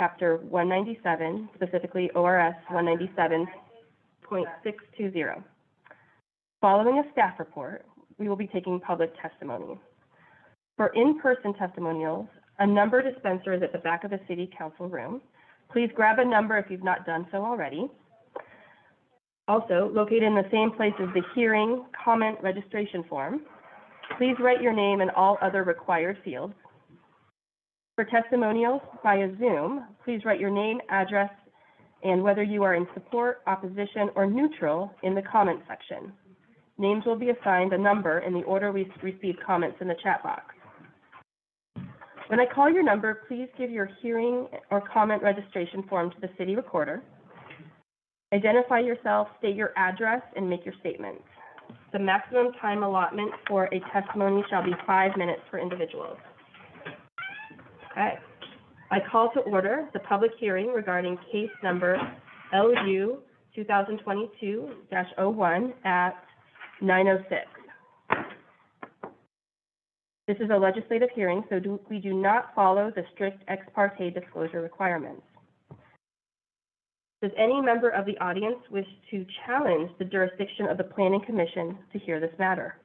Chapter 197, specifically ORS 197.620. Following a staff report, we will be taking public testimony. For in-person testimonials, a number dispenser is at the back of the City Council room. Please grab a number if you've not done so already. Also, located in the same place as the hearing comment registration form, please write your name and all other required fields. For testimonials via Zoom, please write your name, address, and whether you are in support, opposition, or neutral in the comment section. Names will be assigned a number in the order we receive comments in the chat box. When I call your number, please give your hearing or comment registration form to the city recorder. Identify yourself, state your address, and make your statements. The maximum time allotment for a testimony shall be 5 minutes for individuals. Okay. I call to order the public hearing regarding case number LU 2022-01 at 9:06. This is a legislative hearing, so we do not follow the strict ex parte disclosure requirements. Does any member of the audience wish to challenge the jurisdiction of the Planning Commission to hear this matter?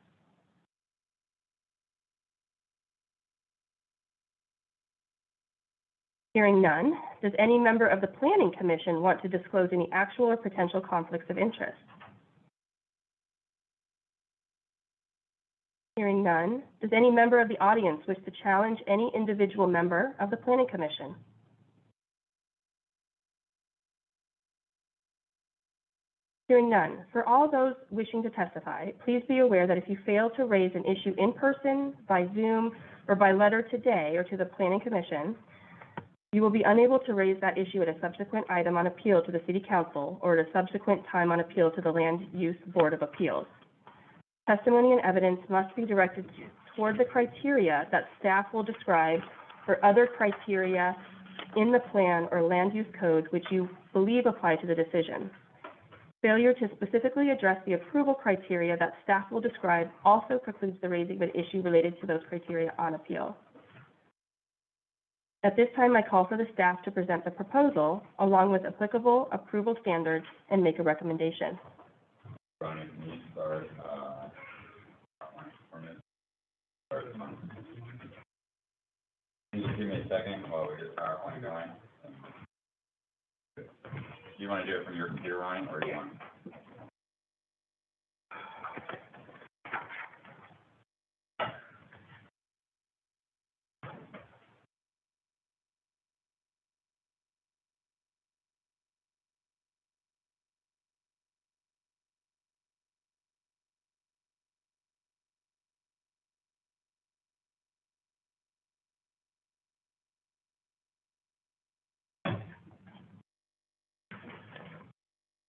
Hearing none, does any member of the Planning Commission want to disclose any actual or potential conflicts of interest? Hearing none, does any member of the audience wish to challenge any individual member of the Planning Commission? Hearing none, for all those wishing to testify, please be aware that if you fail to raise an issue in person, by Zoom, or by letter today or to the Planning Commission, you will be unable to raise that issue at a subsequent item on appeal to the City Council or at a subsequent time on appeal to the Land Use Board of Appeals. Testimony and evidence must be directed toward the criteria that staff will describe or other criteria in the plan or land use code which you believe apply to the decision. Failure to specifically address the approval criteria that staff will describe also precludes the raising of an issue related to those criteria on appeal. At this time, I call for the staff to present the proposal along with applicable approval standards and make a recommendation. Ronnie, can you start, Can you just give me a second while we get PowerPoint going? Do you want to do it from your computer, Ronnie, or do you want?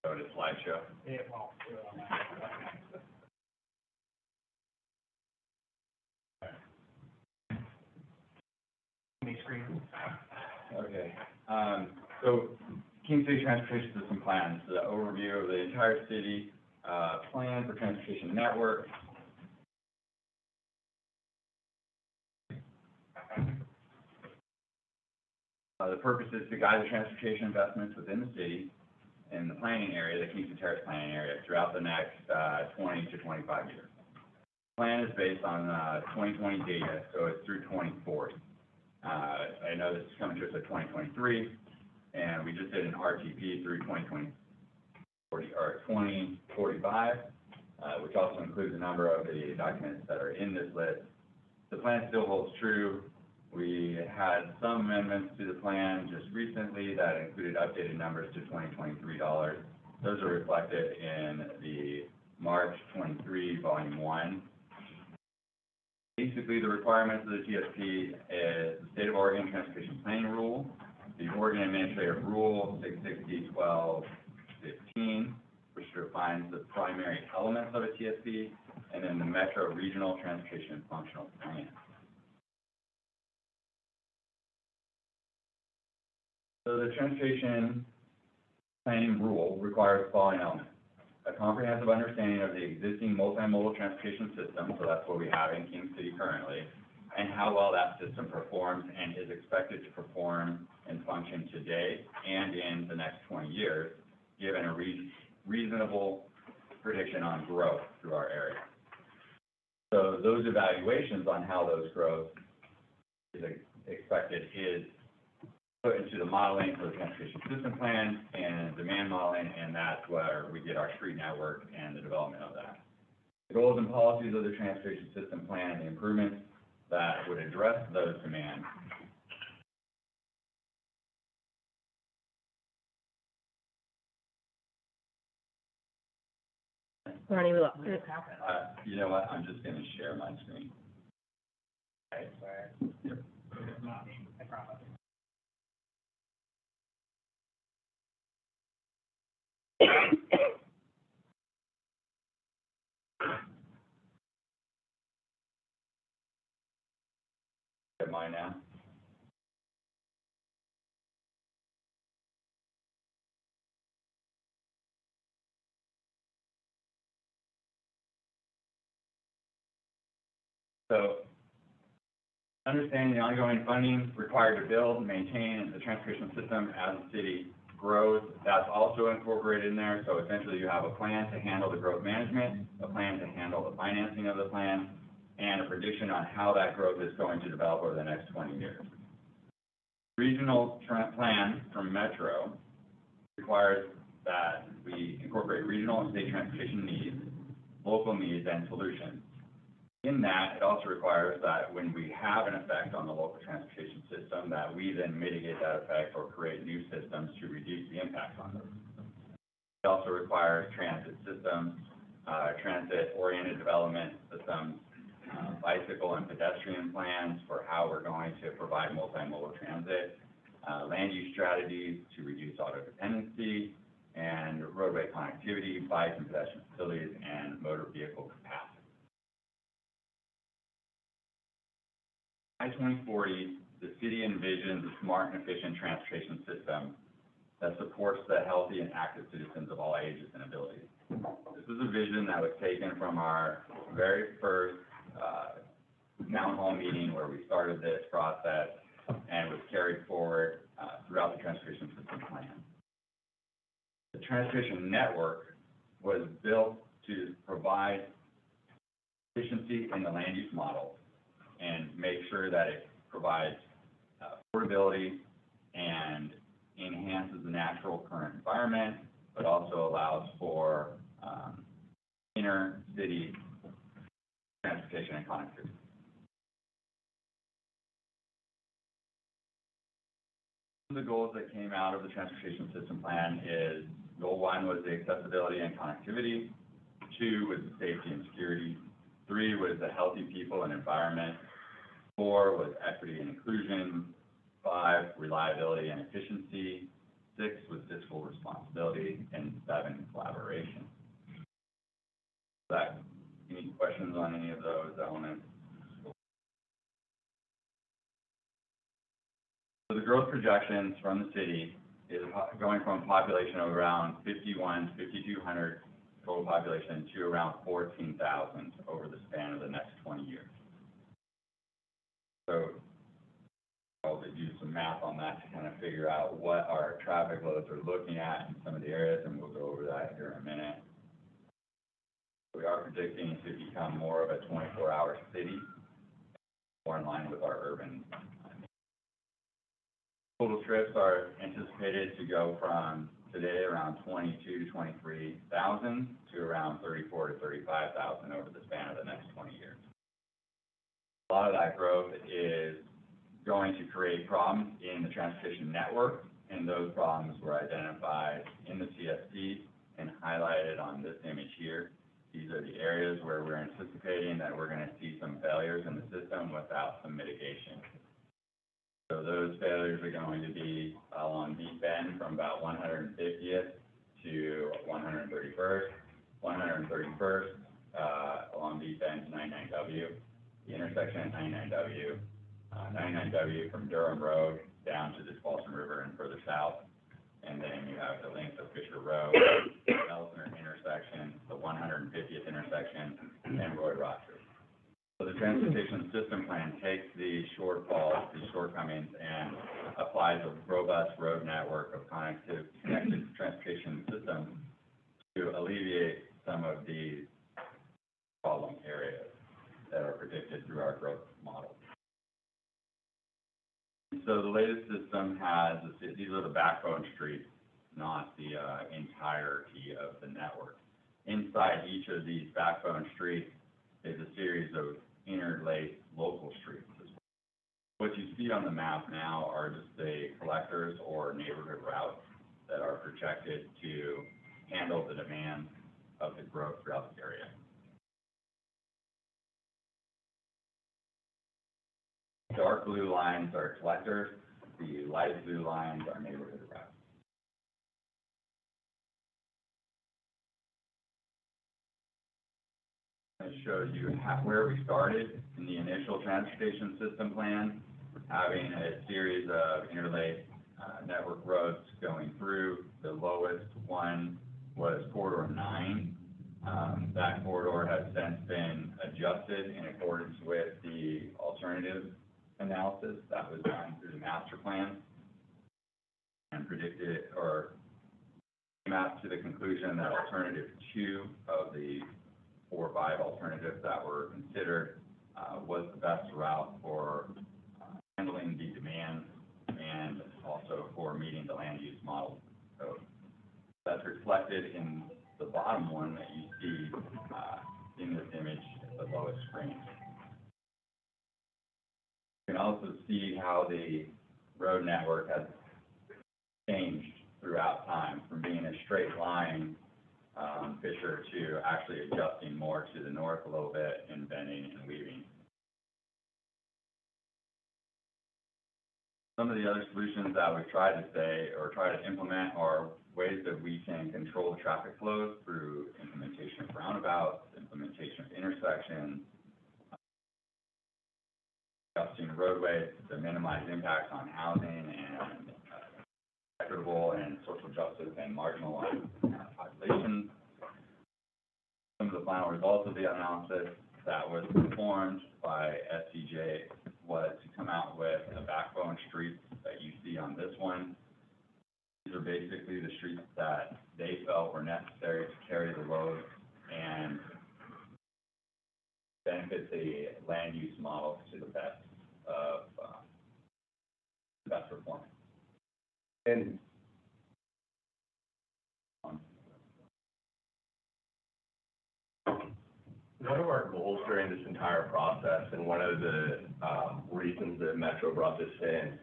Go to slideshow. Okay. So King City Transportation System Plan. This is an overview of the entire city plan for transportation network. The purpose is to guide the transportation investments within the city in the planning area, the Kingston Terrace planning area, throughout the next 20 to 25 years. The plan is based on 2020 data, so it's through 2040. I know this is coming to us at 2023, and we just did an RTP through 2045, which also includes a number of the documents that are in this list. The plan still holds true. We had some amendments to the plan just recently that included updated numbers to 2023 dollars. Those are reflected in the March 23 Volume 1. Basically, the requirements of the TSP is the State of Oregon Transportation Planning Rule, the Oregon Administrative Rule 660-12-15, which defines the primary elements of a TSP, and then the Metro Regional Transportation Functional Plan. So the transportation planning rule requires the following elements: a comprehensive understanding of the existing multimodal transportation system, so that's what we have in King City currently, and how well that system performs and is expected to perform and function today and in the next 20 years, given a reasonable prediction on growth through our area. So those evaluations on how those growth is expected is put into the modeling for the transportation system plan and demand modeling, and that's where we get our street network and the development of that. The goals and policies of the transportation system plan and the improvements that would address those demands. Ronnie, we lost. You know what, I'm just gonna share my screen. Okay, sorry. Yep. It's not me, I promise. Get mine now. So, understanding the ongoing funding required to build and maintain the transportation system as the city grows, that's also incorporated in there. So essentially you have a plan to handle the growth management, a plan to handle the financing of the plan, and a prediction on how that growth is going to develop over the next 20 years. Regional plan from Metro requires that we incorporate regional and state transportation needs, local needs, and solutions. In that, it also requires that when we have an effect on the local transportation system, that we then mitigate that effect or create new systems to reduce the impact on those. It also requires transit systems, transit-oriented development systems, bicycle and pedestrian plans for how we're going to provide multimodal transit, land use strategies to reduce auto dependency, and roadway connectivity, bike and pedestrian facilities, and motor vehicle capacity. By 2040, the city envisions a smart and efficient transportation system that supports the healthy and active citizens of all ages and abilities. This is a vision that was taken from our very first town hall meeting where we started this process and was carried forward throughout the transportation system plan. The transportation network was built to provide efficiency in the land use model and make sure that it provides affordability and enhances the natural current environment, but also allows for inner city transportation and connectivity. One of the goals that came out of the transportation system plan is goal 1 was the accessibility and connectivity, 2 was the safety and security, 3 was the healthy people and environment, 4 was equity and inclusion, 5, reliability and efficiency, 6 was fiscal responsibility, and 7, collaboration. Any questions on any of those elements? So the growth projections from the city is going from a population of around 5,100 to 5,200 total population to around 14,000 over the span of the next 20 years. So I'll do some math on that to kind of figure out what our traffic loads are looking at in some of the areas, and we'll go over that here in a minute. We are predicting to become more of a 24-hour city, more in line with our urban. Total trips are anticipated to go from today around 22 to 23,000 to around 34 to 35,000 over the span of the next 20 years. A lot of that growth is going to create problems in the transportation network, and those problems were identified in the CSP and highlighted on this image here. These are the areas where we're anticipating that we're going to see some failures in the system without some mitigation. So those failures are going to be along Deep Bend from about 150th to 131st, 131st along Deep Bend to 99W, the intersection at 99W, 99W from Durham Road down to the Spalson River and further south, and then you have the length of Fisher Road, Elsner intersection, the 150th intersection, and Roy Rogers. So the transportation system plan takes the shortfalls, the shortcomings, and applies a robust road network of connected transportation systems to alleviate some of the problem areas that are predicted through our growth model. So the latest system has, these are the backbone streets, not the entirety of the network. Inside each of these backbone streets is a series of interlaced local streets. What you see on the map now are just the collectors or neighborhood routes that are projected to handle the demand of the growth throughout the area. Dark blue lines are collectors, the light blue lines are neighborhood routes. It shows you where we started in the initial transportation system plan, having a series of interlaced network roads going through. The lowest one was Corridor 9. That corridor has since been adjusted in accordance with the alternative analysis that was done through the master plan and predicted or came out to the conclusion that alternative 2 of the 4 or 5 alternatives that were considered was the best route for handling the demand and also for meeting the land use model code. That's reflected in the bottom one that you see in this image at the lowest screen. You can also see how the road network has changed throughout time from being a straight line fissure to actually adjusting more to the north a little bit and bending and weaving. Some of the other solutions that we've tried to say or try to implement are ways that we can control the traffic flows through implementation of roundabouts, implementation of intersections, adjusting roadways to minimize impacts on housing and equitable and social justice and marginalized populations. Some of the final results of the analysis that was performed by SCJ was to come out with the backbone streets that you see on this one. These are basically the streets that they felt were necessary to carry the load and benefit the land use model to the best of best performance. And one of our goals during this entire process, and one of the reasons that Metro brought this in,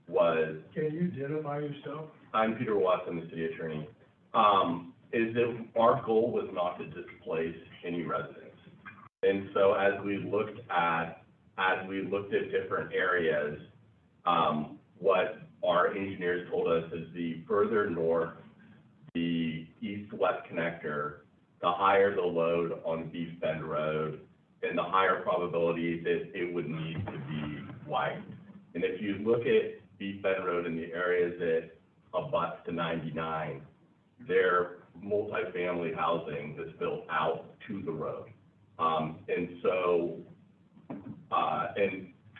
was... Can you identify yourself? I'm Peter Watson, the city attorney. Is that our goal was not to displace any residents. And so as we looked at different areas, what our engineers told us is the further north the east-west connector, the higher the load on Beef Bend Road, and the higher probability that it would need to be widened. And if you look at Beef Bend Road in the areas that abuts to 99, they're multifamily housing that's built out to the road.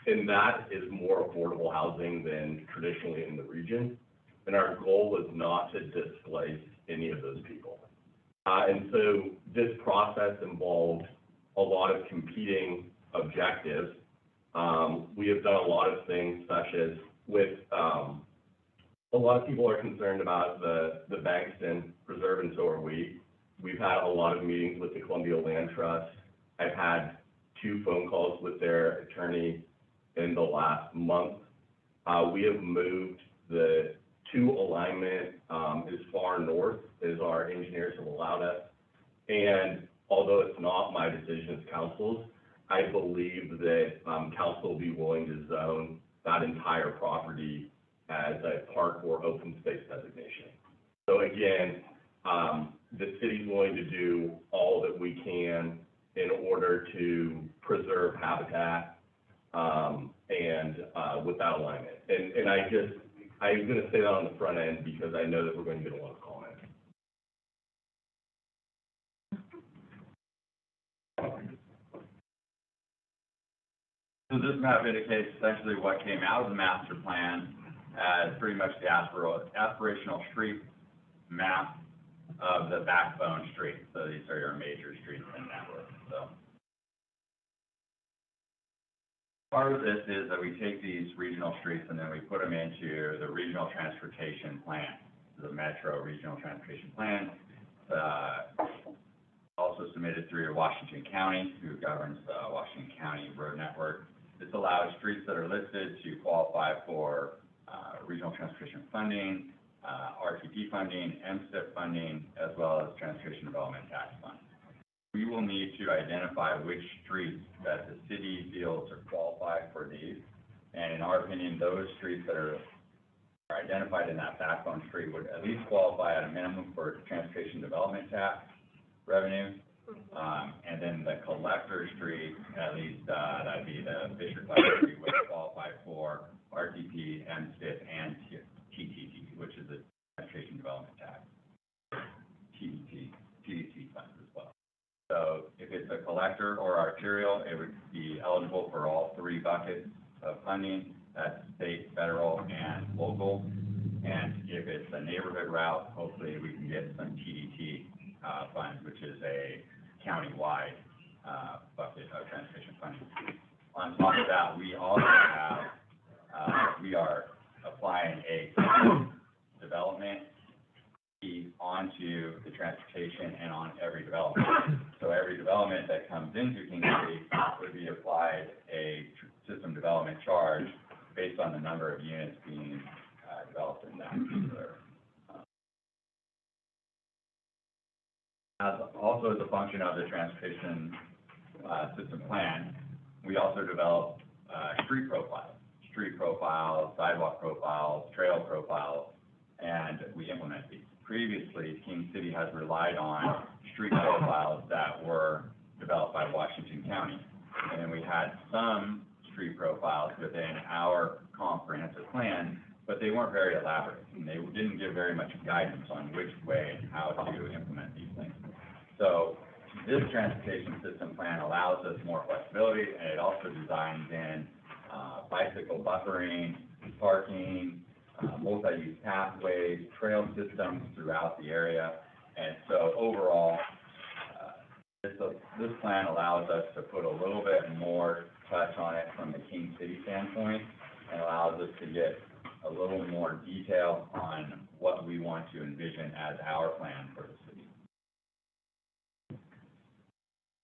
And that is more affordable housing than traditionally in the region. And our goal was not to displace any of those people. And so this process involved a lot of competing objectives. We have done a lot of things such as with, a lot of people are concerned about the Bankston Preserve, and so are we. We've had a lot of meetings with the Columbia Land Trust. I've had 2 phone calls with their attorney in the last month. We have moved the 2 alignment as far north as our engineers have allowed us. And although it's not my decision as council's, I believe that council will be willing to zone that entire property as a park or open space designation. So again, the city's willing to do all that we can in order to preserve habitat and with that alignment. And I'm going to say that on the front end because I know that we're going to get a lot of comments. So this map indicates essentially what came out of the master plan as pretty much the aspirational street map of the backbone streets. So these are your major streets in network, so. Part of this is that we take these regional streets and then we put them into the regional transportation plan, the Metro Regional Transportation Plan. Also submitted through Washington County, who governs the Washington County road network. This allows streets that are listed to qualify for regional transportation funding, RTP funding, MSTIP funding, as well as transportation development tax funding. We will need to identify which streets that the city feels are qualified for these. And in our opinion, those streets that are identified in that backbone street would at least qualify at a minimum for transportation development tax revenue. And then the collector street, at least that'd be the Fisher Collector Street, would qualify for RTP, MSTIP, and TTT, which is a transportation development tax. TDT funds as well. So if it's a collector or arterial, it would be eligible for all three buckets of funding. That's state, federal, and local. And if it's a neighborhood route, hopefully we can get some TDT funds, which is a county-wide bucket of transportation funding. On top of that, we also have, we are applying a development fee onto the transportation and on every development. So every development that comes into King City would be applied a system development charge based on the number of units being developed in that particular. Also, as a function of the transportation system plan, we also develop street profiles, sidewalk profiles, trail profiles, and we implement these. Previously, King City has relied on street profiles that were developed by Washington County. And then we had some street profiles within our comprehensive plan, but they weren't very elaborate, and they didn't give very much guidance on which way and how to implement these things. So this transportation system plan allows us more flexibility, and it also designs in bicycle buffering, parking, multi-use pathways, trail systems throughout the area. And so overall, this plan allows us to put a little bit more touch on it from the King City standpoint, and allows us to get a little more detail on what we want to envision as our plan for the city.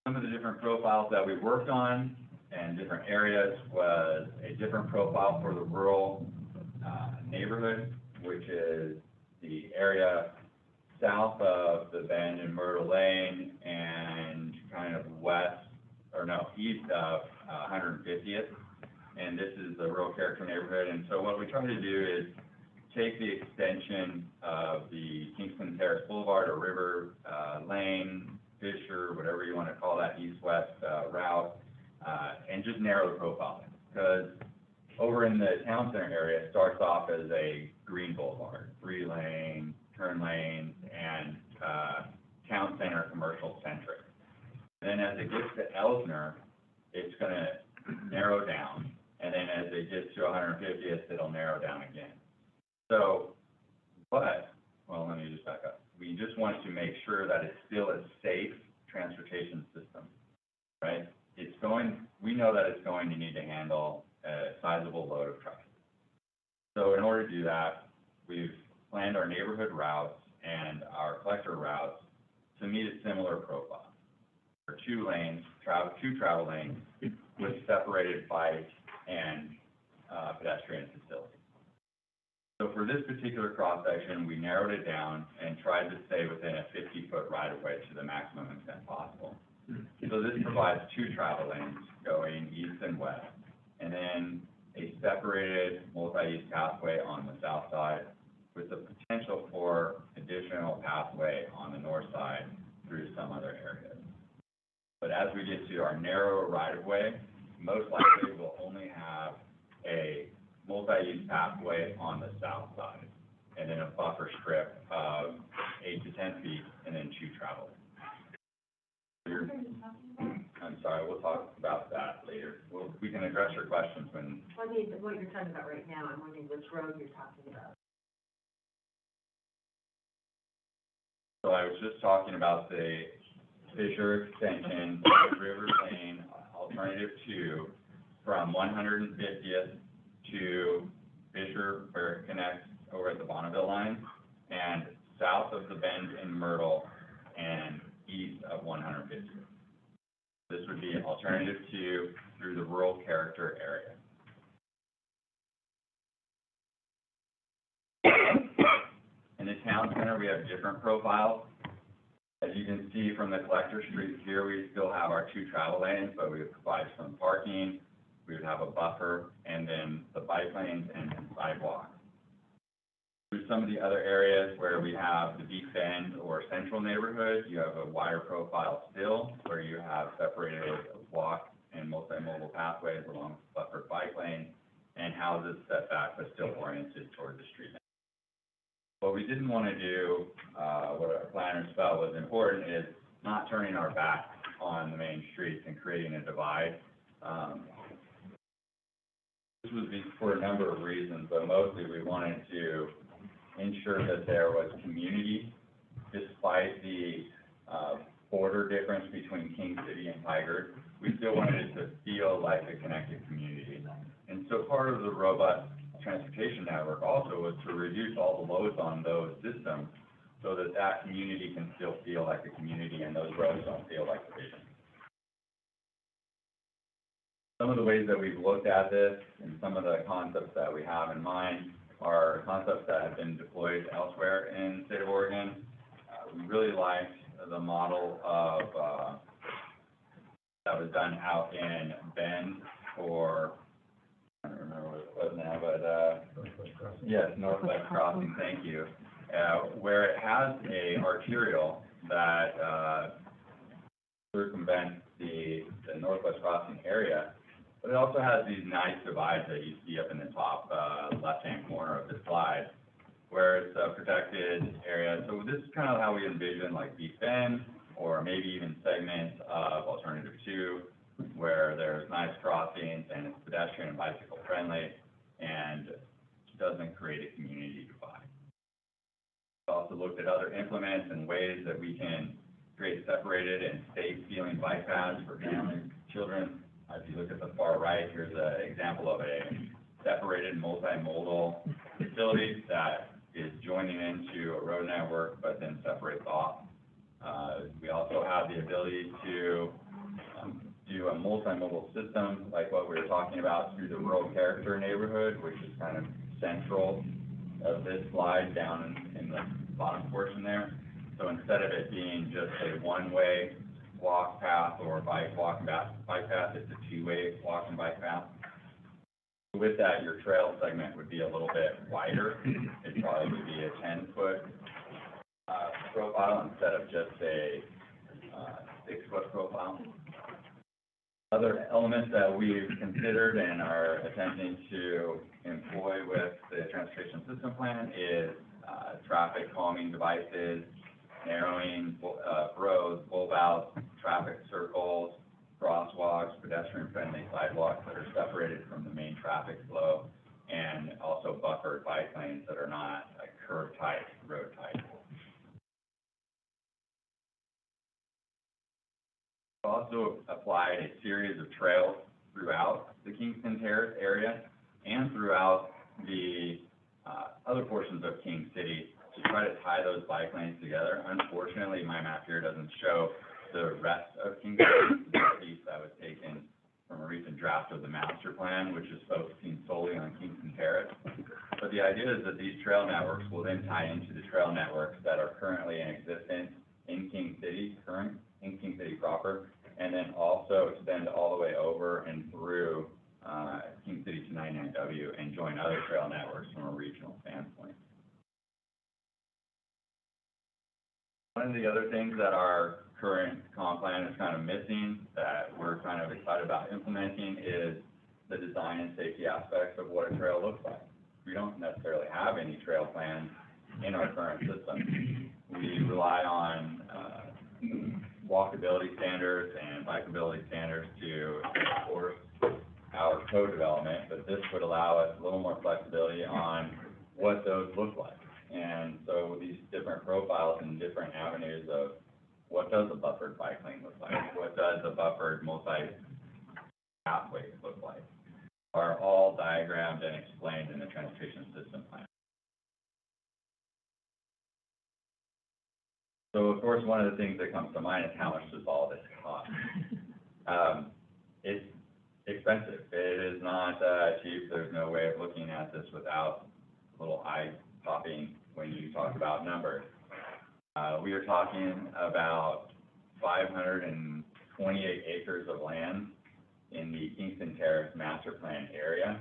Some of the different profiles that we worked on and different areas was a different profile for the rural neighborhood, which is the area south of the Bend and Myrtle Lane and kind of east of 150th. And this is the rural character neighborhood. And so what we try to do is take the extension of the Kingston Terrace Boulevard or River Lane, Fisher, whatever you want to call that east-west route, and just narrow the profile. Because over in the town center area, it starts off as a green boulevard, 3-lane, turn lanes, and town center commercial centric. Then as it gets to Elsner, it's going to narrow down, and then as it gets to 150th, it'll narrow down again. So, let me just back up. We just want to make sure that it's still a safe transportation system, right? We know that it's going to need to handle a sizable load of traffic. So in order to do that, we've planned our neighborhood routes and our collector routes to meet a similar profile. There are 2 lanes, 2 travel lanes with separated bike and pedestrian facilities. So for this particular cross-section, we narrowed it down and tried to stay within a 50-foot right-of-way to the maximum extent possible. So this provides 2 travel lanes going east and west, and then a separated multi-use pathway on the south side with the potential for additional pathway on the north side through some other areas. But as we get to our narrow right-of-way, most likely we'll only have a multi-use pathway on the south side, and then a buffer strip of 8 to 10 feet, and then 2 travel lanes. I'm sorry, we'll talk about that later. We'll we can address your questions when, Well, I mean, what you're talking about right now, I'm wondering which road you're talking about. so I was just talking about the Fisher Extension, River Lane, Alternative 2, from 150th to Fisher, where it connects over at the Bonneville line, and south of the bend in Myrtle, and east of 150th. This would be Alternative 2 through the rural character area. In the town center, we have different profiles. As you can see from the collector street here, we still have our 2 travel lanes, but we would provide some parking, we would have a buffer, and then the bike lanes and sidewalks. Through some of the other areas where we have the Deep Bend or central neighborhood, you have a wider profile still, where you have separated walk and multimodal pathways along buffered bike lanes, and houses set back but still oriented toward the street. What we didn't want to do, what our planners felt was important, is not turning our back on the main streets and creating a divide. This was for a number of reasons, but mostly we wanted to ensure that there was community, despite the border difference between King City and Tigard. We still wanted it to feel like a connected community. And so part of the robust transportation network also was to reduce all the loads on those systems so that that community can still feel like a community and those roads don't feel like division. Some of the ways that we've looked at this and some of the concepts that we have in mind are concepts that have been deployed elsewhere in the state of Oregon. We really liked the model of that was done out in Bend for, I don't remember what it was now, but yes, Northwest Crossing, thank you, where it has a arterial that circumvents the Northwest Crossing area. But it also has these nice divides that you see up in the top left-hand corner of the slide, where it's a protected area. So this is kind of how we envision like Deep Bend, or maybe even segments of Alternative 2, where there's nice crossings and it's pedestrian and bicycle friendly, and doesn't create a community divide. We also looked at other implements and ways that we can create separated and safe feeling bike paths for families, children. If you look at the far right, here's an example of a separated multimodal facility that is joining into a road network, but then separates off. We also have the ability to do a multimodal system, like what we were talking about through the rural character neighborhood, which is kind of central of this slide down in the bottom portion there. So instead of it being just a one-way walk path or bike path, it's a two-way walk and bike path. With that, your trail segment would be a little bit wider. It'd probably be a 10-foot profile instead of just a 6-foot profile. Other elements that we've considered and are attempting to employ with the transportation system plan is traffic calming devices, narrowing roads, bulb outs, traffic circles, crosswalks, pedestrian-friendly sidewalks that are separated from the main traffic flow, and also buffered bike lanes that are not like curb-type, road-type. We've also applied a series of trails throughout the Kingston Terrace area and throughout the other portions of King City to try to tie those bike lanes together. Unfortunately, my map here doesn't show the rest of King City, the piece that was taken from a recent draft of the master plan, which is focusing solely on Kingston Terrace. But the idea is that these trail networks will then tie into the trail networks that are currently in existence in King City, in King City proper, and then also extend all the way over and through King City to 99W and join other trail networks from a regional standpoint. One of the other things that our current comp plan is kind of missing that we're kind of excited about implementing is the design and safety aspects of what a trail looks like. We don't necessarily have any trail plans in our current system. We rely on walkability standards and bikeability standards to enforce our co-development, but this would allow us a little more flexibility on what those look like. And so these different profiles and different avenues of what does a buffered bike lane look like? What does a buffered multi-pathway look like? Are all diagrammed and explained in the transportation system plan. So of course, one of the things that comes to mind is how much does all this cost? It's expensive. It is not cheap. There's no way of looking at this without a little eye popping when you talk about numbers. We are talking about 528 acres of land in the Kingston Terrace master plan area.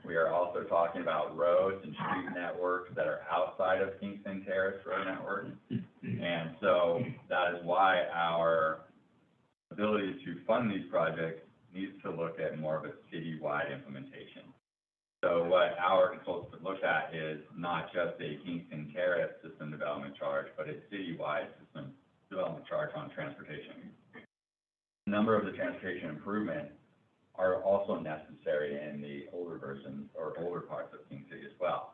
We are also talking about roads and street networks that are outside of Kingston Terrace road network. And so that is why our ability to fund these projects needs to look at more of a citywide implementation. So what our consultants looked at is not just a Kingston Terrace system development charge, but a citywide system development charge on transportation. A number of the transportation improvements are also necessary in the older versions or older parts of King City as well.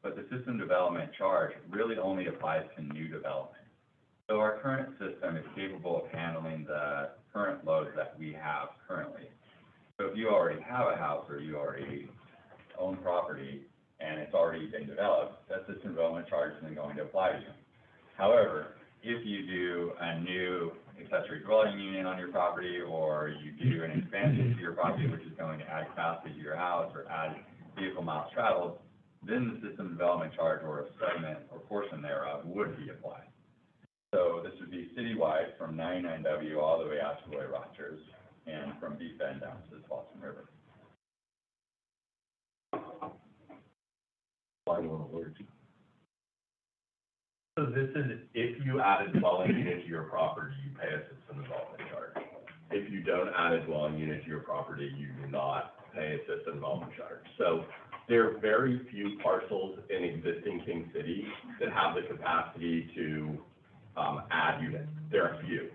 But the system development charge really only applies to new development. So our current system is capable of handling the current loads that we have currently. So if you already have a house or you already own property and it's already been developed, that system development charge isn't going to apply to you. However, if you do a new accessory dwelling unit on your property, or you do an expansion to your property, which is going to add capacity to your house or add vehicle miles traveled, then the system development charge or a segment or portion thereof would be applied. So this would be citywide from 99W all the way out to Roy Rogers and from Beef Bend down to the Boston River. So this is, if you add a dwelling unit to your property, you pay a system development charge. If you don't add a dwelling unit to your property, you do not pay a system development charge. So there are very few parcels in existing King City that have the capacity to add units. There are few,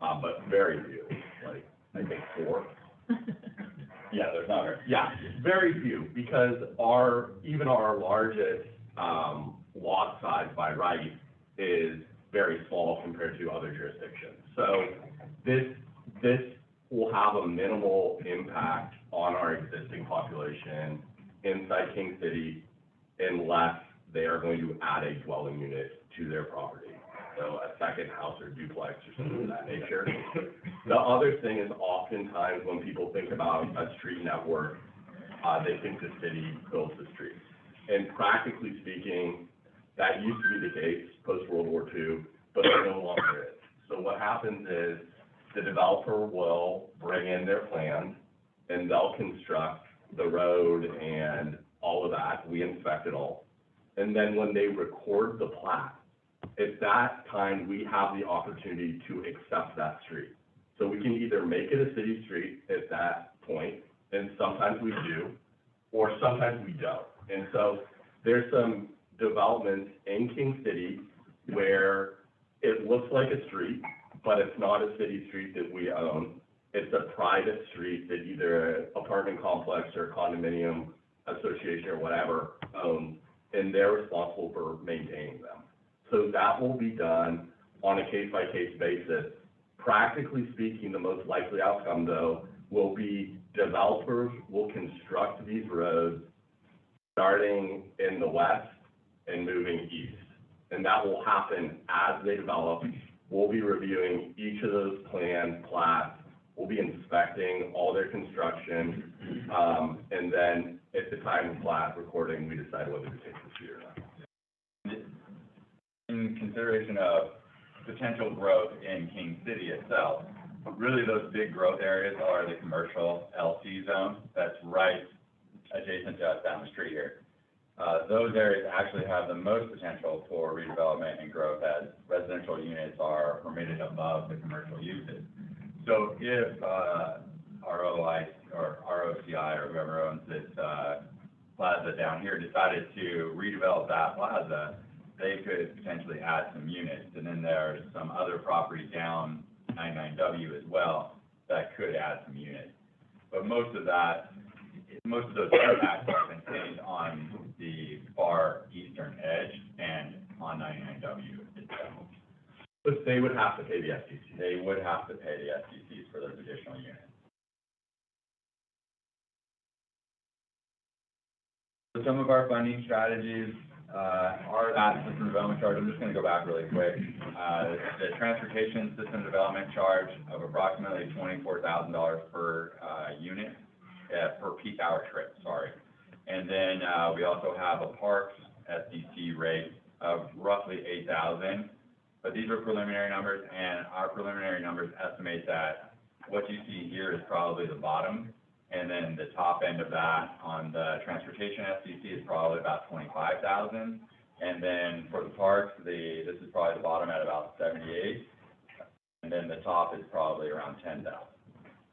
but very few, like I think 4. Yeah, there's not very. Yeah, very few, because even our largest lot size by right is very small compared to other jurisdictions. So this will have a minimal impact on our existing population inside King City unless they are going to add a dwelling unit to their property. So a second house or duplex or something of that nature. The other thing is oftentimes when people think about a street network, they think the city builds the streets. And practically speaking, that used to be the case post-World War II, but it no longer is. So what happens is the developer will bring in their plans and they'll construct the road and all of that. We inspect it all. And then when they record the plat, at that time, we have the opportunity to accept that street. So we can either make it a city street at that point, and sometimes we do, or sometimes we don't. And so there's some developments in King City where it looks like a street, but it's not a city street that we own. It's a private street that either an apartment complex or condominium association or whatever owns, and they're responsible for maintaining them. So that will be done on a case-by-case basis. Practically speaking, the most likely outcome, though, will be developers will construct these roads starting in the west and moving east. And that will happen as they develop. We'll be reviewing each of those plans, plats. We'll be inspecting all their construction. And then at the time of plat recording, we decide whether to take the street or not. In consideration of potential growth in King City itself, really those big growth areas are the commercial LC zone that's right adjacent to us down the street here. Those areas actually have the most potential for redevelopment and growth as residential units are permitted above the commercial uses. So if ROI or ROCI or whoever owns this plaza down here decided to redevelop that plaza, they could potentially add some units. And then there's some other property down 99W as well that could add some units. But most of those impacts are contained on the far eastern edge and on 99W itself. But they would have to pay the FCC. They would have to pay the FCCs for those additional units. So some of our funding strategies are that system development charge. I'm just going to go back really quick. The transportation system development charge of approximately $24,000 per unit per peak hour trip, sorry. And then we also have a parks SDC rate of roughly $8,000. But these are preliminary numbers, and our preliminary numbers estimate that what you see here is probably the bottom. And then the top end of that on the transportation FCC is probably about 25,000. And then for the parks, this is probably the bottom at about 78. And then the top is probably around 10,000.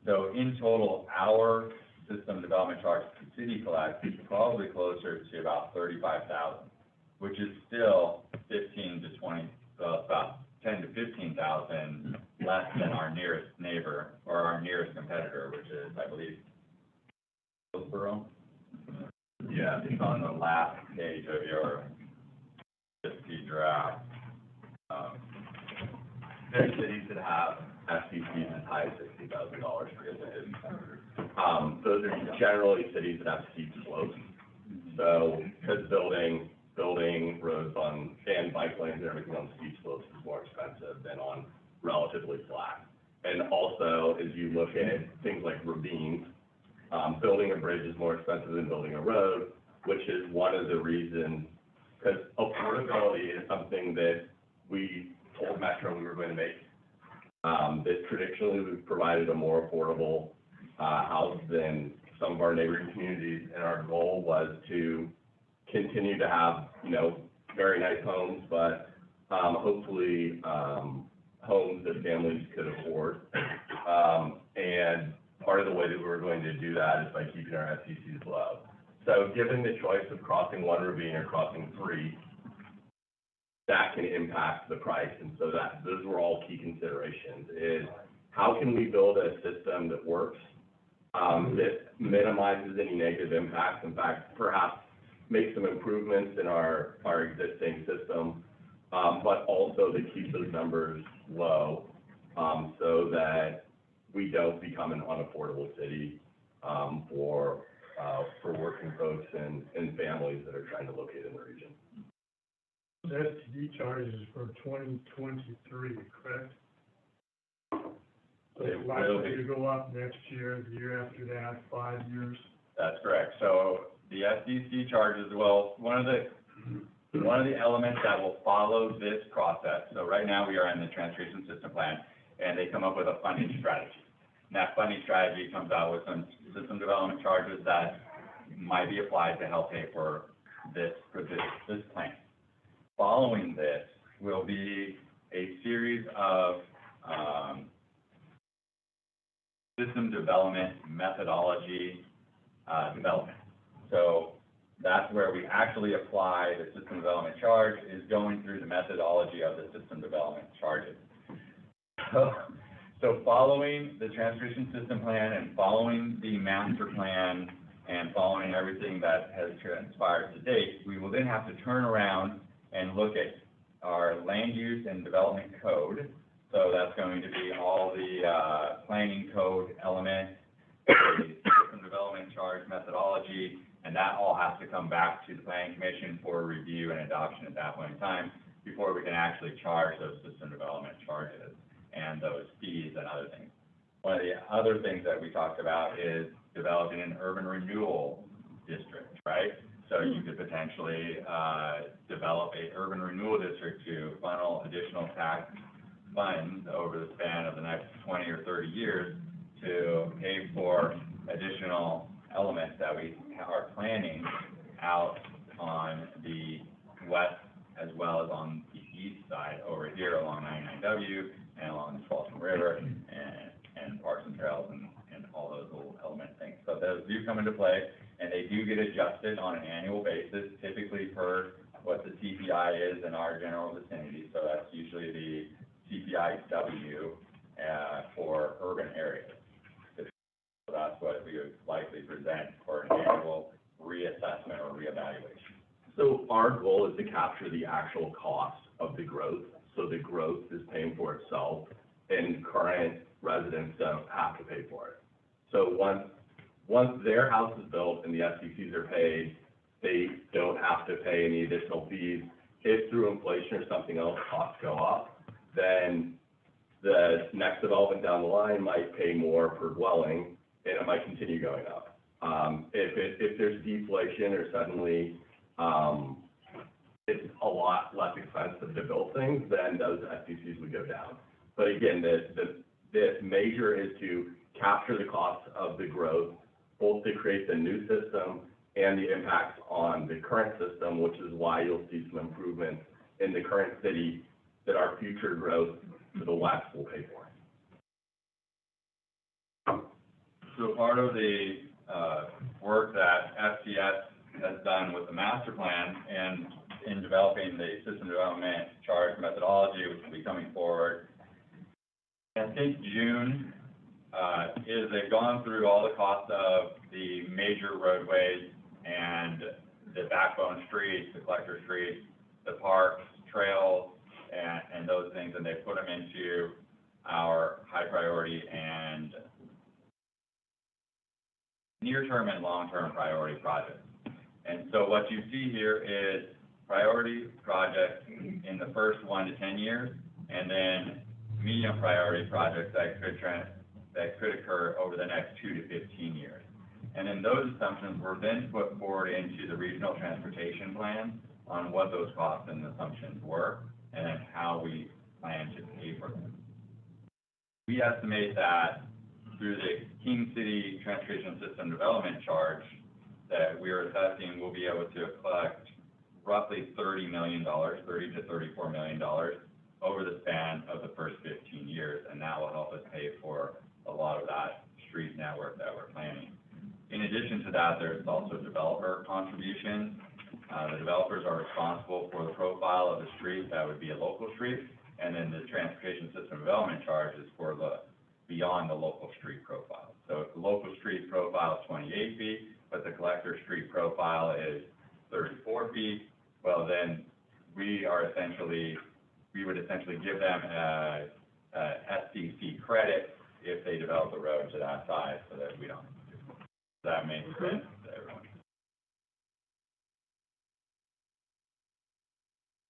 So in total, our system development charge to the city collects is probably closer to about 35,000, which is still 15 to 20, about 10 to 15,000 less than our nearest neighbor or our nearest competitor, which is, I believe, Hillsborough. Yeah, it's on the last page of your CSP draft. There are cities that have FCCs as high as $60,000 for independent competitors. Those are generally cities that have steep slopes. So, because building roads on, and bike lanes and everything on steep slopes is more expensive than on relatively flat. And also, as you look at things like ravines, building a bridge is more expensive than building a road, which is one of the reasons, because affordability is something that we told Metro we were going to make. That traditionally we've provided a more affordable house than some of our neighboring communities, and our goal was to continue to have, very nice homes, but hopefully homes that families could afford. And part of the way that we're going to do that is by keeping our FCCs low. So given the choice of crossing one ravine or crossing three, that can impact the price. And so those were all key considerations, is how can we build a system that works, that minimizes any negative impacts, in fact, perhaps make some improvements in our existing system, but also to keep those numbers low, so that we don't become an unaffordable city for working folks and families that are trying to locate in the region. The STD charges for 2023, correct? So It it's will likely be. to go up next year, the year after that, 5 years. That's correct. So the SDC charges, well, one of the elements that will follow this process, so right now we are in the transportation system plan, and they come up with a funding strategy. And that funding strategy comes out with some system development charges that might be applied to help pay for this plan. Following this will be a series of system development methodology development. So that's where we actually apply the system development charge, is going through the methodology of the system development charges. So following the transportation system plan and following the master plan and following everything that has transpired to date, we will then have to turn around and look at our land use and development code. So that's going to be all the planning code elements, the system development charge methodology, and that all has to come back to the planning commission for review and adoption at that point in time before we can actually charge those system development charges and those fees and other things. One of the other things that we talked about is developing an urban renewal district, right? So you could potentially develop a urban renewal district to funnel additional tax funds over the span of the next 20 or 30 years to pay for additional elements that we are planning out on the west as well as on the east side over here along 99W and along the Spalding River and parks and trails and all those little element things. So those do come into play, and they do get adjusted on an annual basis, typically per what the CPI is in our general vicinity. So that's usually the CPI-W for urban areas. So that's what we So our goal is to capture the actual cost of the growth, so the growth is paying for itself, and current residents don't have to pay for it. So once their house is built and the SDCs are paid, they don't have to pay any additional fees. If through inflation or something else, costs go up, then the next development down the line might pay more per dwelling, and it might continue going up. If there's deflation or suddenly, it's a lot less expensive to build things, then those SDCs would go down. But again, the measure is to capture the cost of the growth, both to create the new system and the impacts on the current system, which is why you'll see some improvements in the current city that our future growth to the west will pay for. So part of the work that FCS has done with the master plan and in developing the system development charge methodology, which will be coming forward, I think June, is they've gone through all the costs of the major roadways and the backbone streets, the collector streets, the parks, trails, and those things, and they put them into our high priority and near-term and long-term priority projects. And so what you see here is priority projects in the first 1 to 10 years, and then medium priority projects that could occur over the next 2 to 15 years. And then those assumptions were then put forward into the regional transportation plan on what those costs and assumptions were, and then how we plan to pay for them. We estimate that through the King City Transportation System Development Charge that we are assessing, we'll be able to collect roughly $30 million, $30 to $34 million over the span of the first 15 years, and that will help us pay for a lot of that street network that we're planning. In addition to that, there's also developer contributions. The developers are responsible for the profile of the street that would be a local street, and then the transportation system development charge is for the beyond the local street profile. So if the local street profile is 28 feet, but the collector street profile is 34 feet, well then we would essentially give them a SDC credit if they develop the road to that size, so that we don't. Does that make sense to everyone?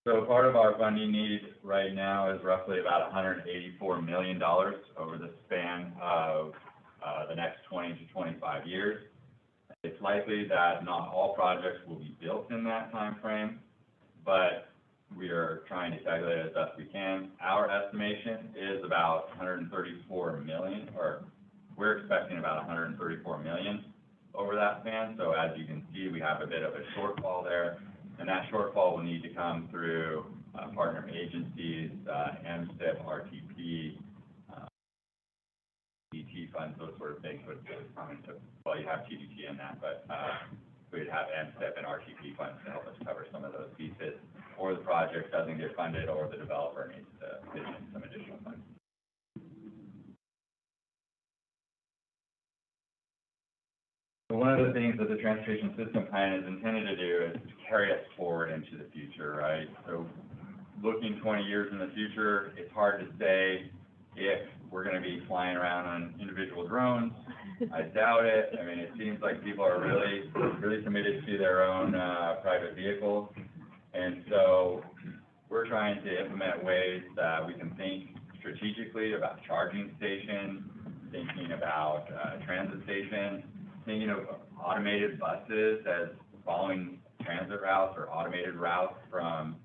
So part of our funding need right now is roughly about $184 million over the span of the next 20 to 25 years. It's likely that not all projects will be built in that time frame, but we are trying to calculate as best we can. Our estimation is about $134 million, or we're expecting about $134 million over that span. So as you can see, we have a bit of a shortfall there, and that shortfall will need to come through partner agencies, MSTIP, RTP, DT funds, those sort of things would come into, well, you have TDT in that, but we'd have MSTIP and RTP funds to help us cover some of those pieces, or the project doesn't get funded, or the developer needs to pitch in some additional funds. So one of the things that the transportation system plan is intended to do is to carry us forward into the future, right? So looking 20 years in the future, it's hard to say if we're going to be flying around on individual drones. I doubt it. I mean, it seems like people are really committed to their own private vehicles. And so we're trying to implement ways that we can think strategically about charging stations, thinking about transit stations, thinking of automated buses as following transit routes or automated routes from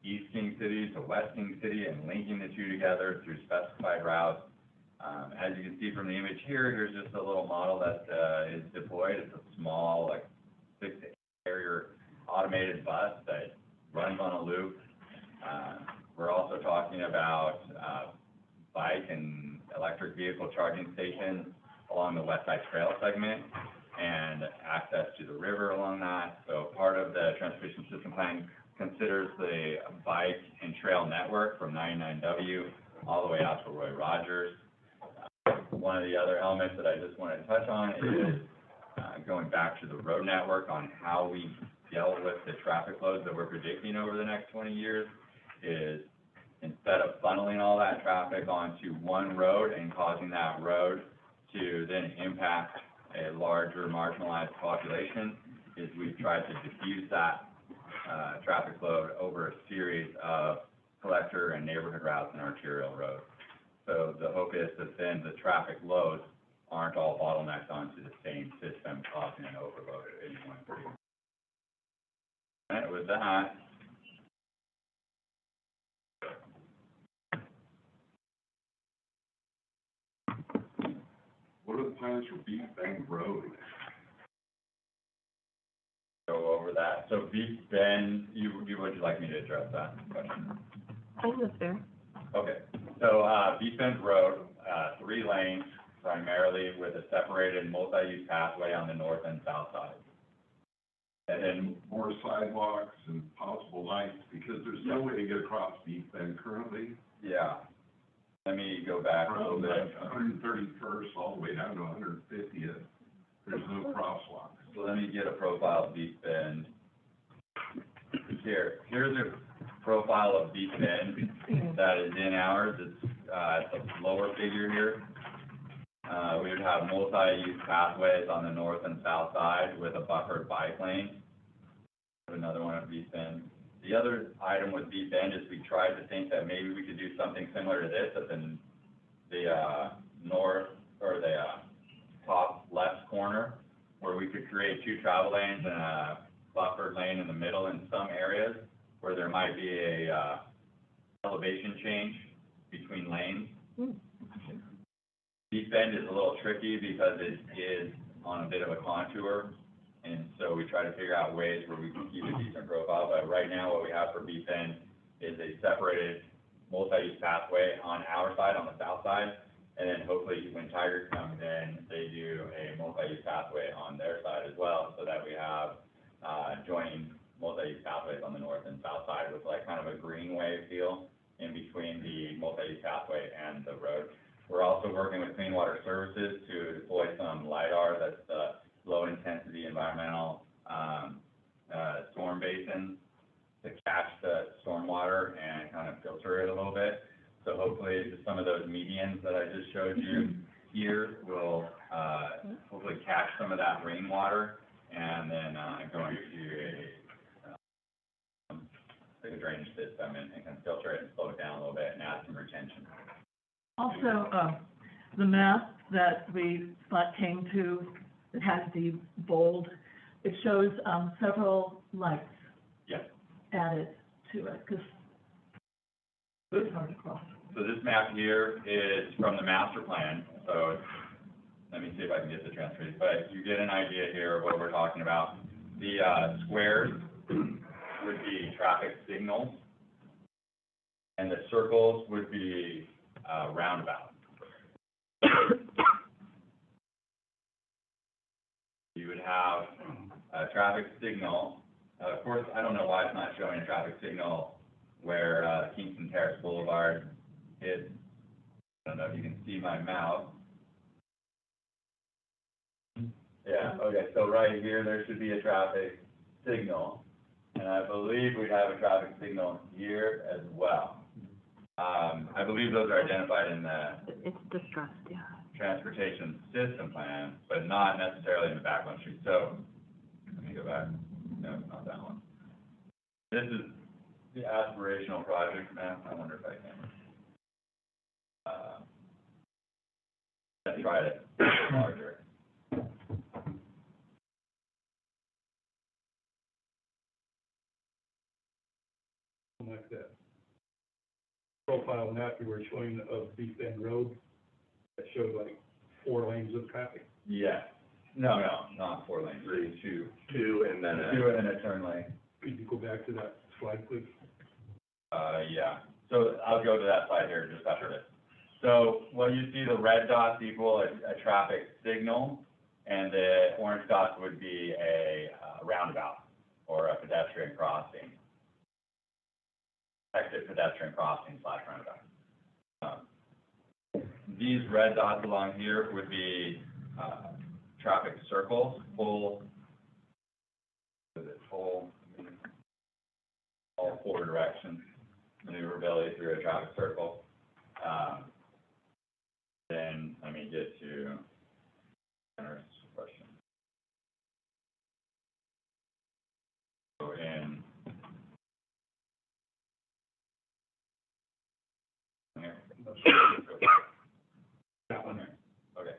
East King City to West King City and linking the two together through specified routes. As you can see from the image here, here's just a little model that is deployed. It's a small, like 6 to 8 carrier automated bus that runs on a loop. We're also talking about bike and electric vehicle charging stations along the West Side Trail segment and access to the river along that. So part of the transportation system plan considers the bike and trail network from 99W all the way out to Roy Rogers. One of the other elements that I just want to touch on is going back to the road network on how we dealt with the traffic loads that we're predicting over the next 20 years is instead of funneling all that traffic onto one road and causing that road to then impact a larger marginalized population, is we've tried to diffuse that traffic load over a series of collector and neighborhood routes and arterial roads. So the hope is that then the traffic loads aren't all bottlenecked onto the same system, causing an overload at any one point. And with that, What are the plans for Beef Bend Road? go over that. So Beef Bend, would you like me to address that question? I think that's fair. Okay, so, Beef Bend Road, 3 lanes, primarily with a separated multi-use pathway on the north and south side. And then, More sidewalks and possible lights, because there's no way to get across Beef Bend currently. yeah, let me go back a little From bit. like 131st all the way down to 150th, there's no crosswalks. So let me get a profile of Beef Bend. Here's a profile of Beef Bend that is in ours. It's, the lower figure here. We would have multi-use pathways on the north and south side with a buffered bike lane. Another one of Beef Bend. The other item with Beef Bend is we tried to think that maybe we could do something similar to this at the north, or the top left corner, where we could create 2 travel lanes and a buffered lane in the middle in some areas where there might be a elevation change between lanes. Beef Bend is a little tricky because it is on a bit of a contour, and so we try to figure out ways where we can keep a decent profile. But right now, what we have for Beef Bend is a separated multi-use pathway on our side, on the south side, and then hopefully when Tiger comes in, they do a multi-use pathway on their side as well, so that we have joining multi-use pathways on the north and south side with like kind of a greenway feel in between the multi-use pathway and the road. We're also working with Clean Water Services to deploy some LiDAR, that's the low-intensity environmental storm basin, to catch the stormwater and kind of filter it a little bit. So hopefully some of those medians that I just showed you here will hopefully catch some of that rainwater and then go into a drainage system and can filter it and slow it down a little bit and add some retention. Also, the map that we came to, it has the bold, it shows several lights Yep. added to it, because it's hard to cross. So this map here is from the master plan, so let me see if I can get the transfer, but you get an idea here of what we're talking about. The squares would be traffic signals, and the circles would be roundabouts. You would have a traffic signal. Of course, I don't know why it's not showing a traffic signal where Kingston Terrace Boulevard is. I don't know if you can see my mouse. Yeah, okay, so right here, there should be a traffic signal, and I believe we'd have a traffic signal here as well. I believe those are identified in the It's distressed, yeah. transportation system plan, but not necessarily in the background street. So, let me go back. No, not that one. This is the aspirational project map. I wonder if I can. Let's try it larger. Like that. Profile map you were showing of Beef Bend Road, that showed like 4 lanes of traffic. Yes. No, not 4 lanes, 2. 2 and then 2 and then a turn lane. Could you go back to that slide, please? Yeah. So I'll go to that slide here just after this. So what you see, the red dots equal a traffic signal, and the orange dots would be a roundabout or a pedestrian crossing. Exit pedestrian crossing / roundabout. These red dots along here would be traffic circles, full all four directions, maneuverability through a traffic circle. Then let me get to Jennifer's question. So in here. That one. Okay.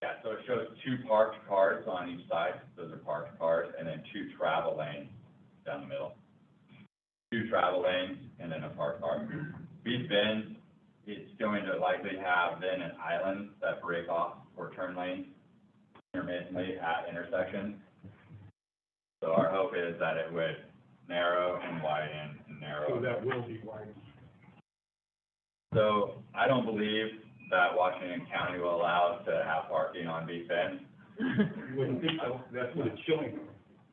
Yeah, so it shows two parked cars on each side. Those are parked cars, and then two travel lanes down the middle. Two travel lanes and then a parked car. Beach Bend, it's going to likely have then an island that break off for turn lanes intermittently at intersections. So our hope is that it would narrow and widen and narrow. So that will be widened. So I don't believe that Washington County will allow us to have parking on Beach Bend. You wouldn't think so, that's what it's showing.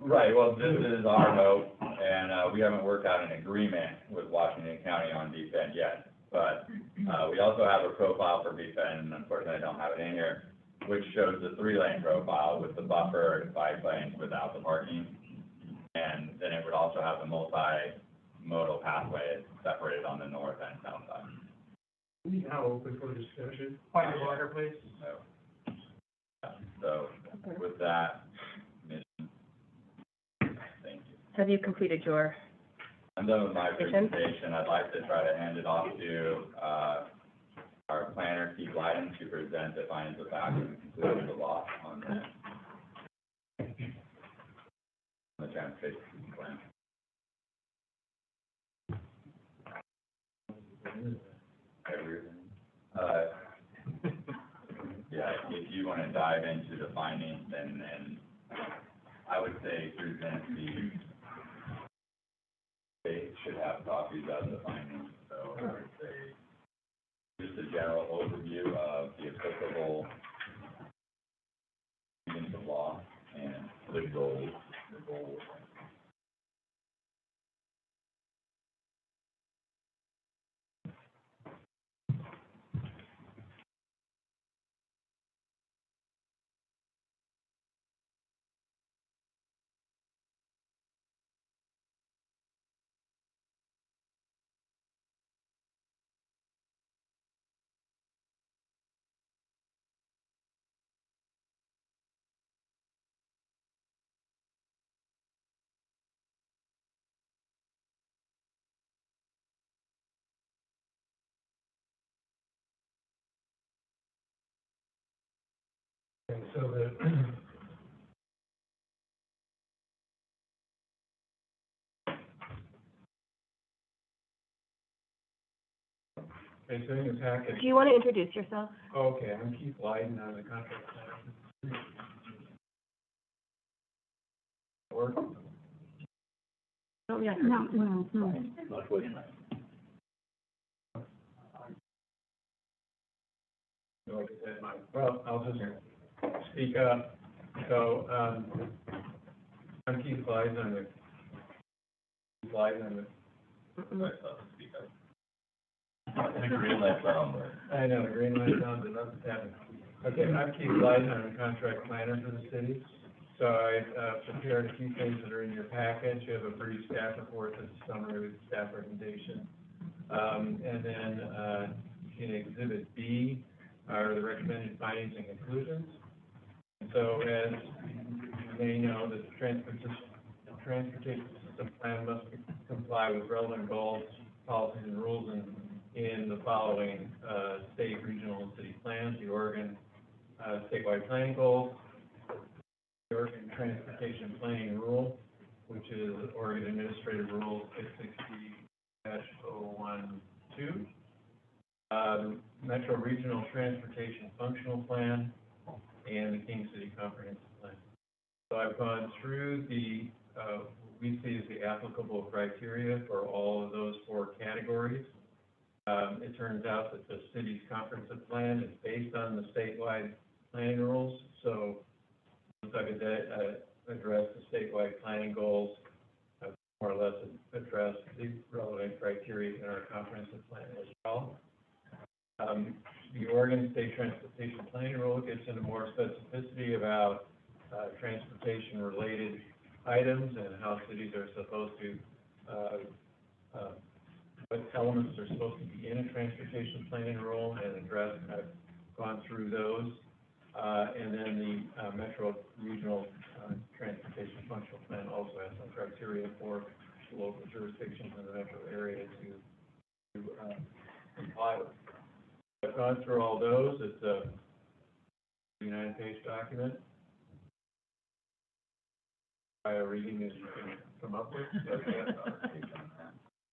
Right, well, this is our hope, and, we haven't worked out an agreement with Washington County on Beach Bend yet. But, we also have a profile for Beach Bend, and unfortunately I don't have it in here, which shows the 3-lane profile with the buffer and 5 lanes without the parking. And then it would also have the multi-modal pathway separated on the north and south side. We now open for discussion. Point of order, please. So, with that, mission, thank you. Have you completed your, I'm done with my Presentation? presentation. I'd like to try to hand it off to, our planner, Keith Lyden, to present the findings of fact and conclusion of the law on the transportation plan. Everything. Yeah, if you want to dive into the findings, then I would say present they should have copies of the findings, so I would say just a general overview of the applicable meanings of law and the goals. And so the, okay, so in your package, do you want to introduce yourself? okay, I'm Keith Lyden, I'm the contract planner. Work? Oh, yeah. Well, I'll just speak up. So, I'm Keith Lyden, I'm the Speak up. The green light's on. I know, the green light sounds enough to happen. Okay, I'm Keith Lyden, I'm a contract planner for the city. So I, prepared a few things that are in your package. You have a brief staff report that's a summary with staff recommendation. And then, in Exhibit B are the recommended findings and conclusions. And so as you may know, the transportation system plan must comply with relevant goals, policies, and rules in the following, state, regional, and city plans: the Oregon, statewide planning goals, the Oregon Transportation Planning Rule, which is Oregon Administrative Rule 660-012, Metro Regional Transportation Functional Plan, and the King City Comprehensive Plan. So I've gone through the, what we see as the applicable criteria for all of those 4 categories. It turns out that the city's comprehensive plan is based on the statewide planning rules, so once I've addressed the statewide planning goals, I've more or less addressed the relevant criteria in our comprehensive plan as well. The Oregon State Transportation Planning Rule gets into more specificity about transportation-related items and how cities are supposed to, what elements are supposed to be in a transportation planning rule and address, I've gone through those. And then the Metro Regional Transportation Functional Plan also has some criteria for local jurisdictions in the metro area to comply with. I've gone through all those. It's a 39-page document. By a reading as you can come up with.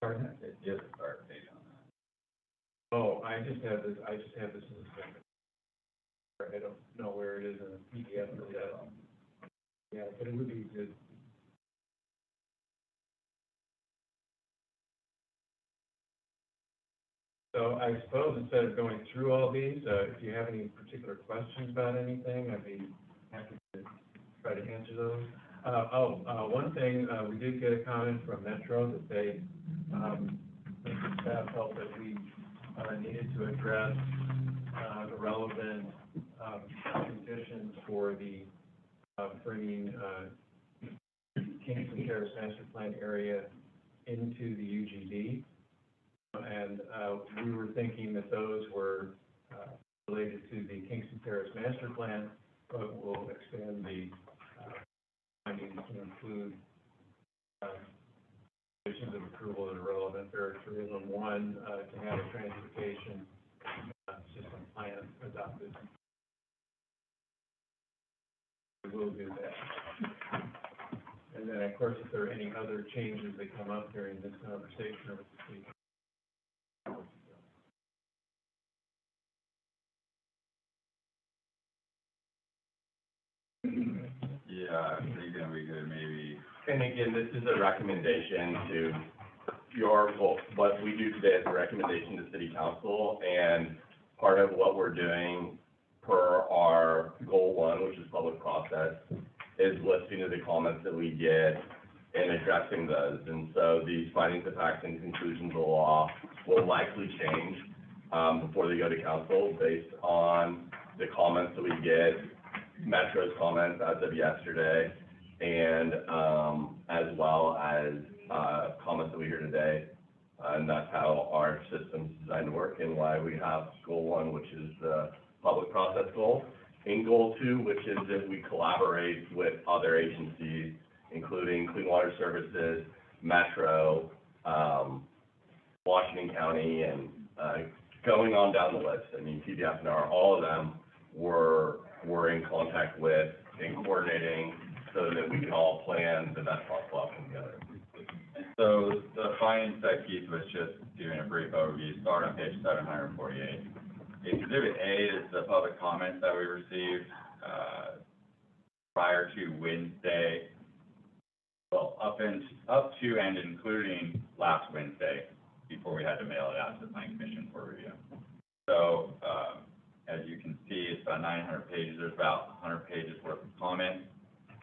Pardon? It's just a start page on that. Oh, I just have this as a second. I don't know where it is in the PDF for that. Yeah, but it would be good. So I suppose instead of going through all these, if you have any particular questions about anything, I'd be happy to try to answer those. One thing, we did get a comment from Metro that they, the staff felt that we needed to address the relevant conditions for the bringing Kingston Terrace Master Plan area into the UGD. And we were thinking that those were related to the Kingston Terrace Master Plan, but we'll expand the findings to include conditions of approval that are relevant. There are three of them. One, to have a transportation system plan adopted. We will do that. And then, of course, if there are any other changes that come up during this conversation or this week. Yeah, I think it'll be good, maybe. And again, this is a recommendation to your, well, what we do today is a recommendation to city council, and part of what we're doing per our goal one, which is public process, is listening to the comments that we get and addressing those. And so these findings of fact and conclusions of law will likely change before they go to council based on the comments that we get, Metro's comments as of yesterday, and as well as comments that we hear today. And that's how our system's designed to work, and why we have goal one, which is the public process goal, and goal two, which is that we collaborate with other agencies, including Clean Water Services, Metro, Washington County, and going on down the list. I mean, TDF and R, all of them we're in contact with and coordinating so that we can all plan the best possible outcome together. And so the findings that Keith was just giving a brief overview, start on page 748. Exhibit A is the public comments that we received prior to Wednesday, well, up to and including last Wednesday, before we had to mail it out to the Planning Commission for review. So, as you can see, it's about 900 pages. There's about 100 pages worth of comments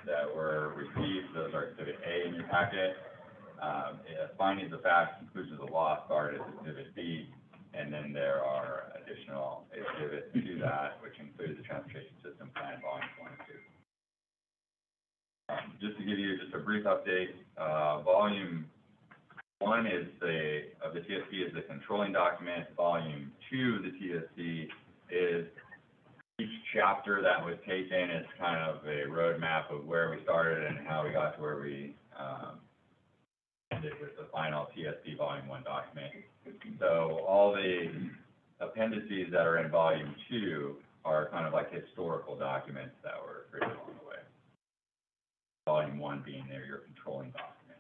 that were received. Those are Exhibit A in your packet. Findings of facts, conclusions of law started as Exhibit B, and then there are additional exhibits to that, which include the Transportation System Plan Volume 1 and 2. Just to give you just a brief update, Volume 1 is the TSC is the controlling document. Volume 2 of the TSC is each chapter that was taken. It's kind of a roadmap of where we started and how we got to where we ended with the final TSC Volume 1 document. So all the appendices that are in Volume 2 are kind of like historical documents that were created along the way. Volume 1 being your controlling document.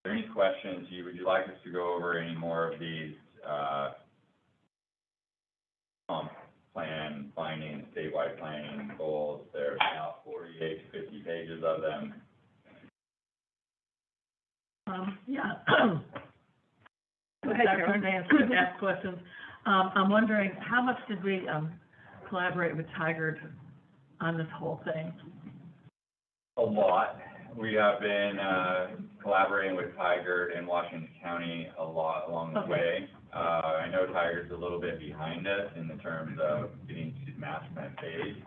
Are there any questions? Would you like us to go over any more of these comp plan findings, statewide planning goals? There's now 48 to 50 pages of them. Yeah. Go ahead, Our turn to ask questions. I'm wondering, how much did we collaborate with Tigard on this whole thing? A lot. We have been collaborating with Tigard in Washington County a lot along the way. I know Tigard's a little bit behind us in the terms of getting to the master plan phase.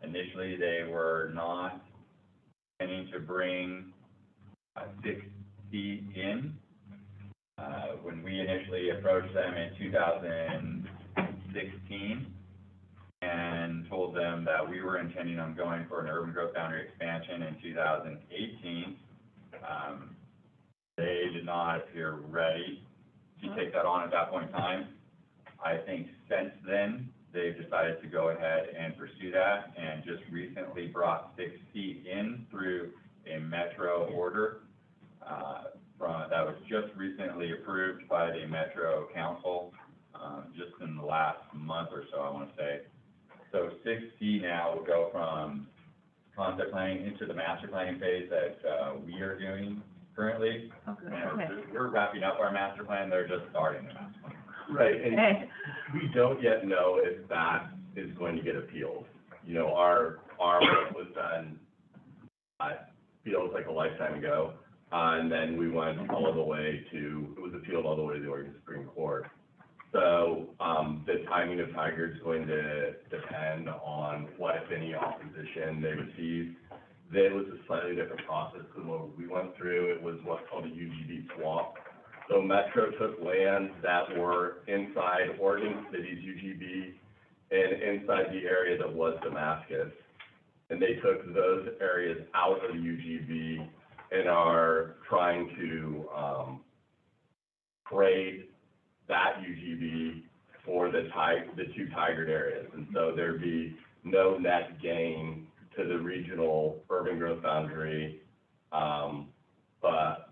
Initially, they were not planning to bring 6C in. When we initially approached them in 2016 and told them that we were intending on going for an urban growth boundary expansion in 2018, they did not appear ready to take that on at that point in time. I think since then, they've decided to go ahead and pursue that, and just recently brought 6C in through a Metro order, that was just recently approved by the Metro Council, just in the last month or so, I want to say. So 6C now will go from concept planning into the master planning phase that, we are doing currently. Okay. And we're wrapping up our master plan, they're just starting the master plan. Right, and Okay. we don't yet know if that is going to get appealed. You know, our work was done, feels like a lifetime ago, and then we went all the way to, it was appealed all the way to the Oregon Supreme Court. So, the timing of Tiger is going to depend on what, if any, opposition they receive. There was a slightly different process than what we went through. It was what's called a UGB swap. So Metro took lands that were inside Oregon City's UGB and inside the area that was Damascus. And they took those areas out of the UGB and are trying to trade that UGB for the two Tigard areas. And so there'd be no net gain to the regional urban growth boundary, but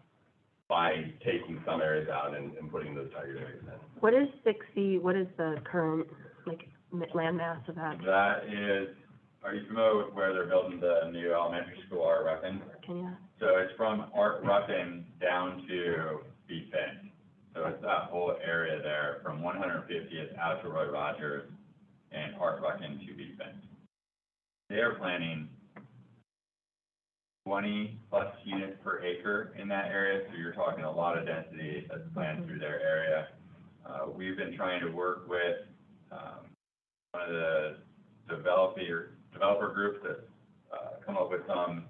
by taking some areas out and putting those Tigard areas in. What is 6C, what is the current, like, land mass of that? That is, are you familiar with where they're building the new elementary school, Art Ruffin? Can you? So it's from Art Ruffin down to Beef Bend. So it's that whole area there from 150th out to Roy Rogers and Art Ruffin to Beef Bend. They are planning 20-plus units per acre in that area, so you're talking a lot of density that's planned through their area. We've been trying to work with one of the developer groups that come up with some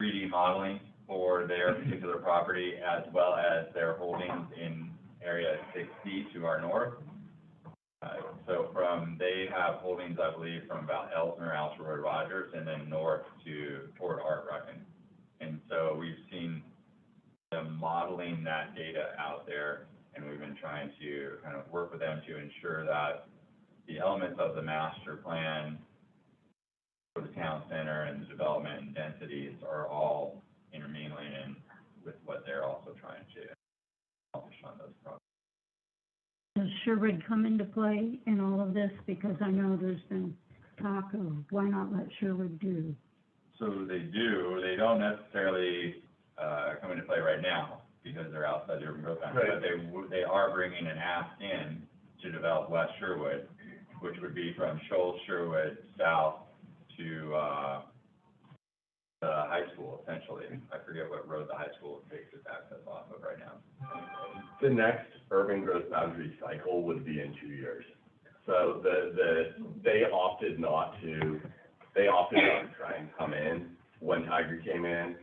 3D modeling for their particular property, as well as their holdings in area 6C to our north. So they have holdings, I believe, from about Elsner out to Roy Rogers, and then north toward Art Ruffin. And so we've seen them modeling that data out there, and we've been trying to kind of work with them to ensure that the elements of the master plan for the town center and the development and densities are all intermingling in with what they're also trying to accomplish on those projects. Does Sherwood come into play in all of this? Because I know there's been talk of why not let Sherwood do. So they do, they don't necessarily, come into play right now because they're outside the urban growth boundary. Right. But they are bringing an ask in to develop West Sherwood, which would be from Shoals Sherwood south to, the high school essentially. I forget what road the high school takes its access off of right now. The next urban growth boundary cycle would be in 2 years. So they opted not to try and come in when Tiger came in.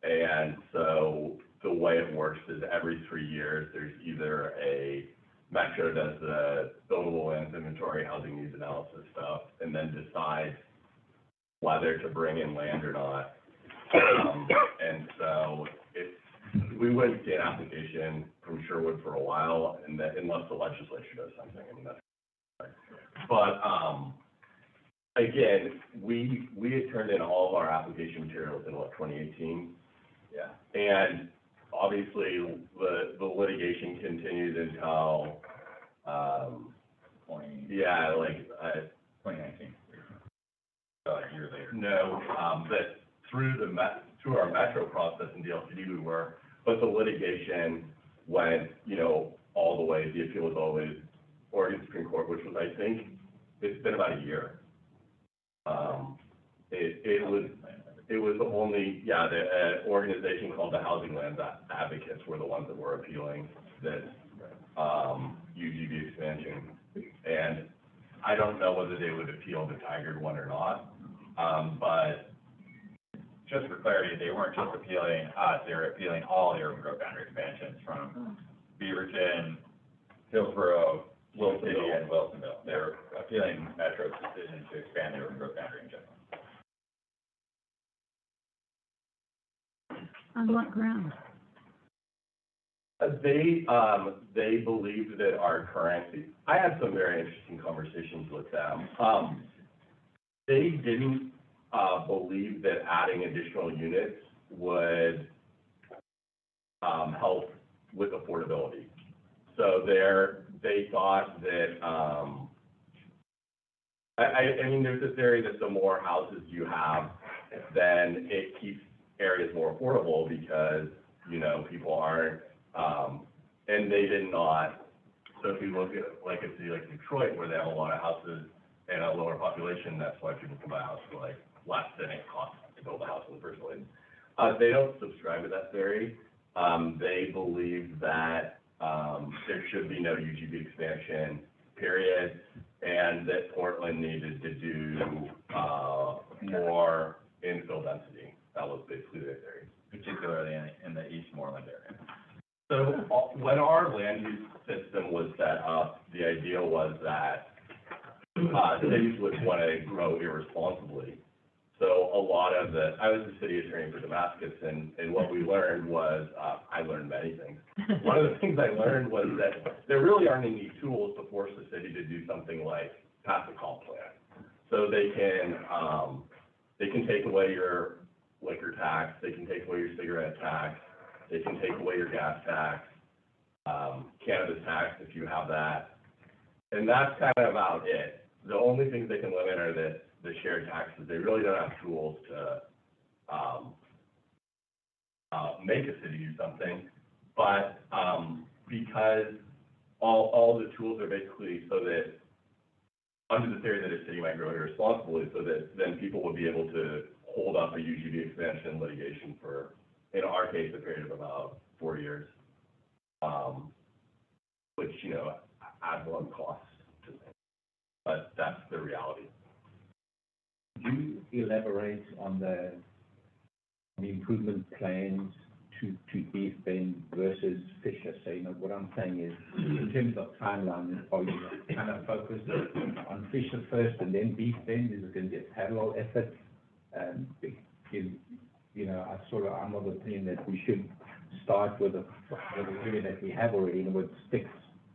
And so the way it works is every 3 years, there's either Metro does the buildable lands inventory, housing needs analysis stuff, and then decides whether to bring in land or not. And so we wouldn't see an application from Sherwood for a while, and that, unless the legislature does something, I mean, that's right. But, again, we had turned in all of our application materials in, 2018? Yeah. And obviously, the litigation continued until, 2019. So a year later. No, that through our Metro process in DLCD we were, but the litigation went, all the way, the appeal was all the way to Oregon Supreme Court, which was, I think, it's been about a year. It was only, the organization called the Housing Lands Advocates were the ones that were appealing this, UGB expansion. And I don't know whether they would appeal the Tigard one or not. But Just for clarity, they weren't just appealing us, they were appealing all the urban growth boundary expansions from Beaverton, Hillsborough, Will City, and Wilsonville. They were appealing Metro's decision to expand the urban growth boundary in general. On what grounds? They believed that our current, I had some very interesting conversations with them. They didn't, believe that adding additional units would, help with affordability. So they thought that, I mean, there's a theory that the more houses you have, then it keeps areas more affordable because, you know, people aren't, and they did not. So if you look at like a city like Detroit, where they have a lot of houses and a lower population, that's why people can buy a house for like less than it costs to build a house in the first place. They don't subscribe to that theory. They believe that, there should be no UGB expansion, period, and that Portland needed to do, more infill density. That was basically their theory. Particularly in the East Moreland area. So when our land use system was set up, the idea was that, cities would want to grow irresponsibly. So a lot of I was the city attorney for Damascus, and what we learned was, I learned many things. One of the things I learned was that there really aren't any tools to force the city to do something like pass a comp plan. So they can take away your liquor tax, they can take away your cigarette tax, they can take away your gas tax, cannabis tax if you have that. And that's kind of about it. The only things they can limit are the shared taxes. They really don't have tools to, make a city do something. But, because all the tools are basically so that, under the theory that a city might grow irresponsibly, so that then people would be able to hold up a UGB expansion litigation for, in our case, a period of about 4 years. Which, you know, adds a lot of costs to them. But that's the reality. Could you elaborate on the improvement plans to Beef Bend versus Fisher? So, you know, what I'm saying is, in terms of timeline, are you kind of focused on Fisher first and then Beef Bend? Is it going to be a parallel effort? You know, I'm of the opinion that we should start with the area that we have already, and would stick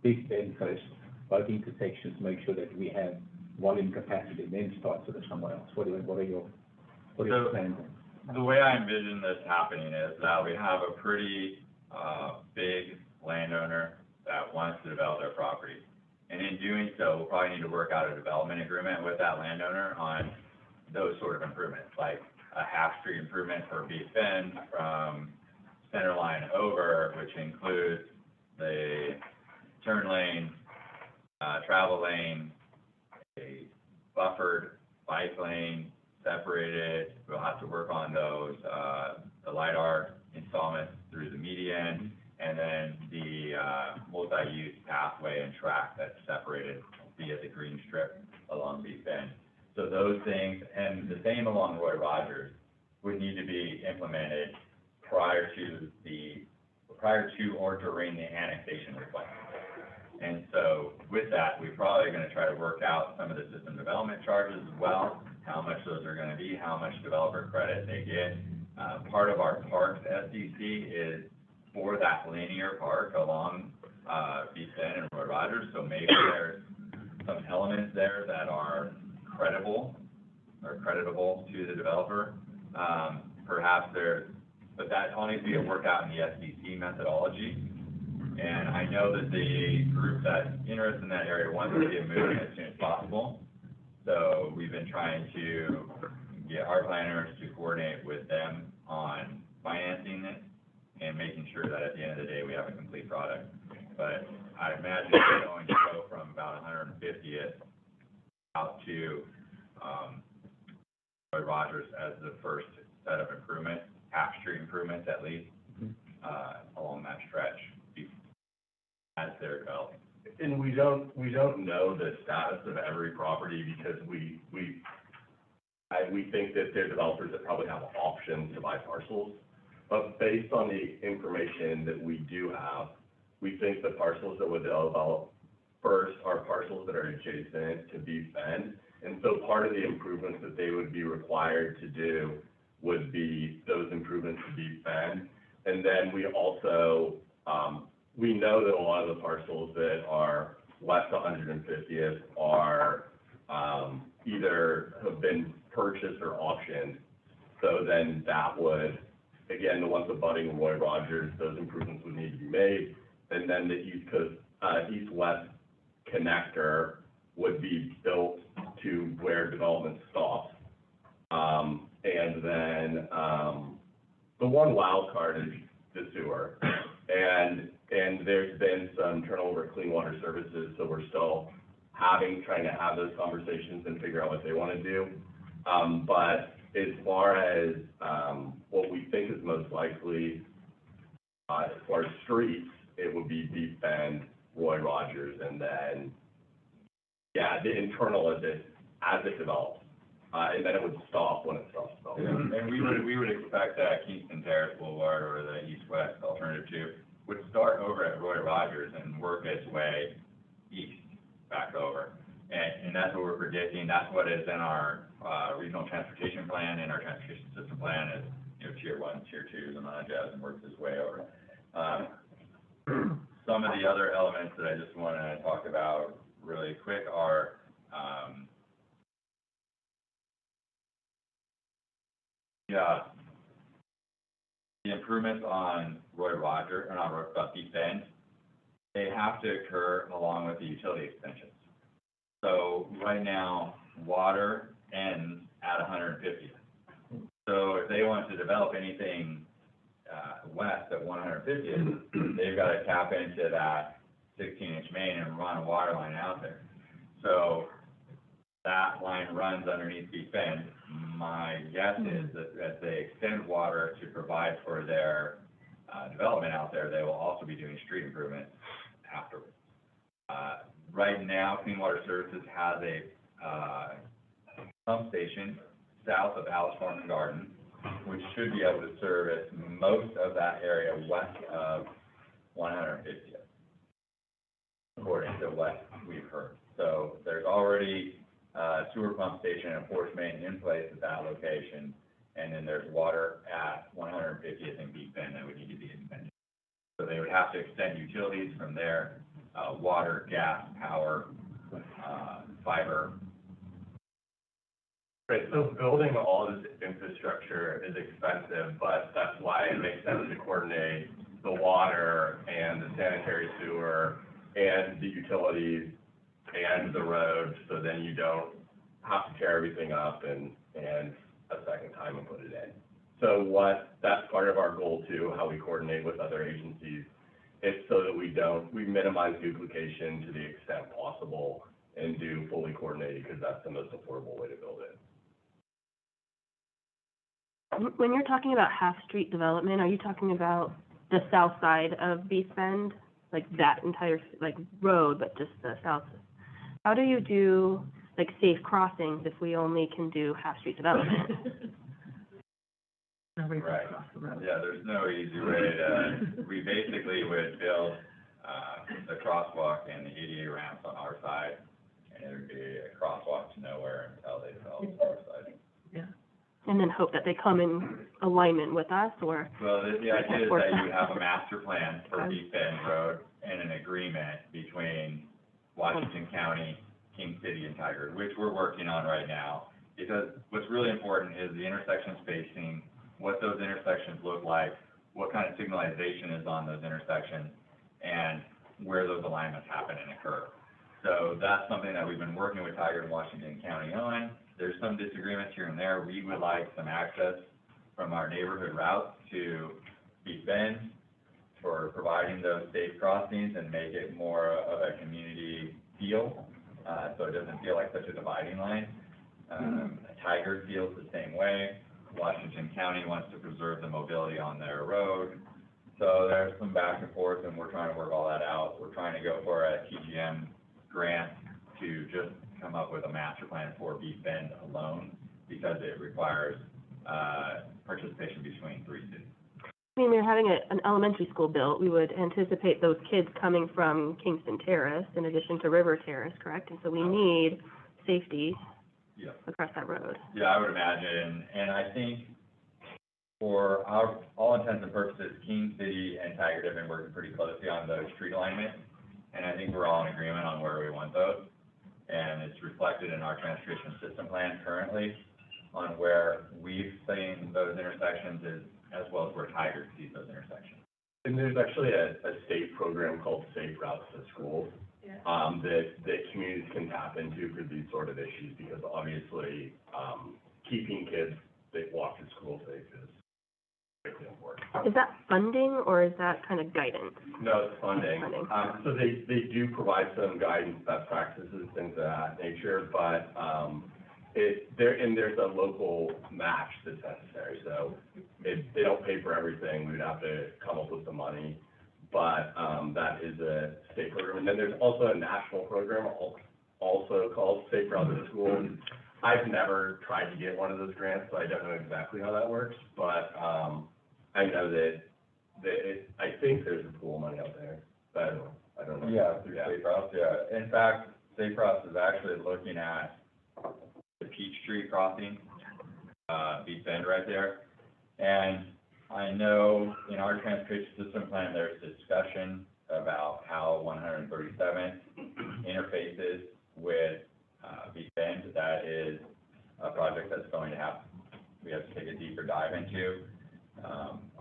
Beef Bend first, both intersections, make sure that we have volume capacity, and then start sort of somewhere else. What are your plans? The way I envision this happening is that we have a pretty, big landowner that wants to develop their property. And in doing so, we'll probably need to work out a development agreement with that landowner on those sort of improvements, like a half-street improvement for Beef Bend from center line over, which includes the turn lane, travel lane, a buffered bike lane, separated. We'll have to work on those, the LiDAR installments through the median, and then the multi-use pathway and track that's separated via the green strip along Beef Bend. So those things, and the same along Roy Rogers, would need to be implemented prior to or during the annexation request. And so with that, we're probably going to try to work out some of the system development charges as well, how much those are going to be, how much developer credit they get. Part of our parks SDC is for that linear park along Beef Bend and Roy Rogers, so maybe there's some elements there that are credible or creditable to the developer. Perhaps but that all needs to get worked out in the SDC methodology. And I know that the group that's interested in that area wants to get moving as soon as possible. So we've been trying to get our planners to coordinate with them on financing it and making sure that at the end of the day, we have a complete product. But I imagine it's going to go from about 150th out to Roy Rogers as the first set of improvements, half-street improvements at least, along that stretch as they're developing. And we don't know the status of every property because we think that there are developers that probably have options to buy parcels. But based on the information that we do have, we think the parcels that would develop first are parcels that are adjacent to Beef Bend. And so part of the improvements that they would be required to do would be those improvements to Beef Bend. And then we also, we know that a lot of the parcels that are west of 150th are, either have been purchased or auctioned. So then that would, again, the ones abutting Roy Rogers, those improvements would need to be made. And then the east-west connector would be built to where development stops. And then, the one wild card is the sewer. And there's been some turnover at Clean Water Services, so we're still trying to have those conversations and figure out what they want to do. But as far as, what we think is most likely, as far as streets, it would be Beef Bend, Roy Rogers, and then, yeah, the internal as it develops. And then it would stop when it stops developing. And we would expect that Kingston Terrace Boulevard or the east-west alternative two would start over at Roy Rogers and work its way east back over. And that's what we're predicting. That's what is in our, regional transportation plan and our transportation system plan is, tier 1, tier 2, and all that jazz, and works its way over. Some of the other elements that I just want to talk about really quick are, the improvements on Roy Rogers, or not Roy, Beef Bend, they have to occur along with the utility extensions. So right now, water ends at 150th. So if they want to develop anything west at 150th, they've got to tap into that 16-inch main and run a water line out there. So that line runs underneath Beef Bend. My guess is that as they extend water to provide for their development out there, they will also be doing street improvements afterwards. Right now, Clean Water Services has a pump station south of Alice Farm and Garden, which should be able to service most of that area west of 150th, according to what we've heard. So there's already a sewer pump station and a force main in place at that location, and then there's water at 150th and Beef Bend that would need to be implemented. So they would have to extend utilities from there, water, gas, power, fiber. Right, so building all this infrastructure is expensive, but that's why it makes sense to coordinate the water and the sanitary sewer and the utilities and the roads, so then you don't have to tear everything up and a second time and put it in. So that's part of our goal too, how we coordinate with other agencies. It's so that we minimize duplication to the extent possible and do fully coordinated, because that's the most affordable way to build it. When you're talking about half-street development, are you talking about the south side of Beef Bend? Like that entire, like, road, but just the south? How do you do, like, safe crossings if we only can do half-street development? Nobody can Right. cross the road. Yeah, there's no easy way to, we basically would build, the crosswalk and the ADA ramps on our side, and it would be a crosswalk to nowhere until they develop the other side. Yeah. And then hope that they come in alignment with us, or? Well, the idea is that you would have a master plan for Beef Bend Road and an agreement between Washington County, King City, and Tigard, which we're working on right now. Because what's really important is the intersection spacing, what those intersections look like, what kind of signalization is on those intersections, and where those alignments happen and occur. So that's something that we've been working with Tigard and Washington County on. There's some disagreements here and there. We would like some access from our neighborhood routes to Beef Bend for providing those safe crossings and make it more of a community feel, so it doesn't feel like such a dividing line. Tigard feels the same way. Washington County wants to preserve the mobility on their road. So there's some back and forth, and we're trying to work all that out. We're trying to go for a TGM grant to just come up with a master plan for Beef Bend alone, because it requires, participation between three cities. I mean, we're having an elementary school built, we would anticipate those kids coming from Kingston Terrace in addition to River Terrace, correct? And so we need safety Yeah. across that road. Yeah, I would imagine, and I think for all intents and purposes, King City and Taggart have been working pretty closely on those street alignments, and I think we're all in agreement on where we want those. And it's reflected in our transportation system plan currently on where we've seen those intersections as well as where Taggart sees those intersections. And there's actually a state program called Safe Routes to Schools, that communities can tap into for these sort of issues, because obviously, keeping kids that walk to school safe is critically important. Is that funding or is that kind of guidance? No, it's funding. Funding. So they do provide some guidance, best practices, things of that nature, but, there's a local match that's necessary, so they don't pay for everything, we'd have to come up with the money, but, that is a state program. And then there's also a national program also called Safe Routes to School. I've never tried to get one of those grants, so I don't know exactly how that works, but, I know that I think there's a pool of money out there, but I don't know. Yeah, through Safe Routes, yeah. In fact, Safe Routes is actually looking at the Peachtree crossing, Beach Bend right there. And I know in our transportation system plan, there's discussion about how 137 interfaces with, Beach Bend. That is a project that's going to have, we have to take a deeper dive into.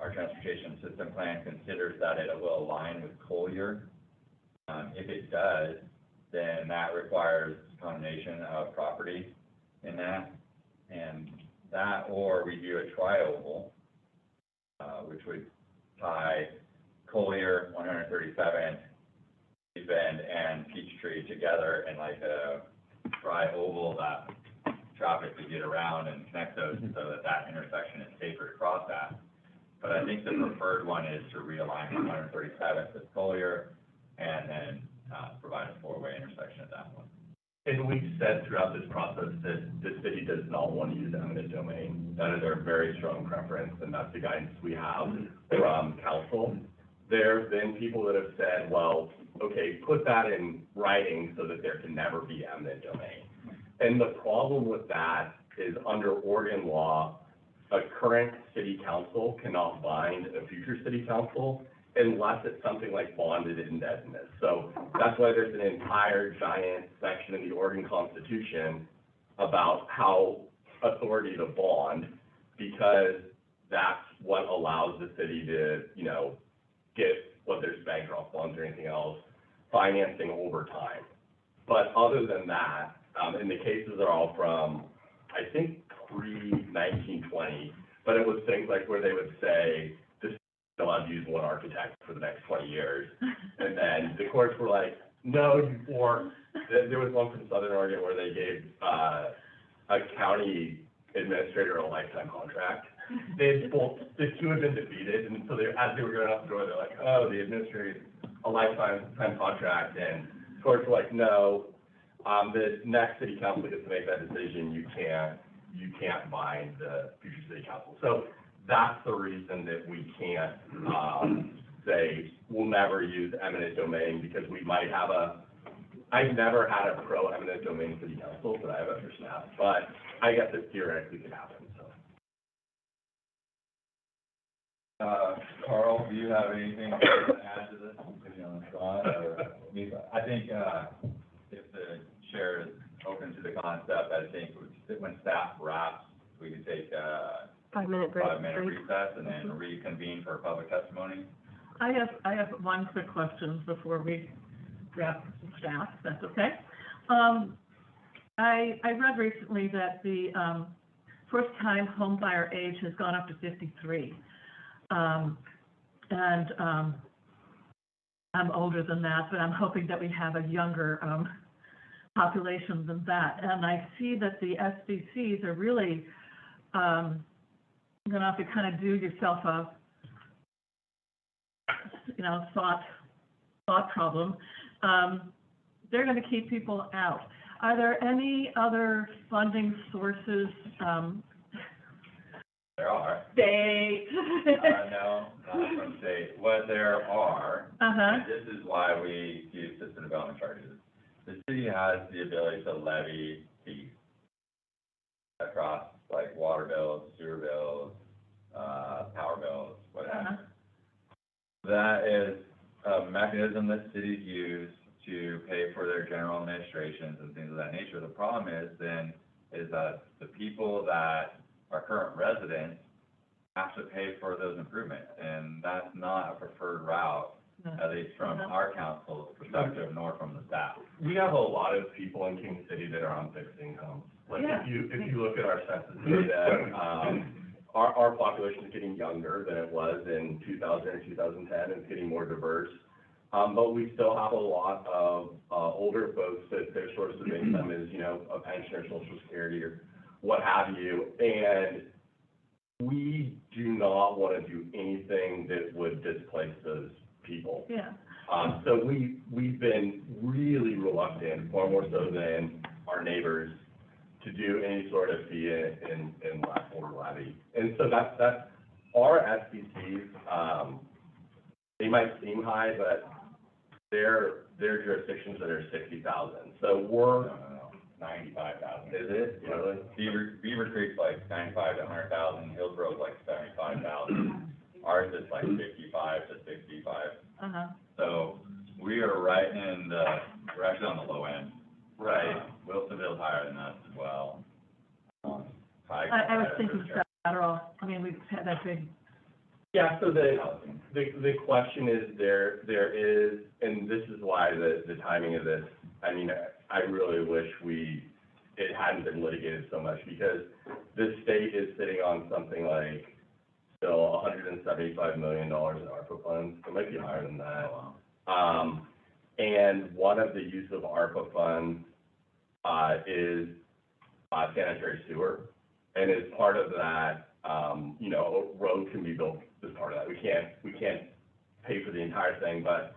Our transportation system plan considers that it will align with Collier. If it does, then that requires condemnation of property in that, and that, or we do a tri-oval, which would tie Collier, 137, Beach Bend, and Peachtree together in like a tri-oval that traffic could get around and connect those so that that intersection is safer to cross at. But I think the preferred one is to realign 137th with Collier and then provide a four-way intersection at that one. And we've said throughout this process that the city does not want to use eminent domain. That is our very strong preference, and that's the guidance we have from council. There have been people that have said, well, okay, put that in writing so that there can never be eminent domain. And the problem with that is under Oregon law, a current city council cannot bind a future city council unless it's something like bonded indebtedness. So that's why there's an entire giant section in the Oregon Constitution about how authority to bond, because that's what allows the city to, get, whether it's bankrupt bonds or anything else, financing over time. But other than that, and the cases are all from, I think, pre-1920, but it was things like where they would say, this is allowed to use one architect for the next 20 years. And then the courts were like, no, or there was one from Southern Oregon where they gave a county administrator a lifetime contract. The two had been defeated, and so as they were going out the door, they're like, oh, the administrator, a lifetime contract, and the courts were like, no, the next city council gets to make that decision, you can't bind the future city council. So that's the reason that we can't, say, we'll never use eminent domain, because we might have I've never had a pro-eminent domain city council that I've ever staffed, but I guess it theoretically could happen, so. Carl, do you have anything to add to this? I think, if the chair is open to the concept, I think when staff wraps, we could take a 5-minute break. 5-minute recess and then reconvene for public testimony. I have one quick question before we wrap staff, if that's okay. I read recently that the first-time home buyer age has gone up to 53. I'm older than that, but I'm hoping that we have a younger population than that. And I see that the SDCs are really going to have to kind of do yourself a thought problem. They're going to keep people out. Are there any other funding sources, There are. state? No, not from state. What there are, Uh-huh, and this is why we use system development charges. The city has the ability to levy fees across like water bills, sewer bills, power bills, whatever. uh-huh, That is a mechanism that cities use to pay for their general administrations and things of that nature. The problem is that the people that are current residents have to pay for those improvements, and that's not a preferred route, no. at least from our council's perspective, nor from the staff. We have a lot of people in King City that are on fixed incomes. Like, if you look at our census data, our population is getting younger than it was in 2000 or 2010, and it's getting more diverse. But we still have a lot of, older folks that their source of income is, you know, a pension or social security or what have you. And we do not want to do anything that would displace those people. Yeah, So we've been really reluctant, far more so than our neighbors, to do any sort of fee in last order levy. And so that's our SBCs, they might seem high, but they're jurisdictions that are 60,000. So we're, No, 95,000. is it? Really? Beaver Creek's like 95 to 100,000, Hillsboro's like 75,000. Ours is like 55 to 65. uh-huh. So we are right in we're actually on the low end, right? Wilsonville's higher than us as well. I was thinking federal, I mean, we've had that big, Yeah, so the question is, there is, and this is why the timing of this, I mean, I really wish it hadn't been litigated so much, because the state is sitting on something like still $175 million in ARPA funds. It might be higher than that. And one of the use of ARPA funds, is, sanitary sewer. And as part of that, you know, a road can be built as part of that. We can't pay for the entire thing, but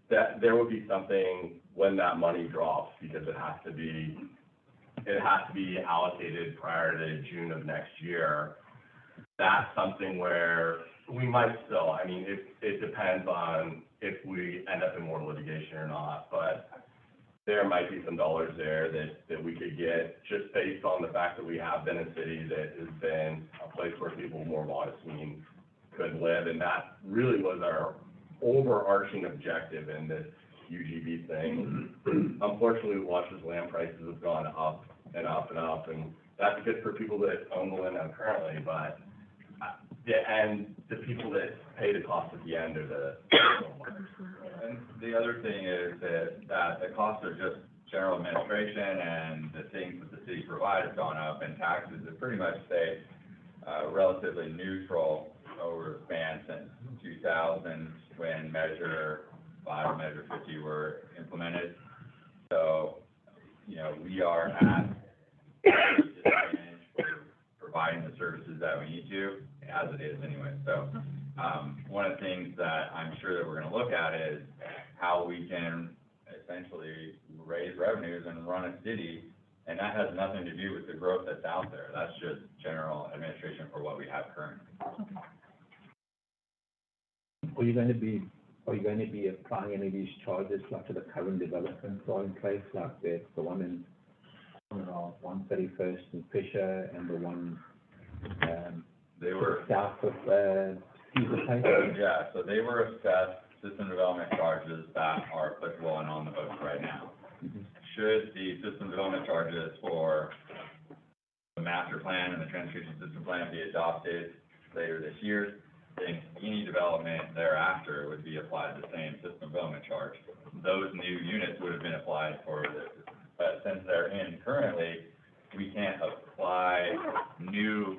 that, there would be something when that money drops, because it has to be allocated prior to June of next year. That's something where we might still, I mean, it depends on if we end up in more litigation or not, but there might be some dollars there that we could get, just based on the fact that we have been a city that has been a place where people with more modest means could live, and that really was our overarching objective in this UGB thing. Unfortunately, we watched as land prices have gone up and up and up, and that's good for people that own the land now currently, but and the people that pay the cost at the end are the homeowners. And the other thing is that the cost of just general administration and the things that the city provides have gone up, and taxes have pretty much stayed relatively neutral over the span since 2000, when Measure 5 and Measure 50 were implemented. So, you know, we are at disadvantage for providing the services that we need to, as it is anyway. So, one of the things that I'm sure that we're gonna look at is how we can essentially raise revenues and run a city, and that has nothing to do with the growth that's out there. That's just general administration for what we have currently. Are you going to be applying any of these charges like to the current developments that are in place, like the one in, 131st and Fisher, and the one, They were, south of, Caesar Place? yeah, so they were assessed system development charges that are applicable and on the books right now. Should the system development charges for the master plan and the transportation system plan be adopted later this year, then any development thereafter would be applied the same system development charge. Those new units would have been applied for this, but since they're in currently, we can't apply new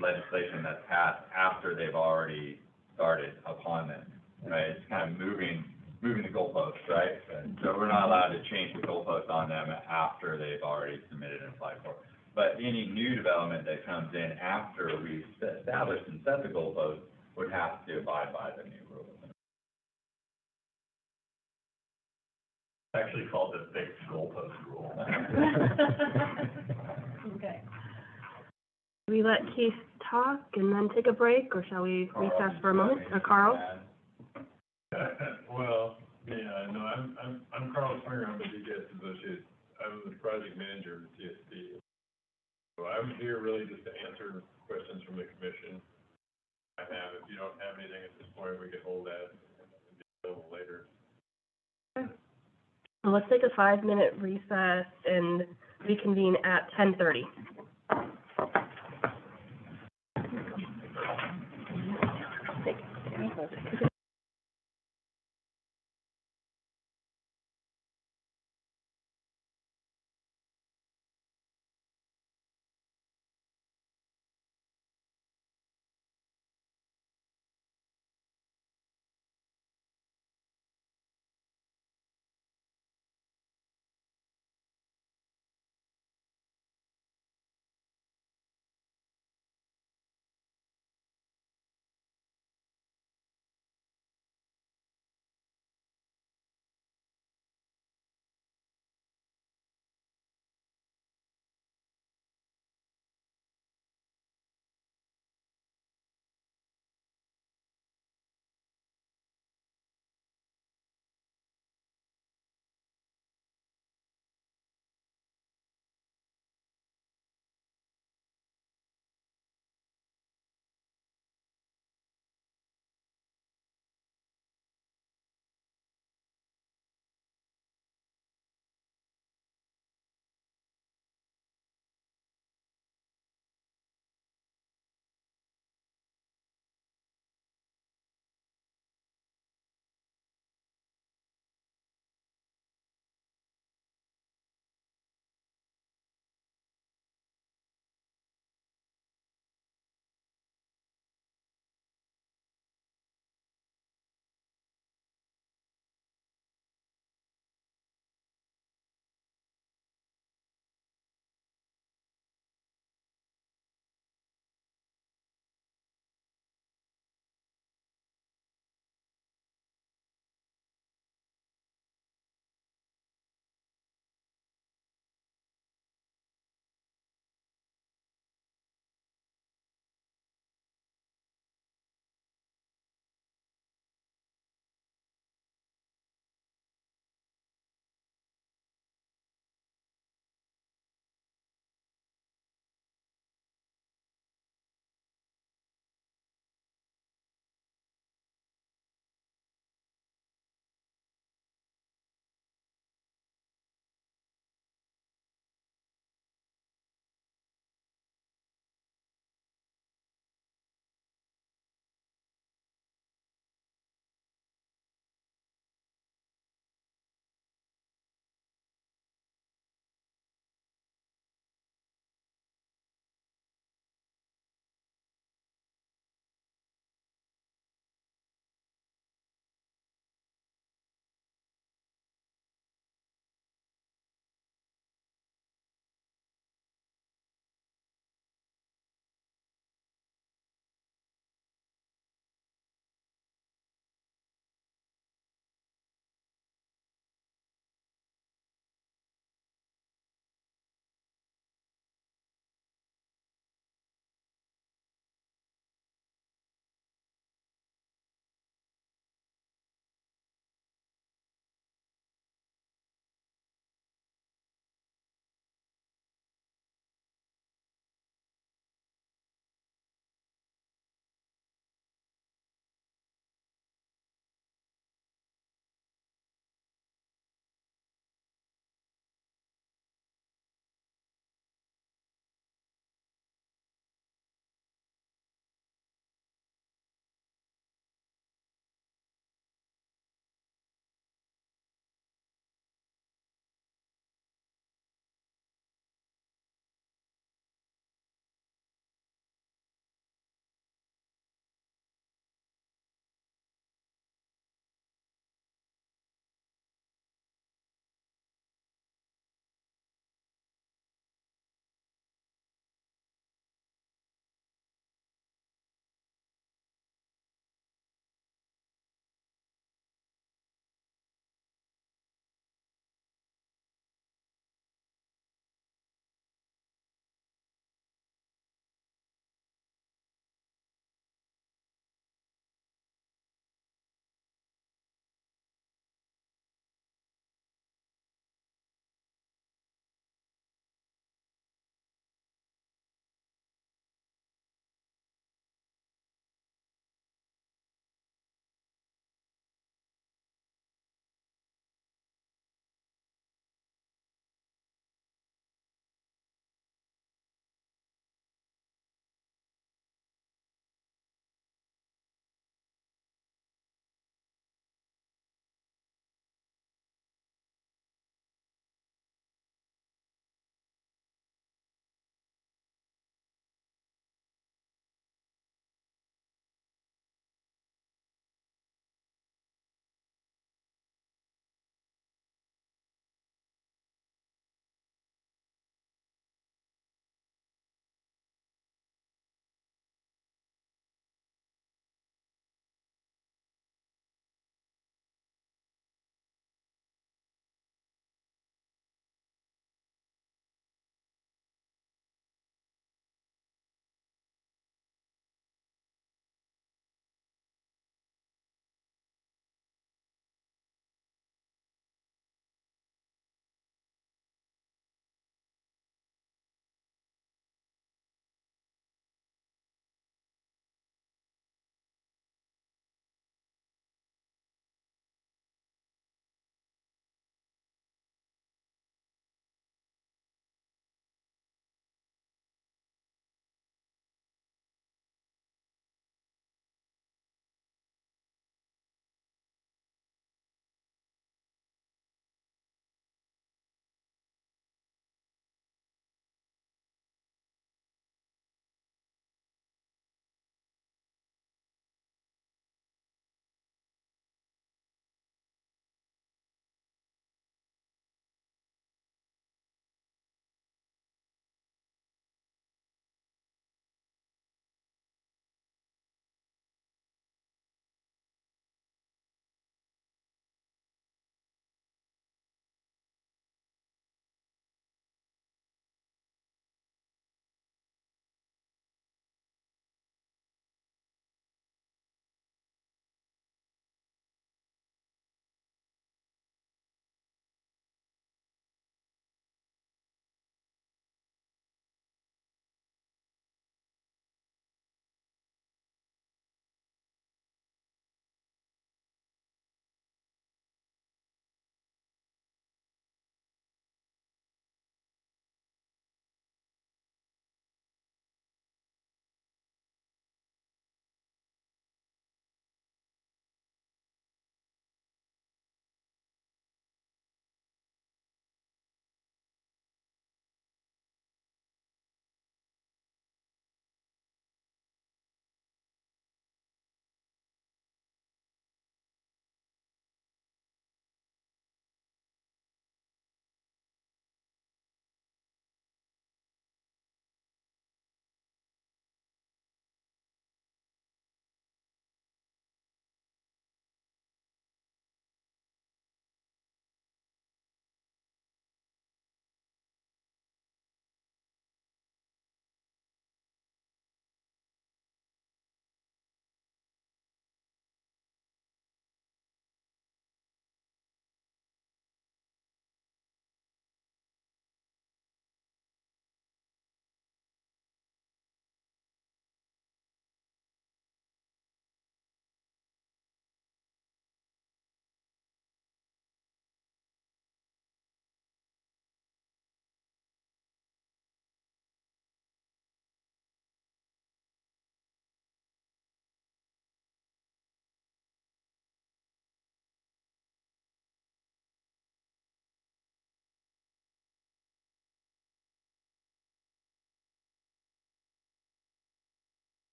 legislation that's passed after they've already started upon them, right? It's kind of moving the goalposts, right? And so we're not allowed to change the goalposts on them after they've already submitted and applied for. But any new development that comes in after we've established and set the goalposts would have to abide by the new rules. Actually called the fixed goalpost rule. Okay. Do we let Keith talk and then take a break, or shall we recess for a moment? Or Carl? Well, yeah, no, I'm Carl Springer, I'm with DGS Associates, I'm the project manager of TSD. So I'm here really just to answer questions from the commission. I have, if you don't have anything at this point, we can hold that and be available later. Well, let's take a 5-minute recess and reconvene at 10:30. Thank you.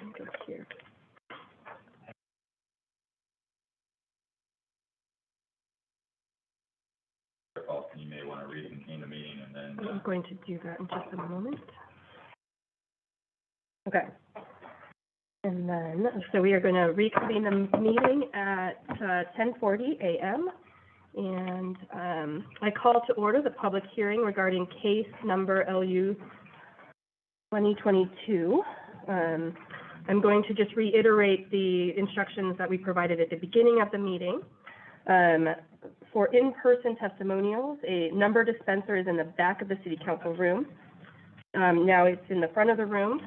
Go here. Austin, you may want to reconvene the meeting and then, I'm going to do that in just a moment. Okay. And then, so we are going to reconvene the meeting at 10:40 a.m. And I call to order the public hearing regarding case number LU 2022. I'm going to just reiterate the instructions that we provided at the beginning of the meeting. For in-person testimonials, a number dispenser is in the back of the city council room. Now it's in the front of the room.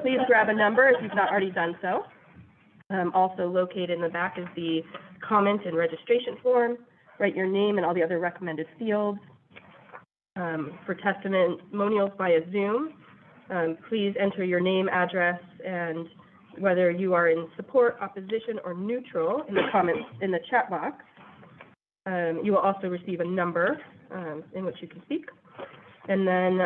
Please grab a number if you've not already done so. Also located in the back is the comment and registration form. Write your name and all the other recommended fields. For testimonials via Zoom, please enter your name, address, and whether you are in support, opposition, or neutral in the comments in the chat box. You will also receive a number in which you can speak. And then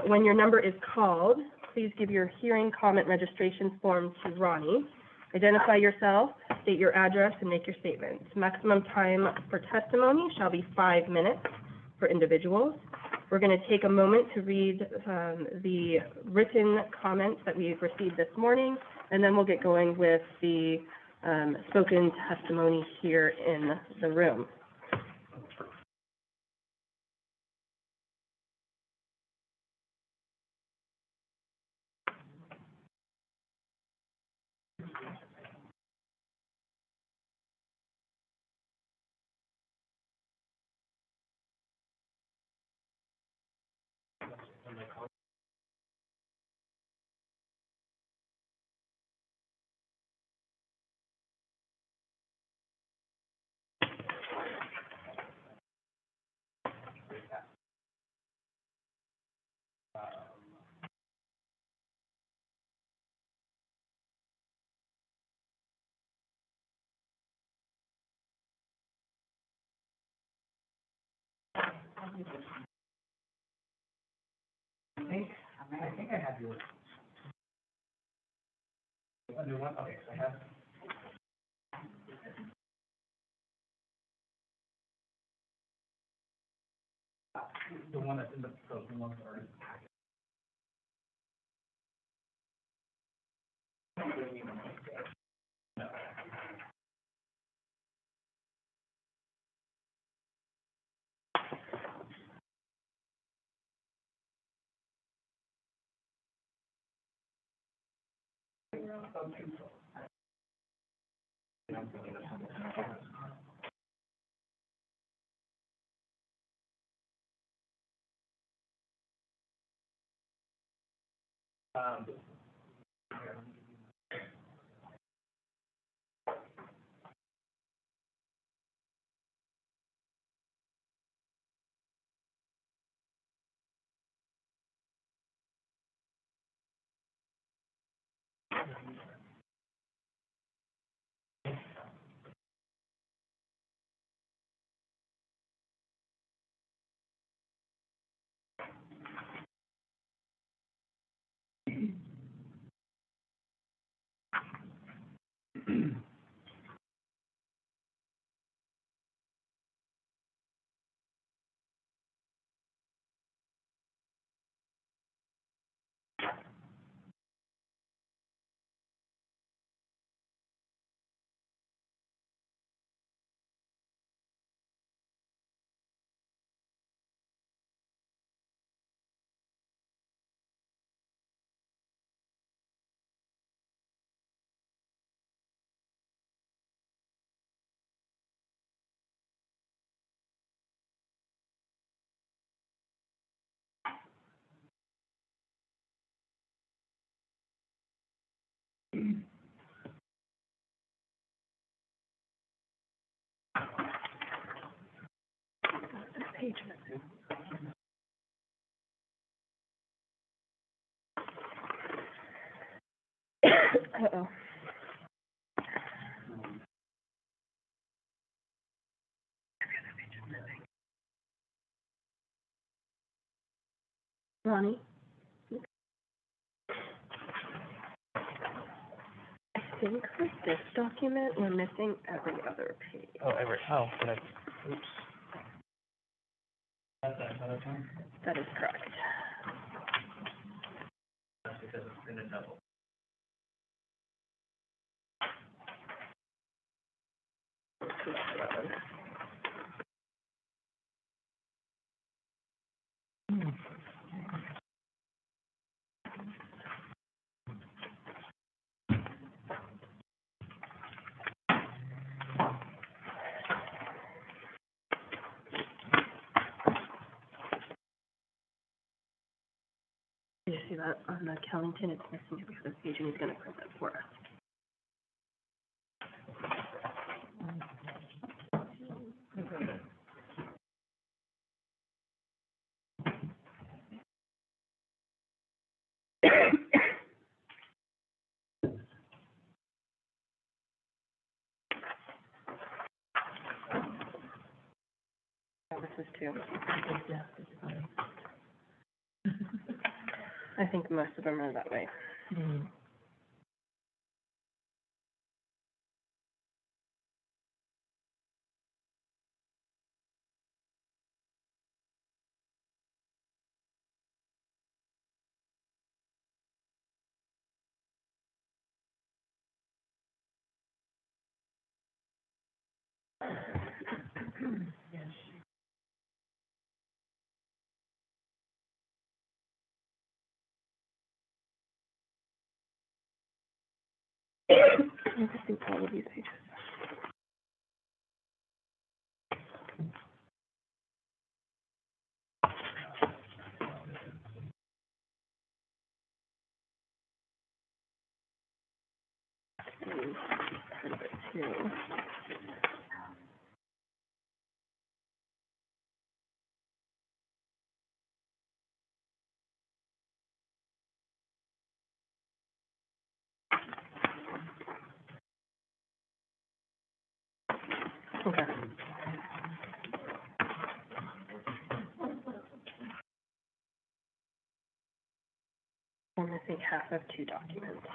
when your number is called, please give your hearing comment registration form to Ronnie. Identify yourself, state your address, and make your statements. Maximum time for testimony shall be 5 minutes for individuals. We're going to take a moment to read the written comments that we've received this morning, and then we'll get going with the spoken testimony here in the room. I think I have yours. A new one? Okay, so I have. The one that's in the ones that are in the packet. No. Page. Uh-oh. Ronnie? think for this document, we're missing every other page. did I, oops. That's that other one? That is correct. That's because it's been a double. You see that on the Kellington, it's missing every other page, and he's gonna print that for us. Yeah, this is two. I think most of them are that way. I'm missing all of these pages. And part of it too. Okay. We're missing half of two documents.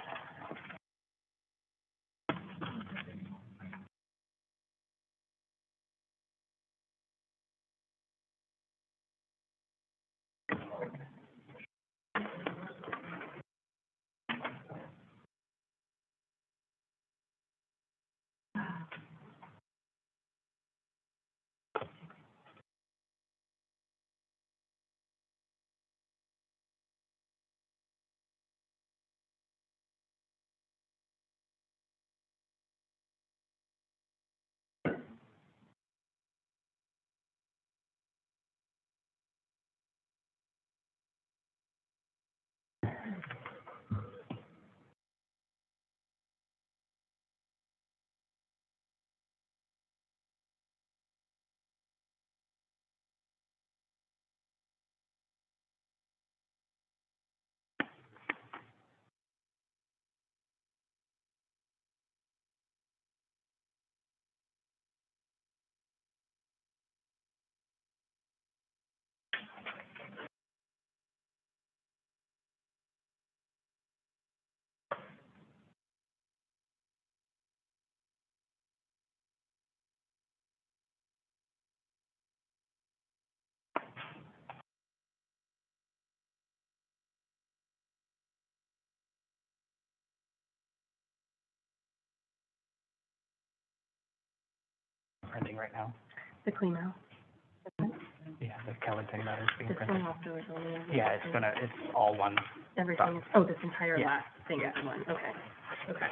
Printing right now. The clean out. Yeah, the Kellington that is being This printed. one also is only. Yeah, it's all one. Everything is, oh, this entire Yeah. last thing is Yeah. one, okay, okay.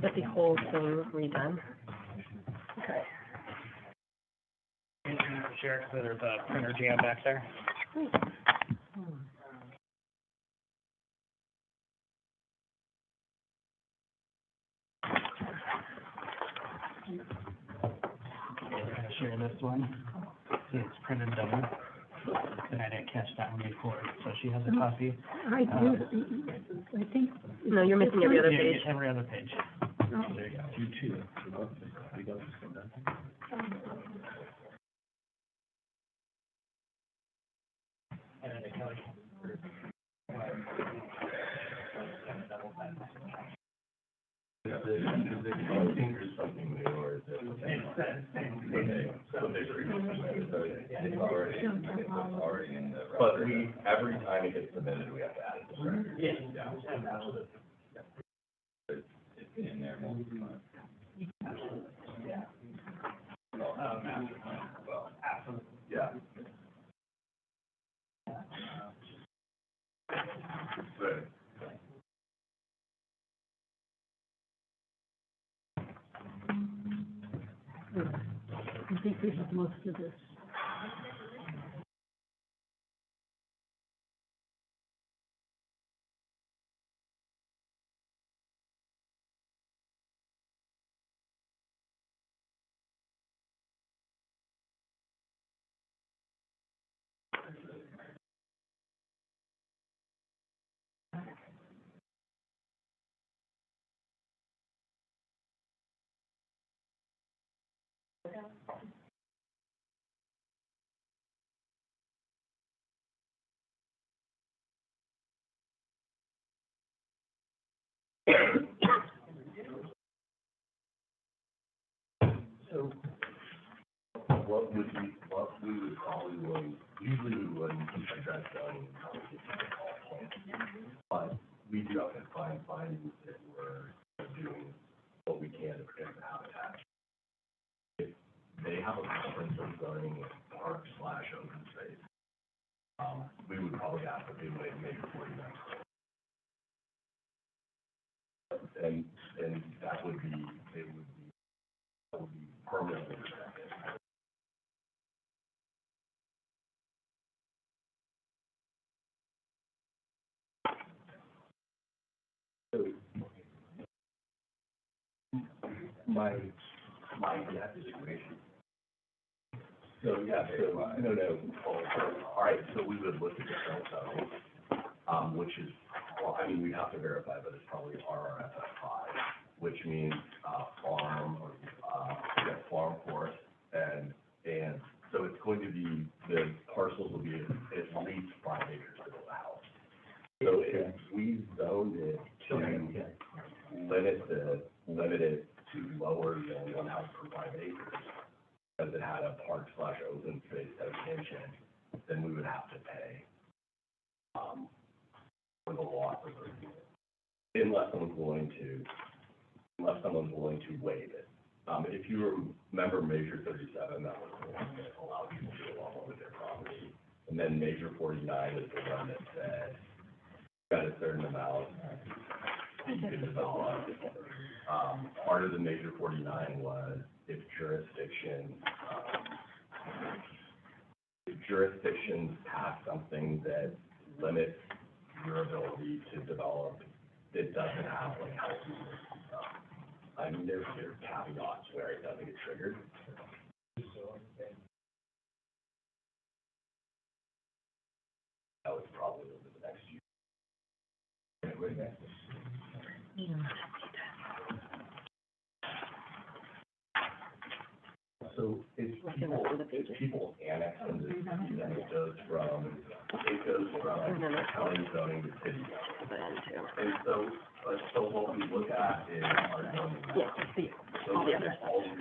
Get the whole thing redone. Okay. Share, so there's a printer jam back there. We're gonna share this one. See, it's printed double. And I didn't catch that one before, so she has a copy. I do, I think. No, you're missing every other Yeah, page. every other page. Oh, There you go. You too. We got this one done. And then it kind of- Is it costing or something new, or is it? Okay, so there's It's already in the. But every time it gets submitted, we have to add it to the record. Yeah, absolutely. It's in there multiple times. Well, Absolutely. Yeah. but I think we have most of this. So what we would probably usually we wouldn't address zoning, but we do have to find findings that we're doing what we can to protect the habitat. If they have a preference of zoning park/open space, we would probably have to do a major 49. And that would be, that would be permanently protected. So, my situation. So, yeah, so, no, all right, so we would look at the current zoning, which is, well, I mean, we have to verify, but it's probably RRFF5, which means, farm, farm forest, and so it's going to be, the parcels will be at least 5 acres to build a house. So if we zoned it to limit it to lower than 1 house per 5 acres, because it had a park/open space designation, then we would have to pay, for the lot of the, unless someone's willing to waive it. If you remember Measure 37, that was the one that allowed people to do a lot more with their property. And then Measure 49 is the one that said, got a certain amount, you could develop. Part of the Measure 49 was if jurisdictions pass something that limits your ability to develop, it doesn't have like housing and stuff. I mean, there's caveats where it doesn't get triggered. That was probably over the next year. So it's people annex into the city, then it goes from county zoning to city zoning. And so what we look at is our zoning. So all these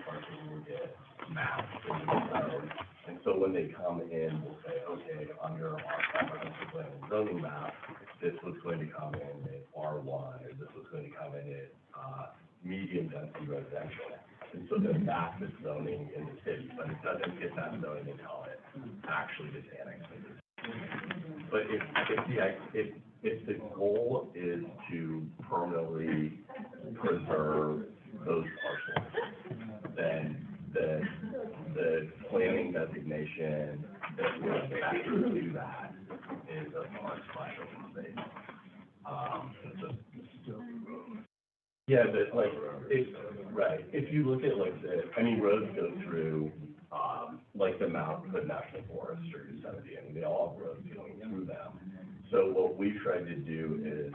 parcels will get mapped and zoned. And so when they come in, we'll say, okay, under our comprehensive plan and zoning map, this was going to come in at R1, or this was going to come in at medium density residential. And so then that's the zoning in the city, but it doesn't get that zoning until it actually gets annexed. But if the goal is to permanently preserve those parcels, then the planning designation that would actually do that is a park/open space. Yeah, but like, right, if you look at like roads go through, like the Mount Hood National Forest or Yosemite, I mean, they all have roads going through them. So what we tried to do is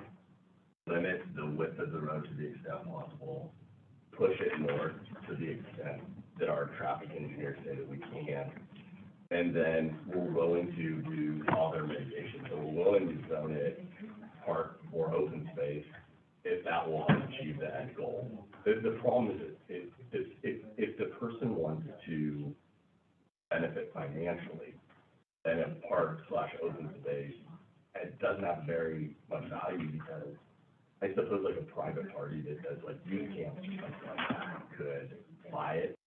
limit the width of the road to the extent possible, push it north to the extent that our traffic engineers say that we can. And then we're willing to do all their mitigation. So we're willing to zone it park or open space if that will achieve the end goal. The problem is if the person wants to benefit financially, then a park/open space, it doesn't have very much value because I suppose like a private party that does like youth camps or something like that could buy it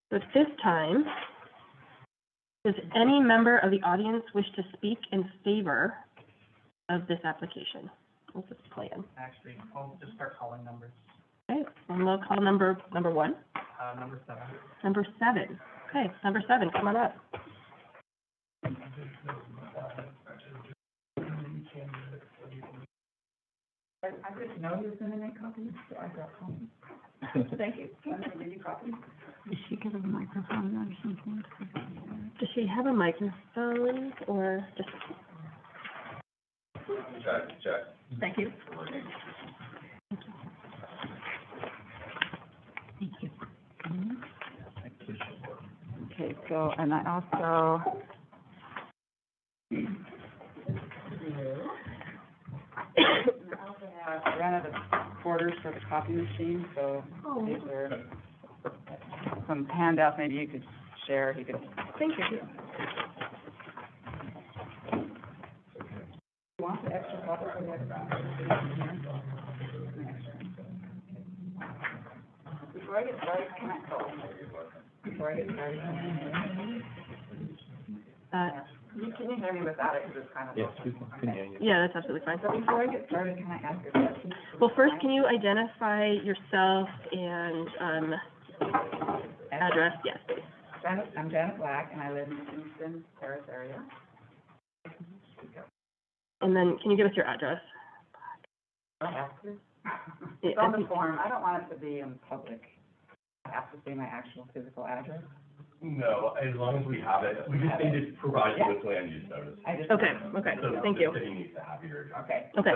So at this time, does any member of the audience wish to speak in favor of this application? What's this plan? Actually, I'll just start calling numbers. Okay, and we'll call number one, Number 7. number 7. Okay, number 7, come on up. I didn't know you were gonna make copies, so I brought copies. Thank you. I'm gonna give you copies. Does she get a microphone or something? Does she have a microphone or just? Check. Thank you. Thank you. Okay, so, and I also. I also have rented the quarters for the copy machine, so these are some handouts maybe you could share, you could. Thank you. You want the extra copy for the extra? Before I get started, can I, before I get started, can you hear me without it, because it's kind of. Yes, we can hear you. Yeah, that's absolutely fine. So before I get started, can I ask a question? Well, first, can you identify yourself and, address? Yes, please. I'm Janet Black, and I live in the Kingston, Paris area. And then, can you give us your address? I have to. Yeah, It's on I the think- form, I don't want it to be in public. I have to say my actual physical address. No, as long as we have it, we just need to provide you with land use notice. I just. Okay, So thank you. The city needs to have your address. Okay. Okay,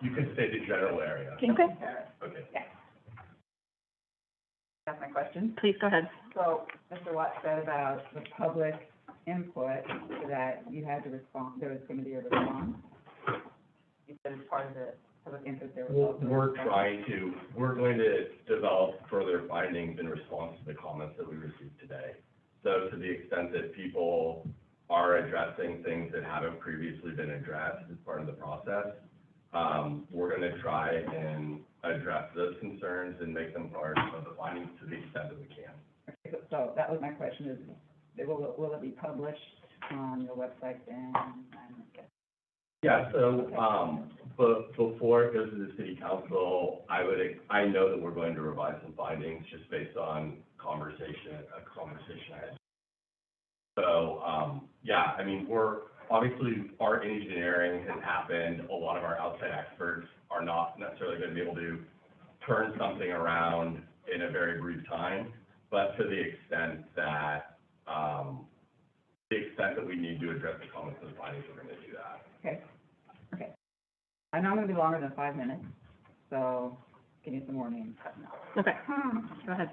You can say the general area. okay, Okay. That's my question. please go ahead. So, Mr. Watt said about the public input, that you had to respond, there was gonna be a response. You said as part of the public input, there was also. We're going to develop further findings in response to the comments that we received today. So to the extent that people are addressing things that haven't previously been addressed as part of the process, we're gonna try and address those concerns and make them part of the findings to the extent that we can. Okay, so that was my question, is, will it be published on your website then? Yeah, so, but before it goes to the city council, I know that we're going to revise some findings just based on a conversation I had. So, yeah, I mean, obviously, our engineering has happened, a lot of our outside experts are not necessarily gonna be able to turn something around in a very brief time, but to the extent that, we need to address the comments and findings, we're gonna do that. Okay. I know I'm gonna be longer than 5 minutes, so give me some warning. Okay, go ahead.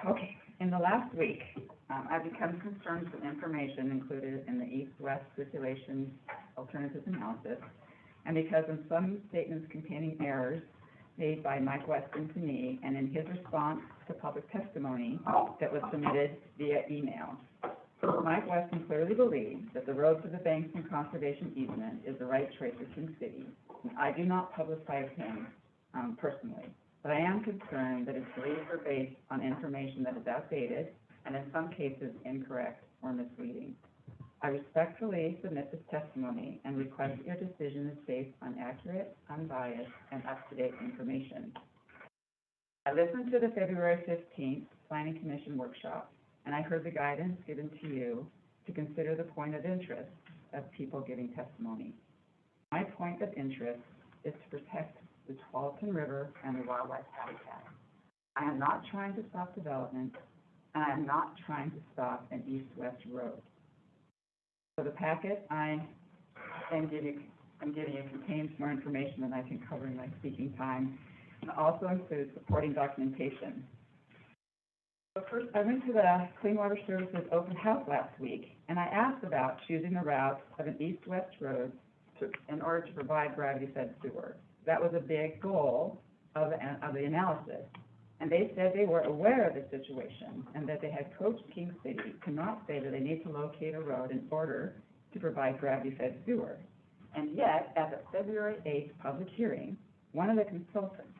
Okay, in the last week, I've become concerned with information included in the East-West Circulation Alternatives Analysis, and because of some statements containing errors made by Mike Weston to me, and in his response to public testimony that was submitted via email. Mike Weston clearly believes that the road to the Bankston Conservation Easement is the right choice for King City. I do not publicize him, personally, but I am concerned that his beliefs are based on information that is outdated and in some cases incorrect or misleading. I respectfully submit this testimony and request that your decision is based on accurate, unbiased, and up-to-date information. I listened to the February 15th Planning Commission workshop, and I heard the guidance given to you to consider the point of interest of people giving testimony. My point of interest is to protect the Tualatin River and the wildlife habitat. I am not trying to stop development, and I am not trying to stop an east-west road. So the packet I'm giving you contains more information than I can cover in my speaking time, and also includes supporting documentation. So first, I went to the Clean Water Services open house last week, and I asked about choosing the route of an east-west road in order to provide gravity-fed sewer. That was a big goal of the analysis. And they said they were aware of the situation and that they had coached King City to not say that they need to locate a road in order to provide gravity-fed sewer. And yet, at the February 8th public hearing, one of the consultants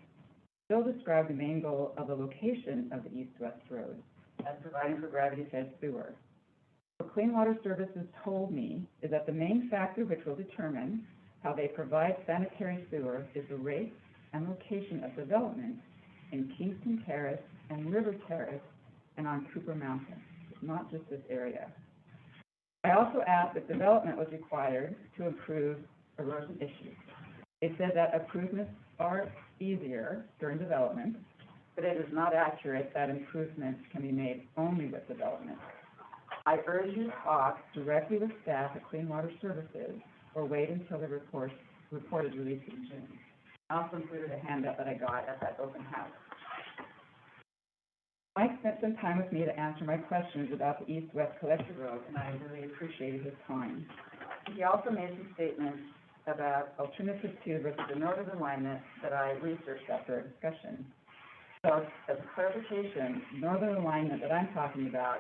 Bill described the main goal of the location of the east-west road as providing for gravity-fed sewer. What Clean Water Services told me is that the main factor which will determine how they provide sanitary sewer is the rate and location of development in Kingston Terrace and River Terrace and on Cooper Mountain, not just this area. I also asked if development was required to improve erosion issues. They said that improvements are easier during development, but it is not accurate that improvements can be made only with development. I urge you to talk directly with staff at Clean Water Services or wait until the report is released in June. I also included a handout that I got at that open house. Mike spent some time with me to answer my questions about the east-west collector road, and I really appreciated his time. He also made some statements about alternative 2 versus the northern alignment that I researched after our discussion. So, as a clarification, northern alignment that I'm talking about,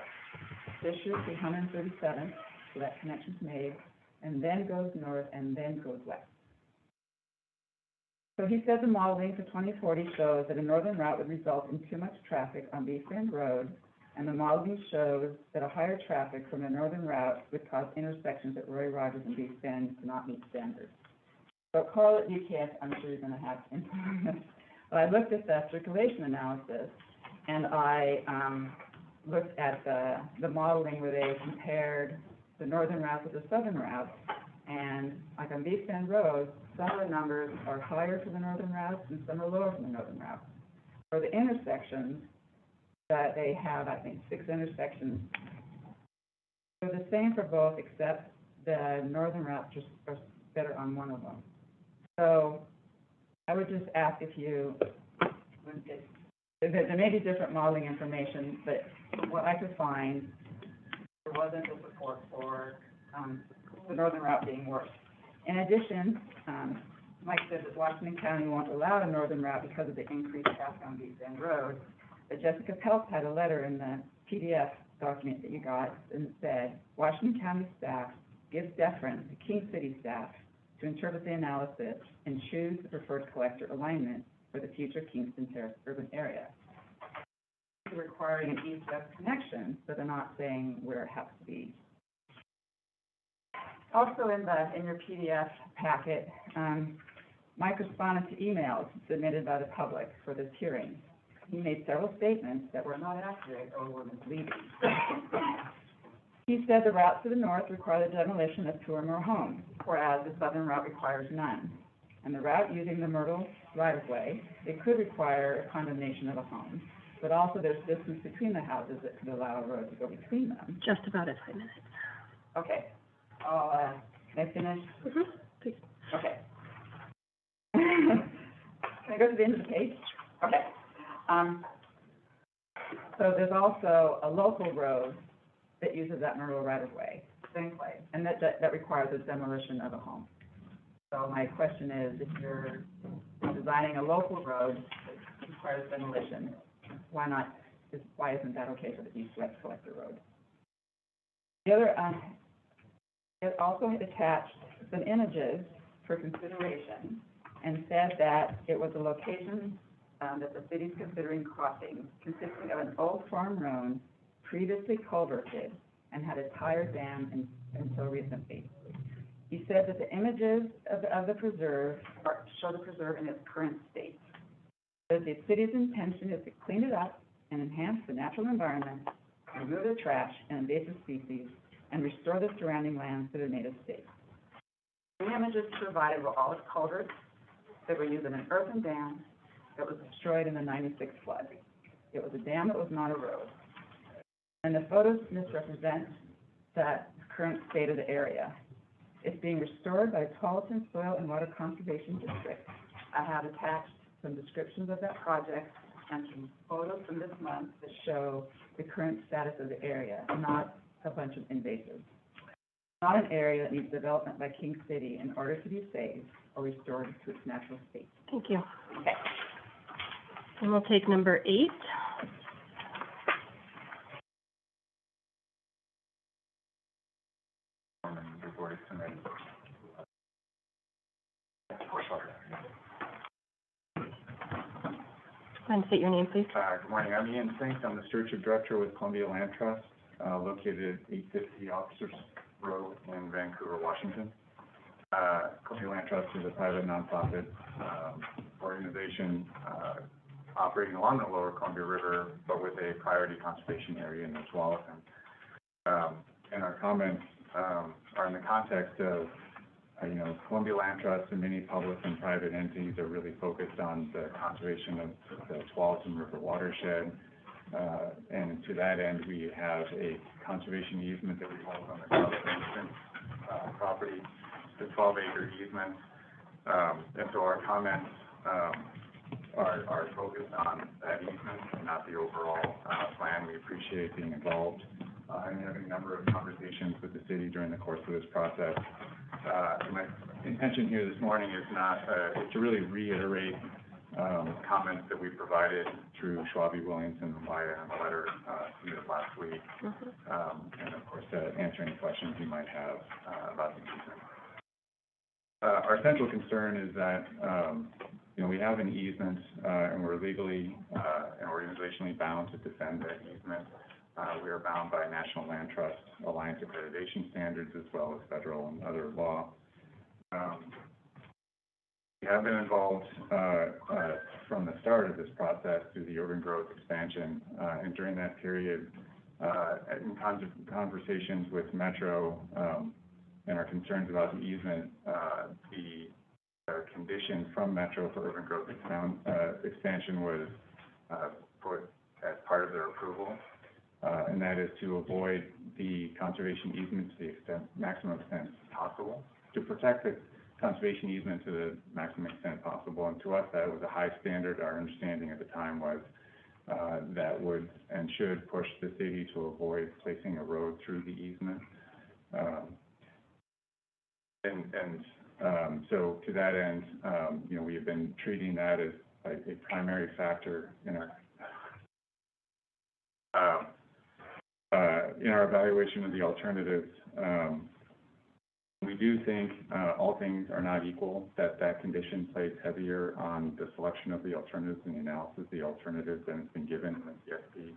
Fisher to 137th, so that connection's made, and then goes north and then goes west. So he said the modeling for 2040 shows that a northern route would result in too much traffic on Beast Bend Road, and the modeling shows that a higher traffic from the northern route would cause intersections at Roy Rogers and Beast Bend to not meet standards. So Carl at UCAS, I'm sure you're going to have input on this. But I looked at the circulation analysis, and I looked at the modeling where they compared the northern route with the southern route, and like on Beast Bend Road, some of the numbers are higher for the northern route and some are lower for the northern route. For the intersections, that they have, I think, 6 intersections. They're the same for both, except the northern route just are better on one of them. So I would just ask if you, there may be different modeling information, but what I could find, there wasn't a support for the northern route being worse. In addition, Mike said that Washington County won't allow a northern route because of the increased traffic on Beast Bend Road. But Jessica Peltz had a letter in the PDF document that you got and said, Washington County staff gives deference to King City staff to interpret the analysis and choose the preferred collector alignment for the future Kingston Terrace urban area. They're requiring an east-west connection, but they're not saying where it has to be. Also in your PDF packet, Mike responded to emails submitted by the public for this hearing. He made several statements that were not accurate or were misleading. He said the route to the north required the demolition of 2 or more homes, whereas the southern route requires none. And the route using the Myrtle right-of-way, it could require a condemnation of a home, but also there's distance between the houses that could allow a road to go between them. Just about at 5 minutes. Okay. Can I finish? Mm-hmm. Please. Okay. Can I go to the end of the page? Okay. So there's also a local road that uses that Myrtle right-of-way, same place, and that requires the demolition of a home. So my question is, if you're designing a local road that requires demolition, why isn't that okay for the east-west collector road? The other, it also attached some images for consideration and said that it was a location that the city's considering crossing, consisting of an old farm road previously culverted and had a tire dam until recently. He said that the images of the preserve show the preserve in its current state. That the city's intention is to clean it up and enhance the natural environment, remove the trash and invasive species, and restore the surrounding lands to their native state. The images provided were all culverts that were used in an earthen dam that was destroyed in the '96 flood. It was a dam that was not a road. And the photos misrepresent the current state of the area. It's being restored by the Tualatin Soil and Water Conservation District. I have attached some descriptions of that project and some photos from this month that show the current status of the area, not a bunch of invasives. Not an area that needs development by King City in order to be saved or restored to its natural state. Thank you. Okay. And we'll take number 8. Report is submitted. And state your name, please. Good morning, I'm Ian Sink, I'm the Stewardship Director with Columbia Land Trust, located at 850 Officers Road in Vancouver, Washington. Columbia Land Trust is a private nonprofit organization operating along the lower Columbia River, but with a priority conservation area in the Tualatin. And our comments are in the context of Columbia Land Trust and many public and private entities are really focused on the conservation of the Tualatin River watershed. And to that end, we have a conservation easement that we hold on the Columbia property, the 12-acre easement. And so our comments are focused on that easement and not the overall plan. We appreciate being involved and having a number of conversations with the city during the course of this process. My intention here this morning is to really reiterate comments that we provided through Schwabe Williamson via a letter submitted last week, and of course answer any questions you might have about the easement. Our central concern is that we have an easement and we're legally and organizationally bound to defend that easement. We are bound by National Land Trust Alliance accreditation standards as well as federal and other law. We have been involved from the start of this process through the urban growth expansion, and during that period, in conversations with Metro and our concerns about the easement, the condition from Metro for urban growth expansion was put as part of their approval. And that is to avoid the conservation easement to the maximum extent possible, to protect the conservation easement to the maximum extent possible. And to us, that was a high standard. Our understanding at the time was that would and should push the city to avoid placing a road through the easement. So to that end, we have been treating that as a primary factor in our evaluation of the alternatives. We do think all things are not equal, that condition plays heavier on the selection of the alternatives and the analysis of the alternatives than has been given in the TSP.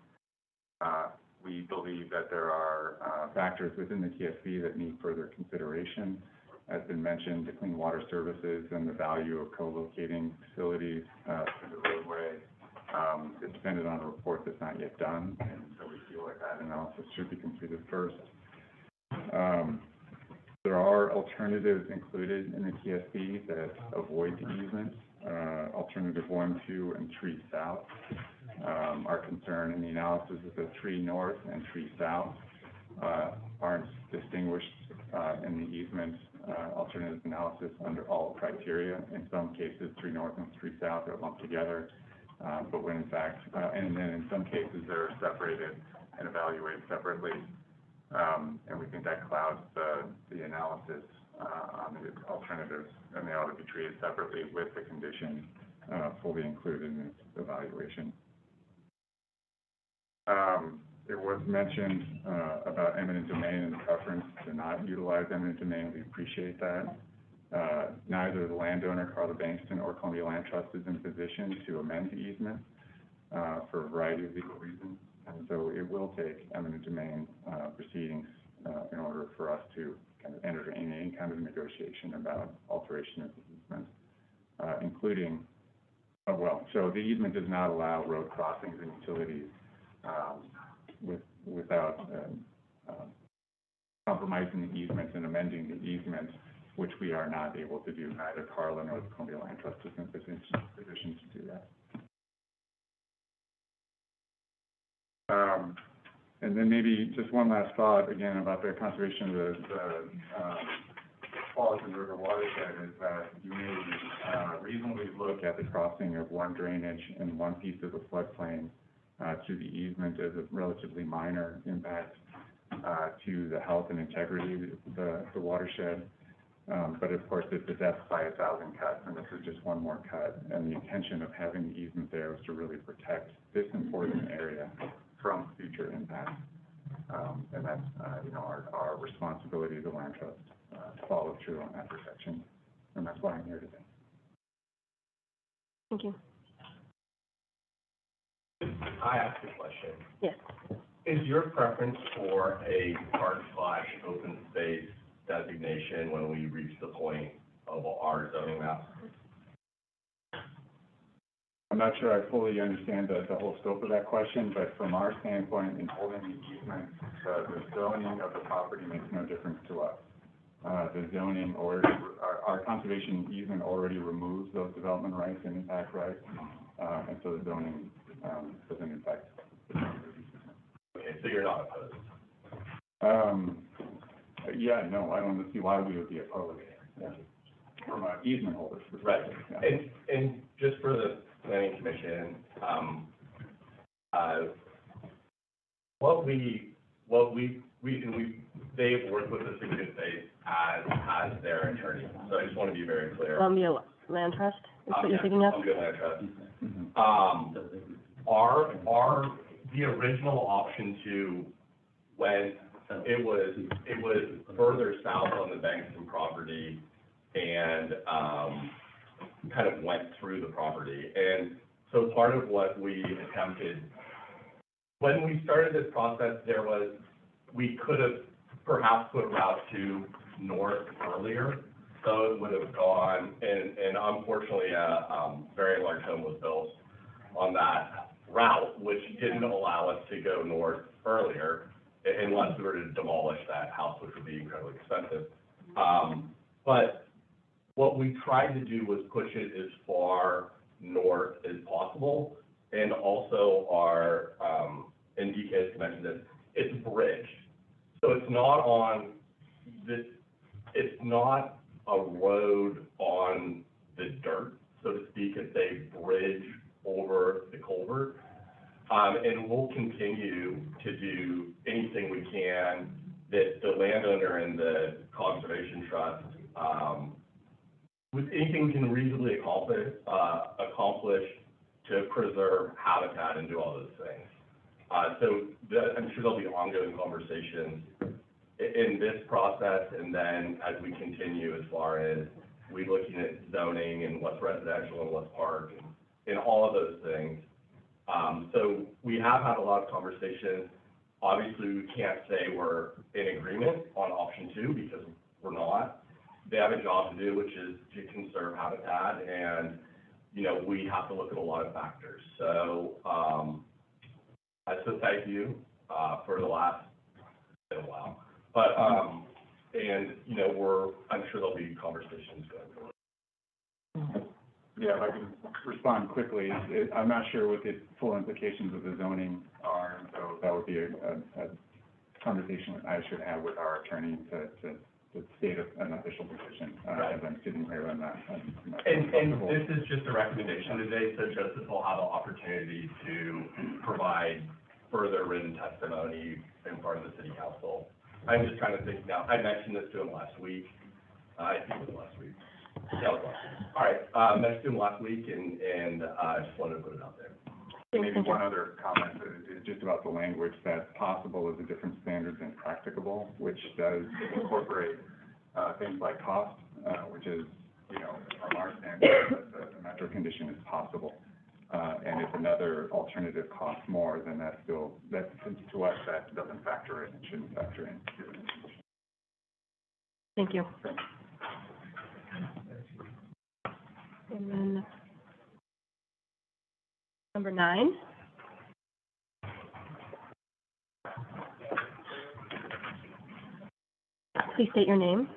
We believe that there are factors within the TSP that need further consideration. As been mentioned, the clean water services and the value of co-locating facilities through the roadway is dependent on a report that's not yet done, and so we feel like that analysis should be completed first. There are alternatives included in the TSP that avoid the easement. Alternative 1, 2, and 3 South. Our concern in the analysis is that 3 North and 3 South aren't distinguished in the easement alternative analysis under all criteria. In some cases, 3 North and 3 South are lumped together, but when in fact, and then in some cases they're separated and evaluated separately. And we think that clouds the analysis on the alternatives, and they ought to be treated separately with the condition fully included in this evaluation. It was mentioned about eminent domain and the preference to not utilize eminent domain. We appreciate that. Neither the landowner, Carla Bankston, or Columbia Land Trust is in position to amend the easement for a variety of legal reasons. And so it will take eminent domain proceedings in order for us to kind of enter in any kind of negotiation about alteration of the easement, including, so the easement does not allow road crossings and utilities without compromising the easement and amending the easement, which we are not able to do. Neither Carla nor the Columbia Land Trust is in position to do that. And then maybe just one last thought, again, about the conservation of the Tualatin River watershed is that you may reasonably look at the crossing of one drainage and one piece of the floodplain through the easement as a relatively minor impact to the health and integrity of the watershed. But of course, it's a death by 1,000 cuts, and this is just one more cut. And the intention of having the easement there is to really protect this important area from future impacts. And that's, our responsibility as a land trust to follow through on that protection. And that's why I'm here today. Thank you. I asked a question. Yes. Is your preference for a park/open space designation when we reach the point of our zoning map? I'm not sure I fully understand the whole scope of that question, but from our standpoint, in holding the easement, the zoning of the property makes no difference to us. The zoning or our conservation easement already removes those development rights and impact rights, and so the zoning, doesn't impact. Okay, so you're not opposed? Yeah, no, I don't see why we would be opposed. Yeah. From an easement holder's Right, perspective. Yeah. and just for the planning commission, they've worked with us in good faith as their attorney, so I just want to be very clear. Columbia Land Trust, is what you're thinking of? Columbia Land Trust. Mhm. The original option two, when it was further south on the Bankston property and, kind of went through the property. And so part of what we attempted, when we started this process, we could have perhaps put Route 2 north earlier. So it would have gone, and unfortunately, a very large home was built on that route, which didn't allow us to go north earlier unless we were to demolish that house, which would be incredibly expensive. But what we tried to do was push it as far north as possible, and also and DK has mentioned this, it's bridged. So it's not a road on the dirt, so to speak, it's a bridge over the culvert. And we'll continue to do anything we can that the landowner and the conservation trust, with anything we can reasonably accomplish to preserve habitat and do all those things. So I'm sure there'll be ongoing conversations in this process, and then as we continue as far as we looking at zoning and what's residential and what's park and all of those things. So we have had a lot of conversations. Obviously, we can't say we're in agreement on option two because we're not. They have a job to do, which is to conserve habitat, and, we have to look at a lot of factors. So, so thank you, for the last, been a while. But, and, I'm sure there'll be conversations going forward. Yeah, if I can respond quickly, I'm not sure what the full implications of the zoning are, and so that would be a conversation I should have with our attorney to state an official position, as I'm sitting here on that. And this is just a recommendation today, so Joseph will have an opportunity to provide further written testimony in front of the city council. I'm just trying to think now, I mentioned this to him last week, I think it was last week. Yeah, it was last week. All right, mentioned to him last week, and I just wanted to put it out there. Maybe one other comment is just about the language, that possible is a different standard than practicable, which does incorporate things like cost, which is, from our standard, the metro condition is possible. And if another alternative costs more, then to us, that doesn't factor in, it shouldn't factor in. Thank you. And then number 9. Please state your name.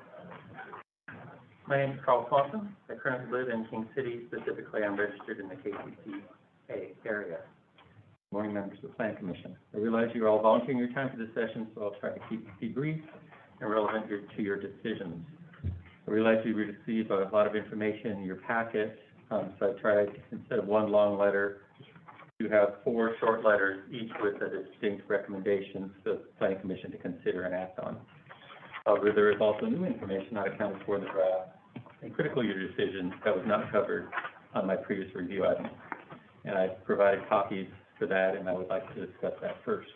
My name is Carl Swanson. I currently live in King City. Specifically, I'm registered in the KCCA area. Good morning, members of the Planning Commission. I realize you're all volunteering your time for this session, so I'll try to be brief and relevant to your decisions. I realize you received a lot of information in your packet, so I tried, instead of one long letter, to have 4 short letters, each with a distinct recommendation for the Planning Commission to consider and act on. However, there is also new information not accounted for in the draft and critical to your decision that was not covered on my previous review item. And I provided copies for that, and I would like to discuss that first.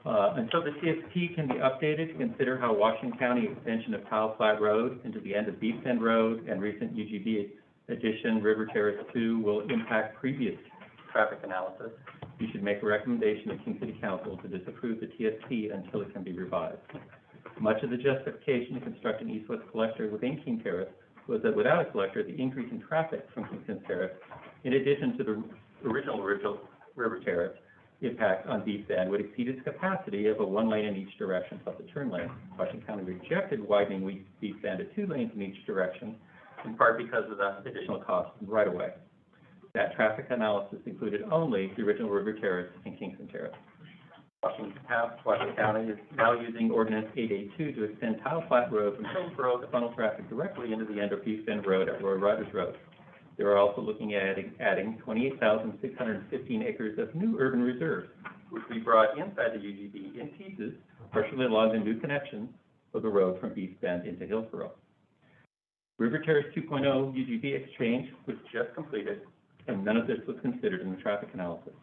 Until the CFP can be updated to consider how Washington County extension of Kyle Flat Road into the end of Beef Bend Road and recent UGB addition River Terrace 2 will impact previous traffic analysis. You should make a recommendation to King City Council to disapprove the TSP until it can be revised. Much of the justification to construct an east-west collector within King Terrace was that without a collector, the increase in traffic from Kingston Terrace, in addition to the original River Terrace impact on Beef Bend, would exceed its capacity of a one lane in each direction plus a turn lane. Washington County rejected widening Beef Bend to 2 lanes in each direction, in part because of the additional cost of the right-of-way. That traffic analysis included only the original River Terrace and Kingston Terrace. Washington County is now using Ordinance 882 to extend Tile Flat Road from Hillsborough to funnel traffic directly into the end of Beef Bend Road at Roy Rogers Road. They are also looking at adding 28,615 acres of new urban reserves, which we brought inside the UGB in pieces, partially along the new connection of the road from Beef Bend into Hillsborough. River Terrace 2.0 UGB exchange was just completed, and none of this was considered in the traffic analysis.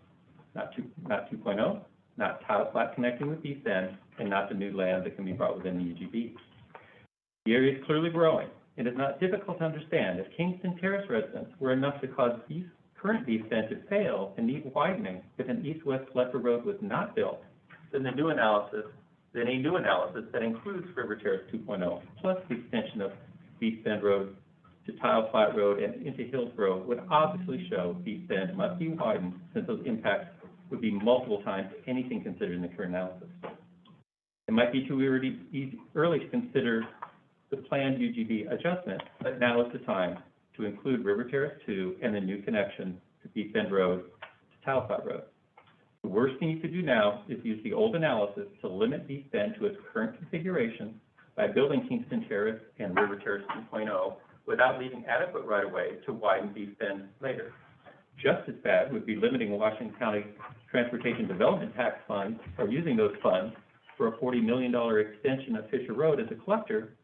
Not 2.0, not Tile Flat connecting with Beef Bend, and not the new land that can be brought within the UGB. The area is clearly growing. It is not difficult to understand if Kingston Terrace residents were enough to cause current Beef Bend to fail and need widening if an east-west collector road was not built, then a new analysis that includes River Terrace 2.0, plus the extension of Beef Bend Road to Tile Flat Road and into Hillsborough would obviously show Beef Bend must be widened, since those impacts would be multiple times anything considered in the current analysis. It might be too early to consider the planned UGB adjustment, but now is the time to include River Terrace 2 and the new connection to Beef Bend Road to Tile Flat Road. The worst thing you could do now is use the old analysis to limit Beef Bend to its current configuration by building Kingston Terrace and River Terrace 2.0 without leaving adequate right-of-way to widen Beef Bend later. Just as bad would be limiting Washington County Transportation Development Tax funds, or using those funds for a $40 million extension of Fisher Road as a collector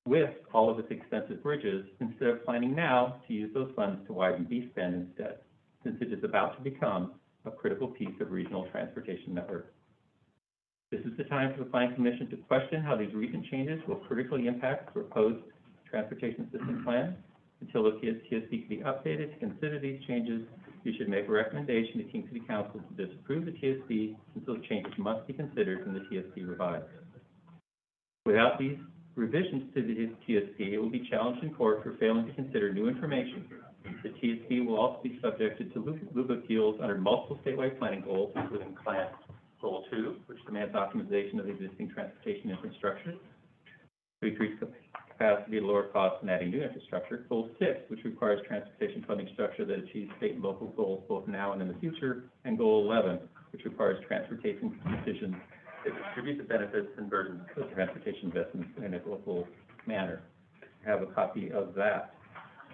with all of its expensive bridges, instead of planning now to use those funds to widen Beef Bend instead, since it is about to become a critical piece of regional transportation network. This is the time for the Planning Commission to question how these recent changes will critically impact the proposed transportation system plan. Until the TSP can be updated to consider these changes, you should make a recommendation to King City Council to disapprove the TSP, since those changes must be considered when the TSP revised. Without these revisions to the TSP, it will be challenged in court for failing to consider new information. The TSP will also be subjected to legal appeals under multiple statewide planning goals, including Plan Goal 2, which demands optimization of existing transportation infrastructure to increase capacity at lower cost and adding new infrastructure. Goal 6, which requires transportation funding structure that achieves state and local goals both now and in the future. And Goal 11, which requires transportation decisions that distribute the benefits and burdens of transportation investments in a local manner. I have a copy of that.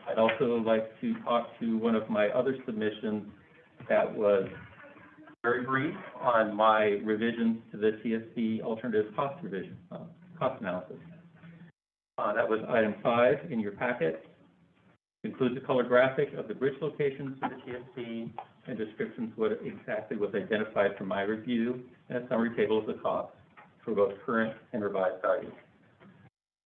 I'd also like to talk to one of my other submissions that was very brief on my revisions to the TSP alternative cost analysis. That was item 5 in your packet. It includes a color graphic of the bridge locations for the TSP and descriptions what exactly was identified from my review, and a summary table of the costs for both current and revised values.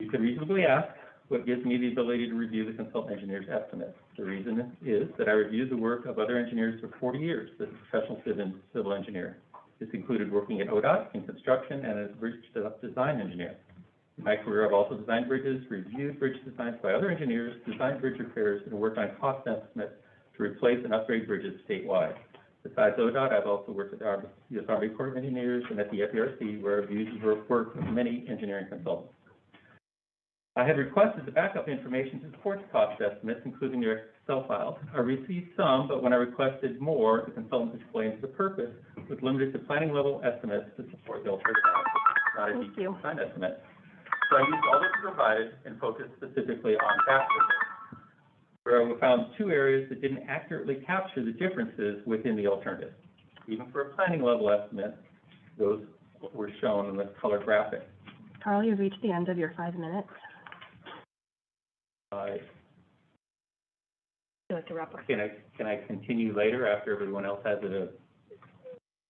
You can reasonably ask what gives me the ability to review the consultant engineer's estimates. The reason is that I reviewed the work of other engineers for 40 years as a professional civil engineer. This included working at ODOT in construction and as a bridge design engineer. In my career, I've also designed bridges, reviewed bridge designs by other engineers, designed bridge repairs, and worked on cost estimates to replace and upgrade bridges statewide. Besides ODOT, I've also worked at the U.S. Army Corps of Engineers and at the FERC, where I've used work with many engineering consultants. I had requested the backup information to support the cost estimates, including their Excel files. I received some, but when I requested more, the consultant explained the purpose was limited to planning level estimates to support the alternative analysis, not a detailed design estimate. So I used all that's provided and focused specifically on factors, where I found 2 areas that didn't accurately capture the differences within the alternatives. Even for a planning level estimate, those were shown in the color graphic. Carl, you've reached the end of your 5 minutes. Would you like to wrap up? Can I continue later after everyone else has a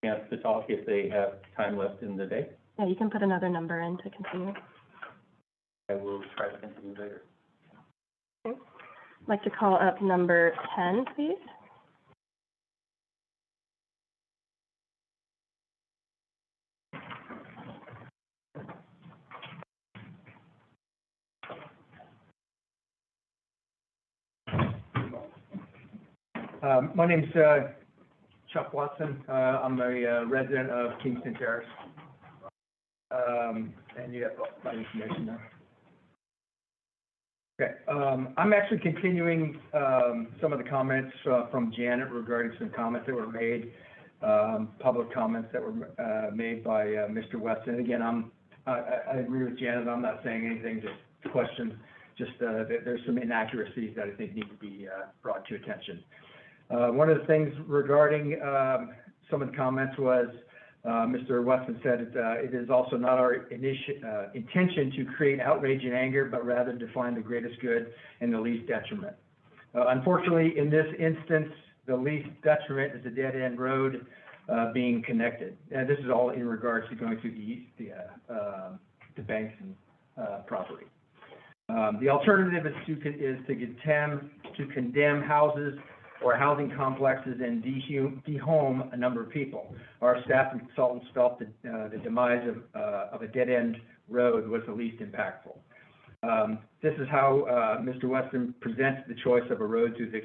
chance to talk if they have time left in the day? Yeah, you can put another number in to continue. I will try to continue later. Okay. I'd like to call up number 10, please. My name's Chuck Watson. I'm a resident of Kingston Terrace. And you have my information there. Okay, I'm actually continuing some of the comments from Janet regarding some comments that were made, public comments that were made by Mr. Weston. Again, I agree with Janet. I'm not saying anything to question, just that there's some inaccuracies that I think need to be brought to attention. One of the things regarding some of the comments was Mr. Weston said it is also not our intention to create outrage and anger, but rather to find the greatest good and the least detriment. Unfortunately, in this instance, the least detriment is a dead-end road being connected. And this is all in regards to going through the Bankston property. The alternative is to condemn houses or housing complexes and dehome a number of people. Our staff and consultants felt that the demise of a dead-end road was the least impactful. This is how Mr. Weston presents the choice of a road through the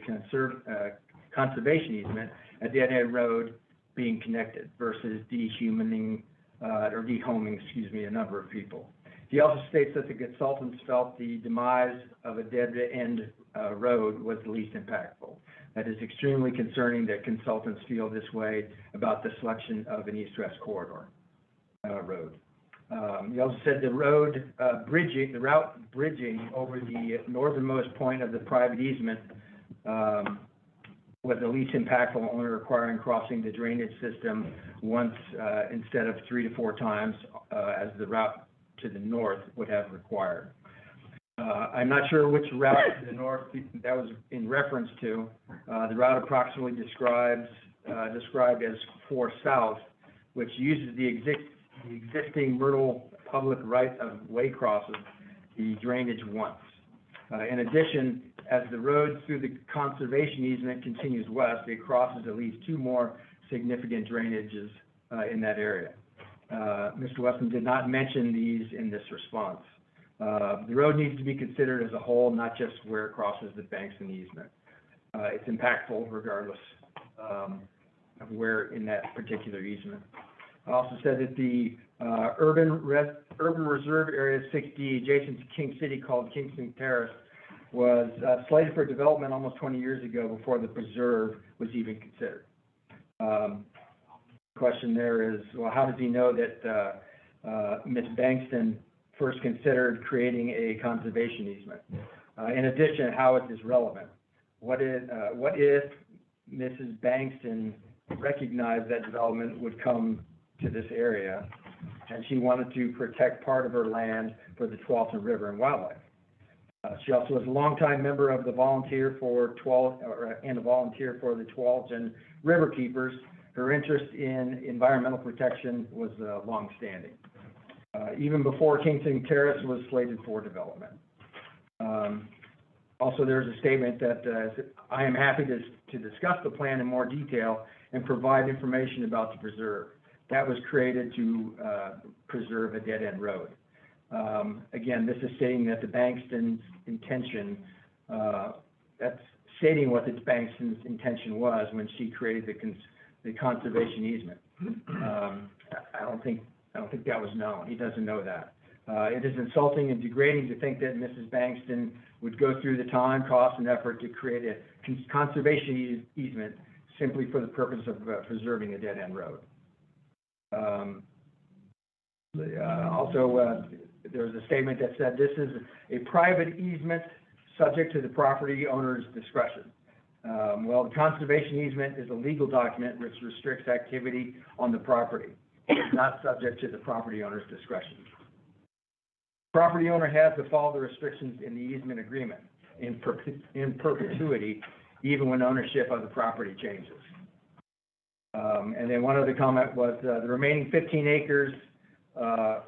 conservation easement, a dead-end road being connected versus dehoming, a number of people. He also states that the consultants felt the demise of a dead-end road was the least impactful. That is extremely concerning that consultants feel this way about the selection of an east-west corridor road. He also said the route bridging over the northernmost point of the private easement was the least impactful, only requiring crossing the drainage system once instead of 3 to 4 times as the route to the north would have required. I'm not sure which route to the north that was in reference to. The route approximately described as 4 south, which uses the existing Myrtle public right-of-way crosses the drainage once. In addition, as the road through the conservation easement continues west, it crosses at least 2 more significant drainages in that area. Mr. Weston did not mention these in this response. The road needs to be considered as a whole, not just where it crosses the Bankston easement. It's impactful regardless of where in that particular easement. I also said that the urban reserve area 6D adjacent to King City called Kingston Terrace was slated for development almost 20 years ago before the preserve was even considered. The question there is, well, how does he know that Ms. Bankston first considered creating a conservation easement? In addition, how is this relevant? What if Mrs. Bankston recognized that development would come to this area and she wanted to protect part of her land for the Tualatin River and wildlife? She also was a longtime member of the volunteer for and a volunteer for the Tualatin River Keepers. Her interest in environmental protection was longstanding. Even before Kingston Terrace was slated for development. Also, there's a statement that I am happy to discuss the plan in more detail and provide information about the preserve. That was created to preserve a dead-end road. Again, this is stating that the Bankston's intention, that's stating what the Bankston's intention was when she created the conservation easement. I don't think that was known. He doesn't know that. It is insulting and degrading to think that Mrs. Bankston would go through the time, cost, and effort to create a conservation easement simply for the purpose of preserving a dead-end road. Also, there was a statement that said this is a private easement subject to the property owner's discretion. Well, the conservation easement is a legal document which restricts activity on the property. It's not subject to the property owner's discretion. Property owner has to follow the restrictions in the easement agreement in perpetuity, even when ownership of the property changes. And then one other comment was the remaining 15 acres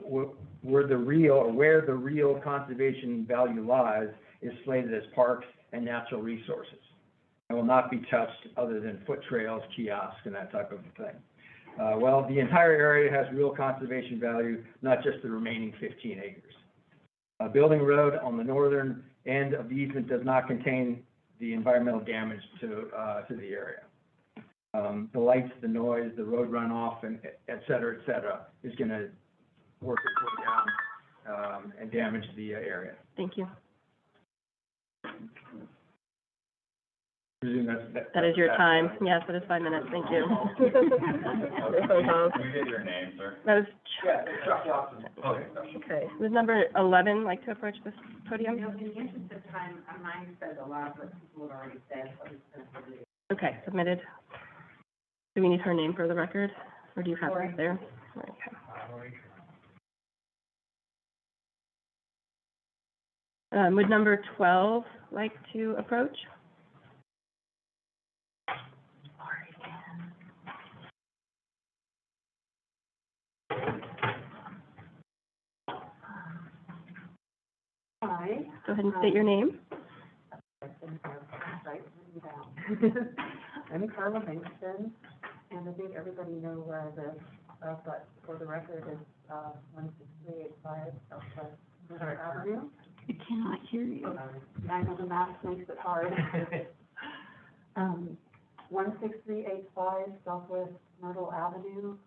where the real conservation value lies is slated as parks and natural resources and will not be touched other than foot trails, kiosks, and that type of thing. Well, the entire area has real conservation value, not just the remaining 15 acres. Building road on the northern end of the easement does not contain the environmental damage to the area. The lights, the noise, the road runoff, and et cetera, is gonna work its way down, and damage the area. Thank you. Presume That is your time. Yes, that is 5 minutes. Thank you. Can we get your name, sir? That was Chuck Watson. Okay. Okay. Was number 11 like to approach this podium? You know, in the interest of time, mine says a lot, but people have already said, so I'm just gonna do it. Okay, submitted. Do we need her name for the record, or do you have it there? Okay. Would number 12 like to approach? Hi. Go ahead and state your name. I'm Carla Bankston, and I think everybody knows where I live, but for the record, it's, 16385 Southwest Miller Avenue. I cannot hear you. I know the map makes it hard. 16385 Southwest Myrtle Avenue,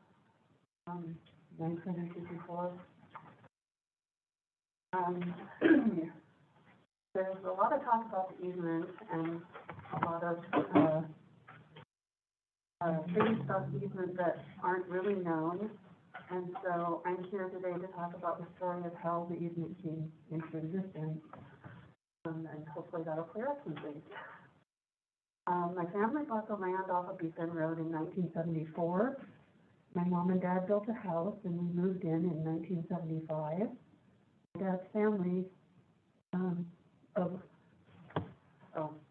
97224. There's a lot of talk about the easement and a lot of, things about the easement that aren't really known. And so I'm here today to talk about the story of how the easement came into existence. And hopefully that'll clear up some things. My family bought the land off of Beacon Road in 1974. My mom and dad built a house and we moved in 1975. My dad's family,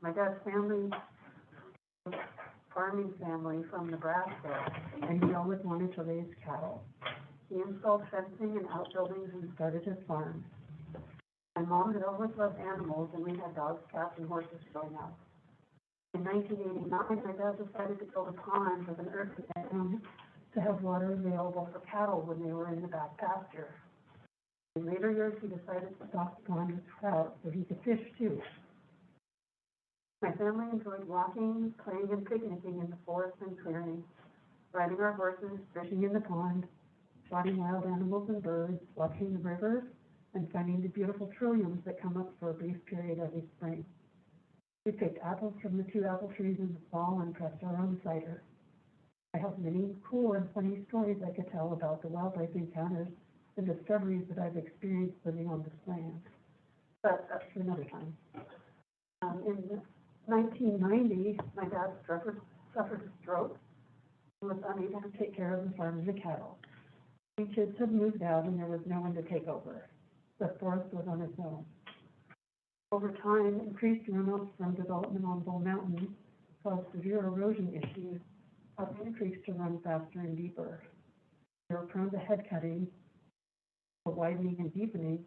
my dad's family, farming family from Nebraska, and he always wanted to raise cattle. He installed fencing and outbuildings and started his farm. My mom had always loved animals, and we had dogs, cats, and horses growing up. In 1989, my dad decided to build a pond with an earthen dam to have water available for cattle when they were in the back pasture. In later years, he decided to stock the pond with trout so he could fish too. My family enjoyed walking, playing, and picnicking in the forest and clearing, riding our horses, fishing in the pond, spotting wild animals and birds, watching the river, and finding the beautiful trilliums that come up for a brief period every spring. We picked apples from the 2 apple trees in the fall and pressed our own cider. I have many cool and funny stories I could tell about the wildlife encounters and discoveries that I've experienced living on this land. But that's for another time. In 1990, my dad suffered a stroke and was unable to take care of the farm and the cattle. 3 kids had moved out and there was no one to take over. The forest was on its own. Over time, increased runoff from development on Bull Mountain caused severe erosion issues, causing the creeks to run faster and deeper. They were prone to head cutting, for widening and deepening,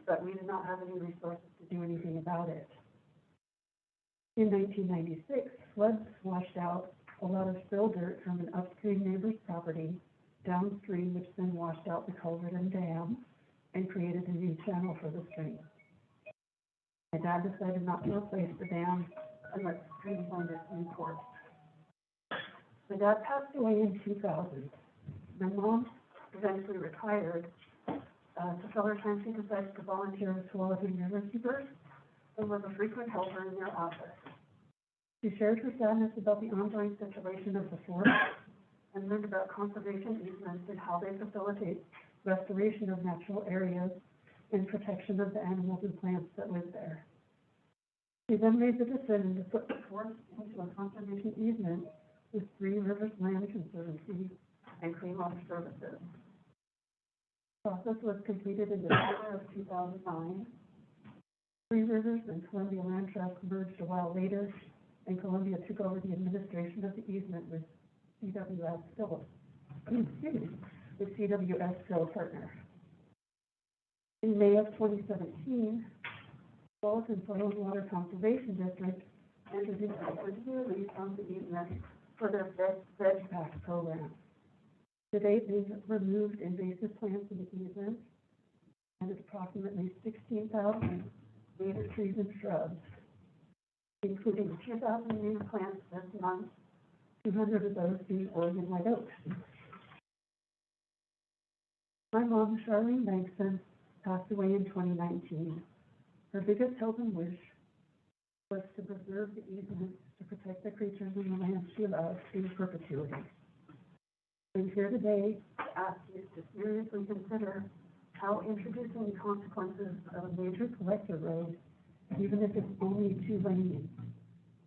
but we did not have any resources to do anything about it. In 1996, floods washed out a lot of fill dirt from an upstream neighbor's property downstream, which then washed out the culvert and dam and created a new channel for the stream. My dad decided not to replace the dam and let the stream find its new course. My dad passed away in 2000. My mom eventually retired. To fill her time, she decided to volunteer with Tualatin Riverkeepers and was a frequent helper in their office. She shared her sadness about the ongoing situation of the forest and learned about conservation easements and how they facilitate restoration of natural areas and protection of the animals and plants that live there. She then made the decision to put the forest into a conservation easement with Three Rivers Land Conservancy and Clean Water Services. The process was completed in December of 2009. Three Rivers and Columbia Land Trust merged a while later, and Columbia took over the administration of the easement with CWS Phillips, with CWS Phil Partner. In May of 2017, Tualatin Soil and Water Conservation District entered into a 20-year lease on the easement for their veg pack program. To date, they've removed invasive plants in the easement, and it's approximately 16,000 native trees and shrubs. including 2,000 new plants this month, 200 of those being Oregon white oaks. My mom, Charlene Bankston, passed away in 2019. Her biggest hope and wish was to preserve the easements to protect the creatures in the land she loved in perpetuity. I'm here today to ask you to seriously consider how introducing the consequences of a major collector road, even if it's only 2 lanes,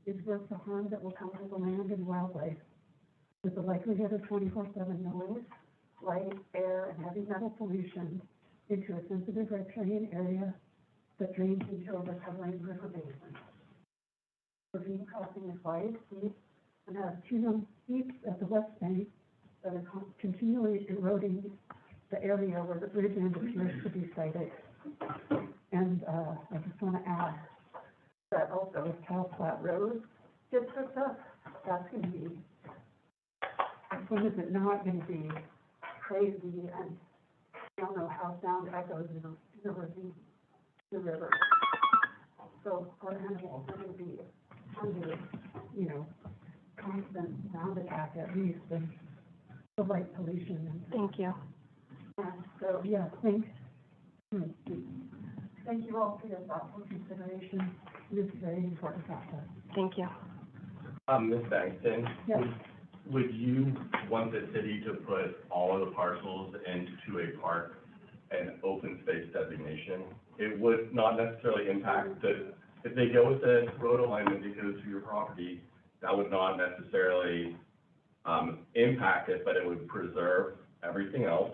is worth the harm that will come to the land and wildlife, with the likelihood of 24/7 noise, light, air, and heavy metal pollution into a sensitive riparian area that drains into a recovering river basin. The ravine crossing is wide, deep, and has 2 known steeps at the west bank that are continually eroding the area where the bridge end appears to be sited. And I just want to add that also if Cow Flat Road gets hooked up, that's going to be, when is it not going to be crazy, and I don't know how sound echoes in the ravine, the river. So our animals are going to be under, you know, constant sound attack at least, and the light pollution. And, Thank you. and so, yeah, thank you all for your thoughtful consideration. This is a very important process. Thank you. Ms. Bankston? Yes. Would you want the city to put all of the parcels into a park and open space designation? It would not necessarily impact if they go with the road alignment that goes through your property, that would not necessarily impact it, but it would preserve everything else.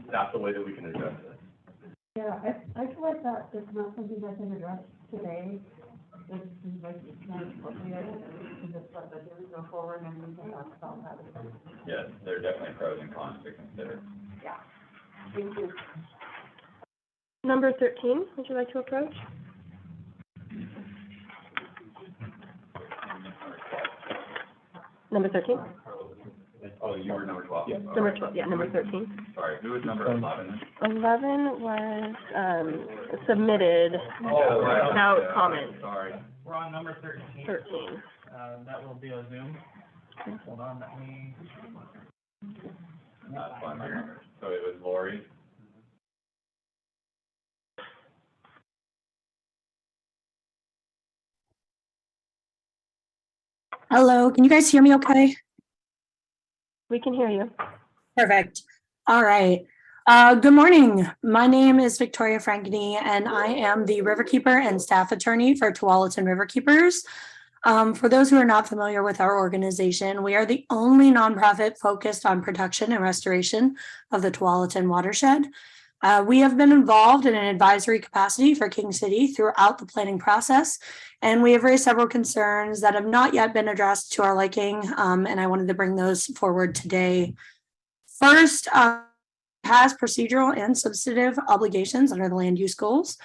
That's the way that we can address it. Yeah, I feel like that is not something I can address today. It seems like it's not appropriate to just let the hearing go forward and we can talk about that. Yes, there are definitely pros and cons to consider. Yeah. Thank you. Number 13, would you like to approach? Number 13? Oh, you were number 12? Yes. Number 12, yeah, number 13. Sorry, who was number 11? 11 was submitted Oh, right. without comment. Sorry. We're on number 13. 13. That will be a Zoom. Hold on, let me. That's fine, I remember. So it was Lori. Hello, can you guys hear me okay? We can hear you. Perfect. All right. Good morning. My name is Victoria Frankeny, and I am the Riverkeeper and staff attorney for Tualatin Riverkeepers. For those who are not familiar with our organization, we are the only nonprofit focused on protection and restoration of the Tualatin watershed. We have been involved in an advisory capacity for King City throughout the planning process, and we have raised several concerns that have not yet been addressed to our liking, and I wanted to bring those forward today. First, has procedural and substantive obligations under the land use goals.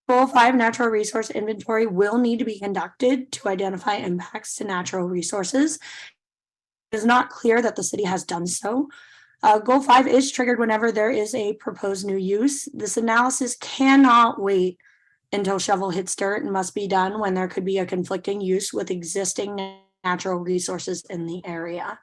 Goal 5 natural resource inventory will need to be conducted to identify impacts to natural resources. It is not clear that the city has done so. Goal 5 is triggered whenever there is a proposed new use. This analysis cannot wait until shovel hits dirt and must be done when there could be a conflicting use with existing natural resources in the area.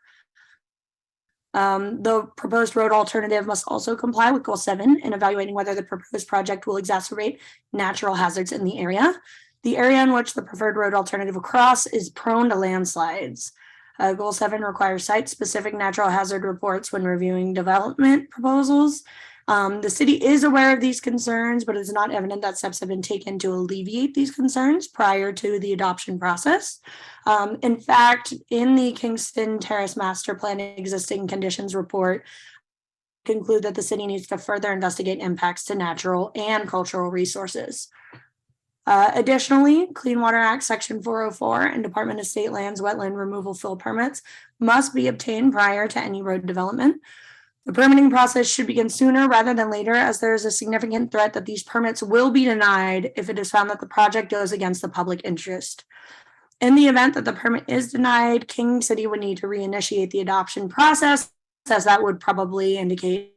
The proposed road alternative must also comply with Goal 7 in evaluating whether the proposed project will exacerbate natural hazards in the area. The area in which the preferred road alternative will cross is prone to landslides. Goal 7 requires site-specific natural hazard reports when reviewing development proposals. The city is aware of these concerns, but it is not evident that steps have been taken to alleviate these concerns prior to the adoption process. In fact, in the Kingston Terrace Master Plan existing conditions report, conclude that the city needs to further investigate impacts to natural and cultural resources. Additionally, Clean Water Act Section 404 and Department of State Lands wetland removal fill permits must be obtained prior to any road development. The permitting process should begin sooner rather than later, as there is a significant threat that these permits will be denied if it is found that the project goes against the public interest. In the event that the permit is denied, King City would need to reinitiate the adoption process, as that would probably indicate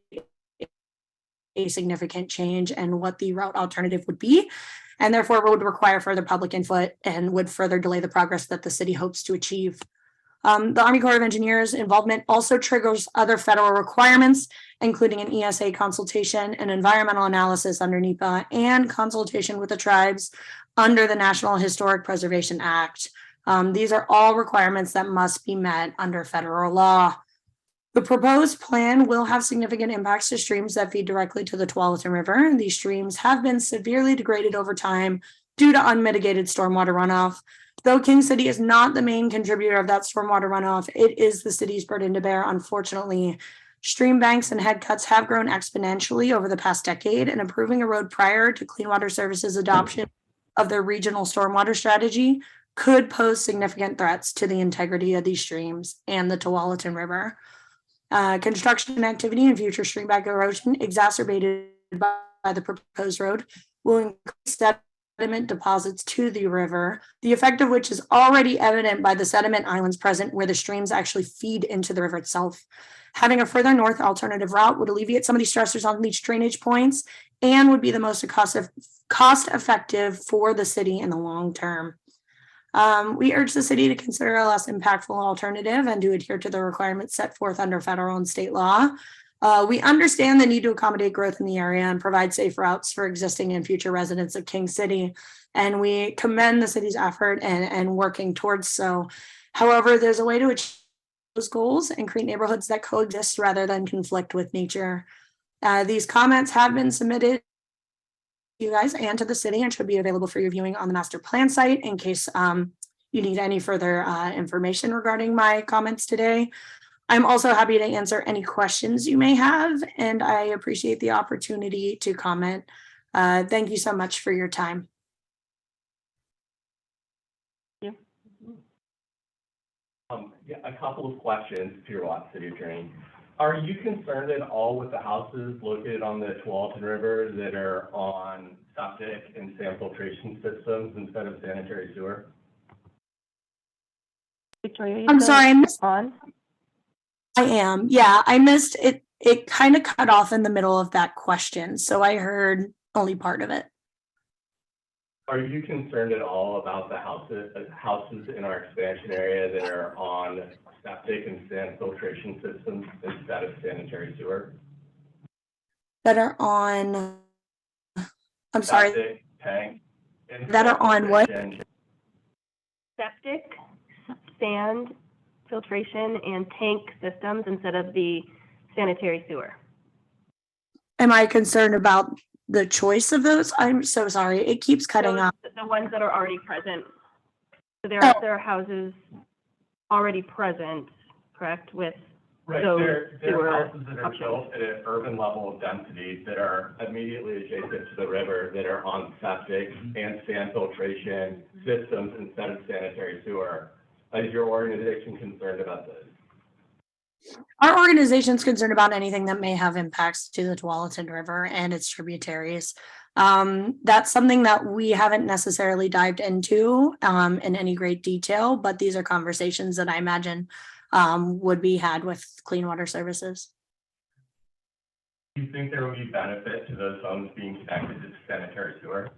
a significant change in what the route alternative would be, and therefore would require further public input and would further delay the progress that the city hopes to achieve. The Army Corps of Engineers involvement also triggers other federal requirements, including an ESA consultation, an environmental analysis under NEPA, and consultation with the tribes under the National Historic Preservation Act. These are all requirements that must be met under federal law. The proposed plan will have significant impacts to streams that feed directly to the Tualatin River. These streams have been severely degraded over time due to unmitigated stormwater runoff. Though King City is not the main contributor of that stormwater runoff, it is the city's burden to bear, unfortunately. Stream banks and head cuts have grown exponentially over the past decade, and improving a road prior to Clean Water Services' adoption of their regional stormwater strategy could pose significant threats to the integrity of these streams and the Tualatin River. Construction activity and future stream bank erosion exacerbated by the proposed road will increase sediment deposits to the river, the effect of which is already evident by the sediment islands present where the streams actually feed into the river itself. Having a further north alternative route would alleviate some of these stressors on these drainage points and would be the most cost effective for the city in the long term. We urge the city to consider a less impactful alternative and to adhere to the requirements set forth under federal and state law. We understand the need to accommodate growth in the area and provide safe routes for existing and future residents of King City. And we commend the city's effort and working towards so. However, there's a way to achieve those goals and create neighborhoods that coexist rather than conflict with nature. These comments have been submitted to you guys and to the city and should be available for your viewing on the master plan site in case you need any further information regarding my comments today. I'm also happy to answer any questions you may have, and I appreciate the opportunity to comment. Thank you so much for your time. Thank you. Yeah, a couple of questions, Peter Watts, City Attorney. Are you concerned at all with the houses located on the Tualatin River that are on septic and sand filtration systems instead of sanitary sewer? Victoria, I'm sorry, I missed on. I am. Yeah, I missed it. It kind of cut off in the middle of that question, so I heard only part of it. Are you concerned at all about the houses in our expansion area that are on septic and sand filtration systems instead of sanitary sewer? That are on, I'm sorry, Septic, tank, and that are on what? filtration. Septic, sand, filtration, and tank systems instead of the sanitary sewer. Am I concerned about the choice of those? I'm so sorry. It keeps cutting off. The ones that are already present. So there are houses already present, correct, with Right, those there sewer are houses that are options. built at an urban level of density that are immediately adjacent to the river that are on septic and sand filtration systems instead of sanitary sewer. Is your organization concerned about this? Our organization is concerned about anything that may have impacts to the Tualatin River and its tributaries. That's something that we haven't necessarily dived into in any great detail, but these are conversations that I imagine would be had with Clean Water Services. Do you think there will be benefit to those homes being connected to sanitary sewer?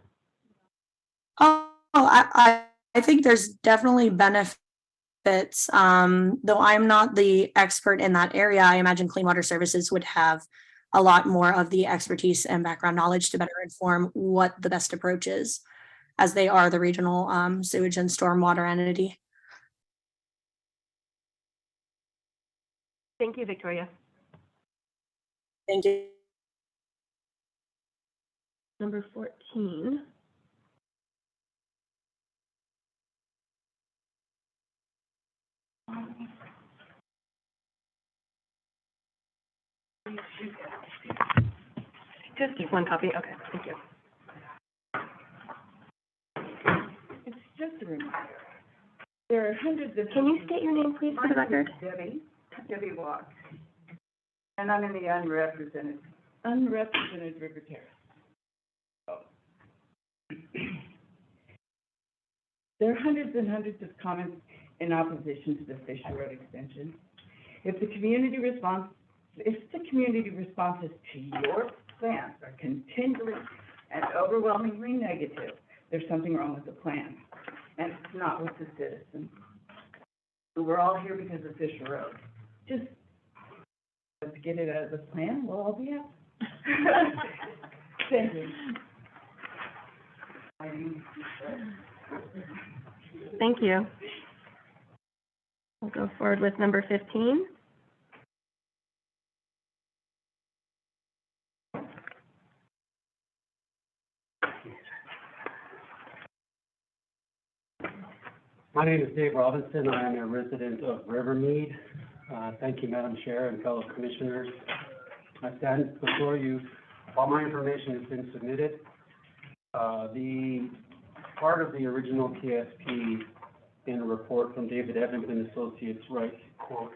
I think there's definitely benefits. Though I'm not the expert in that area, I imagine Clean Water Services would have a lot more of the expertise and background knowledge to better inform what the best approach is, as they are the regional sewage and stormwater entity. Thank you, Victoria. Thank you. Number 14. Just one copy, okay, thank you. It's just a reminder. There are hundreds of. Can you state your name, please, for the record? Debbie Watts. And I'm in the unrepresented River Terrace. There are hundreds and hundreds of comments in opposition to the Fisher Road extension. If the community response is to your plans are continually and overwhelmingly negative, there's something wrong with the plan. And it's not with the citizens. We're all here because of Fisher Road. Just let's get it out of the plan, we'll all be happy. Thank you. Thank you. We'll go forward with number 15. My name is Dave Robinson. I am a resident of Rivermead. Thank you, Madam Chair and fellow commissioners. I stand before you. All my information has been submitted. The part of the original TSP in a report from David Evans and Associates writes, quote,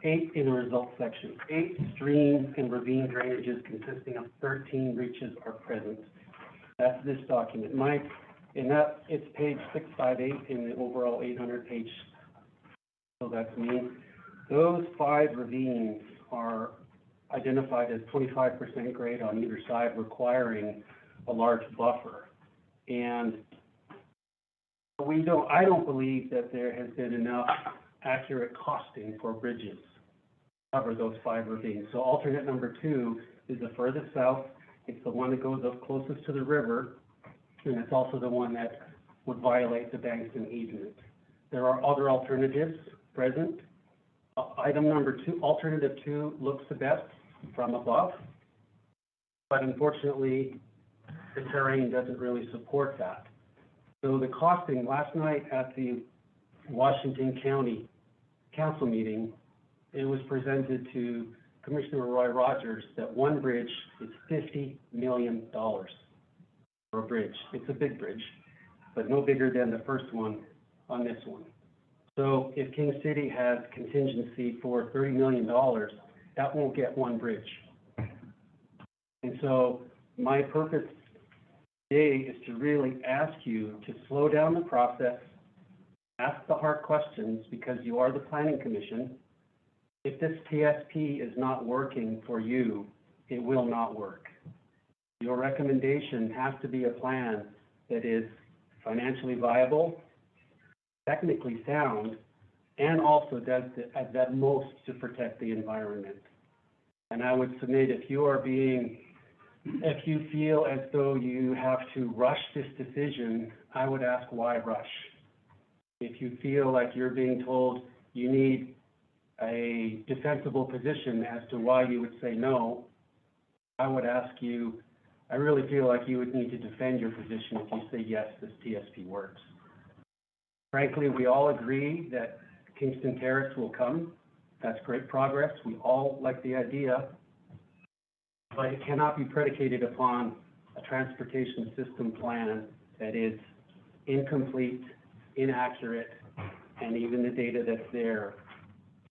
8 in the results section, 8 stream and ravine drainages consisting of 13 reaches are present. That's this document. And that, it's page 658 in the overall 800-page. So that's me. Those 5 ravines are identified as 25% grade on either side, requiring a large buffer. And I don't believe that there has been enough accurate costing for bridges to cover those 5 ravines. So alternate number 2 is the furthest south. It's the one that goes up closest to the river, and it's also the one that would violate the Bankston easement. There are other alternatives present. Item number 2, alternative 2 looks the best from above, but unfortunately, the terrain doesn't really support that. So the costing, last night at the Washington County Council meeting, it was presented to Commissioner Roy Rogers that one bridge is $50 million for a bridge. It's a big bridge, but no bigger than the first one on this one. So if King City has contingency for $30 million, that won't get one bridge. And so my purpose today is to really ask you to slow down the process, ask the hard questions, because you are the Planning Commission. If this TSP is not working for you, it will not work. Your recommendation has to be a plan that is financially viable, technically sound, and also does at that most to protect the environment. And I would submit, if you feel as though you have to rush this decision, I would ask, why rush? If you feel like you're being told you need a defensible position as to why you would say no, I would ask you, I really feel like you would need to defend your position if you say, yes, this TSP works. Frankly, we all agree that Kingston Terrace will come. That's great progress. We all like the idea, but it cannot be predicated upon a transportation system plan that is incomplete, inaccurate, and even the data that's there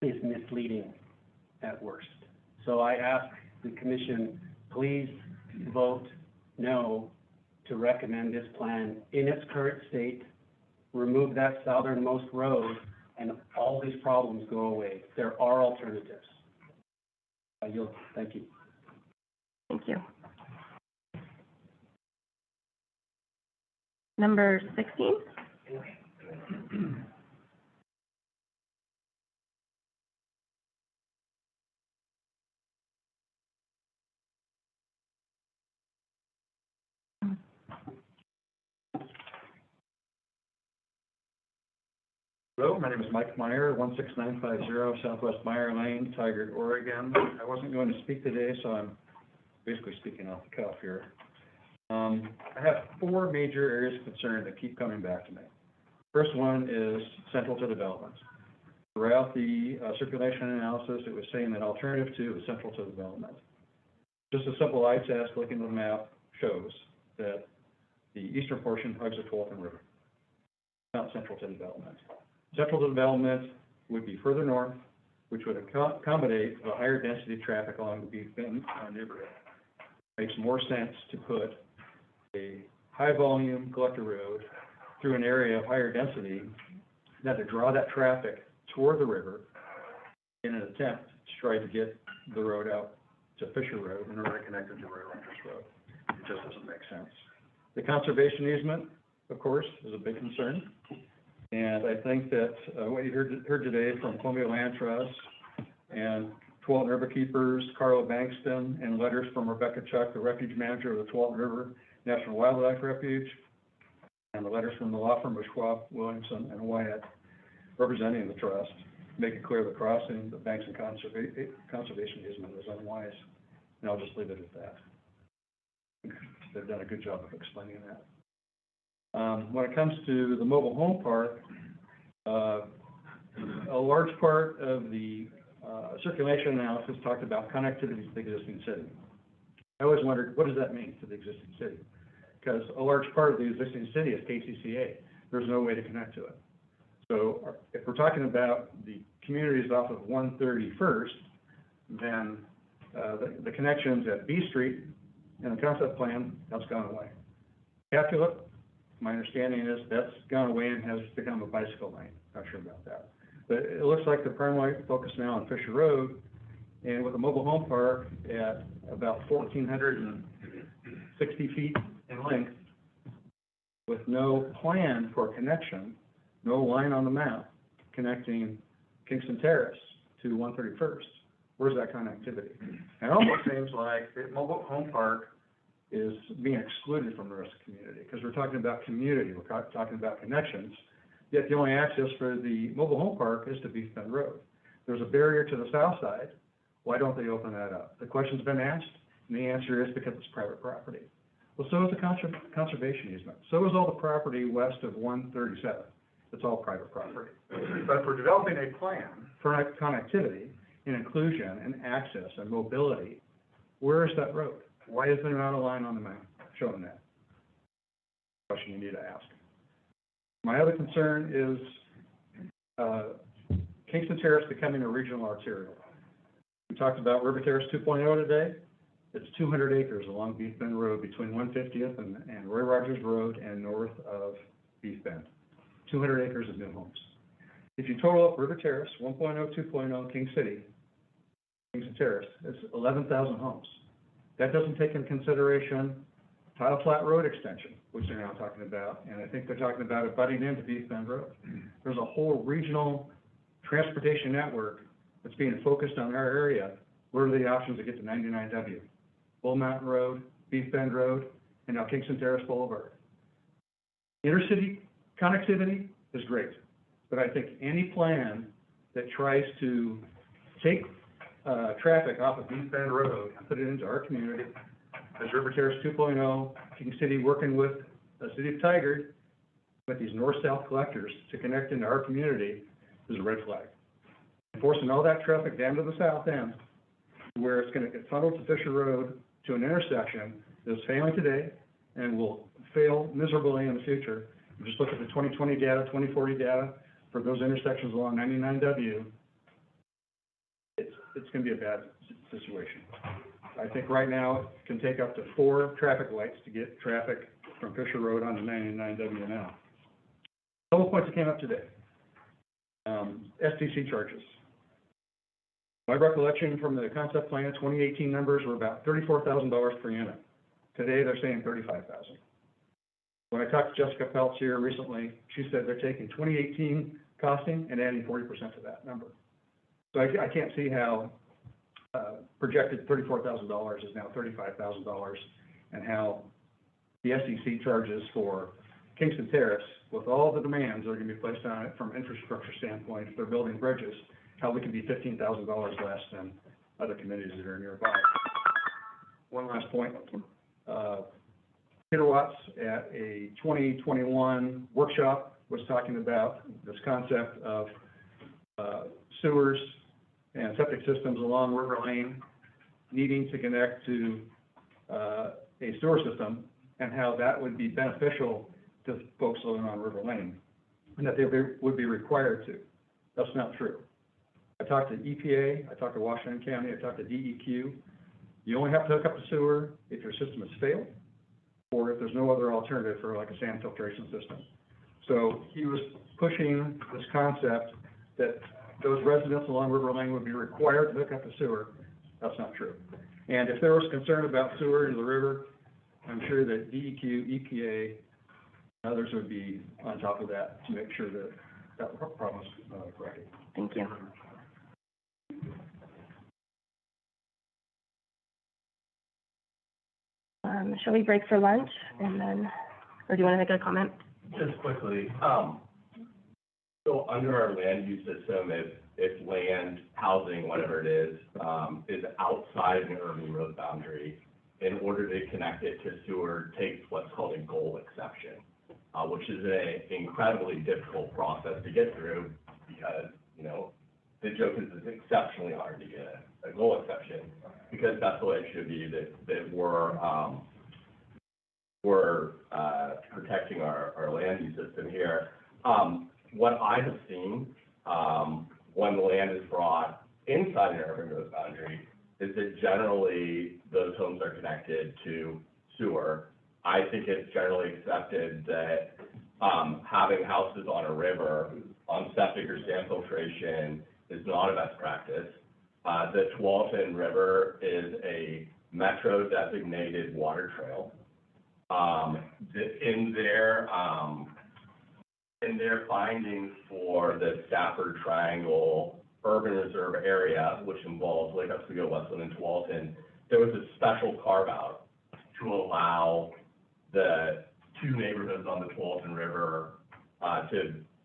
is misleading at worst. So I ask the Commission, please vote no to recommend this plan in its current state, remove that southernmost road, and all these problems go away. There are alternatives. I yield. Thank you. Thank you. Number 16. Hello, my name is Mike Meyer, 16950 Southwest Meyer Lane, Tigard, Oregon. I wasn't going to speak today, so I'm basically speaking off the cuff here. I have 4 major areas of concern that keep coming back to me. First one is central to development. Throughout the circulation analysis, it was saying that alternative 2 is central to development. Just a simple eye test looking at the map shows that the eastern portion hugs the Tualatin River, not central to development. Central to development would be further north, which would accommodate the higher density traffic along the Beef Bend neighborhood. Makes more sense to put a high volume collector road through an area of higher density than to draw that traffic toward the river in an attempt to try to get the road out to Fisher Road in order to connect it to Roy Rogers Road. It just doesn't make sense. The conservation easement, of course, is a big concern. And I think that what you heard today from Columbia Land Trust and Tualatin River Keepers, Carla Bankston, and letters from Rebecca Chuck, the refuge manager of the Tualatin River National Wildlife Refuge, and the letters from the law firm of Schwab, Williamson, and Wyatt, representing the trust, make it clear the crossing, the banks and conservation easement is unwise. And I'll just leave it at that. They've done a good job of explaining that. When it comes to the mobile home park, a large part of the circulation analysis talked about connectivity to the existing city. I always wondered, what does that mean to the existing city? Because a large part of the existing city is KCCA. There's no way to connect to it. So if we're talking about the communities off of 131st, then the connections at B Street in the concept plan, that's gone away. Capulet, my understanding is that's gone away and has become a bicycle lane. Not sure about that. But it looks like the primary focus now on Fisher Road, and with a mobile home park at about 1,460 feet in length, with no plan for connection, no line on the map connecting Kingston Terrace to 131st. Where's that connectivity? It almost seems like the mobile home park is being excluded from the rest of the community, because we're talking about community, we're talking about connections, yet the only access for the mobile home park is to Beef Bend Road. There's a barrier to the south side. Why don't they open that up? The question's been asked, and the answer is because it's private property. Well, so is the conservation easement. So is all the property west of 137. It's all private property. But for developing a plan for connectivity and inclusion and access and mobility, where is that road? Why is there not a line on the map showing that? Question you need to ask. My other concern is Kingston Terrace becoming a regional arterial. We talked about River Terrace 2.0 today. It's 200 acres along Beef Bend Road between 150th and Roy Rogers Road and north of Beef Bend. 200 acres of new homes. If you total up River Terrace, 1.0, 2.0, Kingston Terrace, it's 11,000 homes. That doesn't take into consideration Tile Flat Road extension, which they're now talking about, and I think they're talking about it butting into Beef Bend Road. There's a whole regional transportation network that's being focused on our area. What are the options to get to 99W? Bull Mountain Road, Beef Bend Road, and now Kingston Terrace Boulevard. Intercity connectivity is great, but I think any plan that tries to take traffic off of Beef Bend Road and put it into our community, as River Terrace 2.0, King City working with the city of Tigard, with these north-south collectors to connect into our community, is a red flag. Forcing all that traffic down to the south end, where it's going to get funneled to Fisher Road to an intersection that's failing today and will fail miserably in the future. Just look at the 2020 data, 2040 data for those intersections along 99W. It's going to be a bad situation. I think right now it can take up to 4 traffic lights to get traffic from Fisher Road onto 99W now. A couple points that came up today. SDC charges. My recollection from the concept plan, 2018 numbers were about $34,000 per unit. Today they're saying $35,000. When I talked to Jessica Peltz here recently, she said they're taking 2018 costing and adding 40% to that number. So I can't see how projected $34,000 is now $35,000, and how the SEC charges for Kingston Terrace, with all the demands that are going to be placed on it from infrastructure standpoint, if they're building bridges, how we can be $15,000 less than other communities that are nearby. One last point. Peter Watts at a 2021 workshop was talking about this concept of sewers and septic systems along River Lane needing to connect to a sewer system, and how that would be beneficial to folks living on River Lane, and that they would be required to. That's not true. I talked to EPA, I talked to Washington County, I talked to DEQ. You only have to hook up a sewer if your system has failed, or if there's no other alternative for like a sand filtration system. So he was pushing this concept that those residents along River Lane would be required to hook up a sewer. That's not true. And if there was concern about sewer into the river, I'm sure that DEQ, EPA, and others would be on top of that to make sure that that problem is corrected. Thank you. Shall we break for lunch and then, or do you want to make a comment? Just quickly, so under our land use system, if land, housing, whatever it is outside an urban road boundary, in order to connect it to sewer, takes what's called a goal exception, which is an incredibly difficult process to get through because, you know, the joke is it's exceptionally hard to get a goal exception because that's the way it should be, that we're protecting our land use system here. What I have seen, when the land is brought inside an urban road boundary, is that generally those homes are connected to sewer. I think it's generally accepted that, having houses on a river, on septic or sand filtration is not a best practice. The Tualatin River is a Metro designated water trail. In their findings for the Stafford Triangle Urban Reserve area, which involves Lake Oswego, Westland, and Tualatin, there was a special carve-out to allow the two neighborhoods on the Tualatin River, that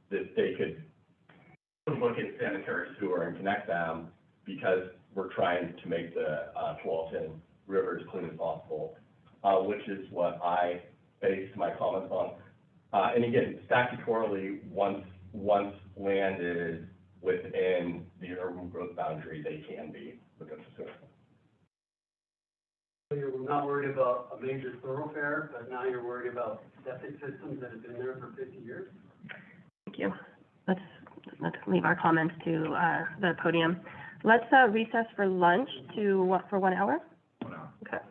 they could look at sanitary sewer and connect them, because we're trying to make the Tualatin River as clean as possible, which is what I based my comments on. And again, statutorily, once land is within the urban growth boundary, they can be within the sewer. So you're not worried about a major thoroughfare, but now you're worried about septic systems that have been there for 50 years? Thank you. Let's leave our comments to the podium. Let's recess for lunch for 1 hour. 1 hour. Okay.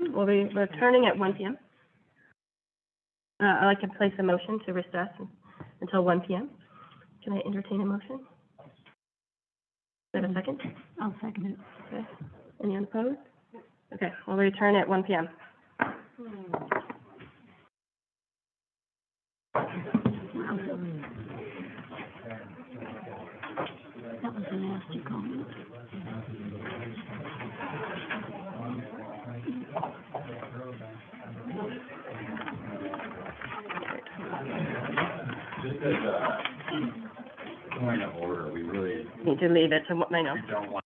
We'll be returning at 1 p.m. I'd like to place a motion to recess until 1 p.m. Can I entertain a motion? Is that a second? I'll second it. Okay. Any opposed? Okay, we'll return at 1 p.m. That was a nasty comment. Just as a point of order, we really Need to leave it to what I know. don't want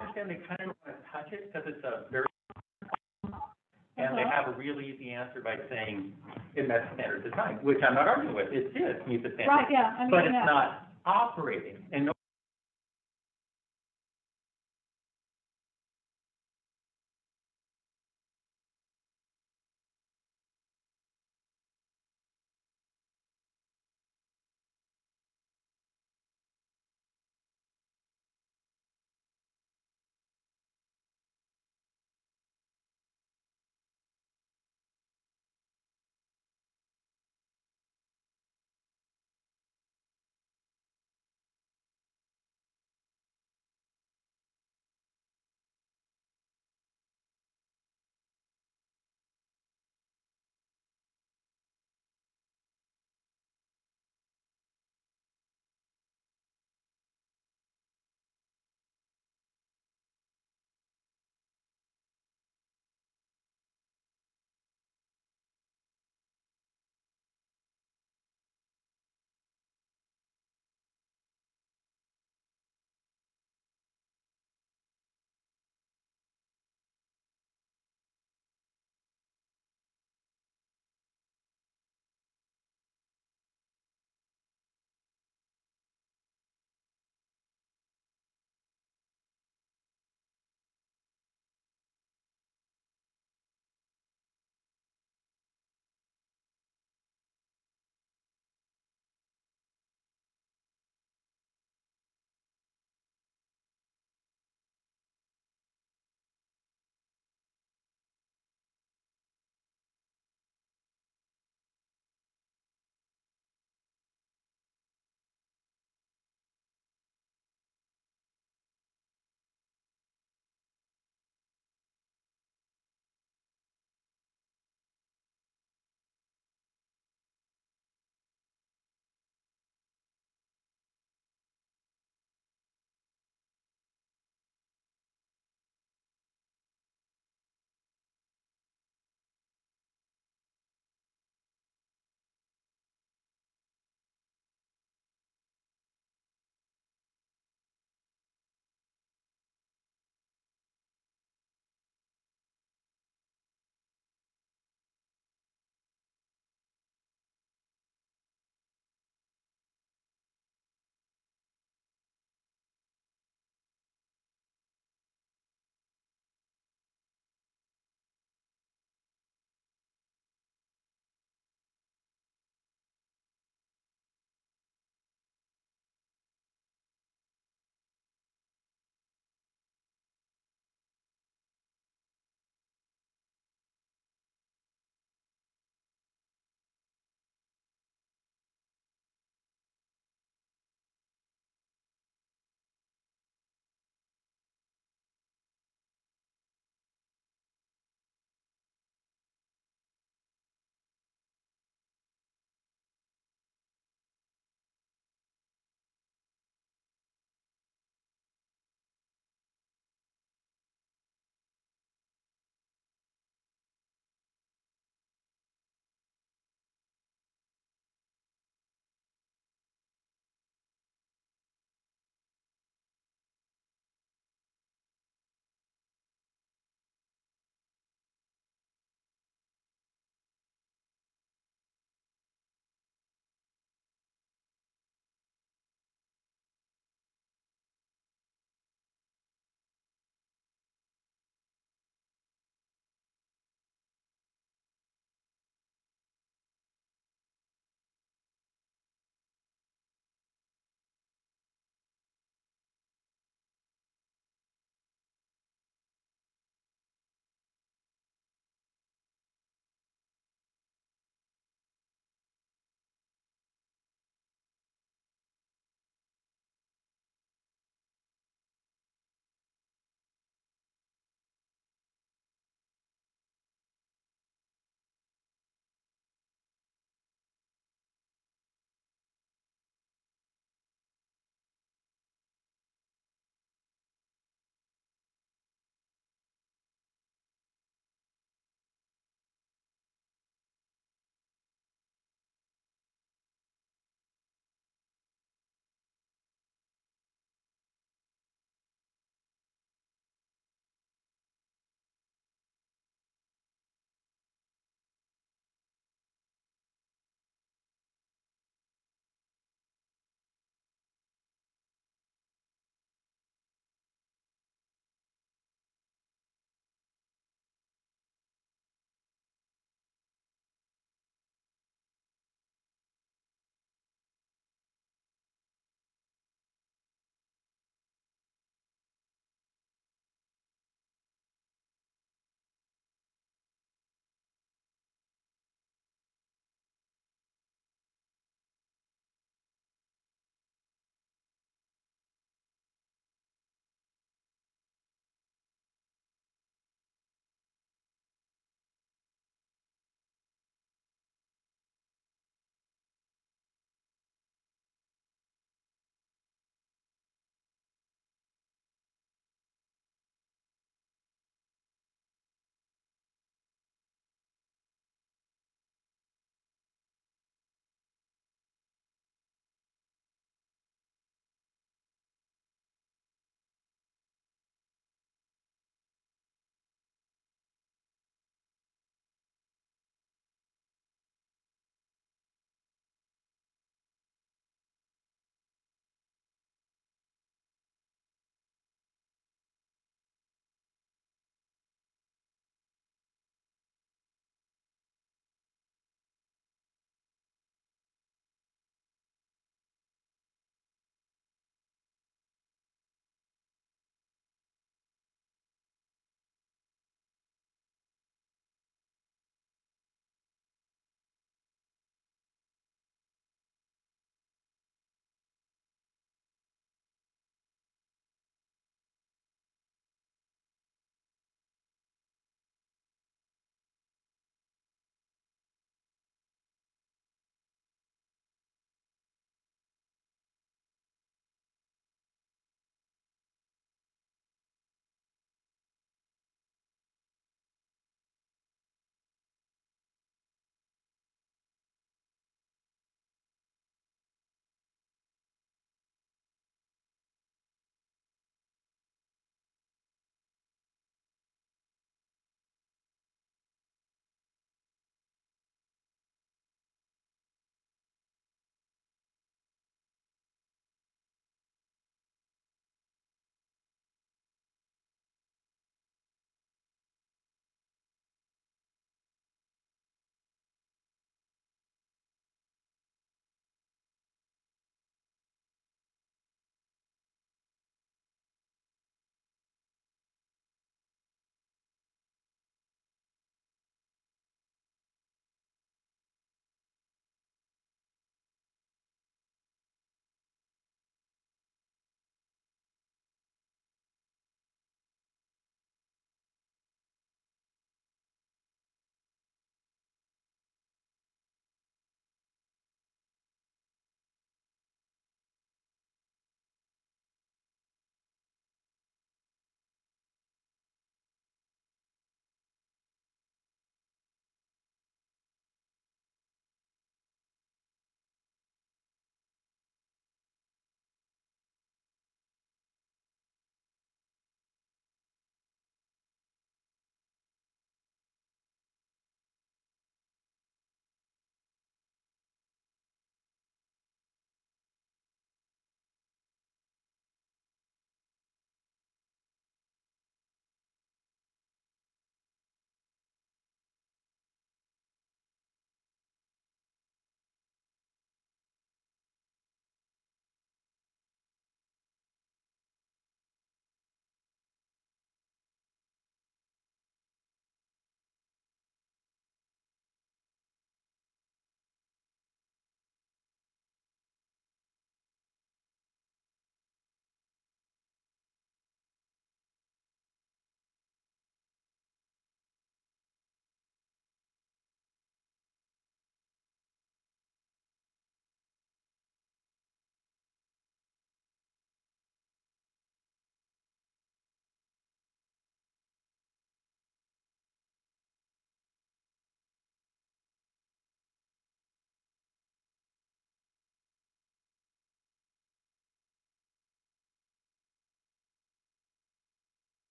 understand they kind of want to touch it because it's a very, and they have a real easy answer by saying it met standard design, which I'm not arguing with. It did meet the standard. Right, yeah, I mean, But it's yeah. not operating, and no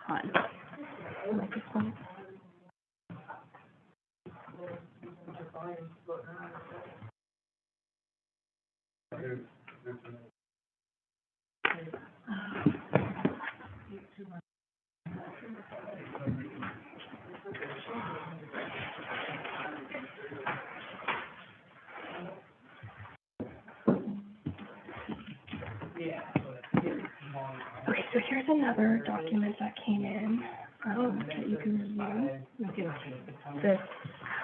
On. Microphone. Okay, so here's another document that came in, that you can review. This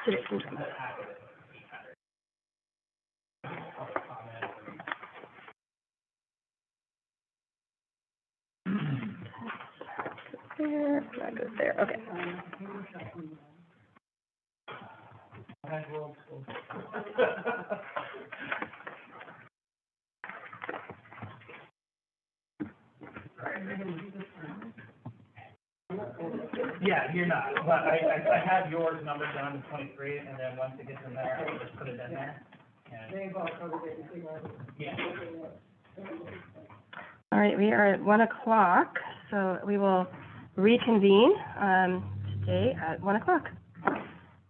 citizen's comment. There, that goes there, okay. Yeah, you're not, but I have yours numbered down to 23, and then once it gets in there, I'll just put it in there. And- Yeah. All right, we are at 1 o'clock, so we will reconvene, today at 1 o'clock.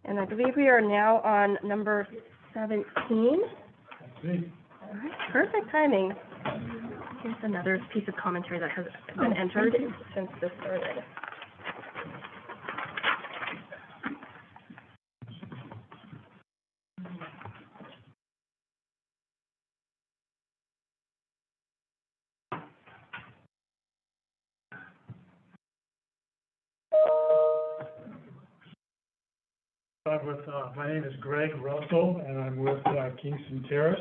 And I believe we are now on number 17. All right, perfect timing. Here's another piece of commentary that has been entered since this started. My name is Greg Russell, and I'm with Kingston Terrace.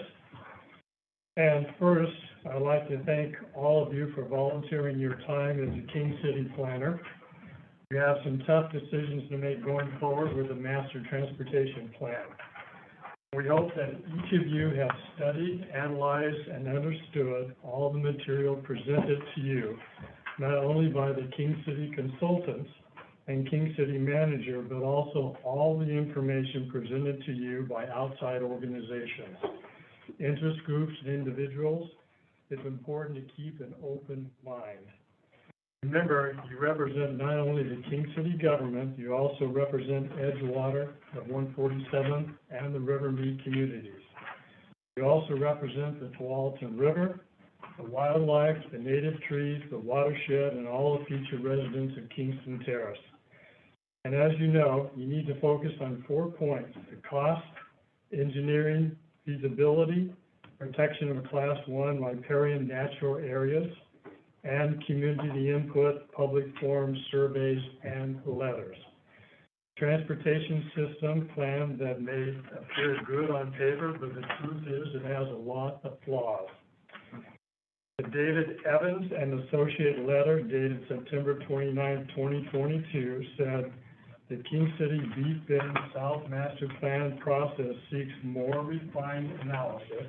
And first, I'd like to thank all of you for volunteering your time as a King City planner. We have some tough decisions to make going forward with the master transportation plan. We hope that each of you have studied, analyzed, and understood all the material presented to you, not only by the King City consultants and King City manager, but also all the information presented to you by outside organizations, interest groups, and individuals. It's important to keep an open mind. Remember, you represent not only the King City government, you also represent Edgewater, the 147th, and the Rivermead communities. You also represent the Tualatin River, the wildlife, the native trees, the watershed, and all the future residents of Kingston Terrace. And as you know, you need to focus on 4 points: the cost, engineering, feasibility, protection of Class 1 riparian natural areas, and community input, public forums, surveys, and letters. Transportation system plan that may appear good on paper, but the truth is it has a lot of flaws. The David Evans and Associate letter dated September 29, 2022 said, the King City Beef Bend South Master Plan process seeks more refined analysis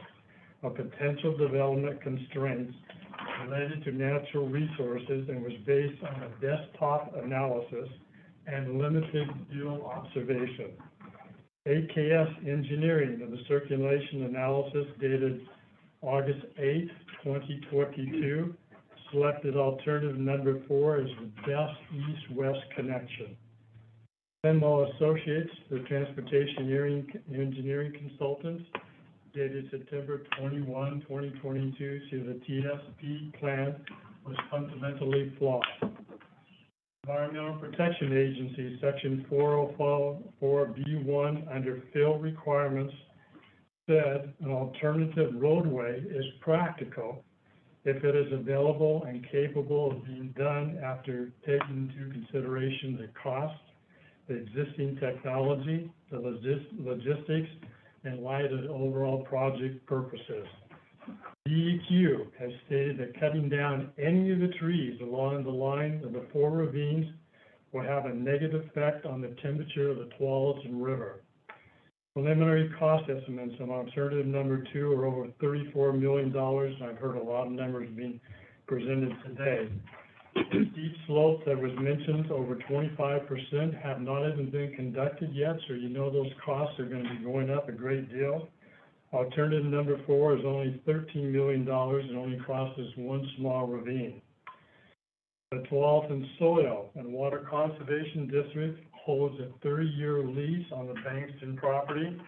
of potential development constraints related to natural resources and was based on a desktop analysis and limited field observation. AKS Engineering of the circulation analysis dated August 8, 2022 selected alternative number 4 as the best east-west connection. Fenwell Associates, the transportation engineering consultants, dated September 21, 2022, said the TSP plan was fundamentally flawed. Environmental Protection Agency, Section 404B1, under fill requirements, said an alternative roadway is practical if it is available and capable of being done after taking into consideration the cost, the existing technology, the logistics, in light of overall project purposes. DEQ has stated that cutting down any of the trees along the line of the 4 ravines will have a negative effect on the temperature of the Tualatin River. Preliminary cost estimates on alternative number 2 are over $34 million, and I've heard a lot of numbers being presented today. The steep slopes that was mentioned, over 25%, have not even been conducted yet, so you know those costs are going to be going up a great deal. Alternative number 4 is only $13 million and only crosses one small ravine. The Tualatin Soil and Water Conservation District holds a 30-year lease on the Bankston property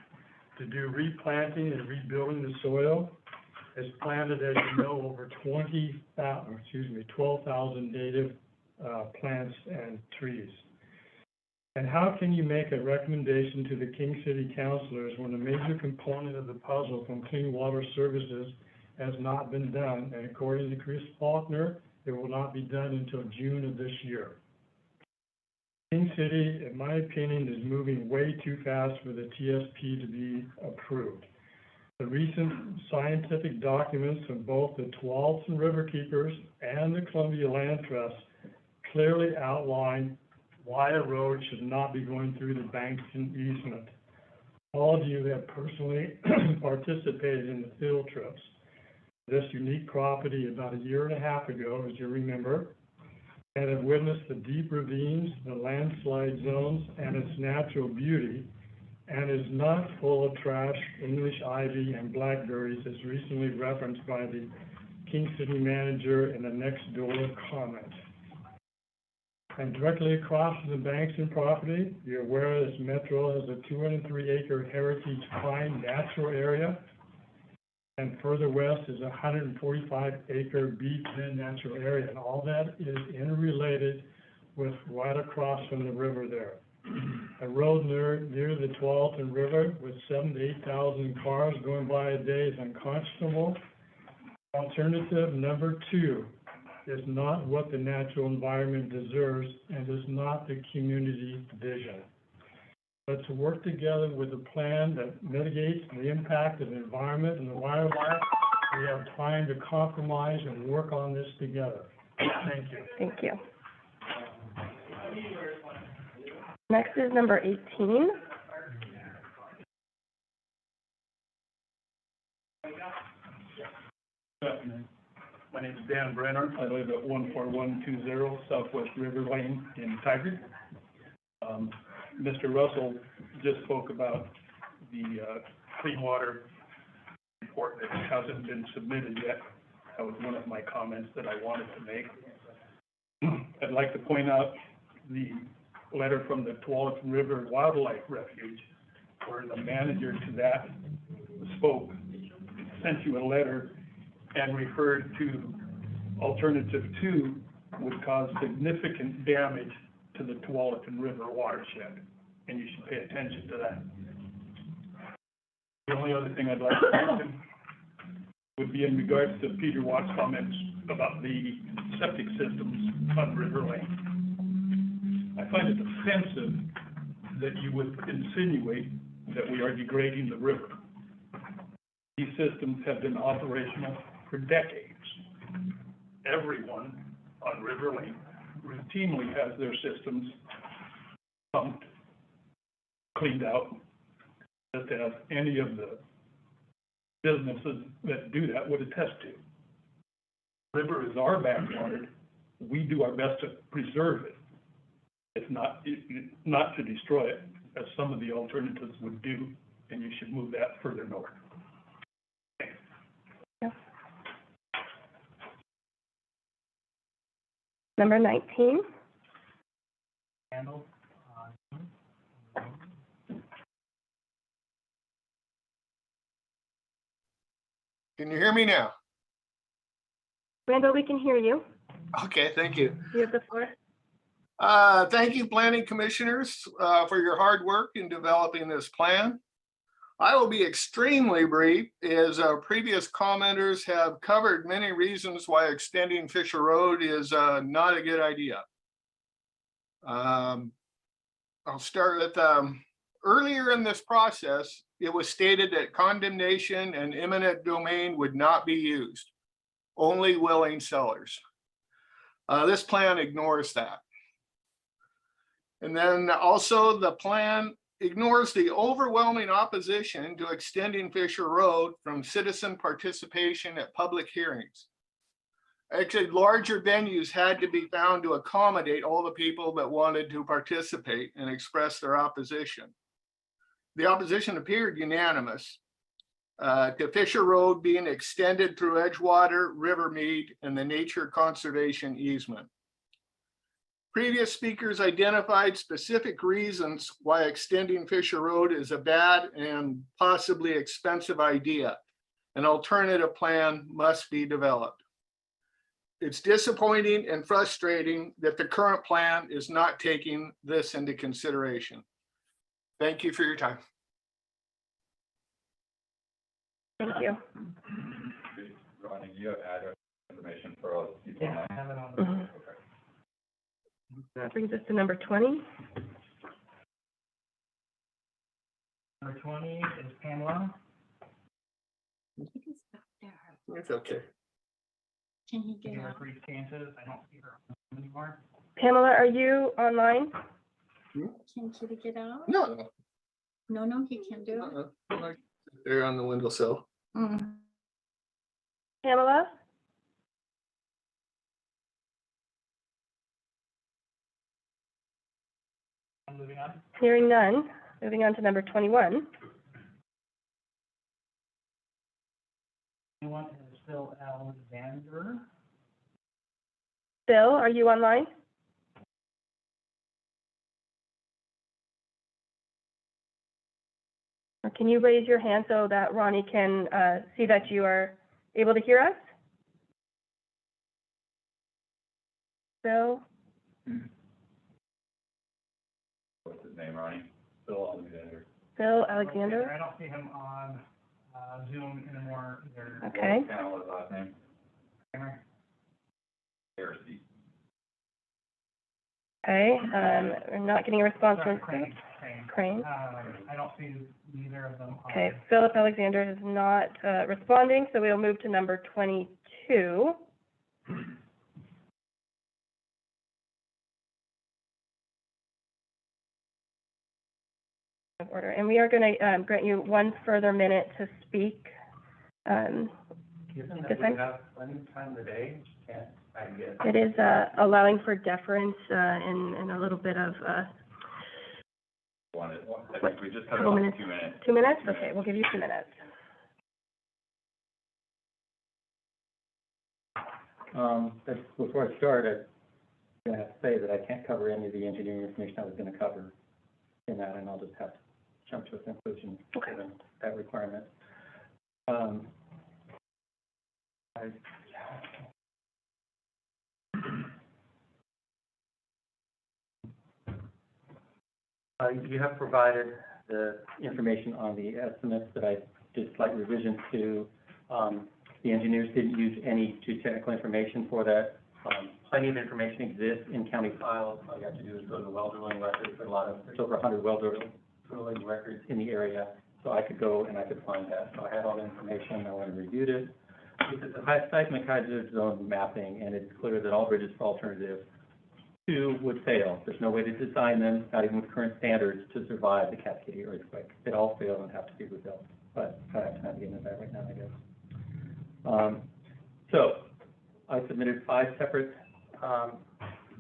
to do replanting and rebuilding the soil. It's planted, as you know, over 12,000 native plants and trees. And how can you make a recommendation to the King City councilors when a major component of the puzzle from Clean Water Services has not been done? And according to Chris Faulkner, it will not be done until June of this year. King City, in my opinion, is moving way too fast for the TSP to be approved. The recent scientific documents from both the Tualatin Riverkeepers and the Columbia Land Trust clearly outline why a road should not be going through the Bankston easement. All of you have personally participated in the field trips. This unique property about a year and a half ago, as you remember, and have witnessed the deep ravines, the landslide zones, and its natural beauty, and is not full of trash, English ivy, and blackberries, as recently referenced by the King City manager in a next door comment. And directly across from the Bankston property, you're aware this metro has a 203-acre heritage pine natural area, and further west is a 145-acre beech land natural area, and all that is interrelated with right across from the river there. A road near the Tualatin River with 7,000 to 8,000 cars going by a day is unconscionable. Alternative number 2 is not what the natural environment deserves and is not the community vision. Let's work together with a plan that mitigates the impact of the environment and the wildlife. We have time to compromise and work on this together. Thank you. Thank you. Next is number 18. My name is Dan Brenner. I live at 14120 Southwest River Lane in Tigard. Mr. Russell just spoke about the clean water report that hasn't been submitted yet. That was one of my comments that I wanted to make. I'd like to point out the letter from the Tualatin River Wildlife Refuge, where the manager to that spoke, sent you a letter and referred to alternative 2 would cause significant damage to the Tualatin River watershed, and you should pay attention to that. The only other thing I'd like to mention would be in regards to Peter Watt's comments about the septic systems on River Lane. I find it offensive that you would insinuate that we are degrading the river. These systems have been operational for decades. Everyone on River Lane routinely has their systems pumped, cleaned out, just as any of the businesses that do that would attest to. River is our backyard. We do our best to preserve it. It's not to destroy it, as some of the alternatives would do, and you should move that further north. Number 19. Handle. Can you hear me now? Randall, we can hear you. Okay, thank you. You have the floor. Thank you, planning commissioners, for your hard work in developing this plan. I will be extremely brief, as previous commenters have covered many reasons why extending Fisher Road is not a good idea. I'll start with earlier in this process, it was stated that condemnation and eminent domain would not be used, only willing sellers. This plan ignores that. And then also the plan ignores the overwhelming opposition to extending Fisher Road from citizen participation at public hearings. Actually, larger venues had to be found to accommodate all the people that wanted to participate and express their opposition. The opposition appeared unanimous. to Fisher Road being extended through Edgewater, Rivermead, and the Nature Conservation easement. Previous speakers identified specific reasons why extending Fisher Road is a bad and possibly expensive idea. An alternative plan must be developed. It's disappointing and frustrating that the current plan is not taking this into consideration. Thank you for your time. Thank you. Ronnie, you have address information for us? Yeah, I have it on. Mhm. That brings us to number 20. Number 20 is Pamela. It's okay. Can you Give her brief changes. I don't see her anymore. Pamela, are you online? Can Kitty get out? No, No, he can't do it. no. They're on the windowsill. Pamela? I'm moving on. Hearing none. Moving on to number 21. Anyone is Phil Alexander. Bill, are you online? Or can you raise your hand so that Ronnie can see that you are able to hear us? Bill? What's his name, Ronnie? Phil Alexander. Bill Alexander? I don't see him on Zoom anymore either. Okay. What's his last name? Harrisy. Okay, we're not getting a response from Crane. Crane. I don't see neither of them. Okay, Philip Alexander is not responding, so we'll move to number 22. Of order, and we are going to grant you one further minute to speak. Given This that one? we have plenty of time today, can't, I guess. It is allowing for deference and a little bit of, I think we just cut it couple off minutes. 2 minutes. 2 minutes? Okay, we'll give you 2 minutes. Before I start, I'm gonna have to say that I can't cover any of the engineering information I was gonna cover in that, and I'll just have to jump to a conclusion given that requirement. You have provided the information on the estimates that I did slight revisions to. The engineers didn't use any geotechnical information for that. Plenty of information exists in county files. All you have to do is go to the well drilling records. There's over 100 well drilling records in the area. So I could go and I could find that. So I had all the information. I went and reviewed it. It's a seismic hazard zone mapping, and it's clear that all bridges for alternative 2 would fail. There's no way to design them, not even with current standards, to survive the Cascadia earthquake. They'd all fail and have to be rebuilt. But I don't have time to get into that right now, I guess. So I submitted 5 separate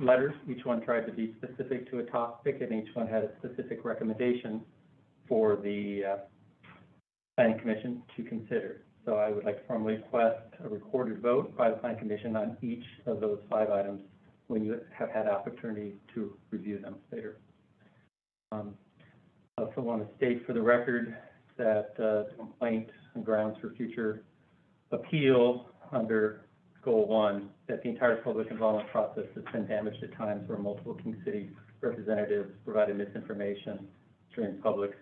letters. Each one tried to be specific to a topic, and each one had a specific recommendation for the Planning Commission to consider. So I would like to formally request a recorded vote by the Planning Commission on each of those 5 items when you have had opportunity to review them later. I also want to state for the record that the complaint and grounds for future appeal under Goal 1, that the entire public involvement process has been damaged at times where multiple King City representatives provided misinformation during public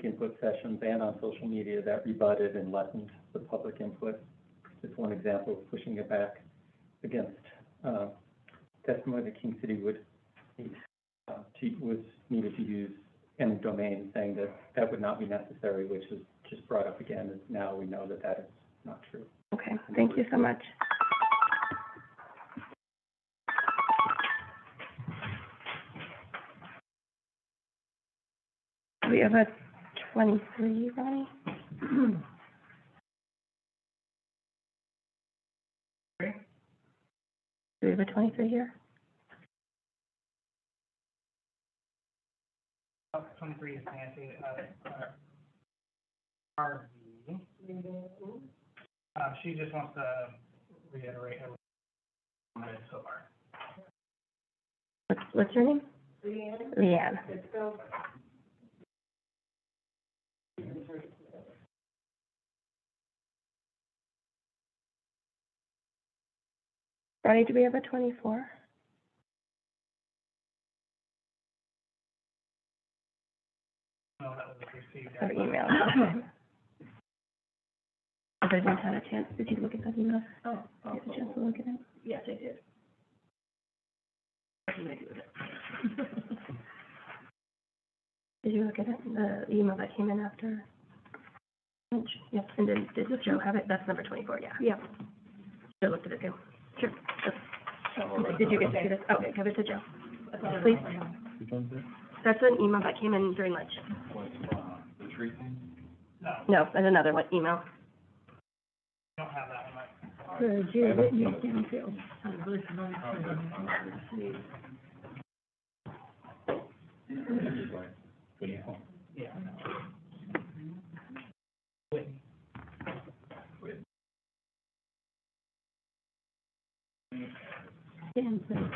input sessions and on social media that rebutted and lessened the public input. Just one example of pushing it back against testimony that King City was needed to use eminent domain, saying that that would not be necessary, which is just brought up again, and now we know that that is not true. Okay, thank you so much. We have a 23, Ronnie? Do we have a 23 here? 23 is Nancy. Harvey. She just wants to reiterate her comments so far. What's your name? Leanne. Ronnie, do we have a 24? No, that was received. Or email? Everyone had a chance, did you look at that email? Oh, Did you have a chance to look at it? yes, I did. Did you look at it, the email that came in after lunch? Yes, and then did Joe have it? That's number 24, yeah. Yeah. Joe looked at it too. Sure. Did you get to see this? Okay, give it to Joe, please. That's an email that came in during lunch. The tree thing? No, there's another one, email. Don't have that one. For Geo Whitney Stanfield. Yeah. Whitney. Stanfield.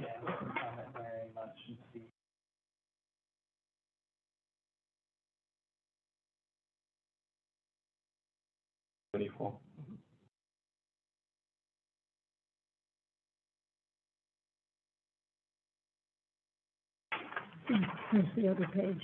Yeah, we can comment very much and see. Here's the other page.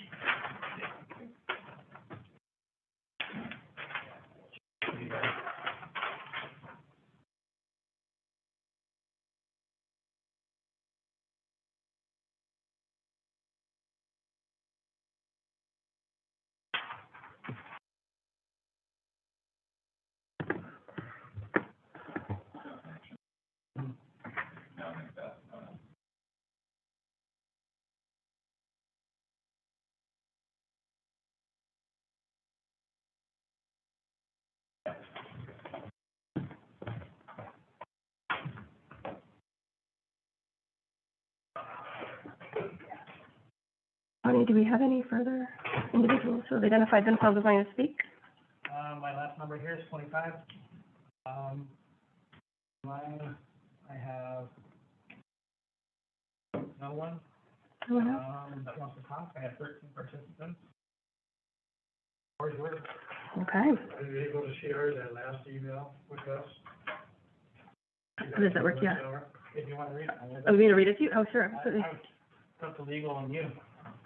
Bonnie, do we have any further individuals who have identified themselves as wanting to speak? My last number here is 25. Mine, I have no one. No one else? That wants to talk. I have 13 participants. Or yours. Okay. Are you able to share that last email with us? How does that work? Yeah. If you want to read it. Oh, you mean to read it to you? Oh, sure, absolutely. It's up to legal and you.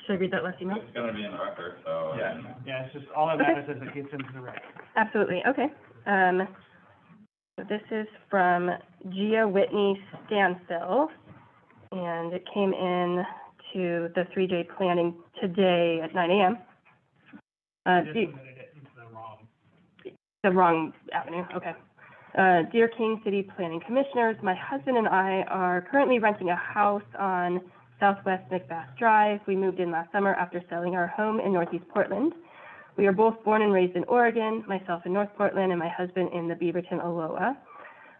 Should I read that last email? It's gonna be in the record, so. Yeah, it's just, all that matters is it gets into the record. Absolutely, okay. So this is from Gia Whitney Stansfill, and it came in to the 3J planning today at 9 a.m. Just submitted it into The wrong avenue, okay. Dear King City Planning Commissioners, my husband and I are currently renting a house on Southwest Macbeth Drive. We moved in last summer after selling our home in Northeast Portland. We are both born and raised in Oregon, myself in North Portland and my husband in the Beaverton, Aloha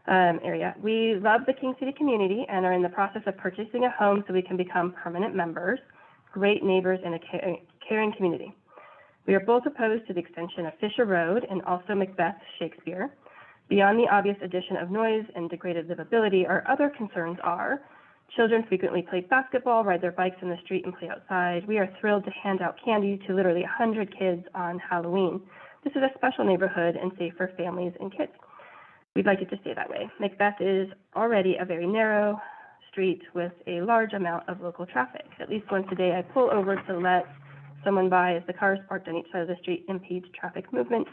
area. We love the King City community and are in the process of purchasing a home so we can become permanent members, great neighbors, and a caring community. We are both opposed to the extension of Fisher Road and also Macbeth Shakespeare. Beyond the obvious addition of noise and degraded livability, our other concerns are children frequently play basketball, ride their bikes in the street, and play outside. We are thrilled to hand out candy to literally 100 kids on Halloween. This is a special neighborhood and safe for families and kids. We'd like it to stay that way. Macbeth is already a very narrow street with a large amount of local traffic. At least once a day, I pull over to let someone by as the cars parked on each side of the street impede traffic movement.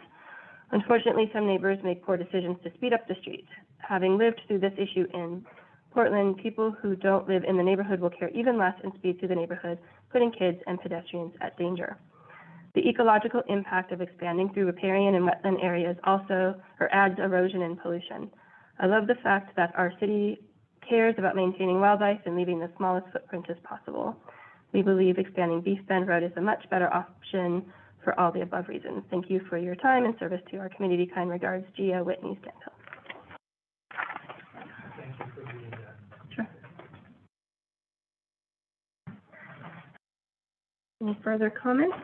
Unfortunately, some neighbors make poor decisions to speed up the street. Having lived through this issue in Portland, people who don't live in the neighborhood will care even less and speed through the neighborhood, putting kids and pedestrians at danger. The ecological impact of expanding through riparian and wetland areas adds erosion and pollution. I love the fact that our city cares about maintaining wildlife and leaving the smallest footprint as possible. We believe expanding Beef Bend Road is a much better option for all the above reasons. Thank you for your time and service to our community. Kind regards, Gia Whitney Stanfield. Any further comments?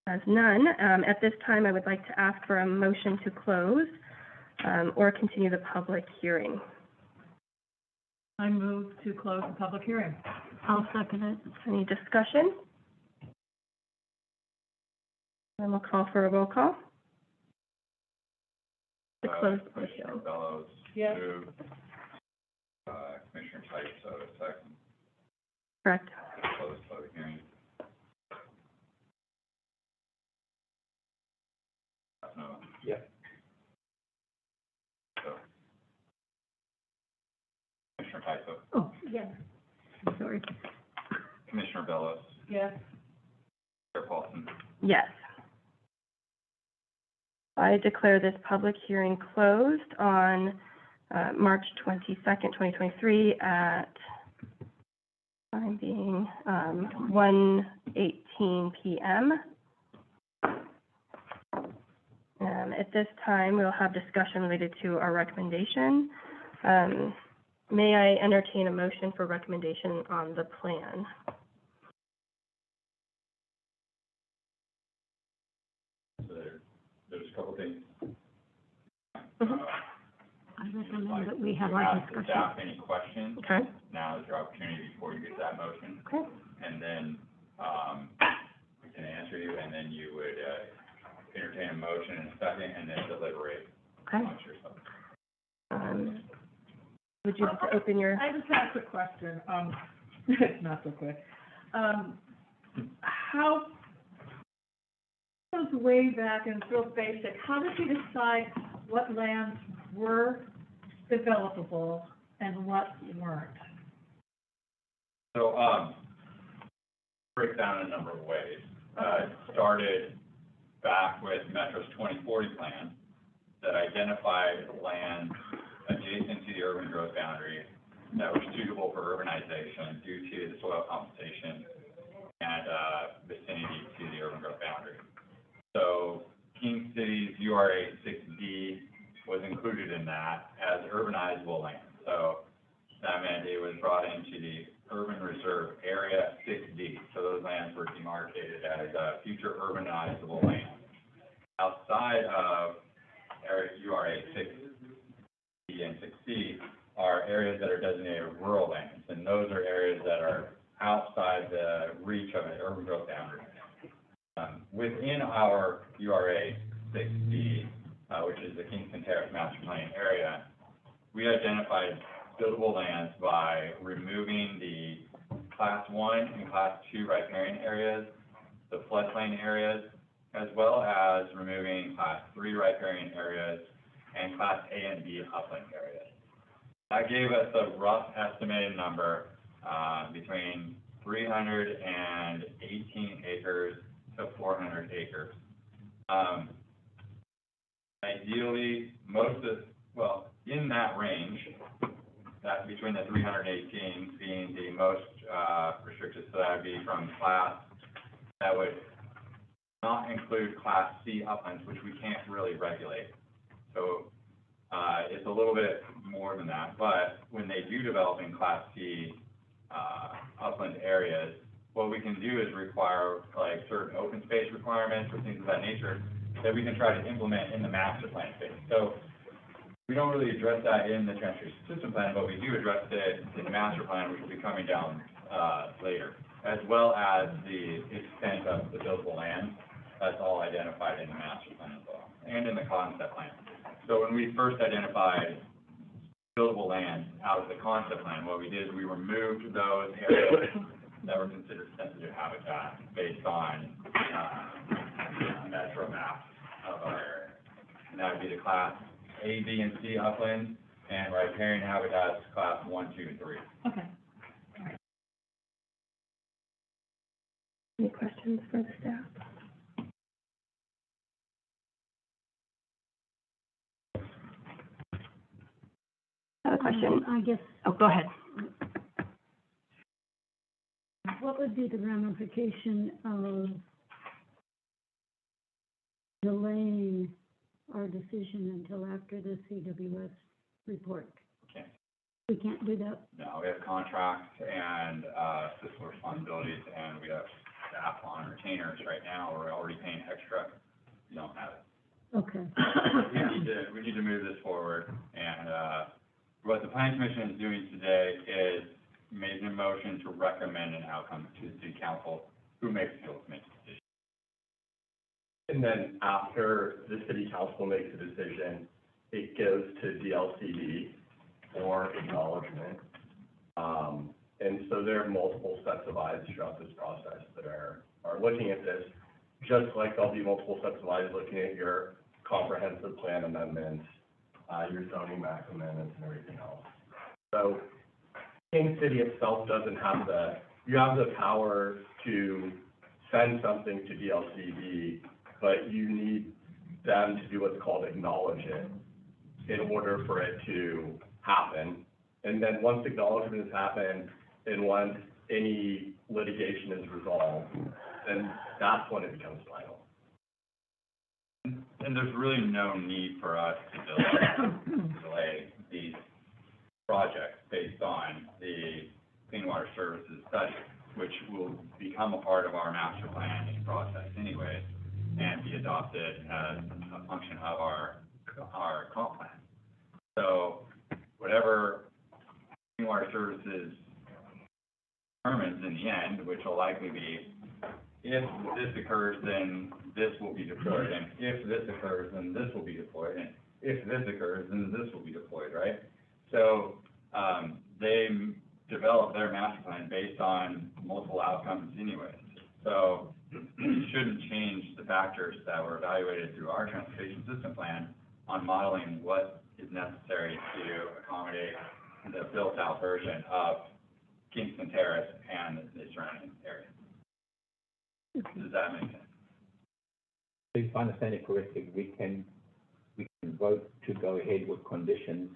As none, at this time, I would like to ask for a motion to close or continue the public hearing. I move to close the public hearing. I'll second it. Any discussion? Then we'll call for a roll call. To close the public Commissioner hearing. Bellows Yes. moved. Commissioner Tyso, second. Correct. Close public hearing. No. Yeah. So. Commissioner Tyso, Oh, yes. I'm sorry. Commissioner Bellows, Yes. Chair Paulson. Yes. I declare this public hearing closed on March 22nd, 2023 at time being 1:18 p.m. At this time, we'll have discussion related to our recommendation. May I entertain a motion for recommendation on the plan? So there's a couple things. I recommend that we have To our ask the discussion. staff any questions. Okay. Now is your opportunity before you get to that motion. Okay. And then, we can answer you, and then you would, entertain a motion in a second, and then deliberate Okay. amongst yourself. Would you like to open your? I just have a quick question. It's not so quick. How, goes way back and it's real basic, how did you decide what lands were developable and what weren't? So, break down in a number of ways. It started back with Metro's 2040 plan that identified land adjacent to the urban growth boundary that were suitable for urbanization due to the soil compensation and vicinity to the urban growth boundary. So King City's URA 6D was included in that as urbanizable land. So that meant it was brought into the Urban Reserve Area 6D. So those lands were demarcated as future urbanizable land. Outside of URA 6D and 6C are areas that are designated rural lands, and those are areas that are outside the reach of an urban growth boundary. Within our URA 6D, which is the Kingston Terrace Master Plan area, we identified buildable lands by removing the Class 1 and Class 2 riparian areas, the floodplain areas, as well as removing Class 3 riparian areas and Class A and B upland areas. That gave us a rough estimated number between 318 acres to 400 acres. Ideally, in that range, that between the 318 being the most restricted, so that would be from class, that would not include Class C uplands, which we can't really regulate. So it's a little bit more than that, but when they do develop in Class C upland areas, what we can do is require like certain open space requirements or things of that nature that we can try to implement in the master plan phase. So we don't really address that in the transportation system plan, but we do address it in the master plan, which will be coming down later, as well as the extent of the buildable land. That's all identified in the master plan as well, and in the concept plan. So when we first identified buildable land out of the concept plan, what we did is we removed those areas that were considered sensitive habitat based on a metro map of our area. And that would be the Class A, B, and C uplands, and riparian habitats, Class 1, 2, and 3. Okay. Any questions for the staff? I have a question. I guess, Oh, go ahead. what would be the ramification of delaying our decision until after the CWS report? We can't do that. No, we have contracts and, fiscal responsibilities, and we have staff on retainers right now. We're already paying extra. We don't have it. Okay. We need to move this forward, and, what the planning commission is doing today is making a motion to recommend an outcome to the city council, who makes the ultimate decision. And then after the city council makes a decision, it goes to DLCD for acknowledgement. And so there are multiple sets of eyes throughout this process that are looking at this, just like there'll be multiple sets of eyes looking at your comprehensive plan amendments, your zoning map amendments and everything else. So King City itself doesn't have you have the power to send something to DLCD, but you need them to do what's called acknowledge it in order for it to happen. And then once acknowledgement has happened, and once any litigation is resolved, then that's when it becomes final. And there's really no need for us to delay these projects based on the Clean Water Services study, which will become a part of our master planning process anyway, and be adopted as a function of our comp plan. So whatever Clean Water Services determines in the end, which will likely be, if this occurs, then this will be deployed, and if this occurs, then this will be deployed, and if this occurs, then this will be deployed, right? So, they develop their master plan based on multiple outcomes anyways. So, it shouldn't change the factors that were evaluated through our transportation system plan on modeling what is necessary to accommodate the built-out version of Kingston Terrace and the surrounding area. Does that make sense? If I understand it correctly, we can vote to go ahead with conditions,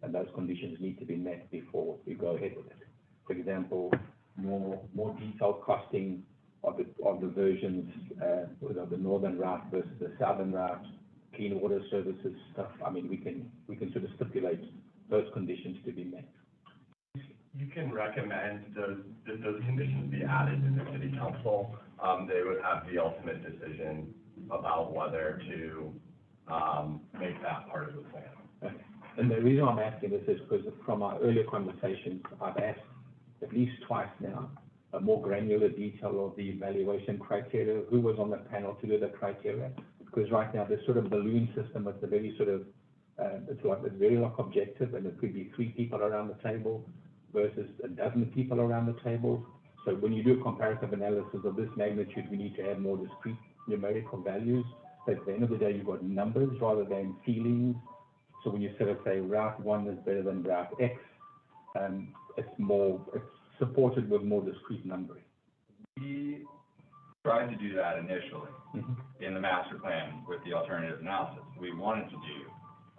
and those conditions need to be met before we go ahead with it. For example, more detailed costing of the versions, of the northern route versus the southern route, clean water services stuff. I mean, we can sort of stipulate those conditions to be met. You can recommend that those conditions be added in the city council. They would have the ultimate decision about whether to make that part of the plan. Okay. And the reason I'm asking this is because from our earlier conversations, I've asked at least twice now a more granular detail of the evaluation criteria, who was on the panel to do the criteria. Because right now, this sort of balloon system is a very sort of, it's very like objective, and it could be 3 people around the table versus a dozen people around the table. So when you do a comparative analysis of this magnitude, we need to have more discrete numerical values. So at the end of the day, you've got numbers rather than feelings. So when you sort of say Route 1 is better than Route X, it's supported with more discrete numbering. We tried to do that initially in the master plan with the alternative analysis. We wanted to do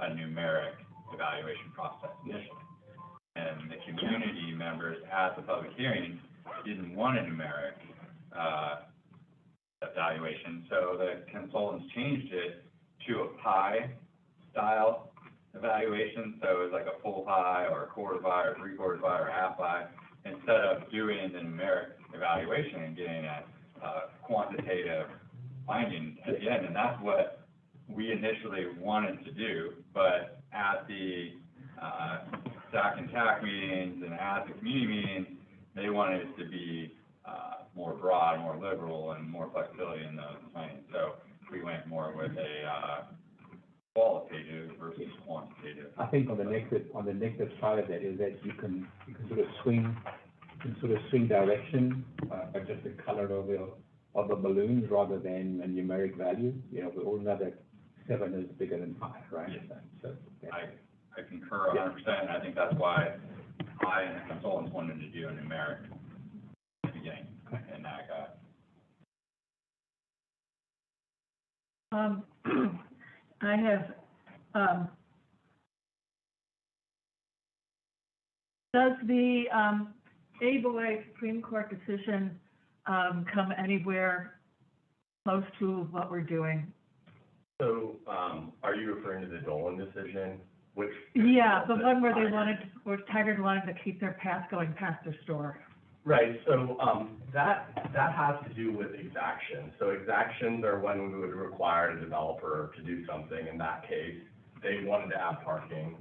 a numeric evaluation process initially. And the community members at the public hearing didn't want a numeric evaluation, so the consultants changed it to a pie style evaluation. So it was like a full pie or a quarter pie or 3/4 pie or half pie, instead of doing the numeric evaluation and getting a quantitative finding at the end. And that's what we initially wanted to do, but at the SAC and TAC meetings and at the community meetings, they wanted it to be more broad, more liberal, and more flexibility in the planning. So we went more with a qualitative versus quantitative. I think on the negative side of that is that you can sort of swing direction by just the color of the balloons rather than a numeric value. You know, we all know that 7 is bigger than 5, right? Yes. So yeah. I concur 100%, and I think that's why I and the consultants wanted to do a numeric at the beginning, and that got. I have, does the ABOA Supreme Court decision come anywhere close to what we're doing? So, are you referring to the Dolan decision? which. Yeah, the one where where Tigard wanted to keep their path going past their store. Right, so, that has to do with exactions. So exactions are when we would require a developer to do something. In that case, they wanted to add parking,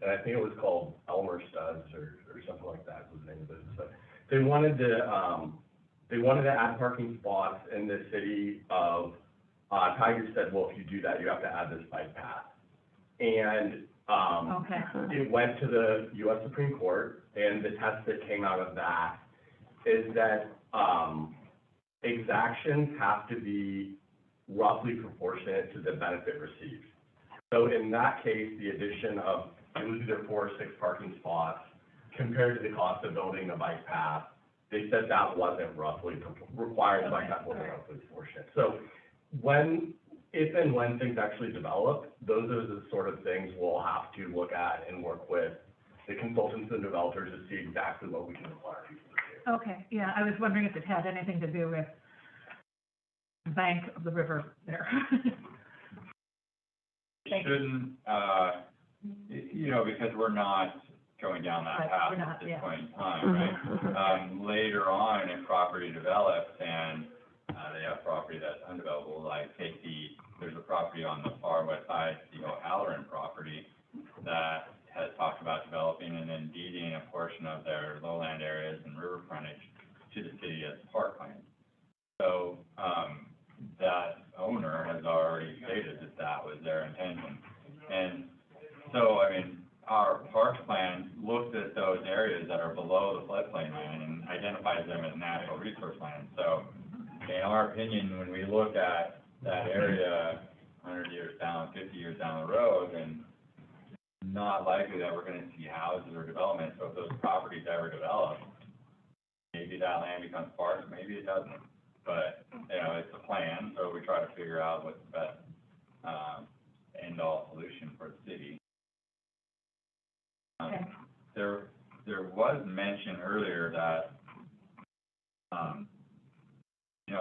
and I think it was called Elmer Studs or something like that was the name of it. But they wanted to add parking spots in the city of, Tiger said, well, if you do that, you have to add this bike path. And, Okay. it went to the US Supreme Court, and the test that came out of that is that, exactions have to be roughly proportionate to the benefit received. So in that case, the addition of, it was either 4 or 6 parking spots compared to the cost of building a bike path, they said that wasn't roughly, requiring the bike path wasn't roughly proportionate. So if and when things actually develop, those are the sort of things we'll have to look at and work with the consultants and developers to see exactly what we can require people to do. Okay, yeah, I was wondering if it had anything to do with the bank of the river there. Thank you. Shouldn't, because we're not going down that Right, path we're not, at this yeah. point in time, right? Later on, if property develops and, they have property that's undevelopable, like there's a property on the far west side, the O'Halloran property, that has talked about developing and then deeding a portion of their lowland areas and river frontage to the city as parkland. So, that owner has already stated that that was their intention. And so, our parks plan looks at those areas that are below the floodplain line and identifies them as natural resource land. So, in our opinion, when we look at that area 100 years down, 50 years down the road, and not likely that we're gonna see houses or development, so if those properties ever develop, maybe that land becomes parks, maybe it doesn't. But, it's a plan, so we try to figure out what's the best, end-all solution for the city. Okay. There was mention earlier that,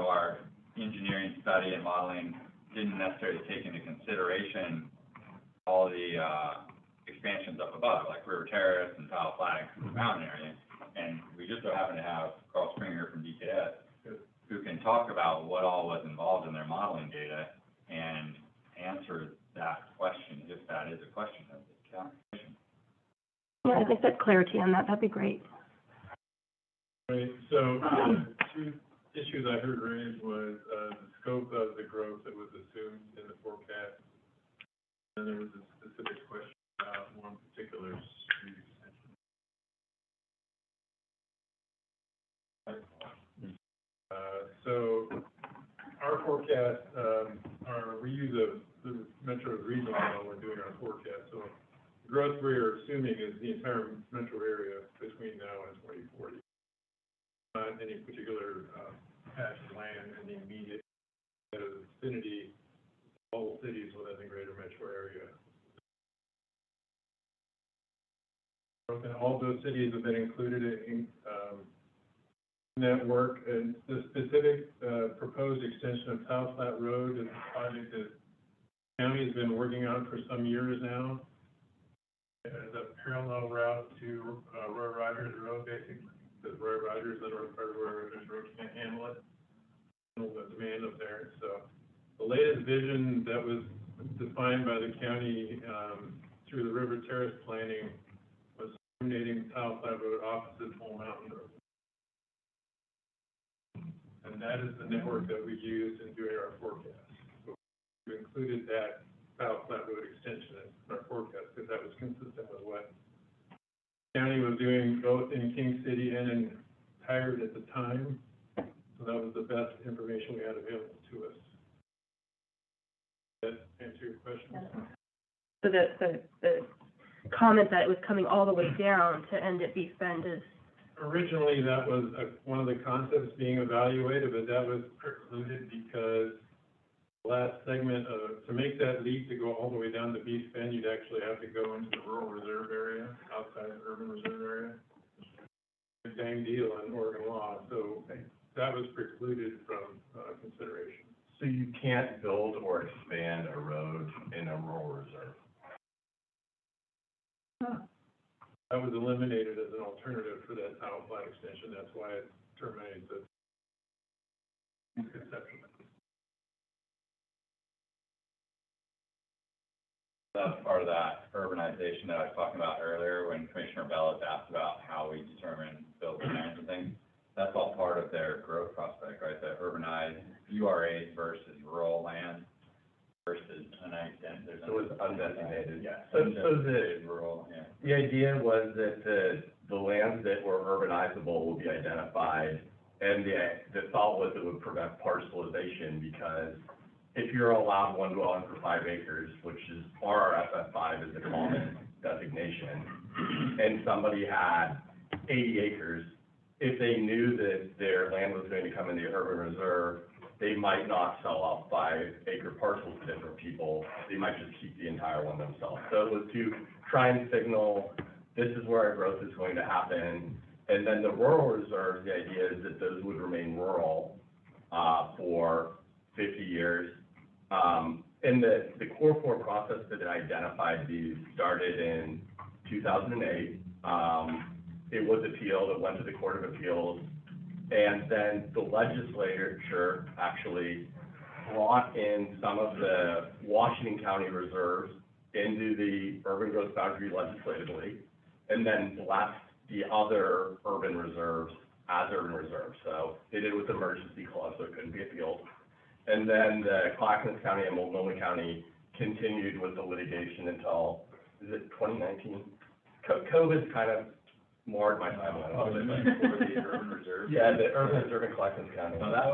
our engineering study and modeling didn't necessarily take into consideration all the, expansions up above, like River Terrace and Tile Flag Mountain area. And we just so happen to have Carl Springer from DKS, who can talk about what all was involved in their modeling data and answer that question, if that is a question of the county commission. Yeah, if there's clarity on that, that'd be great. Right, so, two issues I heard raised was, the scope of the growth that was assumed in the forecast. And there was a specific question about one particular street extension. So our forecast, we use the Metro regional model when doing our forecast. So the growth we are assuming is the entire metro area between now and 2040. Not any particular patch of land in the immediate vicinity, all cities within the greater metro area. And all those cities have been included in that work, and the specific proposed extension of Tile Flat Road is a project that the county has been working on for some years now. It is a parallel route to Roy Rogers Road, basically, because Roy Rogers, that are part of Roy Rogers Road, can't handle it, the demand up there. So the latest vision that was defined by the county through the River Terrace planning was eliminating Tile Flat Road opposite Bull Mountain Road. And that is the network that we used in doing our forecast. So we included that Tile Flat Road extension in our forecast because that was consistent with what the county was doing both in King City and in Tigard at the time. So that was the best information we had available to us. Does that answer your question? So the comment that it was coming all the way down to end at Beef Bend is. Originally, that was one of the concepts being evaluated, but that was precluded because the last segment to make that leap to go all the way down to Beef Bend, you'd actually have to go into the rural reserve area, outside the urban reserve area. A dang deal in Oregon law, so that was precluded from consideration. So you can't build or expand a road in a rural reserve. That was eliminated as an alternative for that town plat extension, that's why it terminates it. Conceptually. That's part of that urbanization that I was talking about earlier when Commissioner Bellis asked about how we determine buildable lands and things. That's all part of their growth prospect, right? The urbanized URAs versus rural land versus there's. So it's undesignated. Yeah. So the, Rural, yeah. the idea was that the lands that were urbanizable would be identified, and the thought was it would prevent parcelization, because if you're allowed one dwelling for 5 acres, which is RRFF5 is the common designation, and somebody had 80 acres, if they knew that their land was going to come in the urban reserve, they might not sell off 5-acre parcels to different people. They might just keep the entire one themselves. So it was to try and signal, this is where our growth is going to happen. And then the rural reserves, the idea is that those would remain rural for 50 years. And the Core 4 process that identified these started in 2008. It was appealed, it went to the Court of Appeals, and then the legislature actually brought in some of the Washington County reserves into the urban growth boundary legislatively, and then left the other urban reserves as urban reserves. So they did it with emergency clause, so it couldn't be appealed. And then the Clackamas County and Multnomah County continued with the litigation until, is it 2019? COVID kind of marred my timeline a little bit. For the urban reserve. Yeah, the urban reserve in Clackamas County. No, that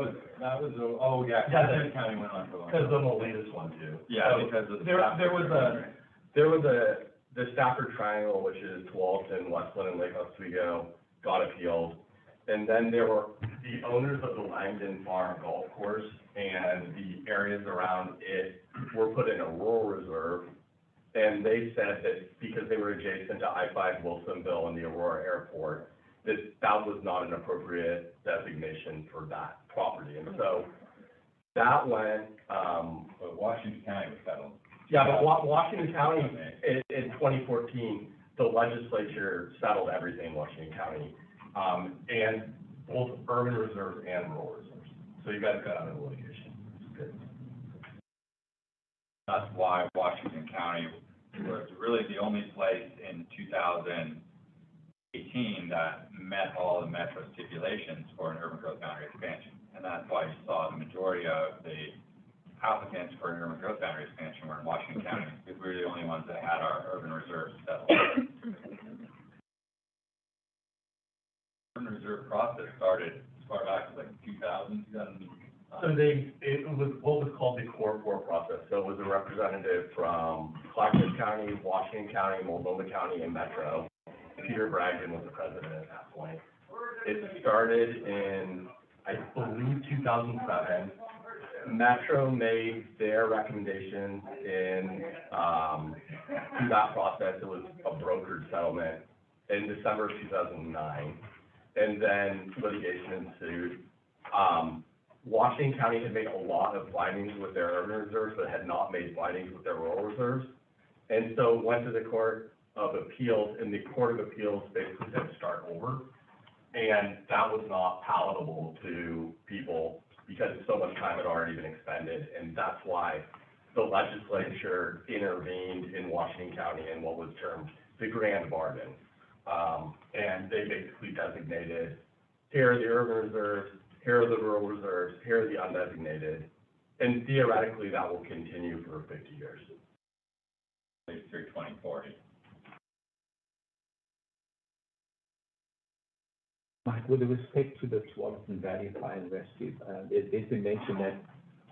was, oh, yeah, Clackamas County went on for a long time. Because of the latest one too. Yeah, So because of the. there was the Stafford Triangle, which is Tualatin, Westland, and Lake Oswego, got appealed. And then there were the owners of the Langdon Farm Golf Course and the areas around it were put in a rural reserve. And they said that because they were adjacent to I-5 Wilsonville and the Aurora Airport, that was not an appropriate designation for that property. And so that went, But Washington County was settled. yeah, but Washington County, in 2014, the legislature settled everything in Washington County, and both urban reserves and rural reserves. So you guys got out of the litigation. Good. That's why Washington County was really the only place in 2018 that met all the metro stipulations for an urban growth boundary expansion. And that's why you saw the majority of the applicants for an urban growth boundary expansion were in Washington County, because we were the only ones that had our urban reserves settled. Urban reserve process started as far back as like 2000. So it was what was called the Core 4 process. So it was a representative from Clackamas County, Washington County, Multnomah County, and Metro. Peter Bragdon was the president at that point. It started in, I believe, 2007. Metro made their recommendations in, to that process. It was a brokered settlement in December of 2009. And then litigation ensued. Washington County had made a lot of findings with their urban reserves, but had not made findings with their rural reserves. And so went to the Court of Appeals, and the Court of Appeals basically said start over. And that was not palatable to people because so much time had already been expended. And that's why the legislature intervened in Washington County in what was termed the grand bargain. And they basically designated, here are the urban reserves, here are the rural reserves, here are the undesignated. And theoretically, that will continue for 50 years. At least through 2040. Mike, with respect to the Tualatin Valley Fire and Rescue, there's been mention that,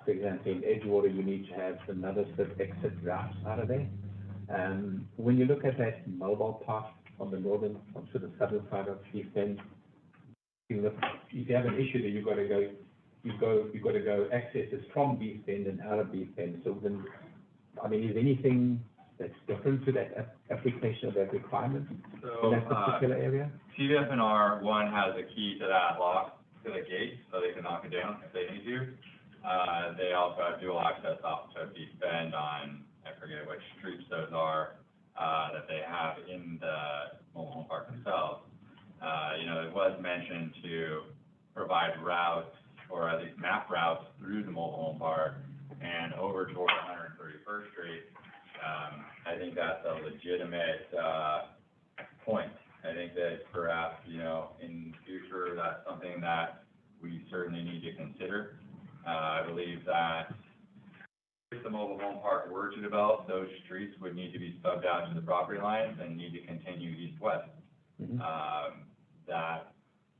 for example, in Edgewater, you need to have another sort of exit route out of there. When you look at that mobile park on the northern, on sort of southern side of East Bend, if you have an issue there, you've got to go access this from East Bend and out of East Bend. So then, I mean, is anything that's different to that application of that requirement in that particular area? TVFNR one has a key to that lock to the gate, so they can knock it down if they need to. They also have dual access off to East Bend on, I forget which streets those are. that they have in the mobile home park themselves. It was mentioned to provide routes, or at least map routes through the mobile home park and over toward 131st Street. I think that's a legitimate, point. I think that perhaps, in future, that's something that we certainly need to consider. I believe that if the mobile home park were to develop, those streets would need to be stubbed out to the property lines and need to continue east-west. That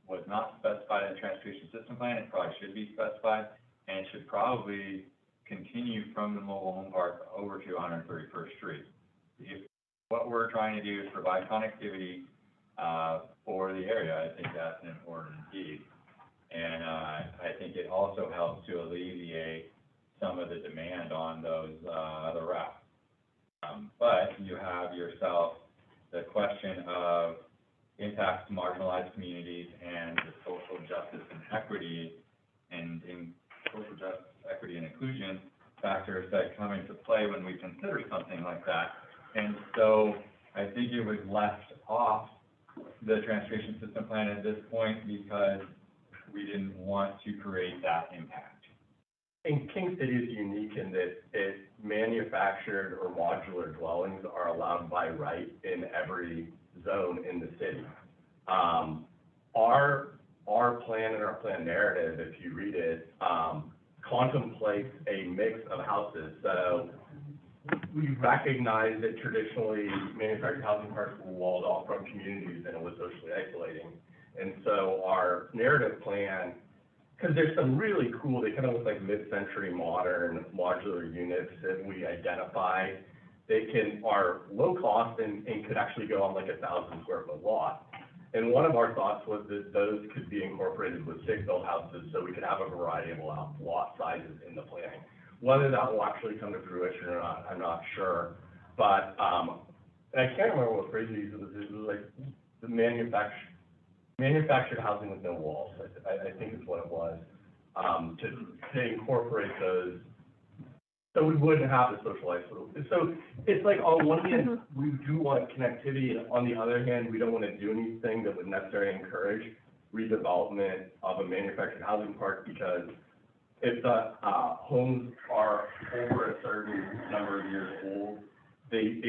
was not specified in the transportation system plan. It probably should be specified, and it should probably continue from the mobile home park over to 131st Street. If what we're trying to do is provide connectivity for the area, I think that's an important piece. And I think it also helps to alleviate some of the demand on those other routes. But you have yourself the question of impacts to marginalized communities and the social justice and equity, and in social justice, equity, and inclusion factors that come into play when we consider something like that. And so I think it was left off the transportation system plan at this point because we didn't want to create that impact. And King City is unique in that manufactured or modular dwellings are allowed by right in every zone in the city. Our plan and our plan narrative, if you read it, contemplates a mix of houses. So we recognize that traditionally manufactured housing parks were walled off from communities and it was socially isolating. And so our narrative plan, because there's some really cool, they kind of look like mid-century modern modular units that we identify. They are low cost and could actually go on like 1,000 square foot lot. And one of our thoughts was that those could be incorporated with stick-built houses so we could have a variety of lot sizes in the planning. Whether that will actually come to fruition or not, I'm not sure. But, and I can't remember what phrase we used. It was like the manufactured housing with no walls, I think is what it was, to incorporate those, so we wouldn't have the social isolation. So it's like on one hand, we do want connectivity, and on the other hand, we don't want to do anything that would necessarily encourage redevelopment of a manufactured housing park, because if the homes are over a certain number of years old, it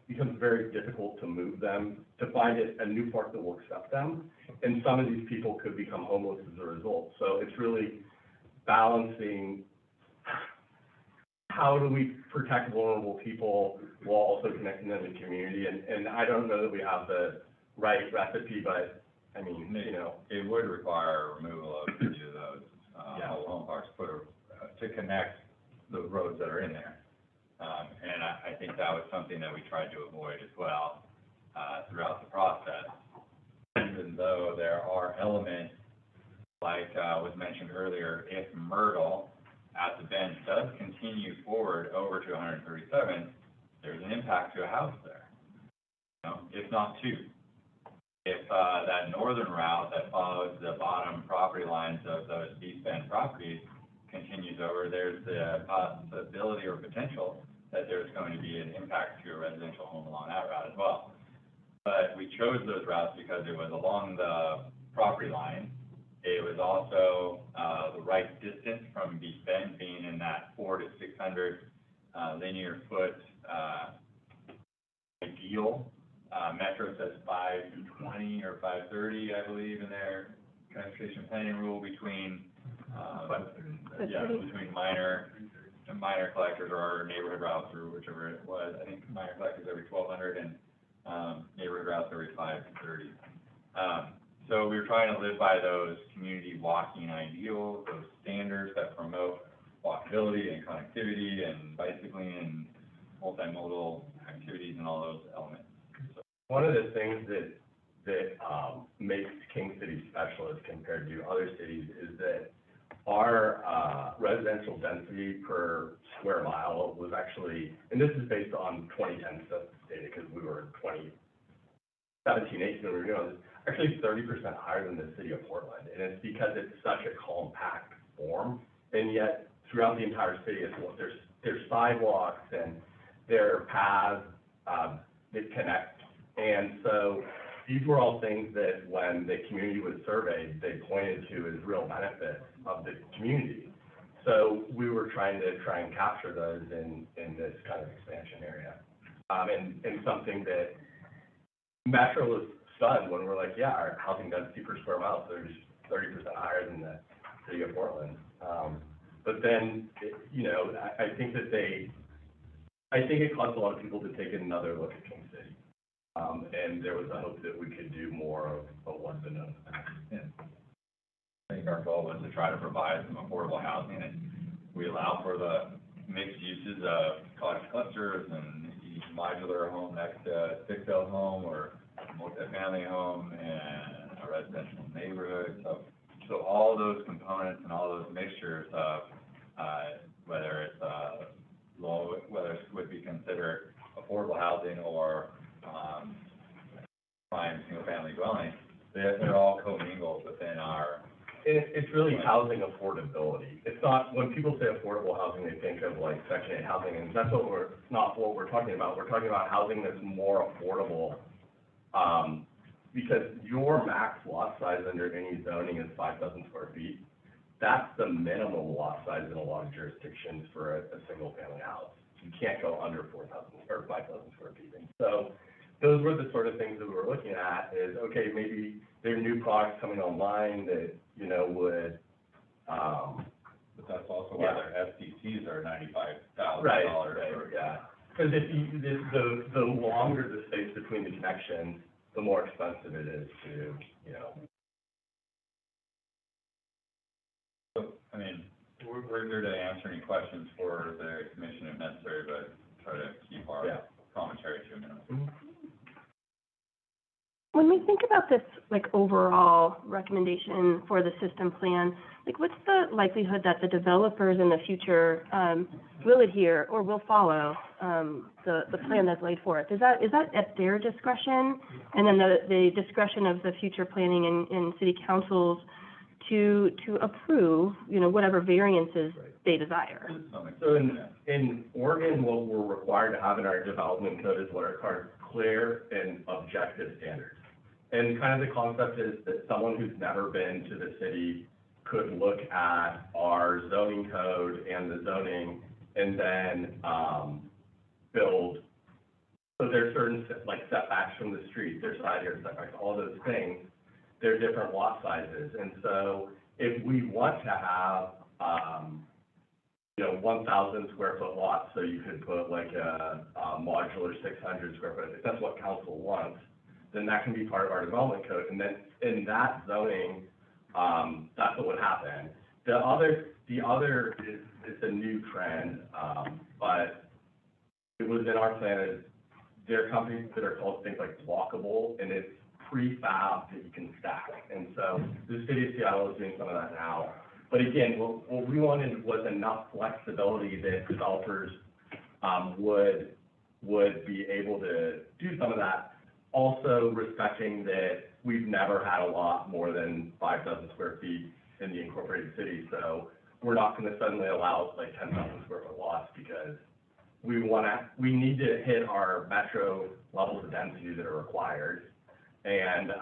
becomes very difficult to move them, to find a new park that will accept them. And some of these people could become homeless as a result. So it's really balancing how do we protect vulnerable people while also connecting them to the community. And I don't know that we have the right recipe, but I mean, It would require removal of each of those mobile home parks to connect the roads that are in there. And I think that was something that we tried to avoid as well throughout the process. Even though there are elements, like was mentioned earlier, if Myrtle at the bend does continue forward over to 137, there's an impact to a house there, if not two. If that northern route that follows the bottom property lines of those East Bend properties continues over, there's the possibility or potential that there's going to be an impact to a residential home along that route as well. But we chose those routes because it was along the property line. It was also the right distance from East Bend, being in that 400 to 600 linear foot ideal. Metro says 520 or 530, I believe, in their transportation planning rule between between minor collectors or neighborhood routes, or whichever it was. I think minor collectors every 1,200 and neighborhood routes every 530. So we were trying to live by those community walking ideals, those standards that promote walkability and connectivity and bicycling and multimodal activities and all those elements. One of the things that makes King City special as compared to other cities is that our residential density per square mile was actually, and this is based on 2010 census data, because we were in 2017-18 when we were doing this, actually 30% higher than the city of Portland. And it's because it's such a compact form, and yet throughout the entire city, there's sidewalks and there are paths. that connect. And so these were all things that when the community was surveyed, they pointed to as real benefits of the community. So we were trying to capture those in this kind of expansion area. And something that Metro was stunned when we're like, yeah, our housing density per square mile is 30% higher than the city of Portland. But then, you know, I think it caused a lot of people to take another look at King City. And there was a hope that we could do more of what's been done. I think our goal was to try to provide some affordable housing, and we allow for the mixed uses of cottage clusters and each modular home next to a stick-built home or multi-family home and a residential neighborhood. So all those components and all those mixtures of whether it's whether it would be considered affordable housing or prime single-family dwelling, they're all commingled within our. It's really housing affordability. It's not, when people say affordable housing, they think of like Section 8 housing, and that's not what we're talking about. We're talking about housing that's more affordable, because your max lot size under any zoning is 5,000 square feet. That's the minimum lot size in a lot of jurisdictions for a single family house. You can't go under 4,000 or 5,000 square feet. And so those were the sort of things that we were looking at is, okay, maybe there are new products coming online that, you know, would, But that's also why their FCCs are $95,000. Right, yeah. Because the longer the space between the connections, the more expensive it is to, you know. So, I mean, we're here to answer any questions for the commission if necessary, but try to keep our commentary to a minimum. When we think about this, like, overall recommendation for the system plan, like, what's the likelihood that the developers in the future will adhere or will follow the plan that's laid forth? Is that at their discretion? And then the discretion of the future planning and city councils to approve, you know, whatever variances they desire? So in Oregon, what we're required to have in our development code is what are called clear and objective standards. And kind of the concept is that someone who's never been to the city could look at our zoning code and the zoning and then build. So there's certain like setbacks from the street, there's side yard setbacks, all those things. They're different lot sizes. And so if we want to have, you know, 1,000 square foot lots, so you could put like a modular 600 square foot, if that's what council wants, then that can be part of our development code. And then in that zoning, that's what would happen. The other is a new trend, but it was in our plan is there are companies that are called things like blockable, and it's prefab that you can stack. And so the city of Seattle is doing some of that now. But again, what we wanted was enough flexibility that developers would be able to do some of that. Also respecting that we've never had a lot more than 5,000 square feet in the incorporated city. So we're not going to suddenly allow like 10,000 square foot lots because we need to hit our metro levels of density that are required. And,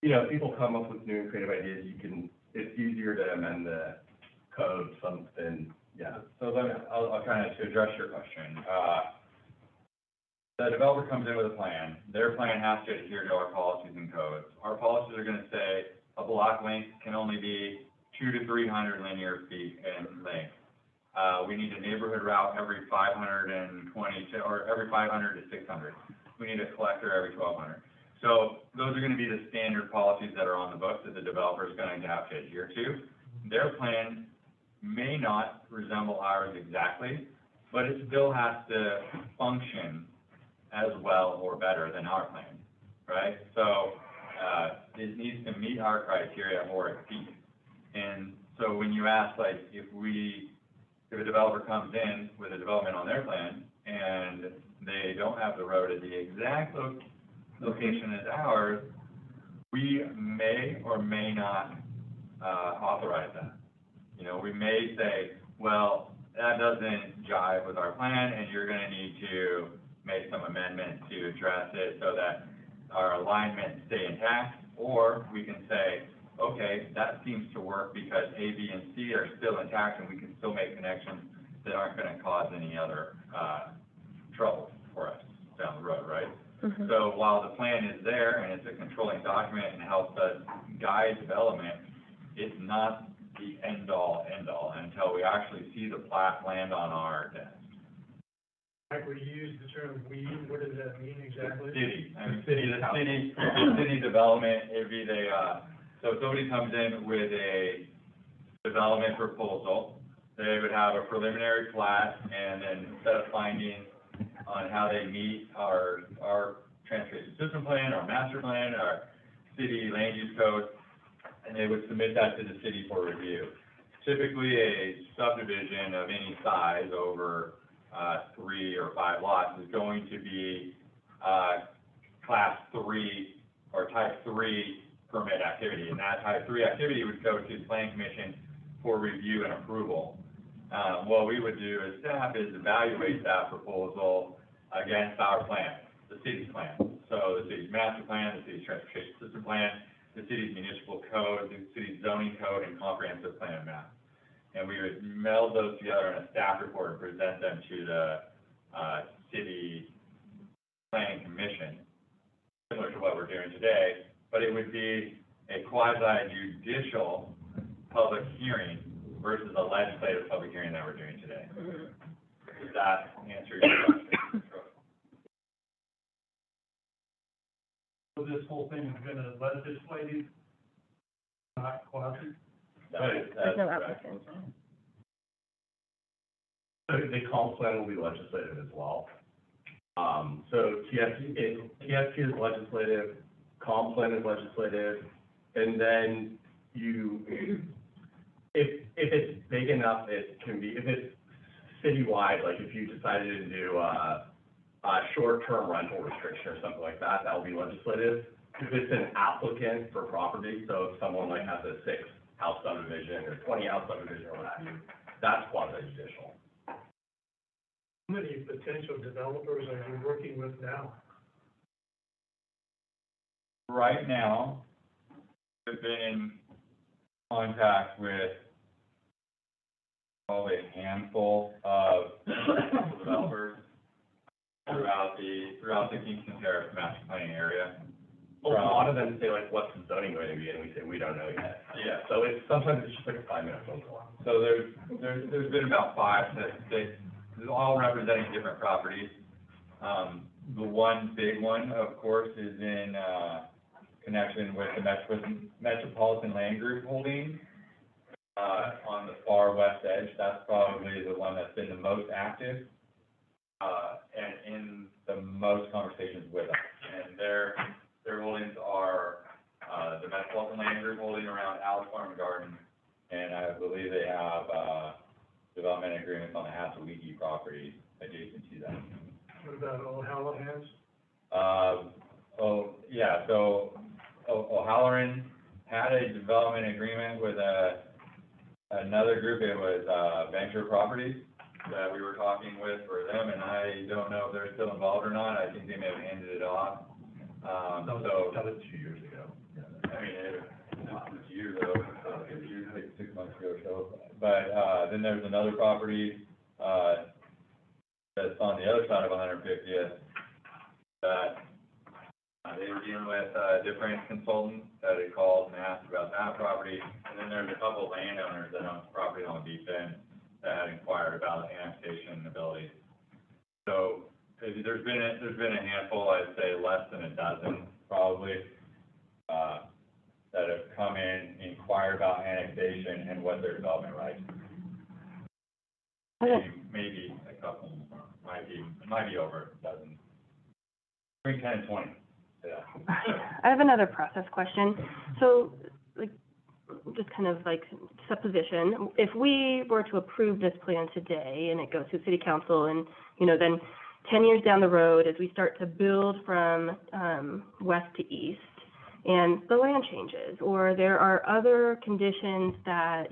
you know, if people come up with new and creative ideas, it's easier to amend the code, something, yeah. So let me, I'll kind of, to address your question. The developer comes in with a plan. Their plan has to adhere to our policies and codes. Our policies are gonna say a block length can only be 200 to 300 linear feet in length. We need a neighborhood route every 520 to, or every 500 to 600. We need a collector every 1,200. So those are gonna be the standard policies that are on the books that the developer is going to have to adhere to. Their plan may not resemble ours exactly, but it still has to function as well or better than our plan, right? So it needs to meet our criteria or exceed. And so when you ask, like, if a developer comes in with a development on their plan and they don't have the road at the exact location as ours, we may or may not authorize that. You know, we may say, well, that doesn't jive with our plan and you're gonna need to make some amendments to address it so that our alignments stay intact, or we can say, okay, that seems to work because A, B, and C are still intact, and we can still make connections that aren't gonna cause any other, trouble for us down the road, right? Mhm. So while the plan is there and it's a controlling document and helps us guide development, it's not the end-all until we actually see the plat land on our desk. Like we use the term "we," what does that mean exactly? City, the city development, it'd be so if somebody comes in with a development proposal, they would have a preliminary plat and then set of findings on how they meet our transportation system plan, our master plan, our city land use code, and they would submit that to the city for review. Typically, a subdivision of any size over 3 or 5 lots is going to be class 3 or type 3 permit activity, and that type 3 activity would go to the planning commission for review and approval. What we would do as staff is evaluate that proposal against our plan, the city's plan. So the city's master plan, the city's transportation system plan, the city's municipal code, the city's zoning code, and comprehensive plan map. And we would meld those together in a staff report and present them to the city planning commission, similar to what we're doing today, but it would be a quasi-judicial public hearing versus a legislative public hearing that we're doing today. Does that answer your question? So this whole thing is gonna legislative, not quasi? That's no correct. applicant. So the comp plan will be legislative as well. So TSP is legislative, comp plan is legislative, and then if it's big enough, it can be, if it's citywide, like if you decided to do a short-term rental restriction or something like that, that will be legislative. If it's an applicant for property, so if someone like has a 6-house subdivision or 20-house subdivision or what have you, that's quasi-judicial. How many potential developers are you working with now? Right now, we've been in contact with probably a handful of developers throughout the Kingston Terrace master planning area. A lot of them say like, what's the zoning going to be, and we say, we don't know yet. Yeah. So sometimes it's just like a 5-minute phone call. So there's been about 5 to 6, all representing different properties. The one big one, of course, is in connection with the Metropolitan Land Group holding on the far west edge. That's probably the one that's been the most active and in the most conversations with us. And their holdings are the Metropolitan Land Group holding around Alice Farm and Garden, and I believe they have development agreements on the Hasawiki property adjacent to that. What about O'Halloran's? So O'Halloran had a development agreement with another group. It was Venture Properties that we were talking with for them, and I don't know if they're still involved or not. I think they may have handed it off. That was 2 years ago. I mean, it was years ago, like 6 months ago or so. But then there's another property that's on the other side of 150th that they were dealing with a different consultant that had called and asked about that property. And then there's a couple landowners that own property on Deep End that had inquired about annexation ability. So there's been a handful, I'd say less than a dozen probably, that have come in, inquired about annexation and what their development rights. Maybe a couple, might be over a dozen, between 10 and 20. Yeah. I have another process question. So, like, just kind of like supposition, if we were to approve this plan today and it goes to city council and, then 10 years down the road, as we start to build from west to east, and the land changes, or there are other conditions that,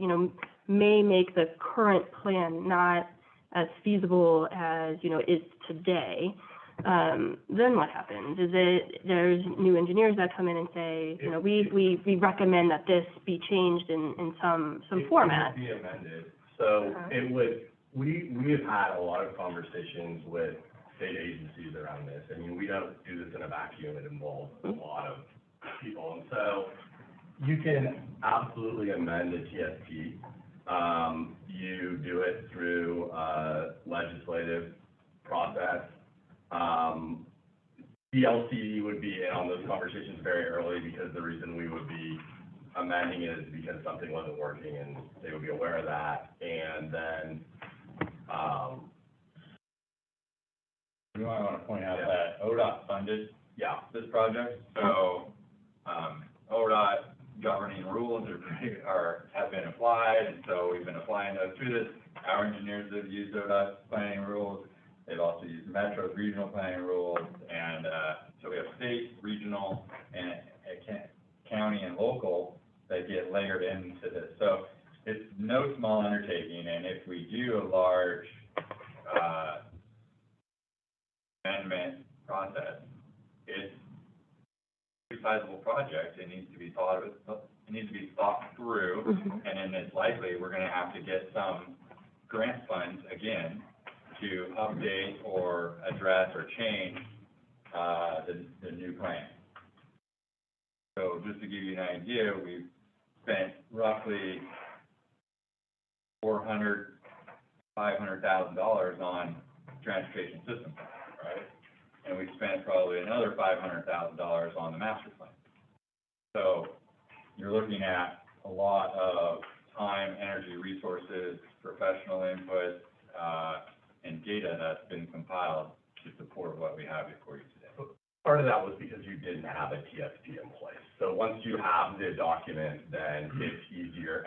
may make the current plan not as feasible as, is today, then what happens? Is it, there's new engineers that come in and say, you know, we recommend that this be changed in some format? It would be amended, so it would, we have had a lot of conversations with state agencies around this. I mean, we don't do this in a vacuum, it involves a lot of people, and so you can absolutely amend the TSP. You do it through a legislative process. The LCD would be in on those conversations very early, because the reason we would be amending it is because something wasn't working and they would be aware of that. And then, You might want to point out that ODOT funded this project, so, ODOT governing rules have been applied, and so we've been applying those through this. Our engineers have used ODOT planning rules, they've also used Metro's regional planning rules, and, so we have state, regional, and county and local that get layered into this. So it's no small undertaking, and if we do a large, amendment process, it's a sizable project, it needs to be thought through, and then it's likely we're gonna have to get some grant funds again to update or address or change, the new plan. So just to give you an idea, we've spent roughly $500,000 on transportation system, right? And we spent probably another $500,000 on the master plan. So you're looking at a lot of time, energy, resources, professional input, and data that's been compiled to support what we have before you today. part of that was because you didn't have a TSP in place. So once you have the document, then it's easier.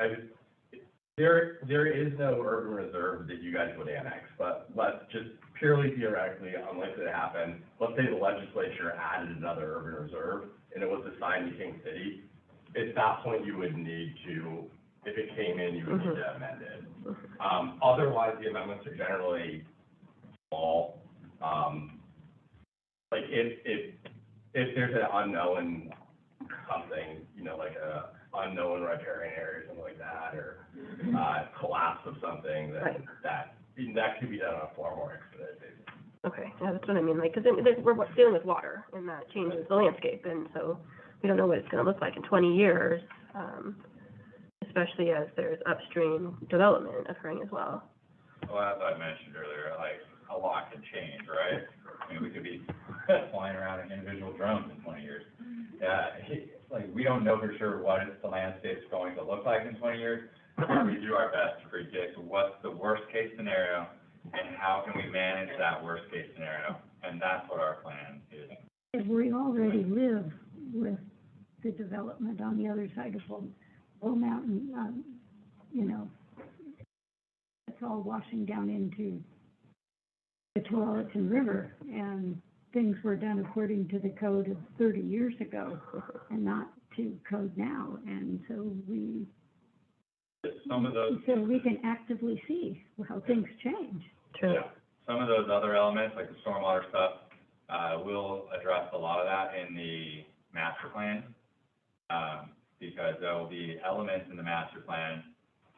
There is no urban reserve that you guys would annex, but let's just purely theoretically, unlikely to happen, let's say the legislature added another urban reserve and it was assigned to King City. At that point, you would need to, if it came in, you would need to amend it. Otherwise, the amendments are generally small. Like if there's an unknown something, you know, like a unknown riparian area or something like that, or collapse of something, then that could be done on a far more expedited basis. Okay, yeah, that's what I mean, like, because we're dealing with water, and that changes the landscape, and so we don't know what it's gonna look like in 20 years, especially as there's upstream development occurring as well. Well, as I mentioned earlier, like, a lot can change, right? I mean, we could be flying around in individual drones in 20 years. Like, we don't know for sure what the landscape's going to look like in 20 years. We do our best to predict what's the worst-case scenario and how can we manage that worst-case scenario, and that's what our plan is. If we already live with the development on the other side of Bull Mountain, you know, it's all washing down into the Tualatin River, and things were done according to the code of 30 years ago and not to code now, and so we can actively see how things change. True. Yeah. Some of those other elements, like the stormwater stuff, we'll address a lot of that in the master plan, because there will be elements in the master plan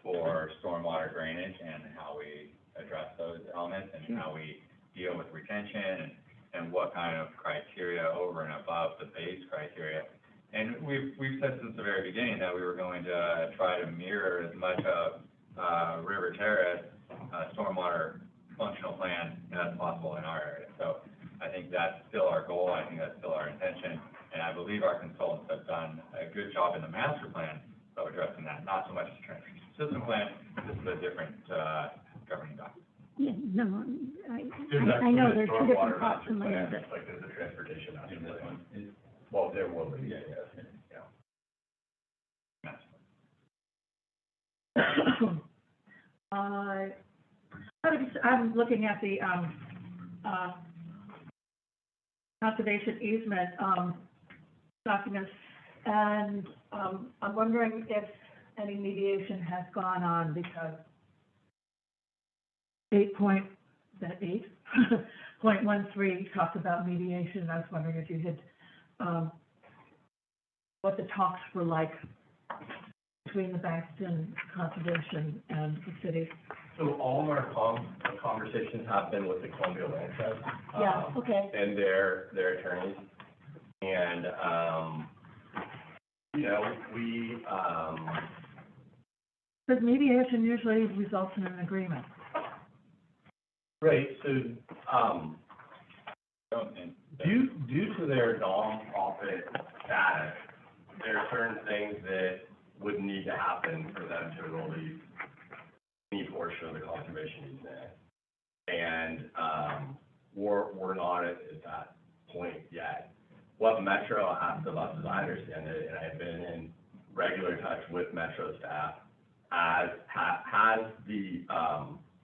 for stormwater drainage and how we address those elements and how we deal with retention and what kind of criteria over and above the base criteria. And we've said since the very beginning that we were going to try to mirror as much of River Terrace stormwater functional plan as possible in our area. So I think that's still our goal. I think that's still our intention. And I believe our consultants have done a good job in the master plan of addressing that, not so much the transportation system plan, this is a different governing document. Yeah, no, I know there's two different parts in my head. Like there's a transportation master plan. Well, there will be, yeah. I'm looking at the conservation easement documents, and I'm wondering if any mediation has gone on, because 8.1 that 8.13 talked about mediation, and I was wondering if you had, what the talks were like between the Bankston Conservation and the city. So all of our conversations have been with the Columbia Land Trust. Yeah, okay. And their attorneys. And, you know, we, Because mediation usually results in an agreement. right, so, due to their nonprofit status, there are certain things that would need to happen for them to release any portion of the conservation easement. And, we're not at that point yet. What Metro asked of us, as I understand it, and I've been in regular touch with Metro staff, has the,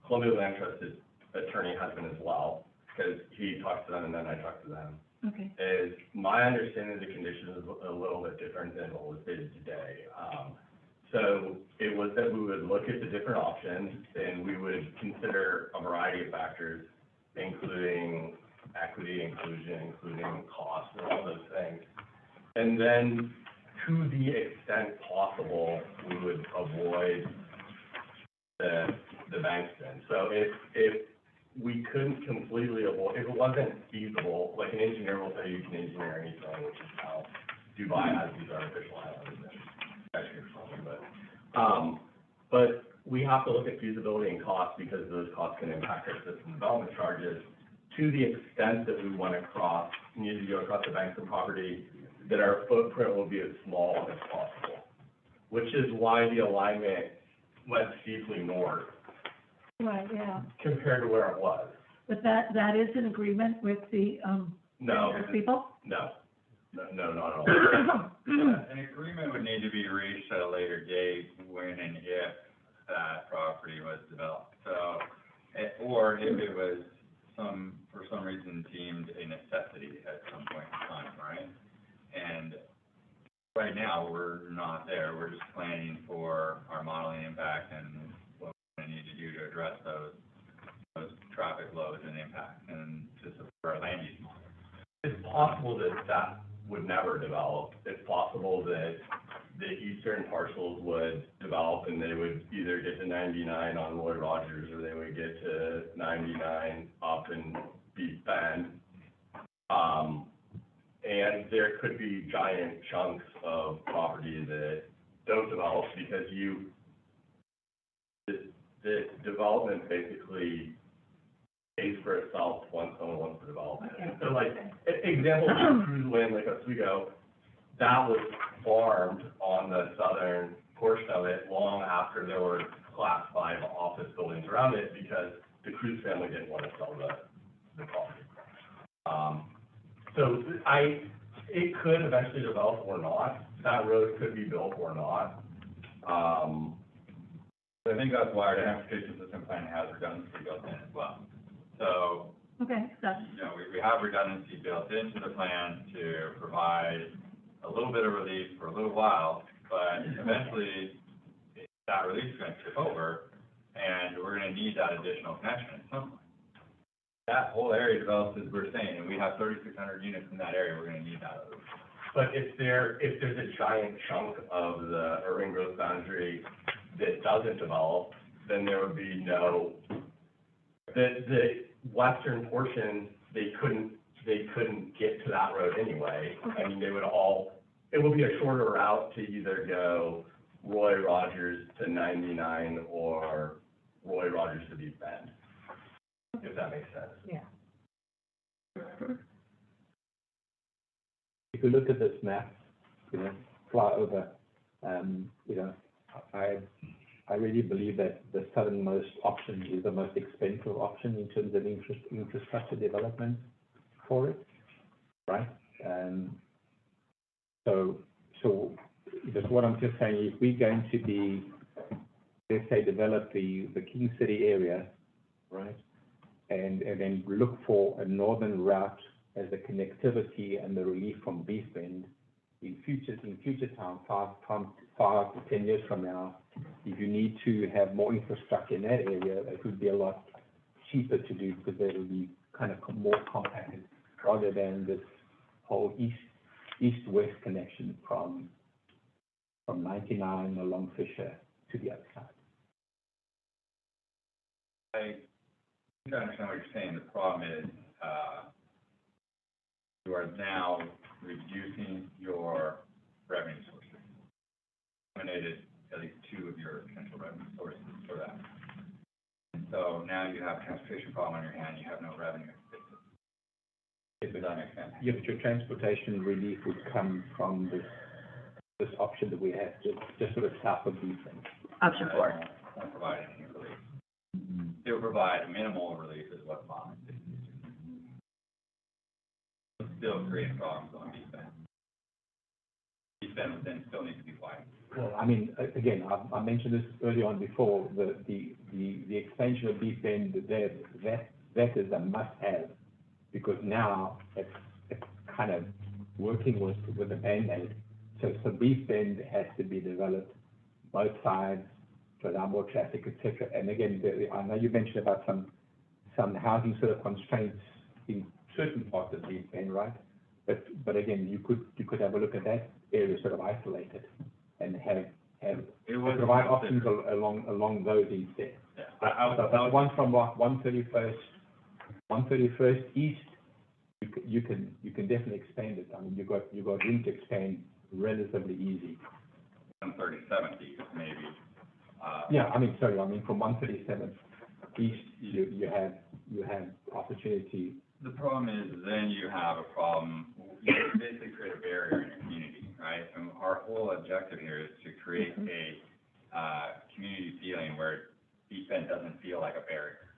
Columbia Land Trust's attorney has been as well, because he talks to them and then I talk to them. Okay. Is my understanding of the condition is a little bit different than what was stated today. So it was that we would look at the different options and we would consider a variety of factors, including equity, inclusion, including cost, and all those things. And then to the extent possible, we would avoid the Bankston. So if we couldn't completely avoid, if it wasn't feasible, like an engineer will say you can engineer anything, which is how Dubai has these artificial islands. But we have to look at feasibility and cost because those costs can impact our system development charges to the extent that we want to need to go across the Bankston property, that our footprint will be as small as possible, which is why the alignment went steeply north. Right, yeah. Compared to where it was. But that is in agreement with the, No. people? No, not at all. An agreement would need to be reached at a later date when and if that property was developed. So, or if it was for some reason deemed a necessity at some point in time, right? And right now, we're not there. We're just planning for our modeling impact and what we need to do to address those traffic loads and impacts and to support our land use model. It's possible that would never develop. It's possible that the eastern parcels would develop and they would either get to 99 on Roy Rogers or they would get to 99 up in Beef Bend. And there could be giant chunks of property that don't develop because the development basically pays for itself once someone wants to develop it. Okay. So like, example, cruise land like Oswego, that was farmed on the southern portion of it long after there were Class 5 office buildings around it because the Cruz family didn't want to sell the property. So it could eventually develop or not. That road could be built or not. I think that's why our transportation system plan has redundancy built in as well. So, Okay, that's, we have redundancy built into the plan to provide a little bit of relief for a little while, but eventually that relief is going to tip over and we're going to need that additional connection at some point. That whole area develops as we're saying, and we have 3,600 units in that area, we're going to need that. But if there's a giant chunk of the urban growth boundary that doesn't develop, then there would be the western portion, they couldn't get to that road anyway. I mean, it would be a shorter route to either go Roy Rogers to 99 or Roy Rogers to Beef Bend, if that makes sense. yeah. If you look at this map, fly over, I really believe that the southernmost option is the most expensive option in terms of infrastructure development for it, right? So that's what I'm just saying. If we're going to be, let's say, develop the King City area, right, and then look for a northern route as the connectivity and the relief from Beef Bend in future time, 5 to 10 years from now, if you need to have more infrastructure in that area, it would be a lot cheaper to do because they will be kind of more compacted rather than this whole east-west connection from 99 along Fisher to the other side. I think I understand what you're saying. The problem is, you are now reducing your revenue sources. Eliminated at least two of your potential revenue sources for that. And so now you have a transportation problem on your hand, you have no revenue to fix it. Does that make sense? Your transportation relief would come from this option that we have, just sort of south of these things. Option 4. Won't provide any relief. It will provide minimal relief is what Bond is. Still create problems on Beef Bend. Beef Bend would then still need to be widened. Well, I mean, again, I mentioned this early on before, the expansion of Beef Bend, that is a must-have, because now it's kind of working with a Band-Aid. So Beef Bend has to be developed, both sides, to allow more traffic, et cetera. And again, I know you mentioned about some housing sort of constraints in certain parts of Beef Bend, right? But again, you could have a look at that area sort of isolated and provide options along those instead. Yeah, But one from 131st East, you can definitely expand it. I mean, you got room to expand relatively easy. 137th East, maybe. From 137th East, you have opportunity. The problem is then you have a problem, you basically create a barrier in your community, right? And our whole objective here is to create a community feeling where Beef Bend doesn't feel like a barrier.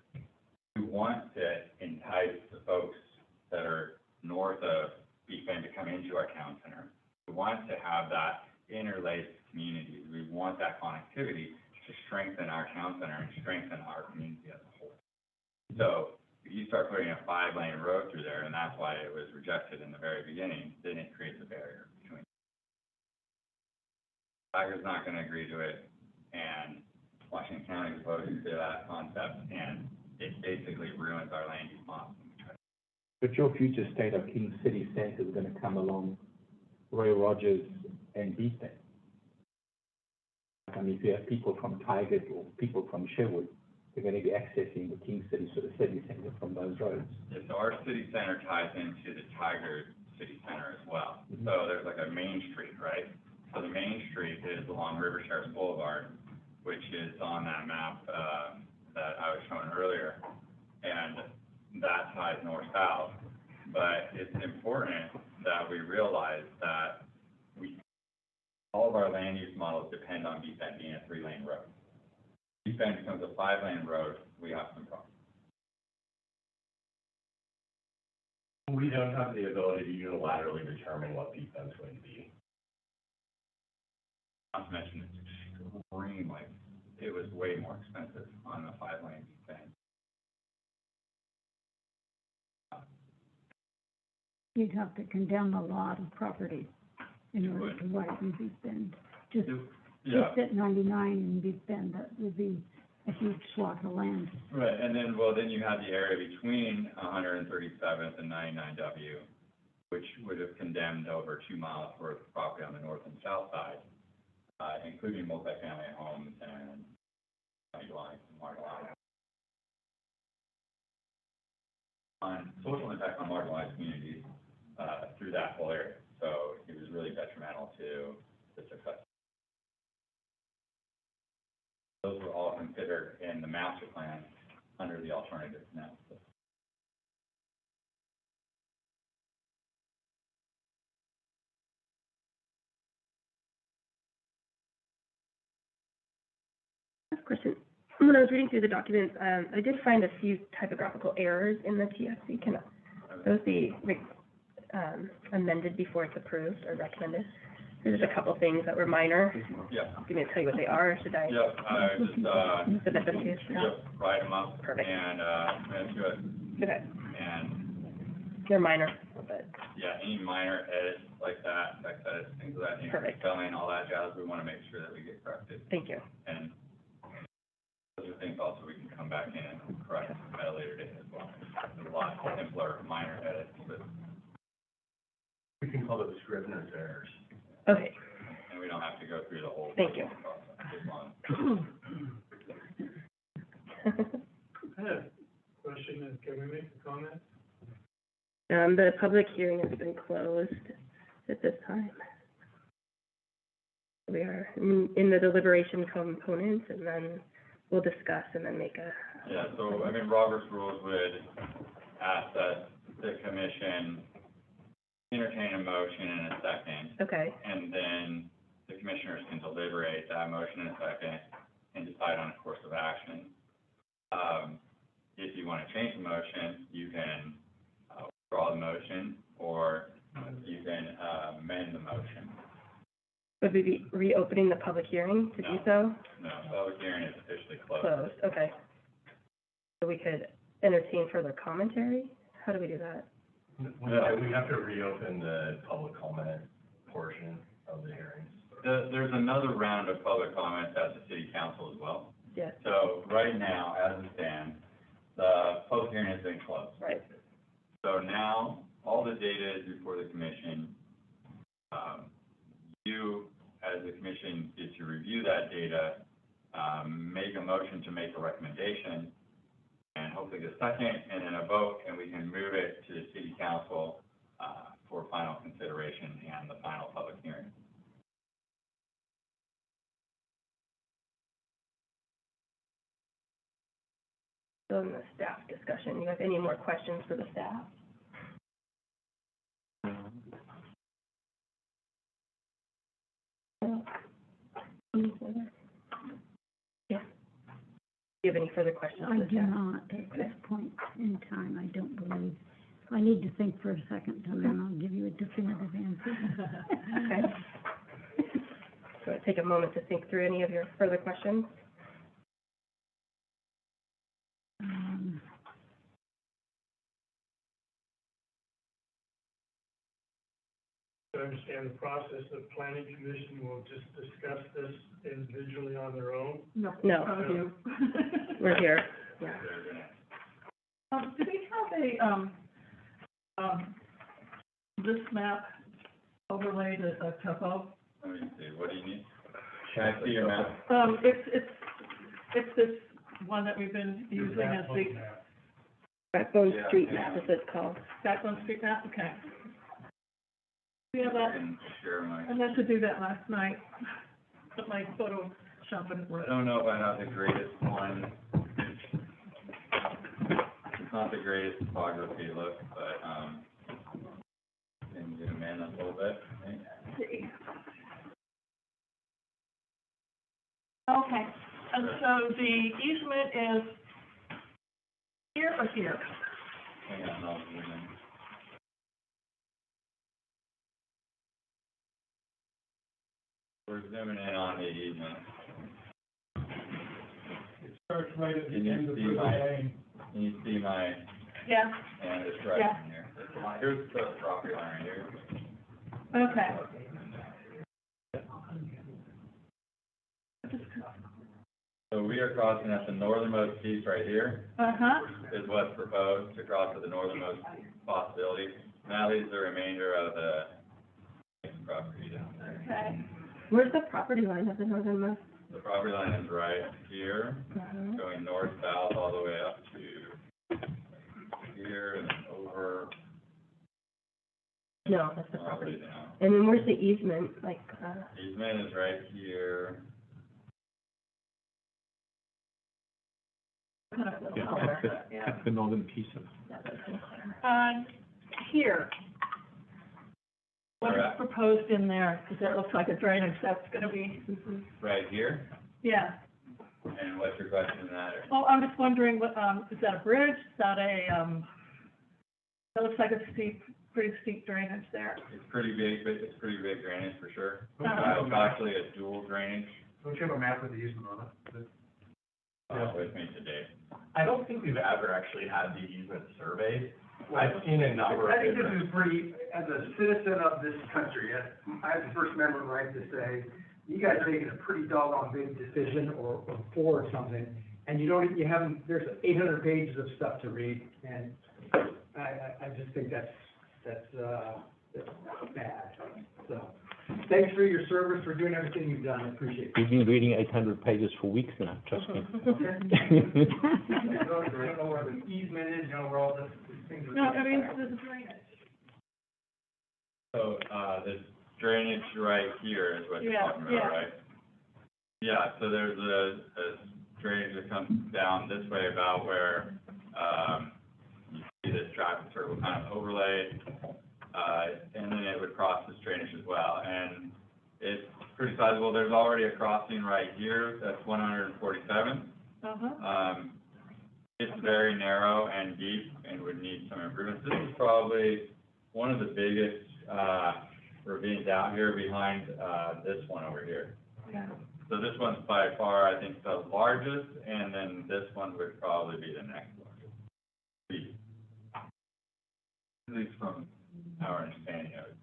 We want to entice the folks that are north of Beef Bend to come into our town center. We want to have that interlaced community. We want that connectivity to strengthen our town center and strengthen our community as a whole. So if you start putting a 5-lane road through there, and that's why it was rejected in the very beginning, then it creates a barrier between. Tiger's not going to agree to it, and Washington County is opposed to that concept, and it basically ruins our land use model. But your future state of King City Center is going to come along Roy Rogers and Beef Bend. I mean, if you have people from Tigard or people from Sherwood, they're going to be accessing the King City sort of city center from those roads. Yeah, so our city center ties into the Tigard City Center as well. So there's like a main street, right? So the main street is along River Sheriff Boulevard, which is on that map that I was showing earlier, and that ties north-south. But it's important that we realize that all of our land use models depend on Beef Bend being a 3-lane road. Beef Bend becomes a 5-lane road, we have some problems. We don't have the ability to unilaterally determine what Beef Bend's going to be. Not to mention, it's extreme, like, it was way more expensive on the 5-lane Beef Bend. You'd have to condemn a lot of property in order to widen Beef Bend. Just at 99 in Beef Bend, that would be a huge swath of land. Right, and then, then you have the area between 137th and 99W, which would have condemned over 2 miles worth of property on the north and south side, including multifamily homes and dwellings and marginalized. On social impact on marginalized communities through that whole area. So it was really detrimental to the success. Those were all considered in the master plan under the alternative analysis. Question. When I was reading through the documents, I did find a few typographical errors in the TFC. Can those be amended before it's approved or recommended? There's a couple things that were minor. Yeah. Give me to tell you what they are, or should I? Yep, just, Submit them to you? write them up. Perfect. And do it. Okay. And, They're minor, but. yeah, any minor edits like that, text edits, things of that nature, Perfect. spelling, all that jazz, we want to make sure that we get corrected. Thank you. And those are things also we can come come back in and correct them at a later date as well. There's a lot simpler, minor edits, but, We can call those Scrivener's errors. Okay, and we don't have to go through the whole. thank you. process as long. I have a question, can we make a comment? The public hearing has been closed at this time. We are in the deliberation component, and then we'll discuss and then make a. Yeah, so, I mean, Robert's rules would ask that the commission entertain a motion in a second, Okay, and then the commissioners can deliberate that motion in a second and decide on a course of action. If you want to change the motion, you can withdraw the motion, or you can amend the motion. would we be reopening the public hearing to do so? No, public hearing is officially closed. Closed, okay. So we could entertain further commentary? How do we do that? We have to reopen the public comment portion of the hearings. There's another round of public comments at the city council as well. Yes, So right now, as it stands, the public hearing has been closed. right. So now, all the data is before the commission. You, as the commission, get to review that data, make a motion to make a recommendation, and hopefully get a second, and then a vote, and we can move it to the city council for final consideration and the final public hearing. So in the staff discussion, you have any more questions for the staff? Any further? Yeah. Do you have any further questions I for the do staff? not at this point in time, I don't believe. I need to think for a second, and then I'll give you a definitive answer. Okay. So take a moment to think through any of your further questions. To understand the process, the planning commission will just discuss this individually on their own. No. No. Some of you. We're here, yeah. Do we have this map overlaid a topo? Let me see, what do you need? Can I see your map? It's this one that we've been using as the Backbone Yeah. Street map is what it's called. Backbone Street map, okay. We have that, And share my, I meant to do that last night, but my Photoshop didn't work. I don't know if I have the greatest one. It's not the greatest topography look, but, can zoom in a little bit, I think. See. Okay, and so the easement is here or here? Hang on, I'll zoom in. We're zooming in on the easement. It starts right at Can the you end of see River my- Lane. Can you see my, Yeah, and it's right Yeah. in here. Here's the property line right here. okay. So we are crossing at the northernmost piece right here, Uh-huh, is what's proposed to cross at the northernmost possibility. And that leaves the remainder of the property down there. okay. Where's the property line of the northernmost? The property line is right here, Mhm. going north-south all the way up to here and over, No, that's the all the way property. down. And then where's the easement, like, Easement is right here. Kind of a little color, yeah. The northern piece of. Here. What is Correct. proposed in there? Because that looks like a drainage, that's gonna be, Right here, yeah. and what's your question in that? Well, I'm just wondering, what, is that a bridge? Is that a, that looks like a steep, pretty steep drainage there. It's pretty big, but it's pretty big drainage for sure. Uh-huh. It's actually a dual drainage, Don't you have a map with the easement on it? with me today. I don't think we've ever actually had the easement surveyed. I've seen a number I of think this different. is pretty, as a citizen of this country, I have the First Amendment right to say, you guys are making a pretty doggone big decision or for something. and you haven't, there's 800 pages of stuff to read, and I just think that's bad. So, thanks for your service, for doing everything you've done, I appreciate it. We've been reading 800 pages for weeks now, trust me. You don't know where the easement is, you know where all these things are. No, I mean, this is drainage. So, this drainage right here is what you're Yeah, talking about, yeah. right? Yeah, so there's a drainage that comes down this way about where, you see this traffic circle kind of overlaid, and then it would cross this drainage as well, and it's pretty sizable. There's already a crossing right here, that's 147. It's very narrow and deep and would need some improvements. This is probably one of the biggest, ravines out here behind, this one over here. Yeah. So this one's by far, I think, the largest, and then this one would probably be the next largest. At least from our understanding of it.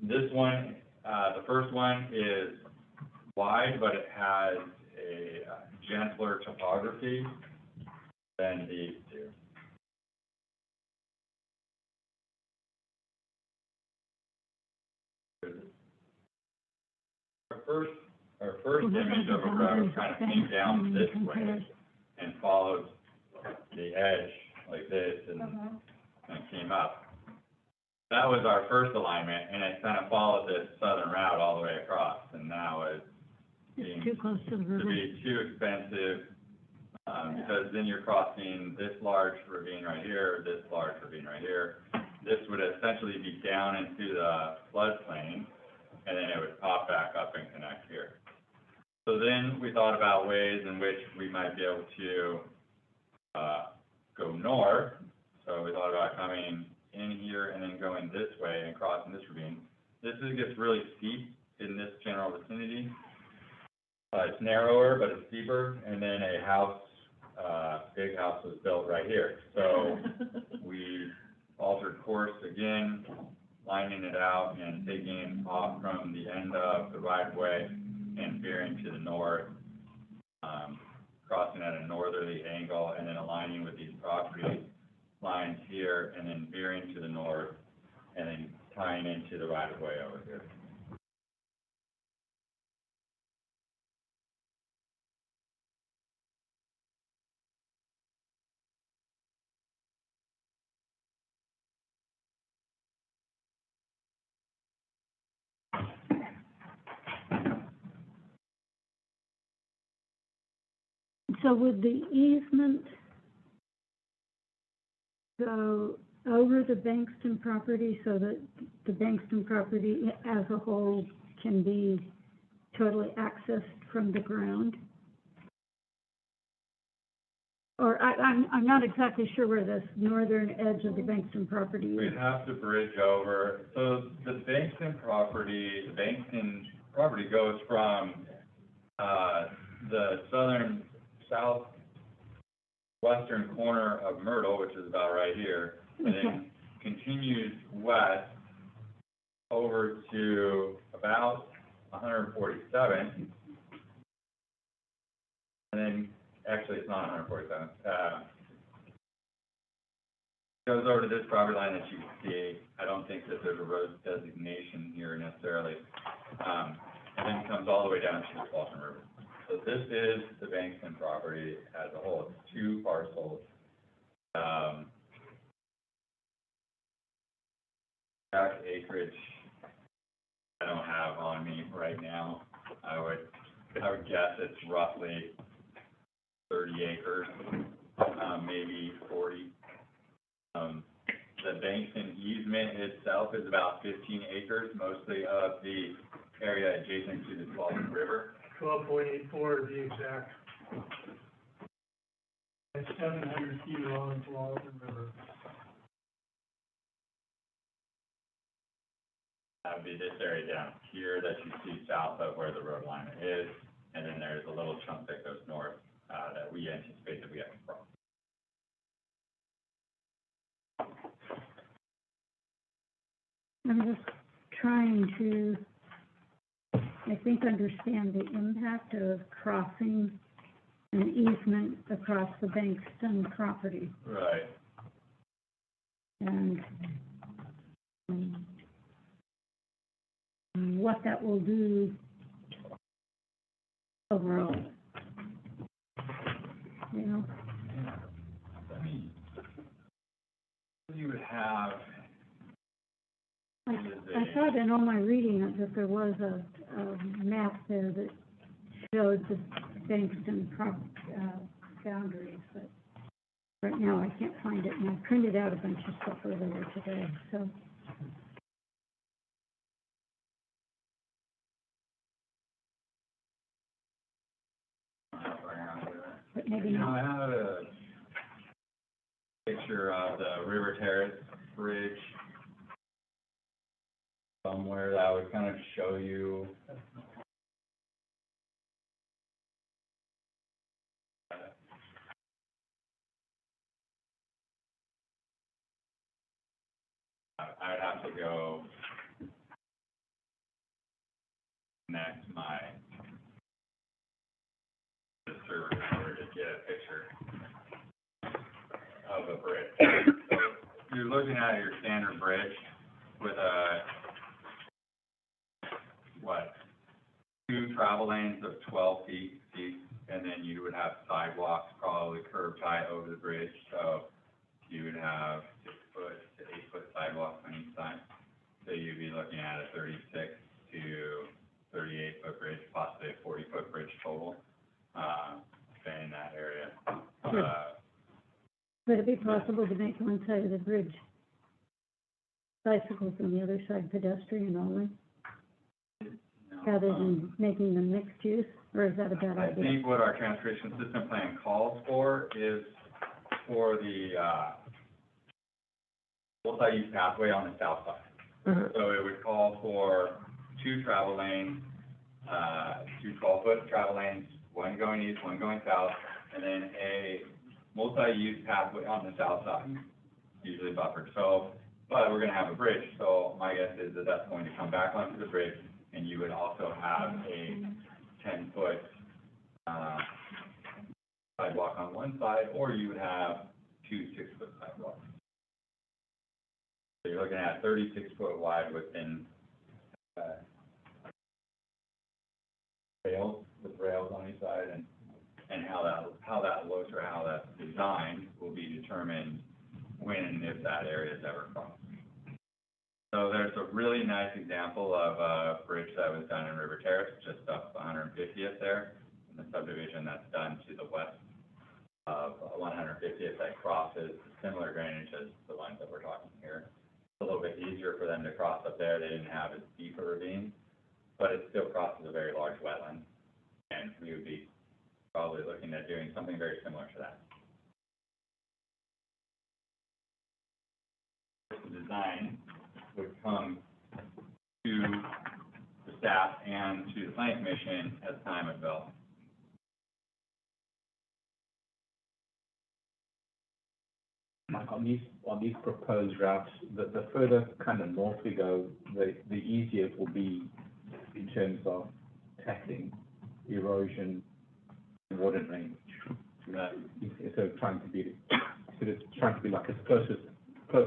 This one, the first one is wide, but it has a gentler topography than these two. Our first image of a road kind of came down this way and followed the edge like this and came up. That was our first alignment, and it kind of followed this southern route all the way across, and now it's being Too close to the to river. be too expensive, because then you're crossing this large ravine right here, this large ravine right here. This would essentially be down into the floodplain, and then it would pop back up and connect here. So then we thought about ways in which we might be able to, go north. So we thought about coming in here and then going this way and crossing this ravine. This gets really steep in this general vicinity. It's narrower, but it's steeper, and then a house, big house was built right here. So we altered course again, lining it out and taking off from the end of the right of way and veering to the north, crossing at a northerly angle, and then aligning with these property lines here, and then veering to the north, and then tying into the right of way over here. So would the easement go over the Bankston property so that the Bankston property as a whole can be totally accessed from the ground? Or I'm not exactly sure where this northern edge of the Bankston property is. We'd have to bridge over, so the Bankston property goes from, the southwestern corner of Myrtle, which is about right here, and then continues west over to about 147, and then, actually, it's not 147, goes over to this property line that you can see. I don't think that there's a road designation here necessarily, and then comes all the way down to the Walton River. So this is the Bankston property as a whole. It's two parcels. Exact acreage I don't have on me right now. I would guess it's roughly 30 acres, maybe 40. The Bankston easement itself is about 15 acres, mostly of the area adjacent to the Walton River. 12.84 to be exact. It's 700 feet along the Walton River. That would be this area down here that you see south of where the road line is, and then there's a little chunk that goes north, that we anticipate that we have to cross. I'm just trying to, I think, understand the impact of crossing an easement across the Bankston property. Right. And what that will do overall. You know, I mean, you would have. I thought in all my reading that there was a map there that showed the Bankston boundaries, but right now I can't find it, and I printed out a bunch of stuff earlier today, so. But maybe I not. have a picture of the River Terrace Bridge somewhere that would kind of show you. I would have to go connect my server in order to get a picture of a bridge. So you're looking at your standard bridge with two travel lanes of 12 feet deep, and then you would have sidewalks, probably curved high over the bridge, so you would have 6 foot to 8 foot sidewalks on each side. So you'd be looking at a 36 to 38 foot bridge, possibly a 40 foot bridge total, spanning that area. Would it be possible to make one side of the bridge bicycles and the other side pedestrian only? Rather than making them mixed use, or is that a bad I idea? think what our transportation system plan calls for is for the, multi-use pathway on the south side. So it would call for 2 travel lanes, 2 12-foot travel lanes, one going east, one going south, and then a multi-use pathway on the south side, usually buffered. So, but we're gonna have a bridge, so my guess is that that's going to come back onto the bridge, and you would also have a 10-foot, sidewalk on one side, or you would have 2 6-foot sidewalks. So you're looking at 36 foot wide within, rails, with rails on each side, and how that looks or how that's designed will be determined when and if that area is ever crossed. So there's a really nice example of a bridge that was done in River Terrace, just up 150th there, in the subdivision that's done to the west of 150th that crosses similar drainage as the ones that we're talking here. It's a little bit easier for them to cross up there. They didn't have as deep a ravine, but it still crosses a very large wetland, and we would be probably looking at doing something very similar to that. The design would come to the staff and to the planning commission as time would develop. Mike, on these proposed routes, the further kind of north we go, the easier it will be in terms of tackling erosion and water drainage. Instead of trying to be like as close to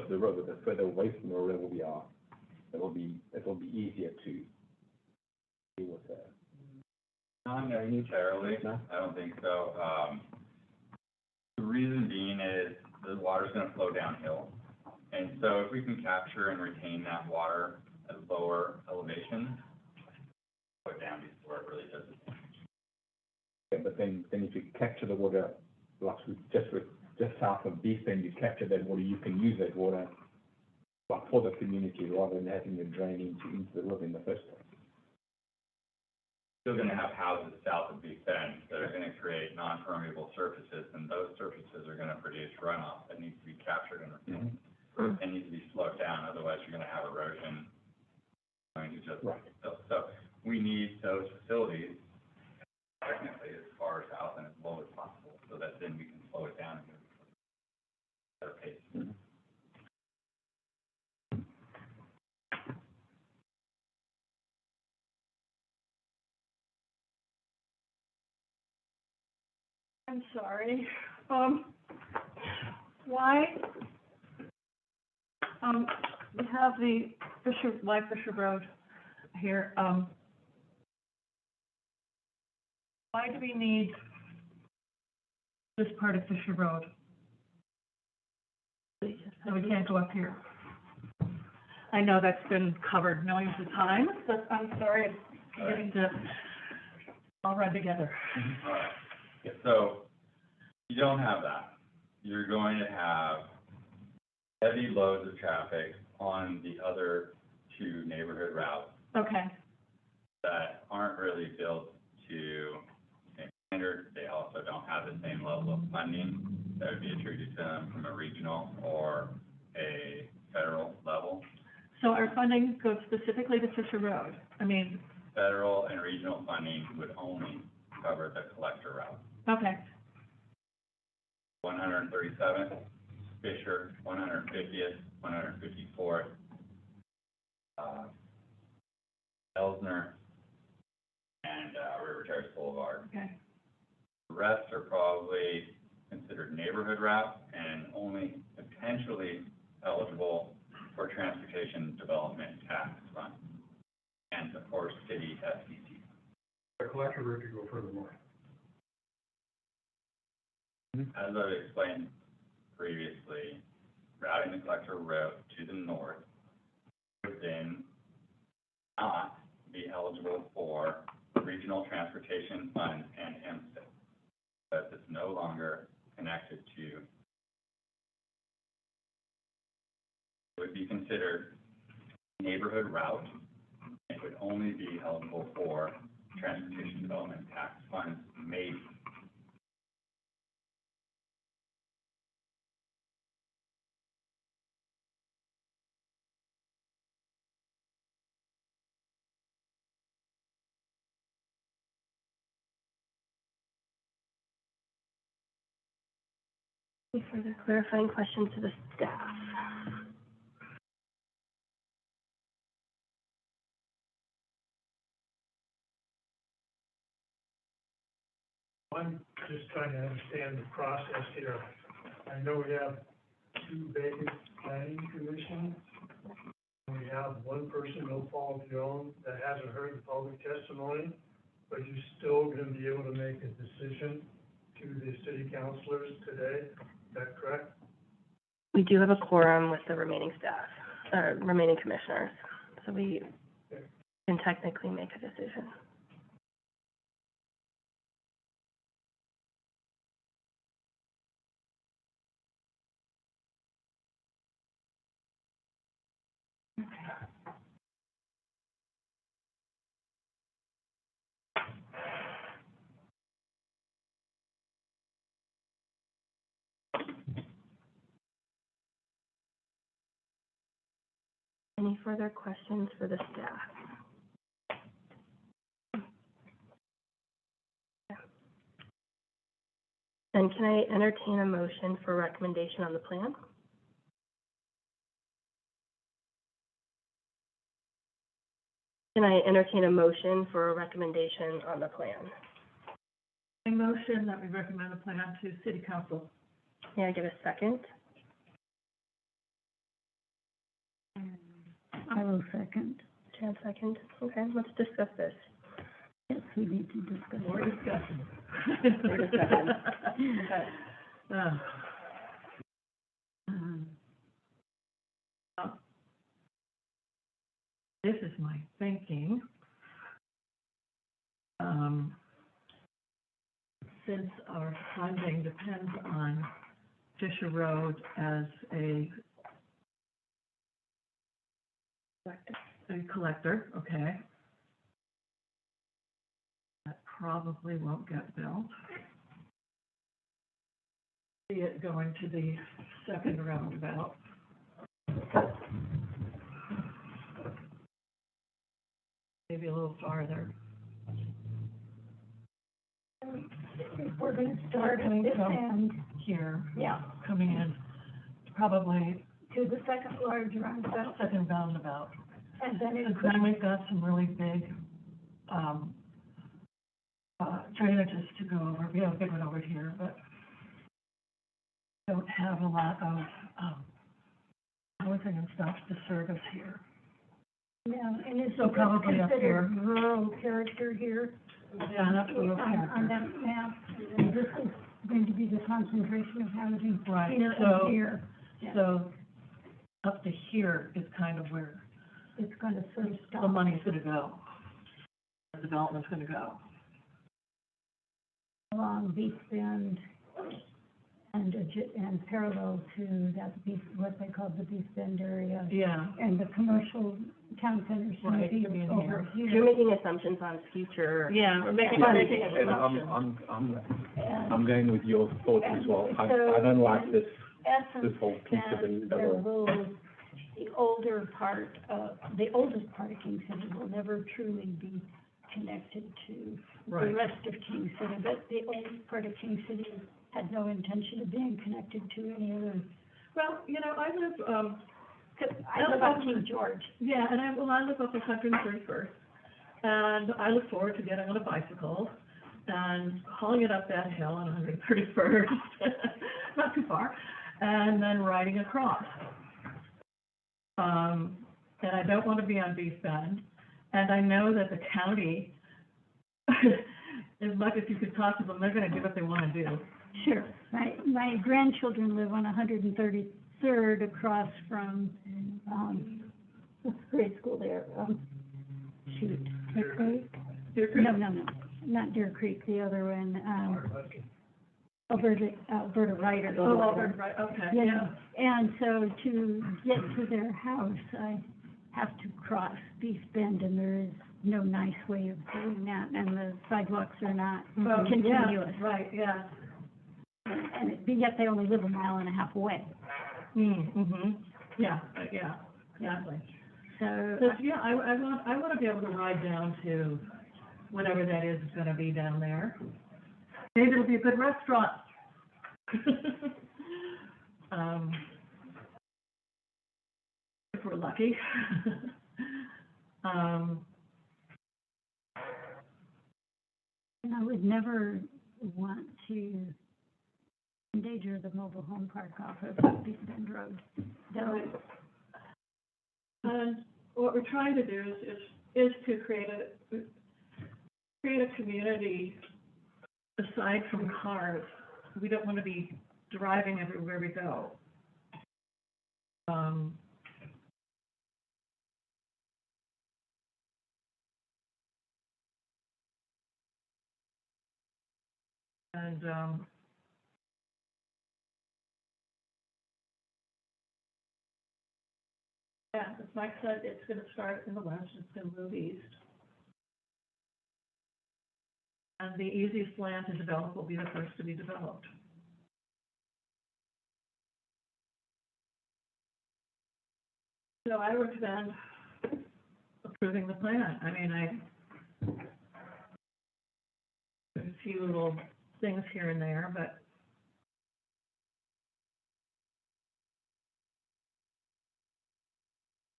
the river, the further away from the river we are, it will be easier to deal with that. Not necessarily, I don't think so. The reason being is the water's gonna flow downhill. And so if we can capture and retain that water at lower elevations, put down before it really does it. Yeah, but then if you capture the water, like just south of Beef Bend, you capture that water, you can use that water like for the community rather than having it drain into the river in the first place. Still gonna have houses south of Beef Bend that are gonna create non-permeable surfaces, and those surfaces are gonna produce runoff that needs to be captured and retained. And needs to be slowed down, otherwise you're gonna have erosion going to just, so we need those facilities technically as far south and as low as possible, so that then we can slow it down and move at a better pace. I'm sorry. Why? We have the Fisher Road here. Why do we need this part of Fisher Road? So we can't go up here. I know that's been covered millions of times, but I'm sorry, it's getting to all run together. All right. Yeah, so you don't have that. You're going to have heavy loads of traffic on the other two neighborhood routes Okay, that aren't really built to the same standard. They also don't have the same level of funding that would be attributed to them from a regional or a federal level. so our funding goes specifically to Fisher Road. I mean, Federal and regional funding would only cover the collector route. okay, 137th, Fisher, 150th, 154th, Elsner, and River Terrace Boulevard. okay. The rest are probably considered neighborhood routes and only potentially eligible for transportation development tax funds and of course city SDC. The collector route could go further north. As I've explained previously, routing the collector route to the north would then not be eligible for regional transportation funds and MSTIP, because it's no longer connected to, would be considered neighborhood route. It would only be eligible for transportation development tax funds, maybe. Any further clarifying questions to the staff? I'm just trying to understand the process here. I know we have 2 vacant planning commissions. We have one person, no fault of your own, that hasn't heard the public testimony, but you're still gonna be able to make a decision to the city councilors today. Is that correct? We do have a quorum with the remaining staff, remaining commissioners, so we can technically make a decision. Any further questions for the staff? Then can I entertain a motion for recommendation on the plan? Can I entertain a motion for a recommendation on the plan? A motion that we recommend a plan to city council. May I get a second? I will second. Jan, second. Okay, let's discuss this. Yes, we need to discuss. More discussion. More discussion. Okay. This is my thinking. Since our funding depends on Fisher Road as a collector, okay. That probably won't get built. See it going to the second roundabout. Maybe a little farther. We're gonna start at this end, Here, yeah, coming in, probably to the second large roundabout, second roundabout. and then And it could, then we've got some really big, drainages to go over. We have a big one over here, but don't have a lot of, housing and stuff to service here. Yeah, and it's So probably up here. considered rural character here. Yeah, that's rural On character. that map, and this is going to be the concentration of housing Right, here so- and here. Yeah. So up to here is kind of where It's going to sort of stop. the money's gonna go. The development's gonna go. Along Beast Bend and parallel to that Beast, what they call the Beast Bend area. Yeah. And the commercial town center's going Right, to be to be in over here. here. You're making assumptions on future. Yeah, we're making Yeah, assumptions. and I'm going with your thoughts as well. I don't like this whole piece of Essence, it. there will, the oldest part of King City will never truly be connected to the Right. rest of King City, but the oldest part of King City had no intention of being connected to any other. Well, you know, I live, 'Cause I live on King George. yeah, and I live up 131st, and I look forward to getting on a bicycle and hauling it up that hill on 131st, not too far, and then riding across. And I don't want to be on Beast Bend, and I know that the county, as much as you could talk to them, they're gonna do what they want to do. Sure. My grandchildren live on 133rd across from, what's the grade school there? Deer Creek? No, not Deer Creek, the other one, Alberta Ryder. Oh, Alberta, right, okay, yeah. And so to get to their house, I have to cross Beast Bend, and there is no nice way of doing that, and the sidewalks are not Well, continuous. yeah, right, yeah. But yet they only live a mile and a half away. Mm-hmm, yeah, exactly. So, So, yeah, I want to be able to ride down to whatever that is gonna be down there. Maybe it'll be a good restaurant. If we're lucky. and I would never want to endanger the mobile home park off of Beast Bend Road. Right. And what we're trying to do is to create a community aside from cars. We don't want to be driving everywhere we go. Yeah, as Mike said, it's gonna start in the west, it's gonna move east. And the easiest land to develop will be the first to be developed. So I recommend approving the plan. I mean, there's a few little things here and there, but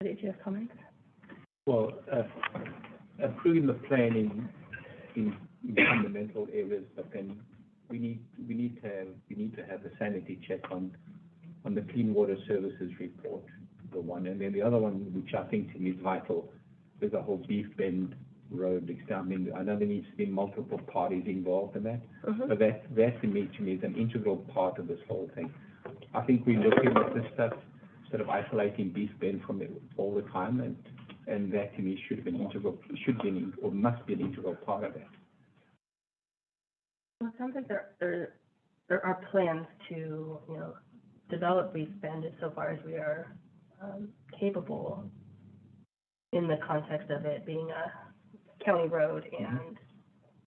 Did you have comments? Well, approving the plan in fundamental areas, but then we need to have a sanity check on the Clean Water Services report, the one, and then the other one, which I think to me is vital, is the whole Beast Bend Road examining. I know there needs to be multiple parties involved in that, but that to me is an integral part of this whole thing. I think we're looking at this stuff, sort of isolating Beast Bend from it all the time, and that to me should be an integral, or must be an integral part of that. Well, it sounds like there are plans to, develop Beast Bend insofar as we are capable in the context of it being a county road and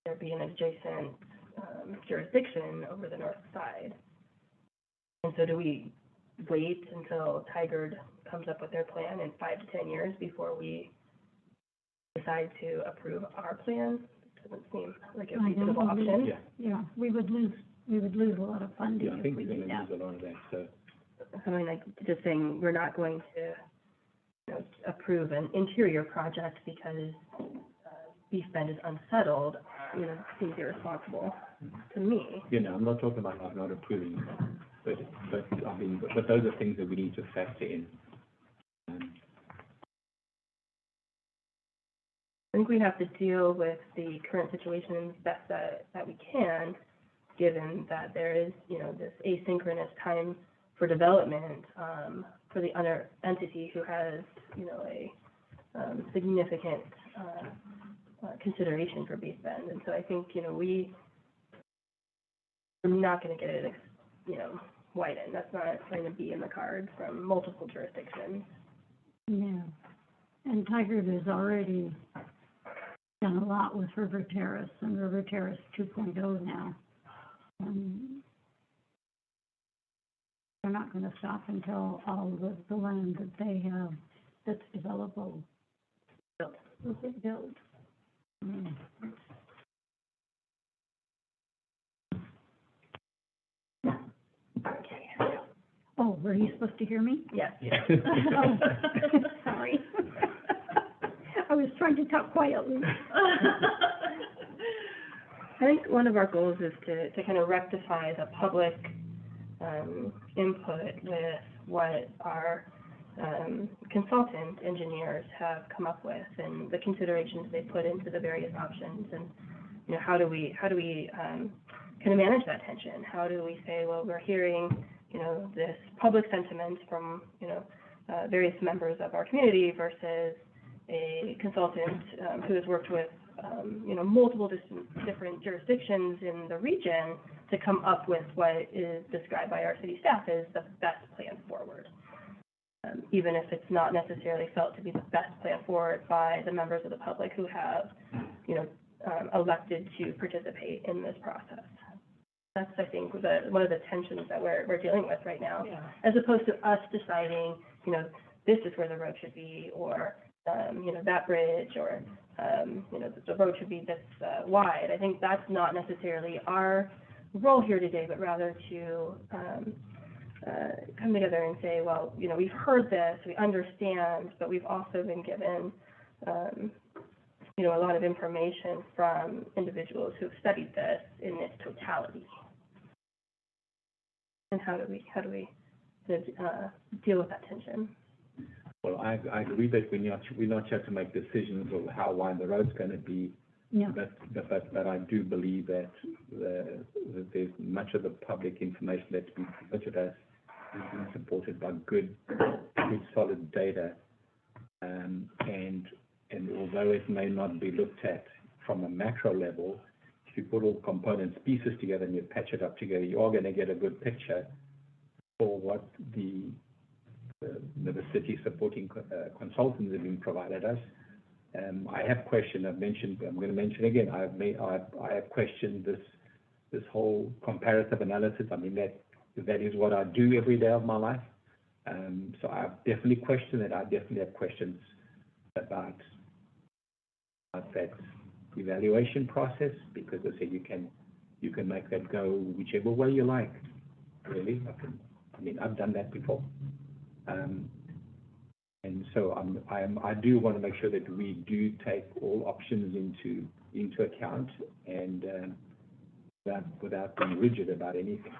there being an adjacent jurisdiction over the north side. And so do we wait until Tigard comes up with their plan in 5 to 10 years before we decide to approve our plan? Doesn't seem like a reasonable option. Yeah, we would lose a lot of funding Yeah, I if think we we're did going to that. lose a lot of that, so. I mean, like, just saying, we're not going to, approve an interior project because Beef Bend is unsettled, seems irresponsible to me. I'm not talking about not approving, but I mean, but those are things that we need to factor in. I think we have to deal with the current situation best that we can, given that there is, this asynchronous time for development for the other entity who has, a significant consideration for Beef Bend. And so I think, we're not going to get it, widened. That's not going to be in the cards from multiple jurisdictions. Yeah, and Tigard has already done a lot with River Terrace and River Terrace 2.0 now. They're not going to stop until all of the land that they have that's developable will be built. Oh, were you supposed to hear me? Yes. Oh, sorry. I was trying to talk quietly. I think one of our goals is to kind of rectify the public input with what our consultant engineers have come up with and the considerations they put into the various options, and how do we kind of manage that tension? How do we say, well, we're hearing this public sentiment from various members of our community versus a consultant who has worked with multiple different jurisdictions in the region to come up with what is described by our city staff as the best plan forward, even if it's not necessarily felt to be the best plan forward by the members of the public who have elected to participate in this process. That's, I think, one of the tensions that we're dealing with right now, as opposed to us deciding, this is where the road should be, or that bridge, or the road should be this wide. I think that's not necessarily our role here today, but rather to come together and say, well, we've heard this, we understand, but we've also been given, a lot of information from individuals who've studied this in its totality. And how do we deal with that tension? Well, I agree that we're not here to make decisions of how wide the road's going to be. Yeah. But I do believe that there's much of the public information that's been submitted as has been supported by good solid data, and although it may not be looked at from a macro level, if you put all components, pieces together and you patch it up together, you are going to get a good picture for what the city supporting consultants have been provided us. I have questioned, I'm going to mention again, I have questioned this whole comparative analysis. I mean, that is what I do every day of my life. So I've definitely questioned it. I definitely have questions about that evaluation process, because I say you can make that go whichever way you like, really. I've done that before. And so I do want to make sure that we do take all options into account, and without being rigid about anything.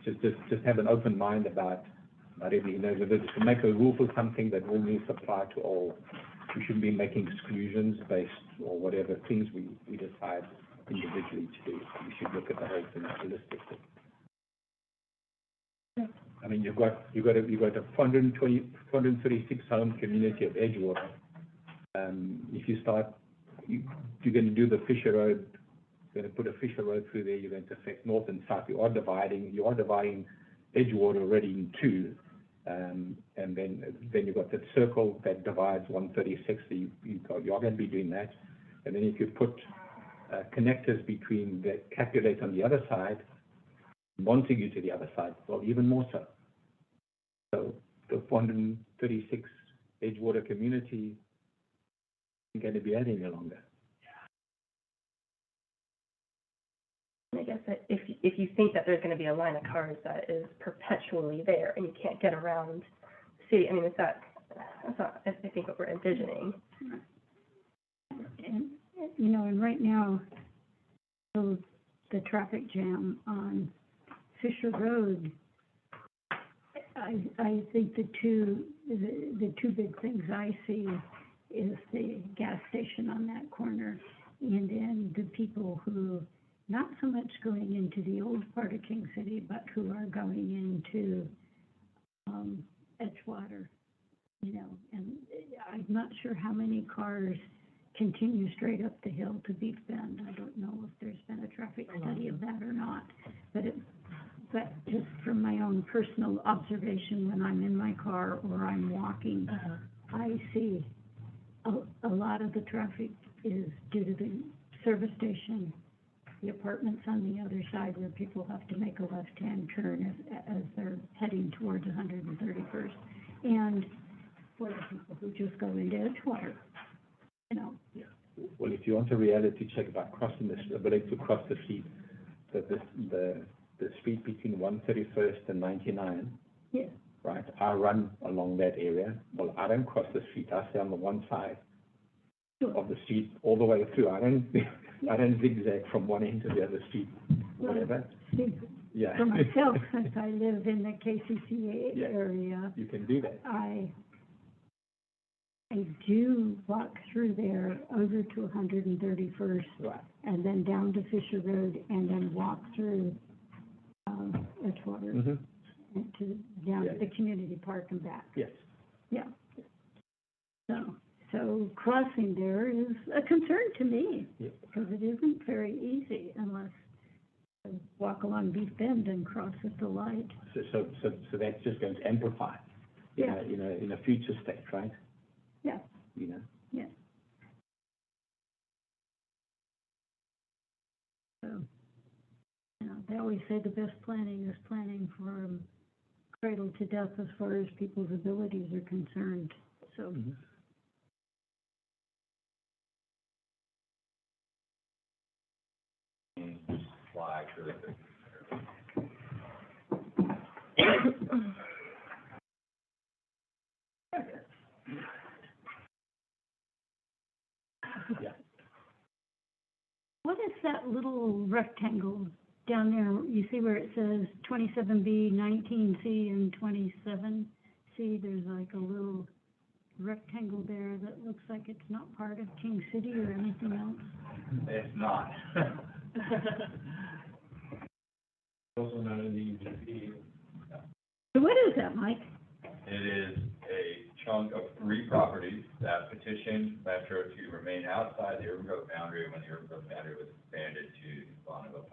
Just have an open mind about everything. To make a rule for something that all needs to apply to all, we shouldn't be making exclusions based or whatever things we decide individually to do. We should look at the whole thing holistically. I mean, you've got a 436 home community of Edgewater. If you start, you're going to do the Fisher Road, you're going to put a Fisher Road through there, you're going to affect north and south. You are dividing Edgewater already in two, and then you've got that circle that divides 136. So you are going to be doing that, and then if you put connectors between the Capulet on the other side, Montague to the other side, well, even more so. So the 436 Edgewater community isn't going to be any longer. I guess that if you think that there's going to be a line of cars that is perpetually there and you can't get around the city, I mean, that's not, I think, what we're envisioning. And, you know, and right now, so the traffic jam on Fisher Road, I think the two big things I see is the gas station on that corner, and then the people who, not so much going into the old part of King City, but who are going into, Edgewater, you know, and I'm not sure how many cars continue straight up the hill to Beef Bend. I don't know if there's been a traffic study of that or not, but just from my own personal observation, when I'm in my car or I'm walking, I see a lot of the traffic is due to the service station, the apartments on the other side where people have to make a left-hand turn as they're heading towards 131st, and for the people who just go into Edgewater, you know. Well, if you want a reality check about crossing the ability to cross the street, the street between 131st and 99, yes, right? I run along that area. Well, I don't cross the street. I stay on the one side of the street all the way through. I don't zigzag from one end to the other street, whatever. See, Yeah. for myself, since I live in the KCCA area, You can do that. I do walk through there over to 131st, Right. and then down to Fisher Road, and then walk through Edgewater Mhm. and down to the community park and back. Yes. Yeah. So crossing there is a concern to me, Yeah. because it isn't very easy unless you walk along Beef Bend and cross at the light. So that's just going to amplify, Yeah. in a future state, right? Yeah. You know. Yeah. So, you know, they always say the best planning is planning from cradle to death as far as people's abilities are concerned, so. Flag really quick. Yeah. What is that little rectangle down there? You see where it says 27B, 19C, and 27C? There's like a little rectangle there that looks like it's not part of King City or anything else. It's not. Also not in the UGB. So what is that, Mike? It is a chunk of 3 properties that petitioned Metro to remain outside the urban growth boundary when the urban growth boundary was expanded to Bonneville.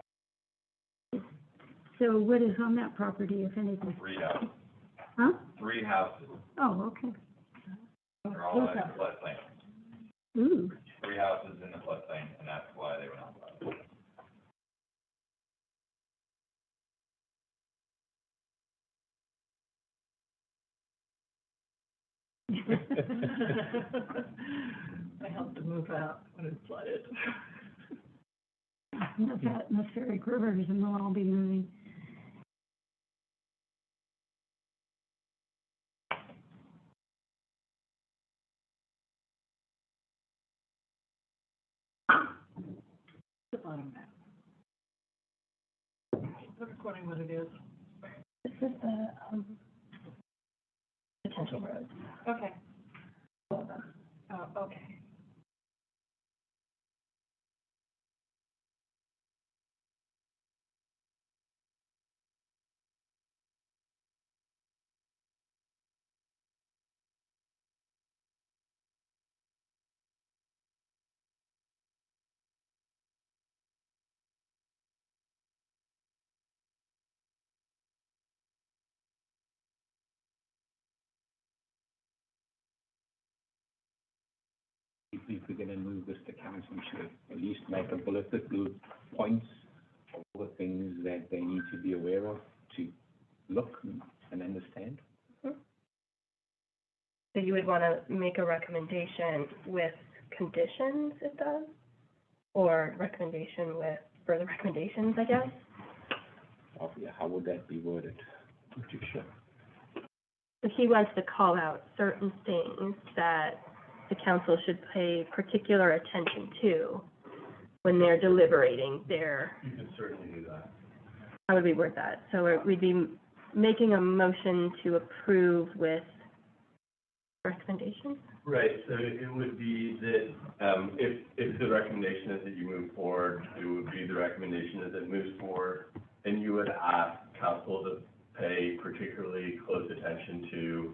So what is on that property, if anything? 3 houses. Huh? 3 houses. Oh, okay. They're all in the floodplain. Ooh. 3 houses in the floodplain, and that's why they were not allowed. I helped to move out when it flooded. Enough atmospheric rivers and we'll all be moving. The bottom map. They're recording what it is. This is the, potential roads. Okay. Oh, okay. If we're going to move this to council, we should at least make a bulleted points of all the things that they need to be aware of to look and understand. So you would want to make a recommendation with conditions, it does? Or recommendation with further recommendations, I guess? Oh, yeah, how would that be worded? Would you show? If he wants to call out certain things that the council should pay particular attention to when they're deliberating their, You can certainly do that. how would we word that? So we'd be making a motion to approve with recommendations? Right, so it would be that, if the recommendation is that you move forward, it would be the recommendation is that it moves forward, and you would ask council to pay particularly close attention to,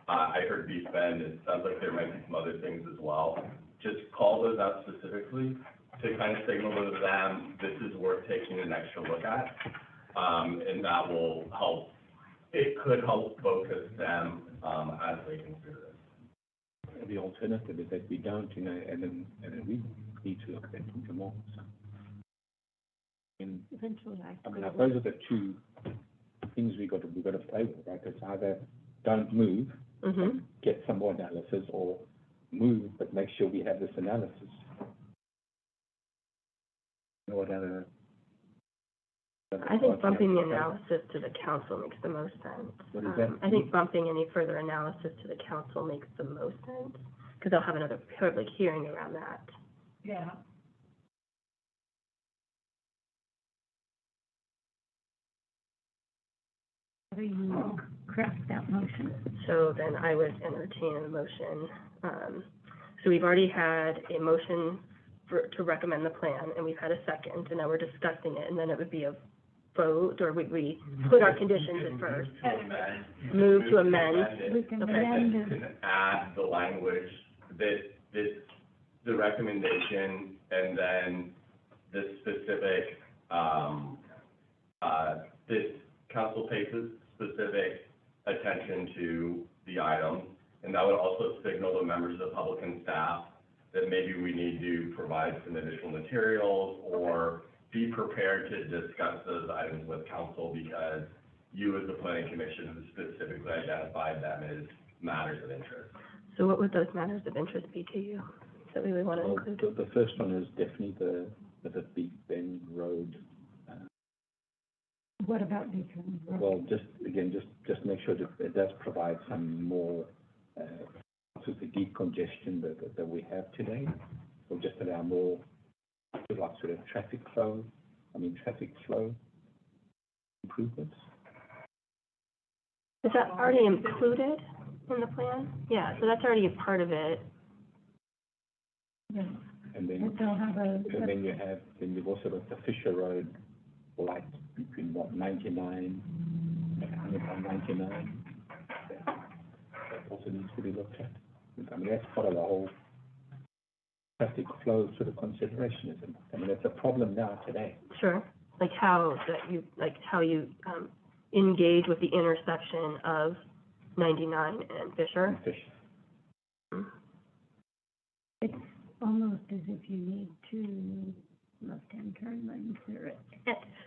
I heard beef bend, it sounds like there might be some other things as well. Just call those out specifically to kind of signal to them, this is worth taking an extra look at. And that will help, it could help focus them, as they consider this. The alternative is that we don't, you know, and then we need to look at it more. So, Eventually, I mean, those are the two things we've got to play with, right? It's either don't move, get some more analysis, or move, but make sure we have this analysis. You know what other? I think bumping the analysis to the council makes the most sense. What is that? I think bumping any further analysis to the council makes the most sense, because they'll have another public hearing around that. Yeah. How do you craft that motion? So then I would entertain a motion. So we've already had a motion to recommend the plan, and we've had a second, and now we're discussing it, and then it would be a vote, or we put our conditions in first? Move to amend. We can Okay. amend And it. can add the language that the recommendation, and then the specific, this council pays specific attention to the item, and that would also signal to members of the public and staff that maybe we need to provide some additional materials or be prepared to discuss those items with council, because you as the planning commission have specifically identified them as matters of interest. So what would those matters of interest be to you, that we would want to Well, include? the first one is definitely the Big Bend Road. What about Beacon Road? Well, just make sure that it does provide some more, sort of the decongestion that we have today, or just allow more, like sort of traffic flow improvements. Is that already included in the plan? Yeah, so that's already a part of it. Yeah. And then, But they'll have a, and then you've also got the Fisher Road light between 99 and 199. That also needs to be looked at. I mean, that's part of the whole traffic flow sort of consideration, isn't it? I mean, it's a problem now today. Sure. Like how you engage with the intersection of 99 and Fisher? it's almost as if you need two left-hand turn lanes there.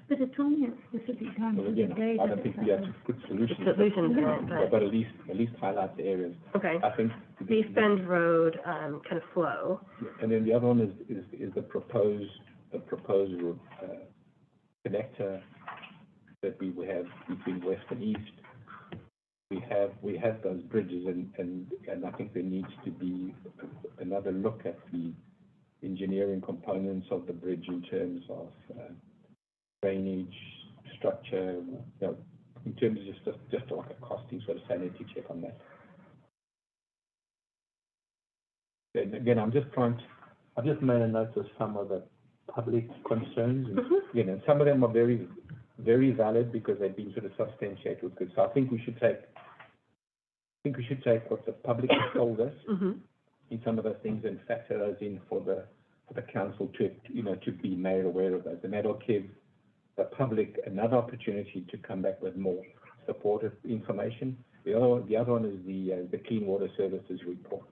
But it's only at specific times Well, of the again, day I that don't think it's we have to put solutions. Solutions in it, But at least highlight the areas. Okay. I think. Beef Bend Road, kind of flow. And then the other one is the proposed connector that we will have between west and east. We have those bridges, and I think there needs to be another look at the engineering components of the bridge in terms of drainage, structure, you know, in terms of just like a costing sort of sanity check on that. And again, I've just made a note of some of the public concerns, and, you know, some of them are very, very valid because they've been sort of substantiated with good. So I think we should take what the public has told us in some of those things and factor those in for the council to be made aware of those. And that'll give the public another opportunity to come back with more supportive information. The other one is the Clean Water Services report,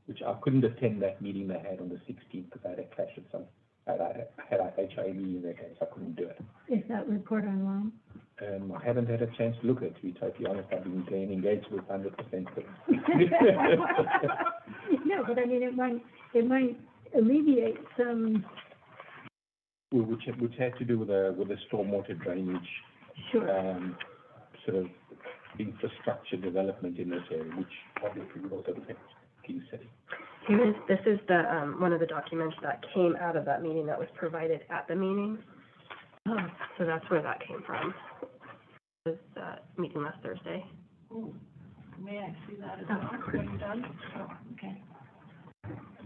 which I couldn't attend that meeting they had on the 16th because I had a clash with some. I had a HIV in there, so I couldn't do it. Is that report online? I haven't had a chance to look at it, to be totally honest. I've been getting engaged with 100%. No, but I mean, it might alleviate some. Which had to do with the stormwater drainage. Sure. Sort of infrastructure development in this area, which obviously would also affect King City? This is the, one of the documents that came out of that meeting that was provided at the meeting. So that's where that came from. It was, meeting last Thursday. Ooh, may I see that as well? When you're done? Oh, okay.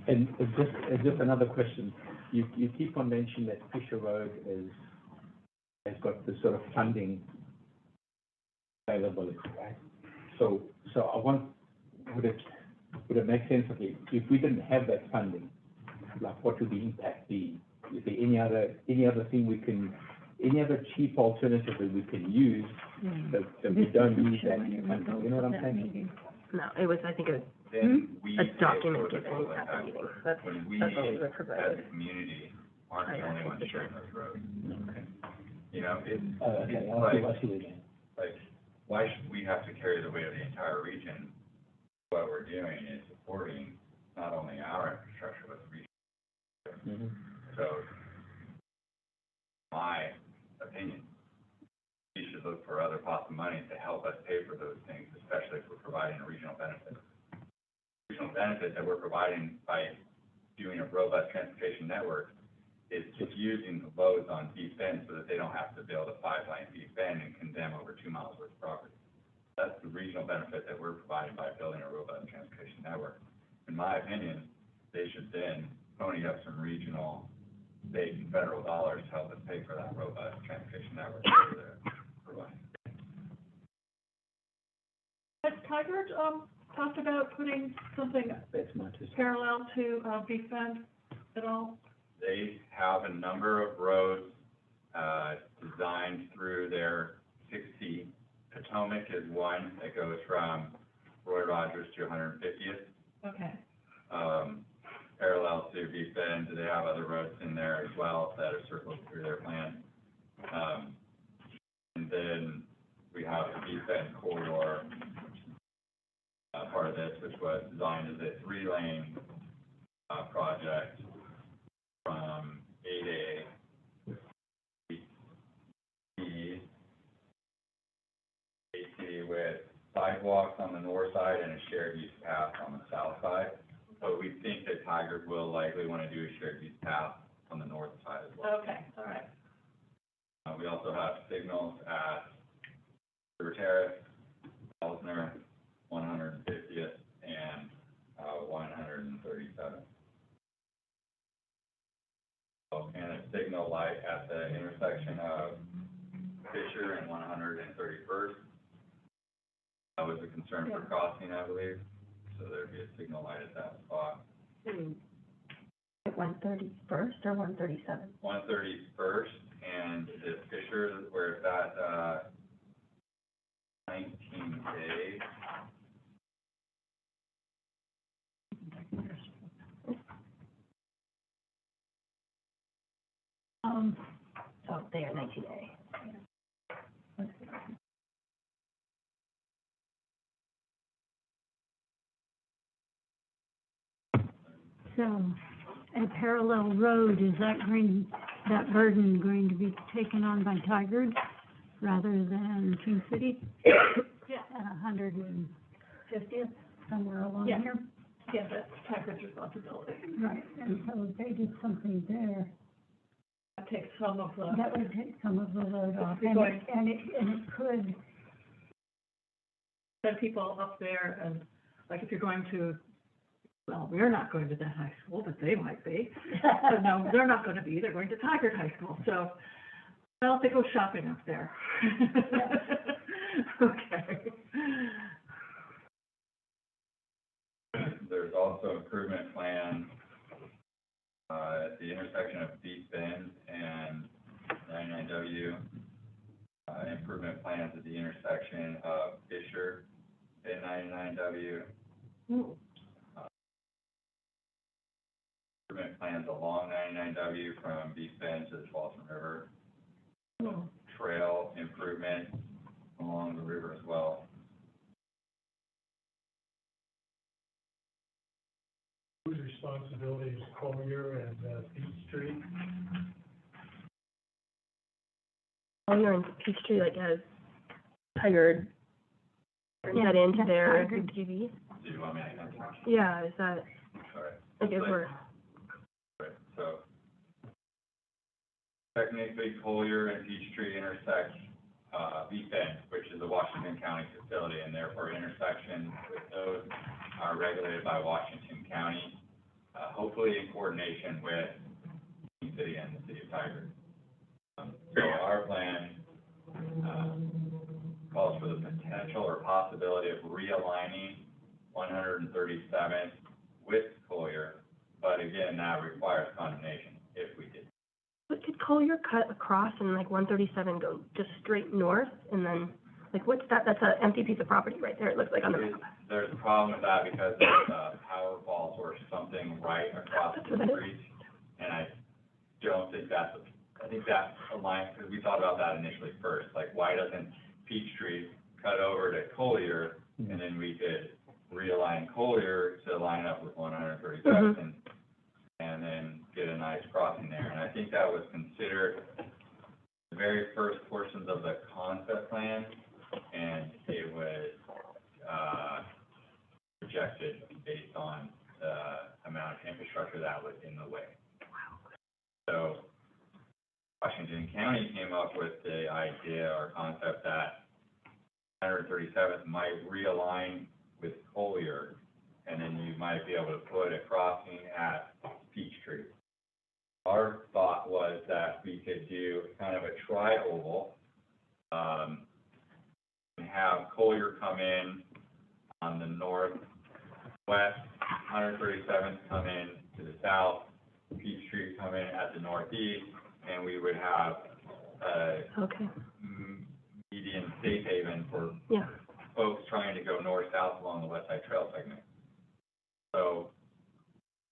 And just another question. You keep on mentioning that Fisher Road has got the sort of funding availability, right? So I want, would it make sense, okay, if we didn't have that funding, like what would the impact be? Is there any other thing we can, any other cheap alternative that we can use that we don't use that funding? You know what I'm saying? No, it was, I think it Then was we. a document pay for given the at the tax meeting. road. That's When we, what we were as provided. a community, aren't the I only think ones for sure. sharing those roads. You know, Okay, it's I see like, what you're saying. like, why should we have to carry the weight of the entire region? What we're doing is supporting not only our infrastructure, but the region. So, my opinion, we should look for other pots of money to help us pay for those things, especially if we're providing a regional benefit. Regional benefit that we're providing by doing a robust transportation network is just using the loads on Deep Bend so that they don't have to build a 5-line Deep Bend and condemn over 2 miles worth of property. That's the regional benefit that we're providing by building a robust transportation network. In my opinion, they should then pony up some regional, state, and federal dollars to help us pay for that robust transportation network that they're providing. Has Tigard, talked about putting something parallel to, Beef Bend at all? They have a number of roads, designed through their 6C. Potomac is one that goes from Roy Rogers to 150th. Okay. Parallel to Beef Bend, they have other roads in there as well that are circled through their plan. And then we have the Beef Bend corridor, part of this, which was designed as a 3-lane, project from 8A, B, AC with sidewalks on the north side and a shared use path on the south side. But we think that Tigard will likely want to do a shared use path on the north side as well. Okay, all right. We also have signals at River Terrace, Elsner, 150th, and 137th. And a signal light at the intersection of Fisher and 131st. That was a concern for crossing, I believe, so there'd be a signal light at that spot. 131st or 137th? 131st, and the Fisher, where it's at, 19A. Oh, there, 19A. So, a parallel road, is that burden going to be taken on by Tigard rather than King City? Yeah. At 150th, somewhere along Yeah. here? Yeah, that's Tigard's responsibility. Right, and so if they did something there, That takes some of the. that would take some of the load off, You're going- and it could, Send people up there and, like, if you're going to, well, we're not going to that high school, but they might be. So no, they're not going to be, they're going to Tigard High School, so, well, they go shopping up there. Okay. There's also improvement plan, at the intersection of Beef Bend and 99W. Improvement plans at the intersection of Fisher and 99W. Improvement plans along 99W from Beef Bend to the Tualatin River. Trail improvement along the river as well. Whose responsibility is Collier and Peachtree? Oh, you're in Peachtree, like, has Tigard Turn that into their TV? Do you want me to continue? Yeah, is that, All right. I guess we're, Right, so technically Collier and Peachtree intersect, East Bend, which is a Washington County facility, and therefore intersections with those are regulated by Washington County, hopefully in coordination with the city and the city of Tigard. So our plan, calls for the potential or possibility of realigning 137th with Collier, but again, that requires condemnation if we did. but could Collier cut across and like 137 go just straight north and then, like, what's that? That's an empty piece of property right there, it looks like on the map. There's a problem with that because there's a power fault or something right across the street, and I don't think that's, I think that's a line, because we thought about that initially first, like, why doesn't Peachtree cut over to Collier, and then we could realign Collier to line up with 137th, and then get a nice crossing there, and I think that was considered the very first portions of the concept plan, and it was, rejected based on the amount of infrastructure that was in the way. So Washington County came up with the idea or concept that 137th might realign with Collier, and then you might be able to put a crossing at Peachtree. Our thought was that we could do kind of a tri-oval, and have Collier come in on the northwest, 137th come in to the south, Peachtree come in at the northeast, and we would have Okay, median safe haven for yeah. folks trying to go north-south along the West Side Trail segment. So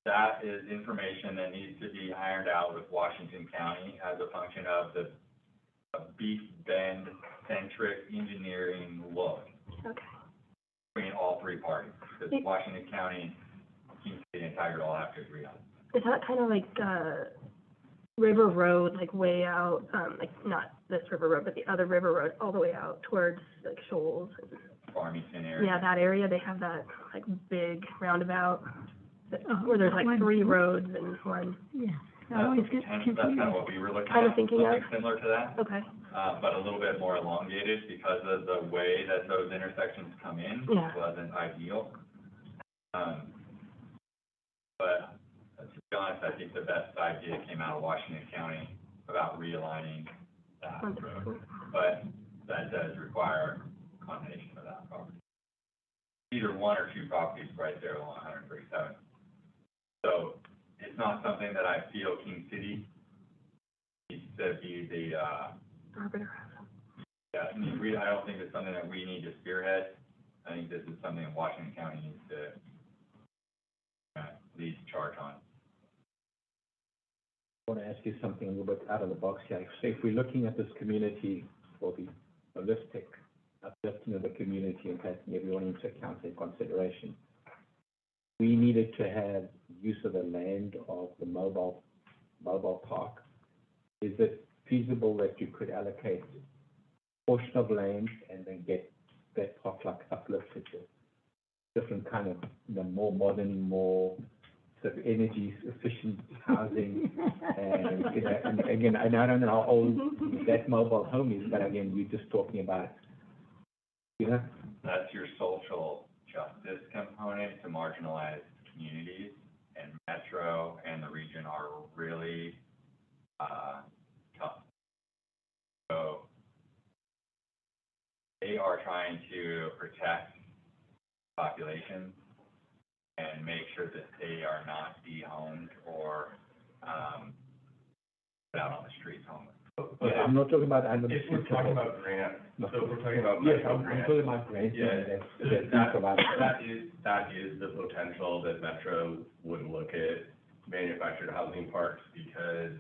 that is information that needs to be ironed out with Washington County as a function of the Beef Bend centric engineering look Okay. between all three parties, because Washington County, King City, and Tigard all have to agree on it. Is that kind of like, River Road, like way out, like not this River Road, but the other River Road, all the way out towards like Shoals? Farmington area. Yeah, that area, they have that like big roundabout, where there's like three roads and one. Yeah, that That's always gets kind of what we were looking Kind at, of thinking of. something similar to that. Okay, But a little bit more elongated because of the way that those intersections come in. Yeah. Wasn't ideal. But to be honest, I think the best idea came out of Washington County about realigning that road. But that does require condemnation of that property. Either one or two properties right there along 137th. So it's not something that I feel King City needs to be the, arbiter. yeah, I don't think it's something that we need to spearhead. I think this is something that Washington County needs to lead the charge on. I want to ask you something a little bit out of the box here. So if we're looking at this community for the holistic uplifting of the community and taking everyone into account and consideration, we needed to have use of the land of the mobile park. Is it feasible that you could allocate a portion of land and then get that park like uplifted to different kind of, more modern, more sort of energy efficient housing? And, and again, I don't know how old that mobile home is, but again, you're just talking about, That's your social justice component to marginalized communities, and Metro and the region are really tough. So they are trying to protect populations and make sure that they are not dehomed or put out on the streets homeless. yeah, I'm not talking about. If we're talking about grant, so if we're talking about Yes, Metro I'm grant. talking about grant. Yeah, that is the potential that Metro would look at manufactured housing parks, because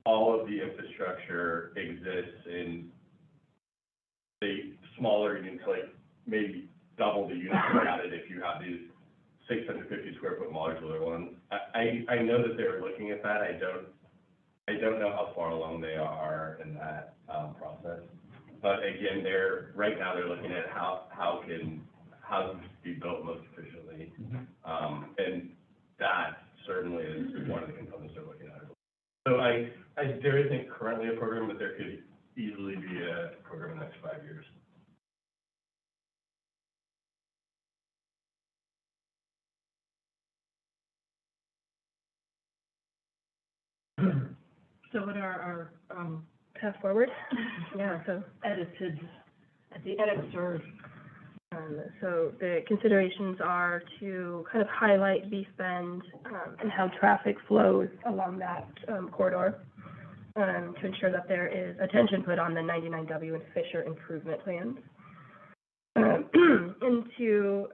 all of the infrastructure exists in the smaller units, like maybe double the units added if you have these 650 square foot modular ones. I know that they're looking at that. I don't know how far along they are in that process. But again, right now they're looking at how can houses be built most efficiently. And that certainly is one of the components they're looking at. So there isn't currently a program, but there could easily be a program in the next 5 years. So what are our, Path forward? Yeah, so, edited, the edits are, so the considerations are to kind of highlight Beef Bend, and how traffic flows along that, corridor, to ensure that there is attention put on the 99W and Fisher improvement plans. And to,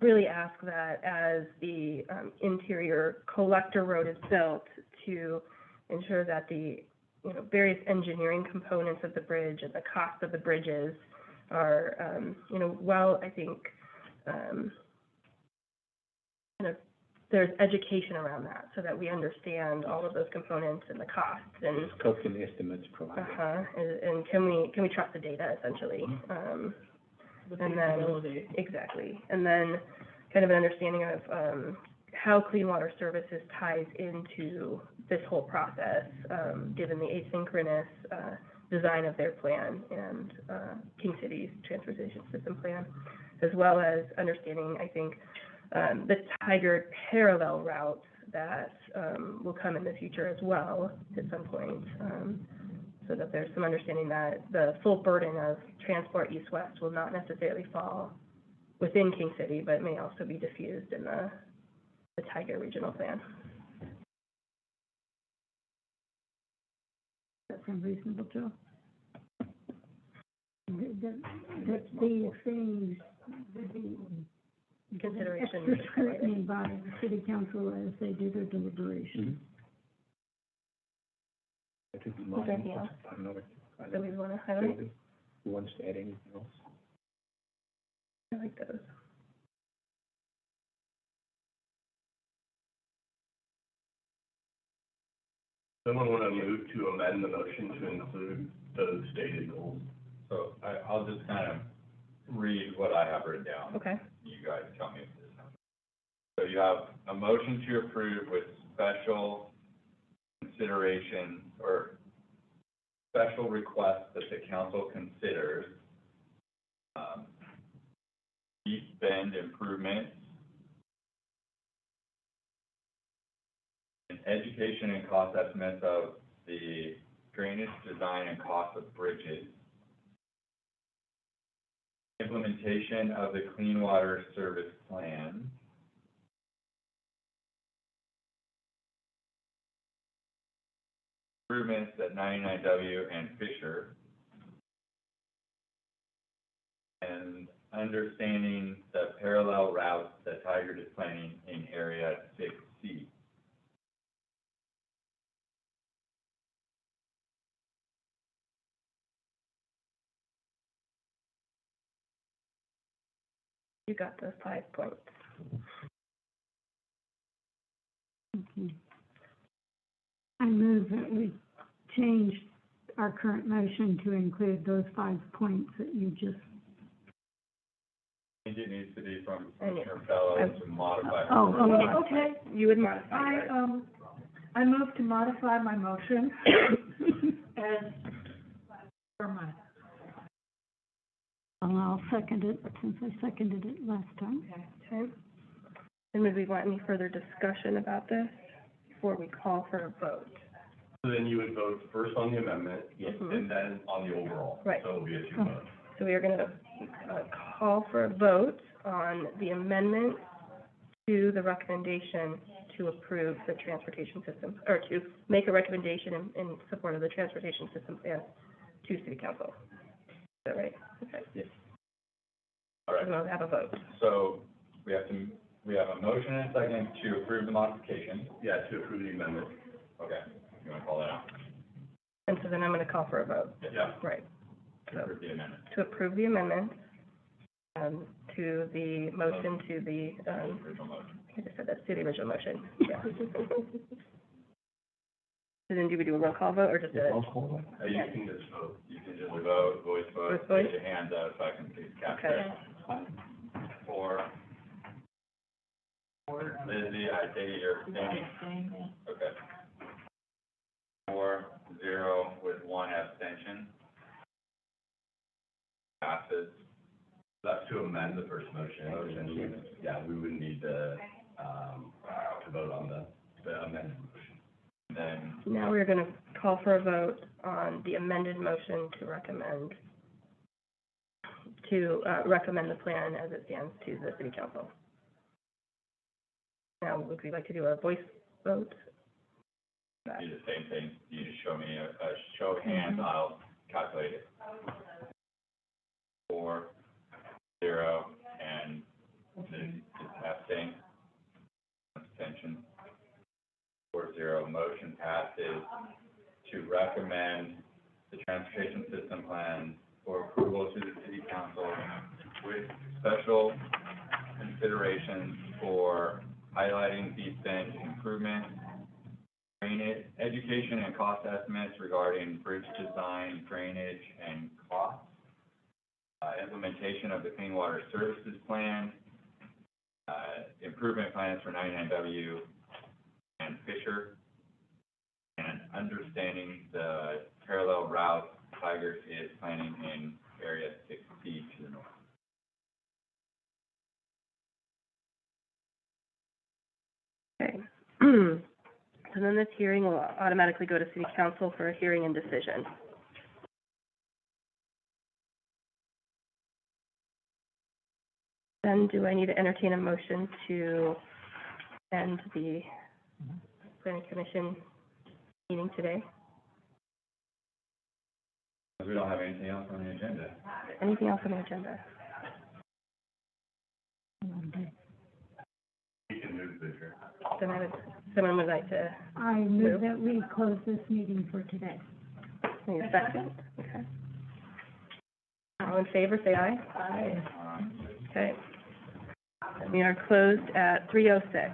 really ask that as the, interior collector road is built, to ensure that the, various engineering components of the bridge and the cost of the bridges are, well, I think, kind of, there's education around that so that we understand all of those components and the costs and. Scopes and estimates provided. And can we trust the data essentially? And then, exactly. And then kind of an understanding of, how Clean Water Services ties into this whole process, given the asynchronous design of their plan and King City's transportation system plan, as well as understanding, I think, the Tigard parallel routes that will come in the future as well at some point, so that there's some understanding that the full burden of transport east-west will not necessarily fall within King City, but may also be diffused in the Tigard regional plan. That sounds reasonable, Joe. That the things would be Consideration. extra scrutiny by the city council as they do their deliberations. I think Is there anything else I don't know. that we want to highlight? Who wants to add anything else? I like those. Someone want to move to amend the motion to include those stated goals? So I'll just kind of read what I have written down. Okay. You guys tell me if this is. So you have a motion to approve with special consideration or special request that the council considers Beef Bend improvements and education and cost estimates of the drainage design and cost of bridges, implementation of the Clean Water Service Plan, improvements at 99W and Fisher, and understanding the parallel routes that Tigard is planning in Area 6C. You got those 5 points. Okay. I move that we change our current motion to include those 5 points that you just. I think it needs to be from Commissioner Fellow to modify. Okay, You would modify yours. I move to modify my motion and, for my, I'll second it, since I seconded it last time. Okay. And would we want any further discussion about this before we call for a vote? So then you would vote first on the amendment Mhm. and then on the overall. Right. So it'll be a 2 vote. So we are going to call for a vote on the amendment to the recommendation to approve the transportation system, or to make a recommendation in support of the transportation system plan to city council. Is that right? Okay. Yes. All right. So we'll have a vote. So we have a motion and a second to approve the modification. Yeah, to approve the amendment. Okay, you want to call that out? And so then I'm going to call for a vote. Yeah. Right. To approve the amendment. To approve the amendment, to the motion to the, Original motion. I just said that's to the original motion. Yeah. So then do we do a roll call vote or just a? You can just vote, voice vote, Voice? put your hands up so I can see capture Okay. it. Four. Lizzie, I take it you're abstaining? Okay. 4-0 with one abstention. Passes. That's to amend the first motion. Yeah, we would need to vote on the amended motion. Then, Now we're gonna call for a vote on the amended motion to recommend the plan as it stands to the city council. Now, would we like to do a voice vote? do the same thing, you just show me a show of hands, I'll calculate it. 4-0, and Lizzie is abstaining. Abstention. 4-0, motion passes to recommend the transportation system plan for approval to the city council with special considerations for highlighting East Bend improvement, drainage, education and cost estimates regarding bridge design, drainage, and costs, implementation of the Clean Water Services Plan, improvement plans for 99W and Fisher, and understanding the parallel route Tigers is planning in Area 6C to the north. Okay. So then this hearing will automatically go to city council for a hearing and decision. Then do I need to entertain a motion to end the planning commission meeting today? We don't have anything else on the agenda. Anything else on the agenda? We can move Fisher. Then someone would like to, I move that we close this meeting for today. need a second? Okay. All in favor, say aye. Aye. Okay. We are closed at 3:06.